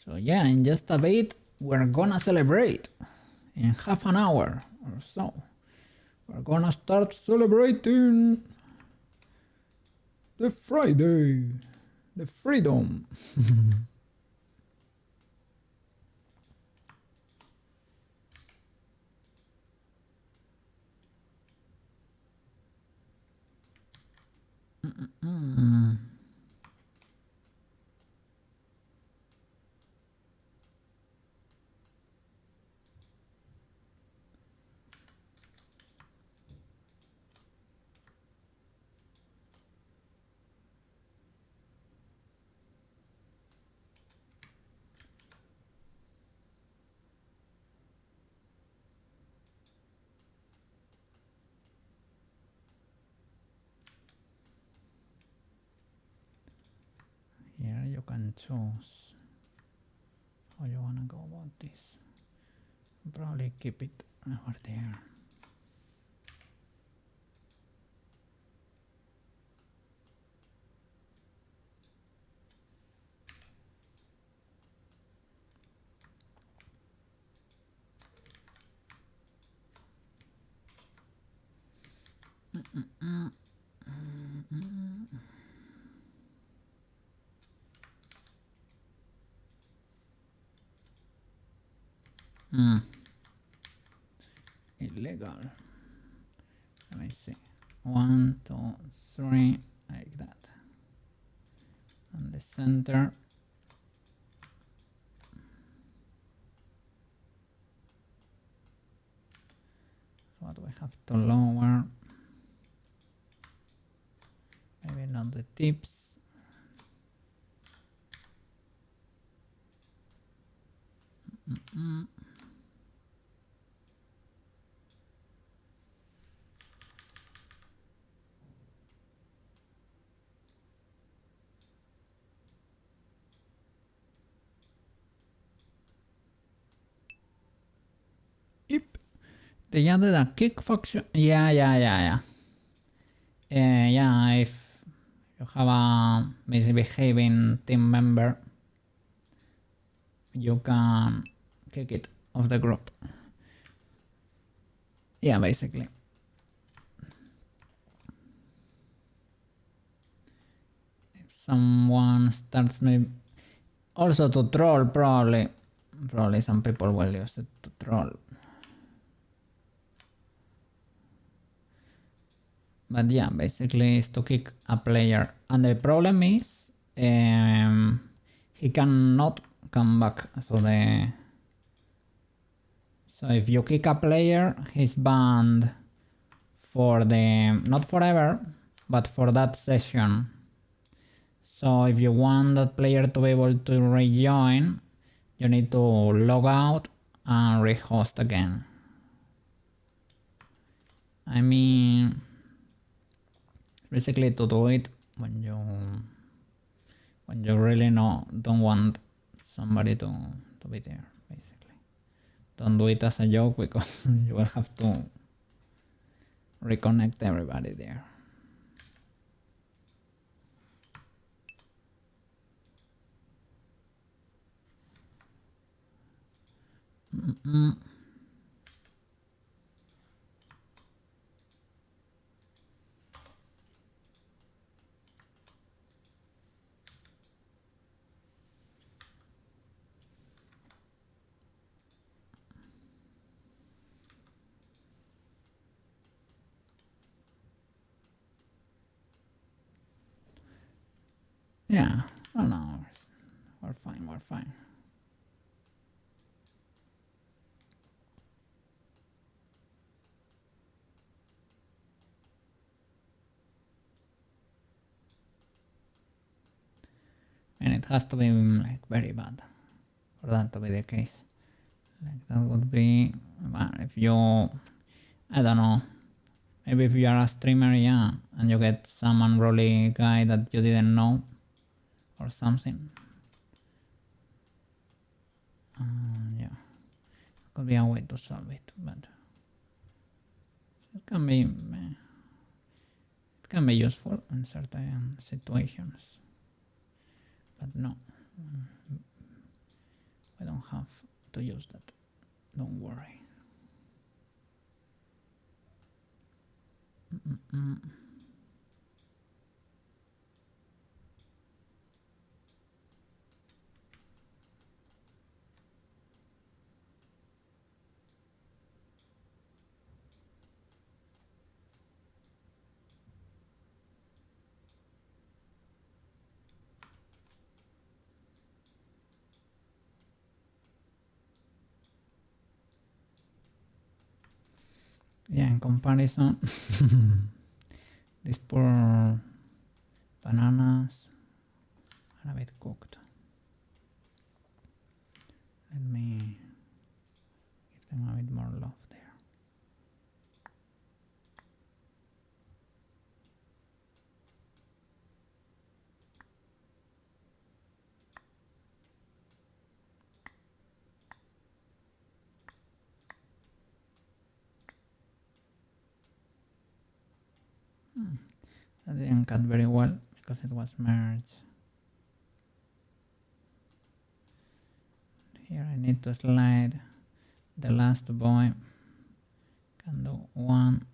So yeah, in just a bit, we're gonna celebrate. In half an hour or so, we're gonna start celebrating the Friday, the freedom. Here you can choose how you wanna go about this. Probably keep it over there. Illegal. Let me see. 1, 2, 3, like that. And the center. What we have to lower. Maybe not the tips. Yep. They added a kick function. Yeah. Yeah, if you have a misbehaving team member, you can kick it off the group. Yeah, basically. If someone starts maybe also to troll, probably some people will use it to troll. But yeah, basically it's to kick a player, and the problem is he cannot come back. So if you kick a player, he's banned for the not forever, but for that session. So if you want that player to be able to rejoin, you need to log out and rehost again. I mean, basically to do it when you really don't want somebody to be there. Basically, don't do it as a joke because you will have to reconnect everybody there. Yeah, oh no, we're fine, we're fine. And it has to be like very bad for that to be the case. Like that would be, well, if you, I don't know, maybe if you are a streamer, yeah, and you get some unruly guy that you didn't know or something. Yeah, could be a way to solve it, but it can be useful in certain situations. But no, we don't have to use that. Don't worry. Yeah, in comparison, these poor bananas are a bit cooked. Let me give them a bit more love there. That didn't cut very well because it was merged. Here I need to slide the last boy. Can do 1,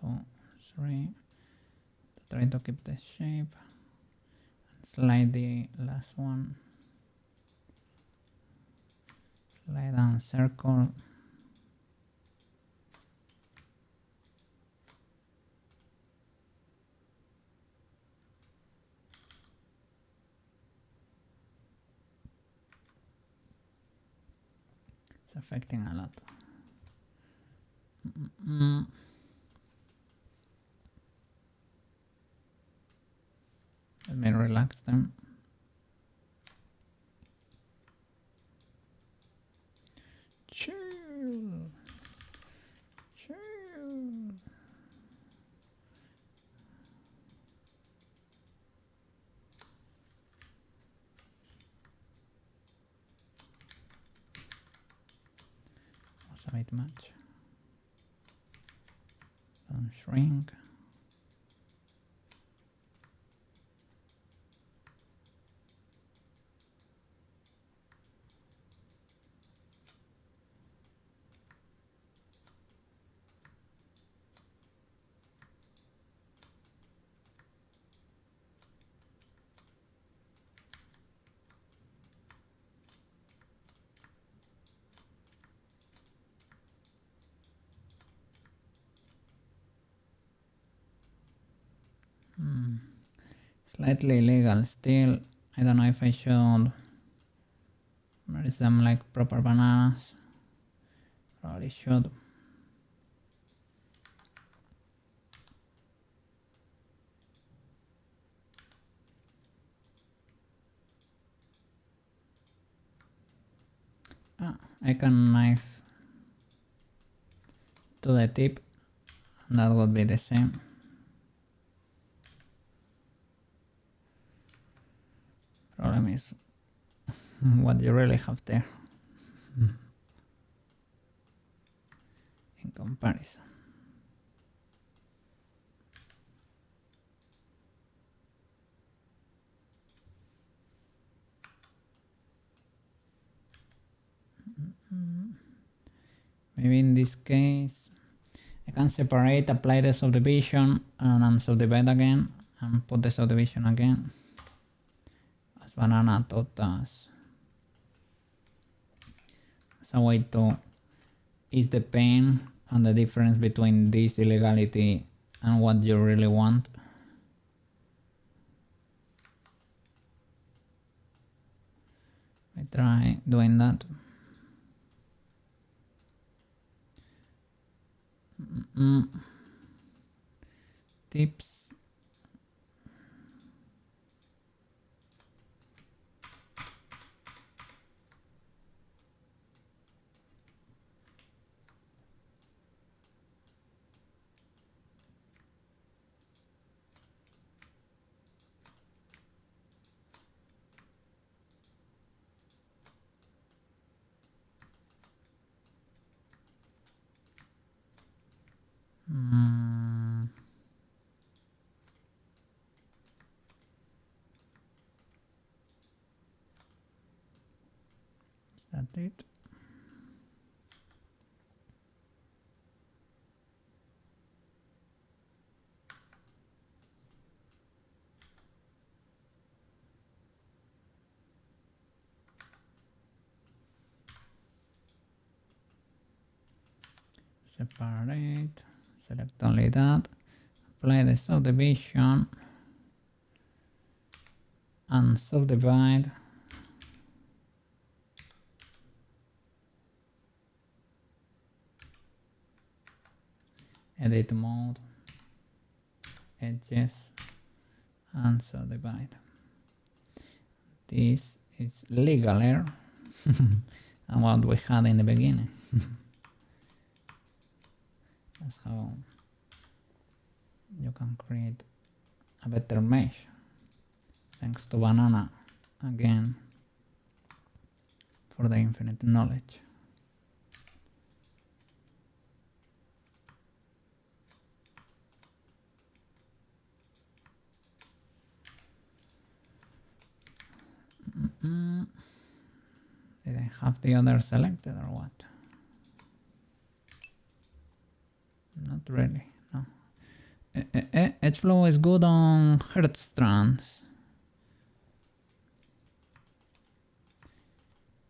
2, 3 to try to keep the shape. And slide the last one. Slide and circle. It's affecting a lot. Let me relax them. Chill. Was a bit much. Don't shrink. Slightly illegal still. I don't know if I should merge them like proper bananas. Probably should. I can knife to the tip, and that would be the same. Problem is what you really have there in comparison. Maybe in this case I can separate, apply the subdivision, and unsubdivide again, and put the subdivision again as banana totas. It's a way to ease the pain and the difference between this illegality and what you really want. I try doing that. Tips. Is that it? Separate, select only that, apply the subdivision, and subdivide. Edit mode, edges, and subdivide. This is legaler than what we had in the beginning. That's how you can create a better mesh, thanks to banana again for the infinite knowledge. Did I have the other selected or what? Not really, no. Edge flow is good on hertz strands.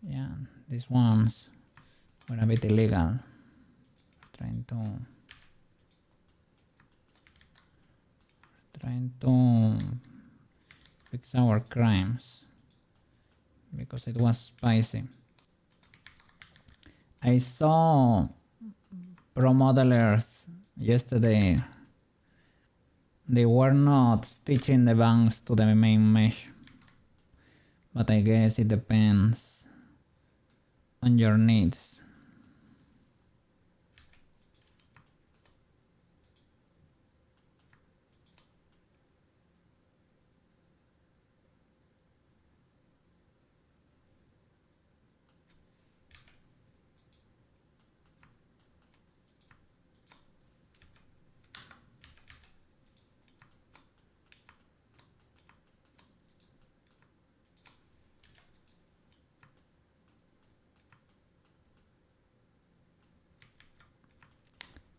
Yeah, these ones were a bit illegal. Trying to fix our crimes because it was spicy. I saw pro modelers yesterday. They were not stitching the banks to the main mesh, but I guess it depends on your needs.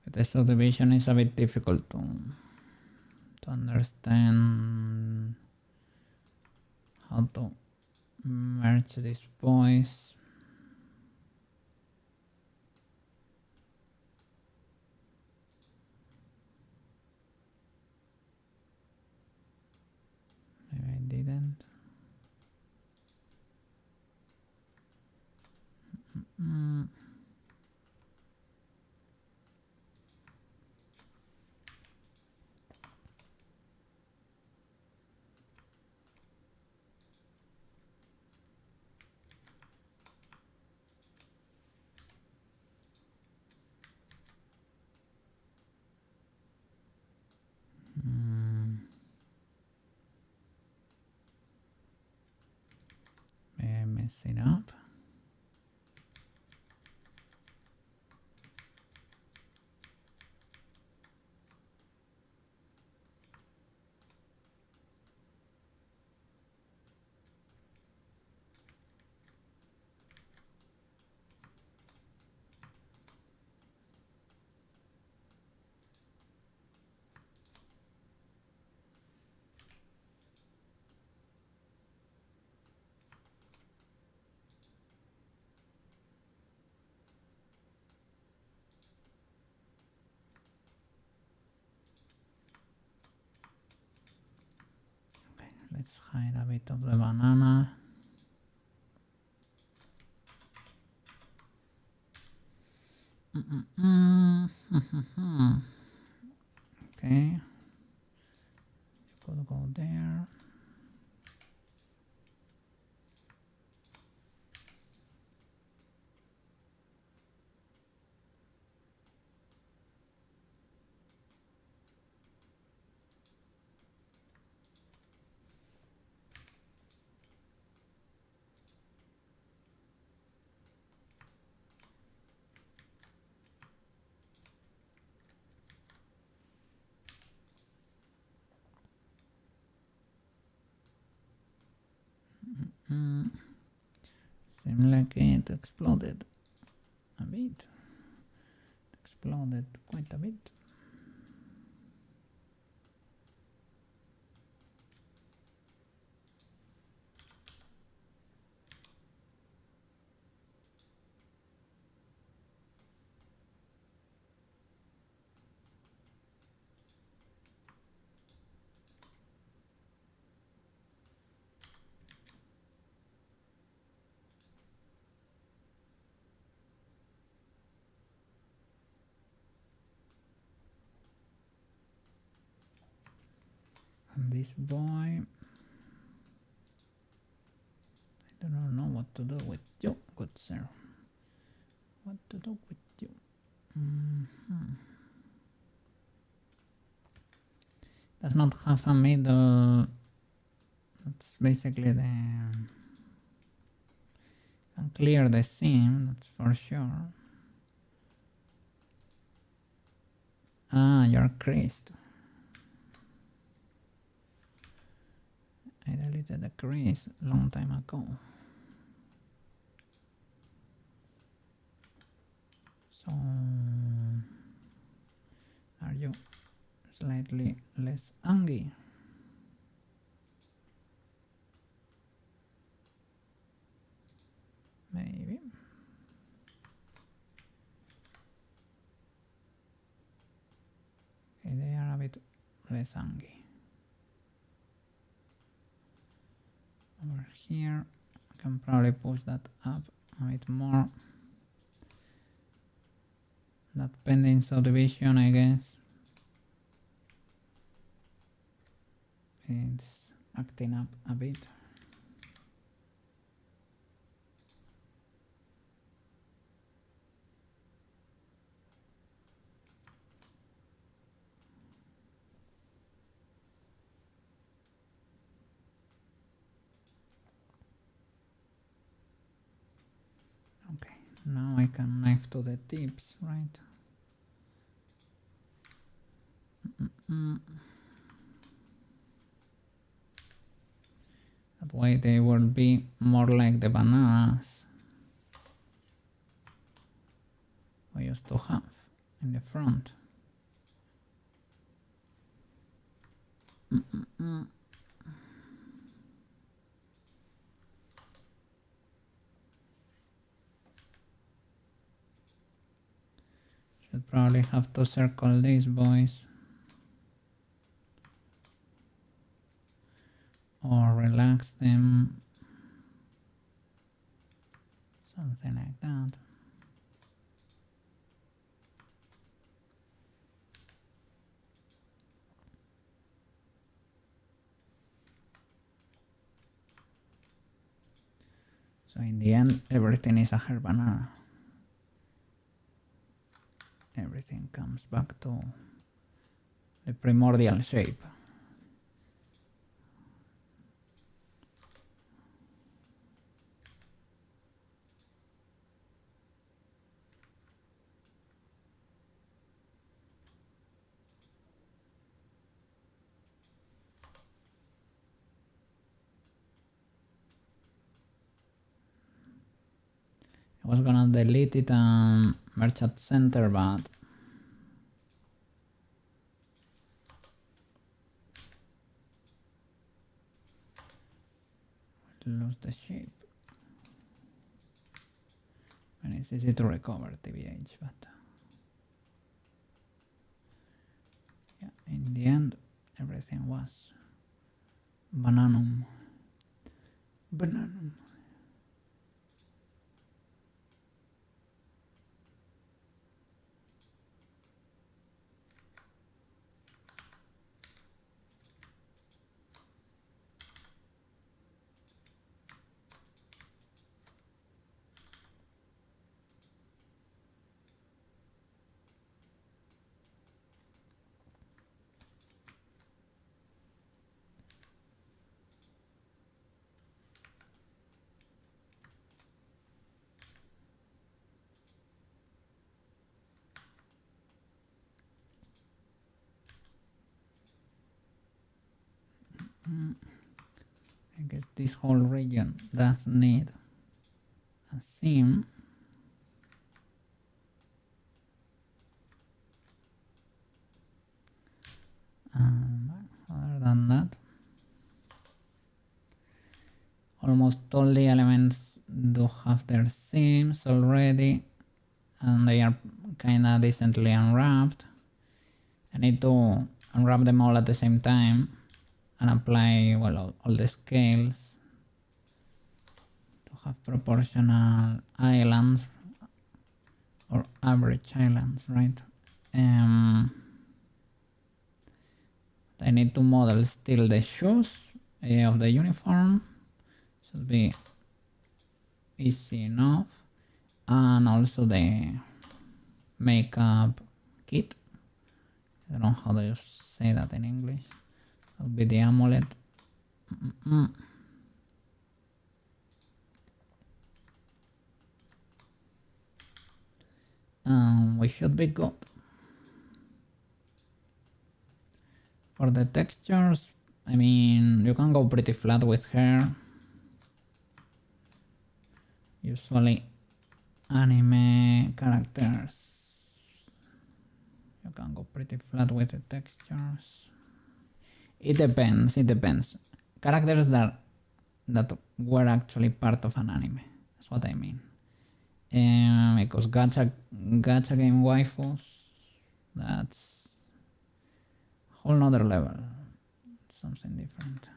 The subdivision is a bit difficult to understand how to merge these boys. mess it up. Let's hide a bit of the banana. Okay. Could go there. Seems like it exploded a bit. Exploded quite a bit. And this boy, I do not know what to do with you, good sir. What to do with you? Does not have a middle. That's basically the. Can clear the seam, that's for sure. Ah, you're creased. I deleted the crease long time ago. So, are you slightly less angry? Maybe. Okay, they are a bit less angry. Over here, I can probably push that up a bit more. That pending subdivision, I guess, it's acting up a bit. Okay, now I can knife to the tips, right? That way they will be more like the bananas we used to have in the front. Should probably have to circle these boys. Or relax them. Something like that. So in the end, everything is a hair banana. Everything comes back to the primordial shape. I was gonna delete it and merge at center, but lose the shape. And it's easy to recover TBH, but yeah, in the end, everything was bananum. Bananum. I guess this whole region does need a seam. Other than that, almost all the elements do have their seams already, and they are kinda decently unwrapped. I need to unwrap them all at the same time and apply, well, all the scales to have proportional islands or average islands, right? I need to model still the shoes of the uniform. Should be easy enough. And also the makeup kit. I don't know how do you say that in English. That'll be the amulet. We should be good. For the textures, I mean, you can go pretty flat with hair. Usually anime characters, you can go pretty flat with the textures. It depends. Characters that were actually part of an anime. That's what I mean. Because gacha game waifus, that's a whole nother level. Something different.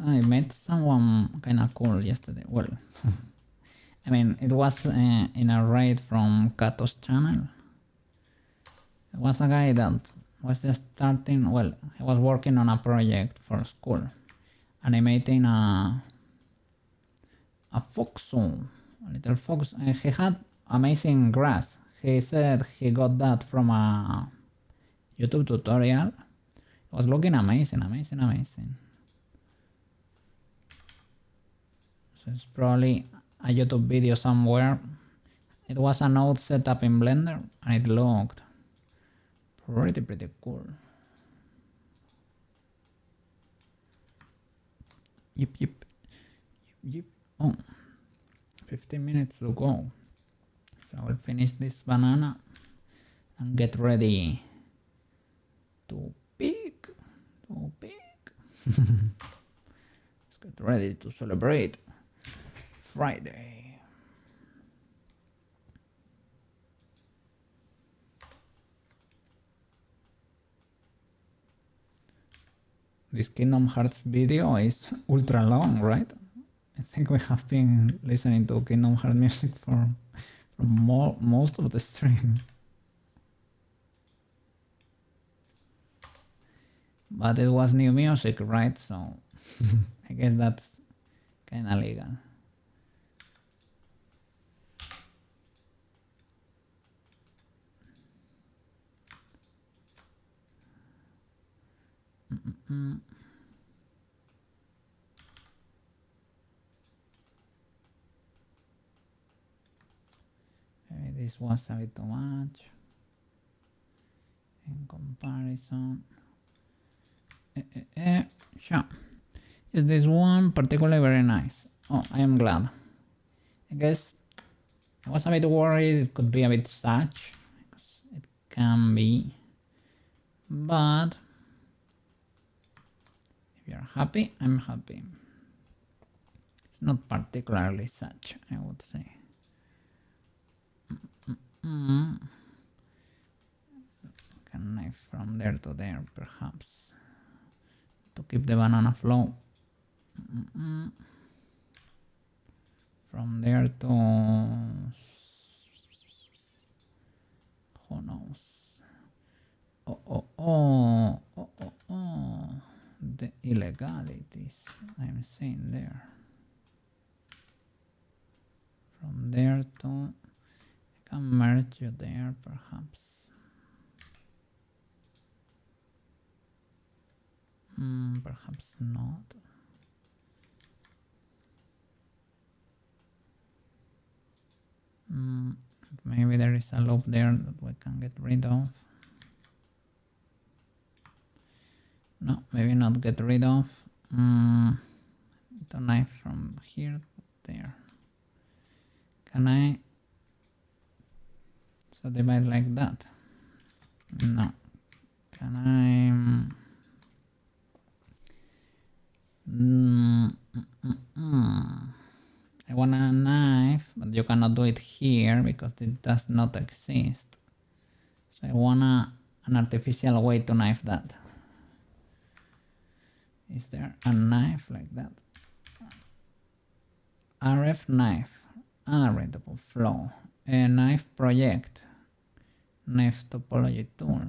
I met someone kinda cool yesterday. Well, I mean, it was in a raid from Kato's channel. It was a guy that was just starting, well, he was working on a project for school, animating a foxu, a little fox. He had amazing grass. He said he got that from a YouTube tutorial. It was looking amazing. So it's probably a YouTube video somewhere. It was a node set up in Blender and it looked pretty cool. Yep. Oh, 15 minutes to go. So I will finish this banana and get ready to pick. Let's get ready to celebrate Friday. This Kingdom Hearts video is ultra long, right? I think we have been listening to Kingdom Hearts music for most of the stream. But it was new music, right? So I guess that's kinda legal. this was a bit too much in comparison. Sure. Is this one particularly very nice? Oh, I am glad. I guess I was a bit worried it could be a bit such, because it can be, but if you're happy, I'm happy. It's not particularly such, I would say. Can knife from there to there, perhaps, to keep the banana flow. From there to, who knows? The illegalities I'm seeing there. From there to, I can merge you there, perhaps. Perhaps not. Maybe there is a loop there that we can get rid of. No, maybe not get rid of. The knife from here to there. Can I so divide like that? No. Can I? I want a knife, but you cannot do it here because it does not exist. So I want an artificial way to knife that. Is there a knife like that? RF knife, unreadable flow, a knife project, knife topology tool.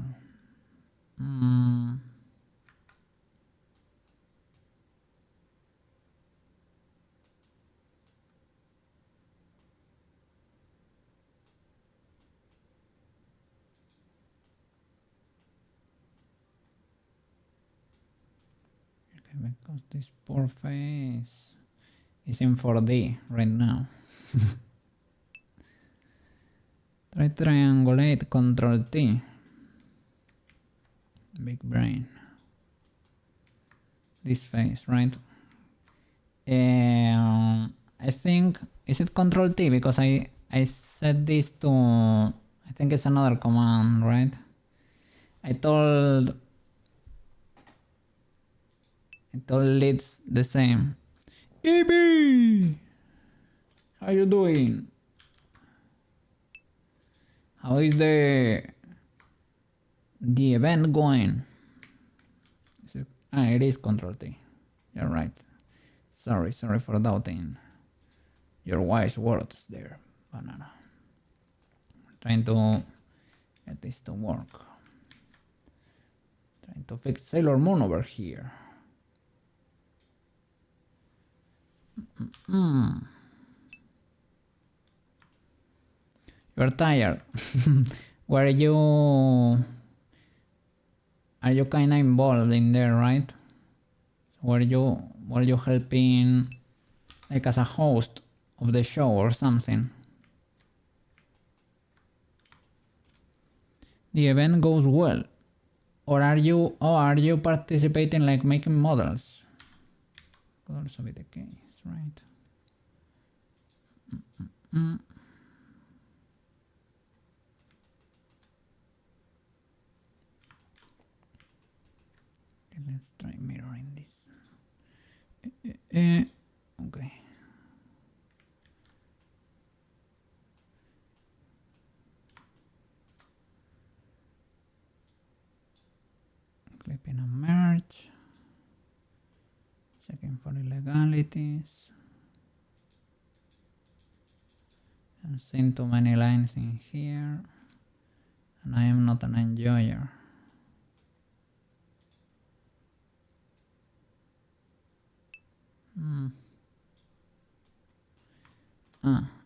Because this poor face is in 4D right now. Try triangulate, Control T. Big brain. This face, right? I think, is it Control T? Because I set this to, I think it's another command, right? I told Lids the same. EB! How you doing? How is the event going? It is Control T. You're right. Sorry for doubting your wise words there, banana. I'm trying to get this to work. Trying to fix Sailor Moon over here. You're tired. Are you kinda involved in there, right? Were you helping like as a host of the show or something? The event goes well. Or are you participating like making models? Could also be the case, right? Okay, let's try mirroring this. Okay. Clipping and merge. Checking for illegalities. I'm seeing too many lines in here. And I am not an enjoyer.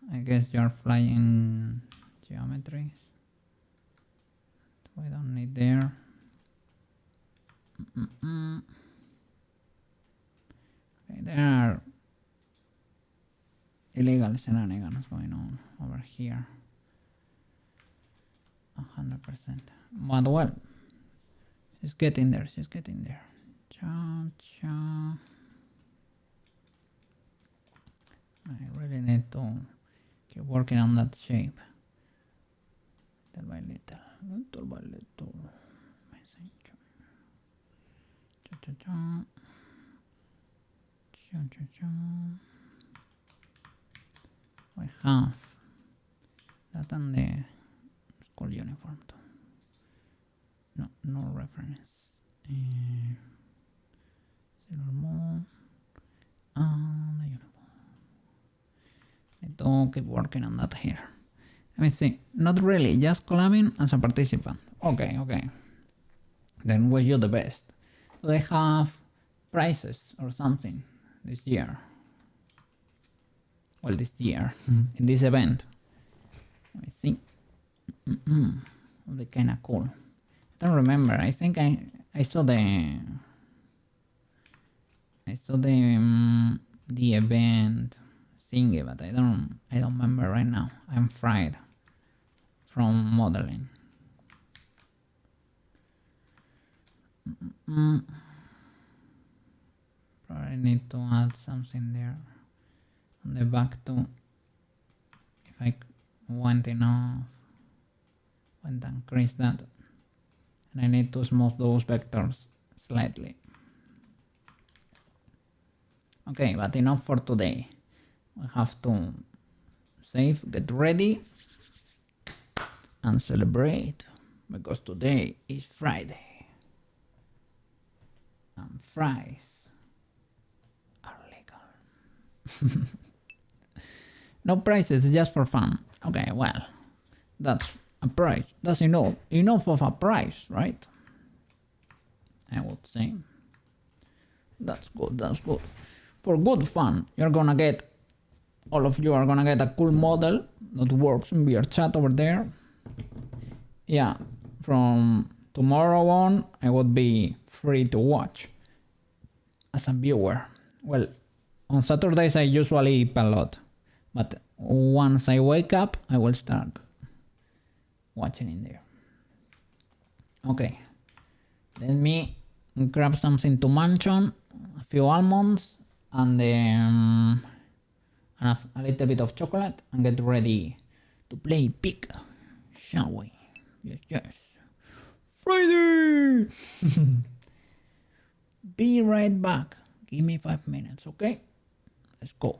I guess you're flying geometries. We don't need there. Okay, there are illegal shenanigans going on over here. 100%. But well, she's getting there. She's getting there. Cha cha. I really need to keep working on that shape. Little by little. Little by little. Cha cha cha. Cha cha cha. I have that and the school uniform too. No reference. Sailor Moon and the uniform. Need to keep working on that here. Let me see. Not really, just collabing as a participant. Okay. Then wish you the best. Do they have prizes or something this year? Well, this year, in this event. Let me see. They kind of cool. I don't remember. I think I saw the event thingy, but I don't remember right now. I'm fried from modeling. Probably need to add something there on the back too. If I want enough, want to increase that, and I need to smooth those vectors slightly. Okay, but enough for today. We have to save, get ready, and celebrate, because today is Friday. And fries are legal. No prizes, just for fun. Okay, well, that's a prize. That's enough of a prize, right? I would say. That's good. For good fun, all of you are gonna get a cool model that works in your chat over there. Yeah, from tomorrow on, I would be free to watch as a viewer. Well, on Saturdays I usually eat a lot, but once I wake up, I will start watching in there. Okay, let me grab something to munch on, a few almonds, and a little bit of chocolate, and get ready to play pick, shall we? Yes. Friday! Be right back. Give me 5 minutes, okay? Let's go.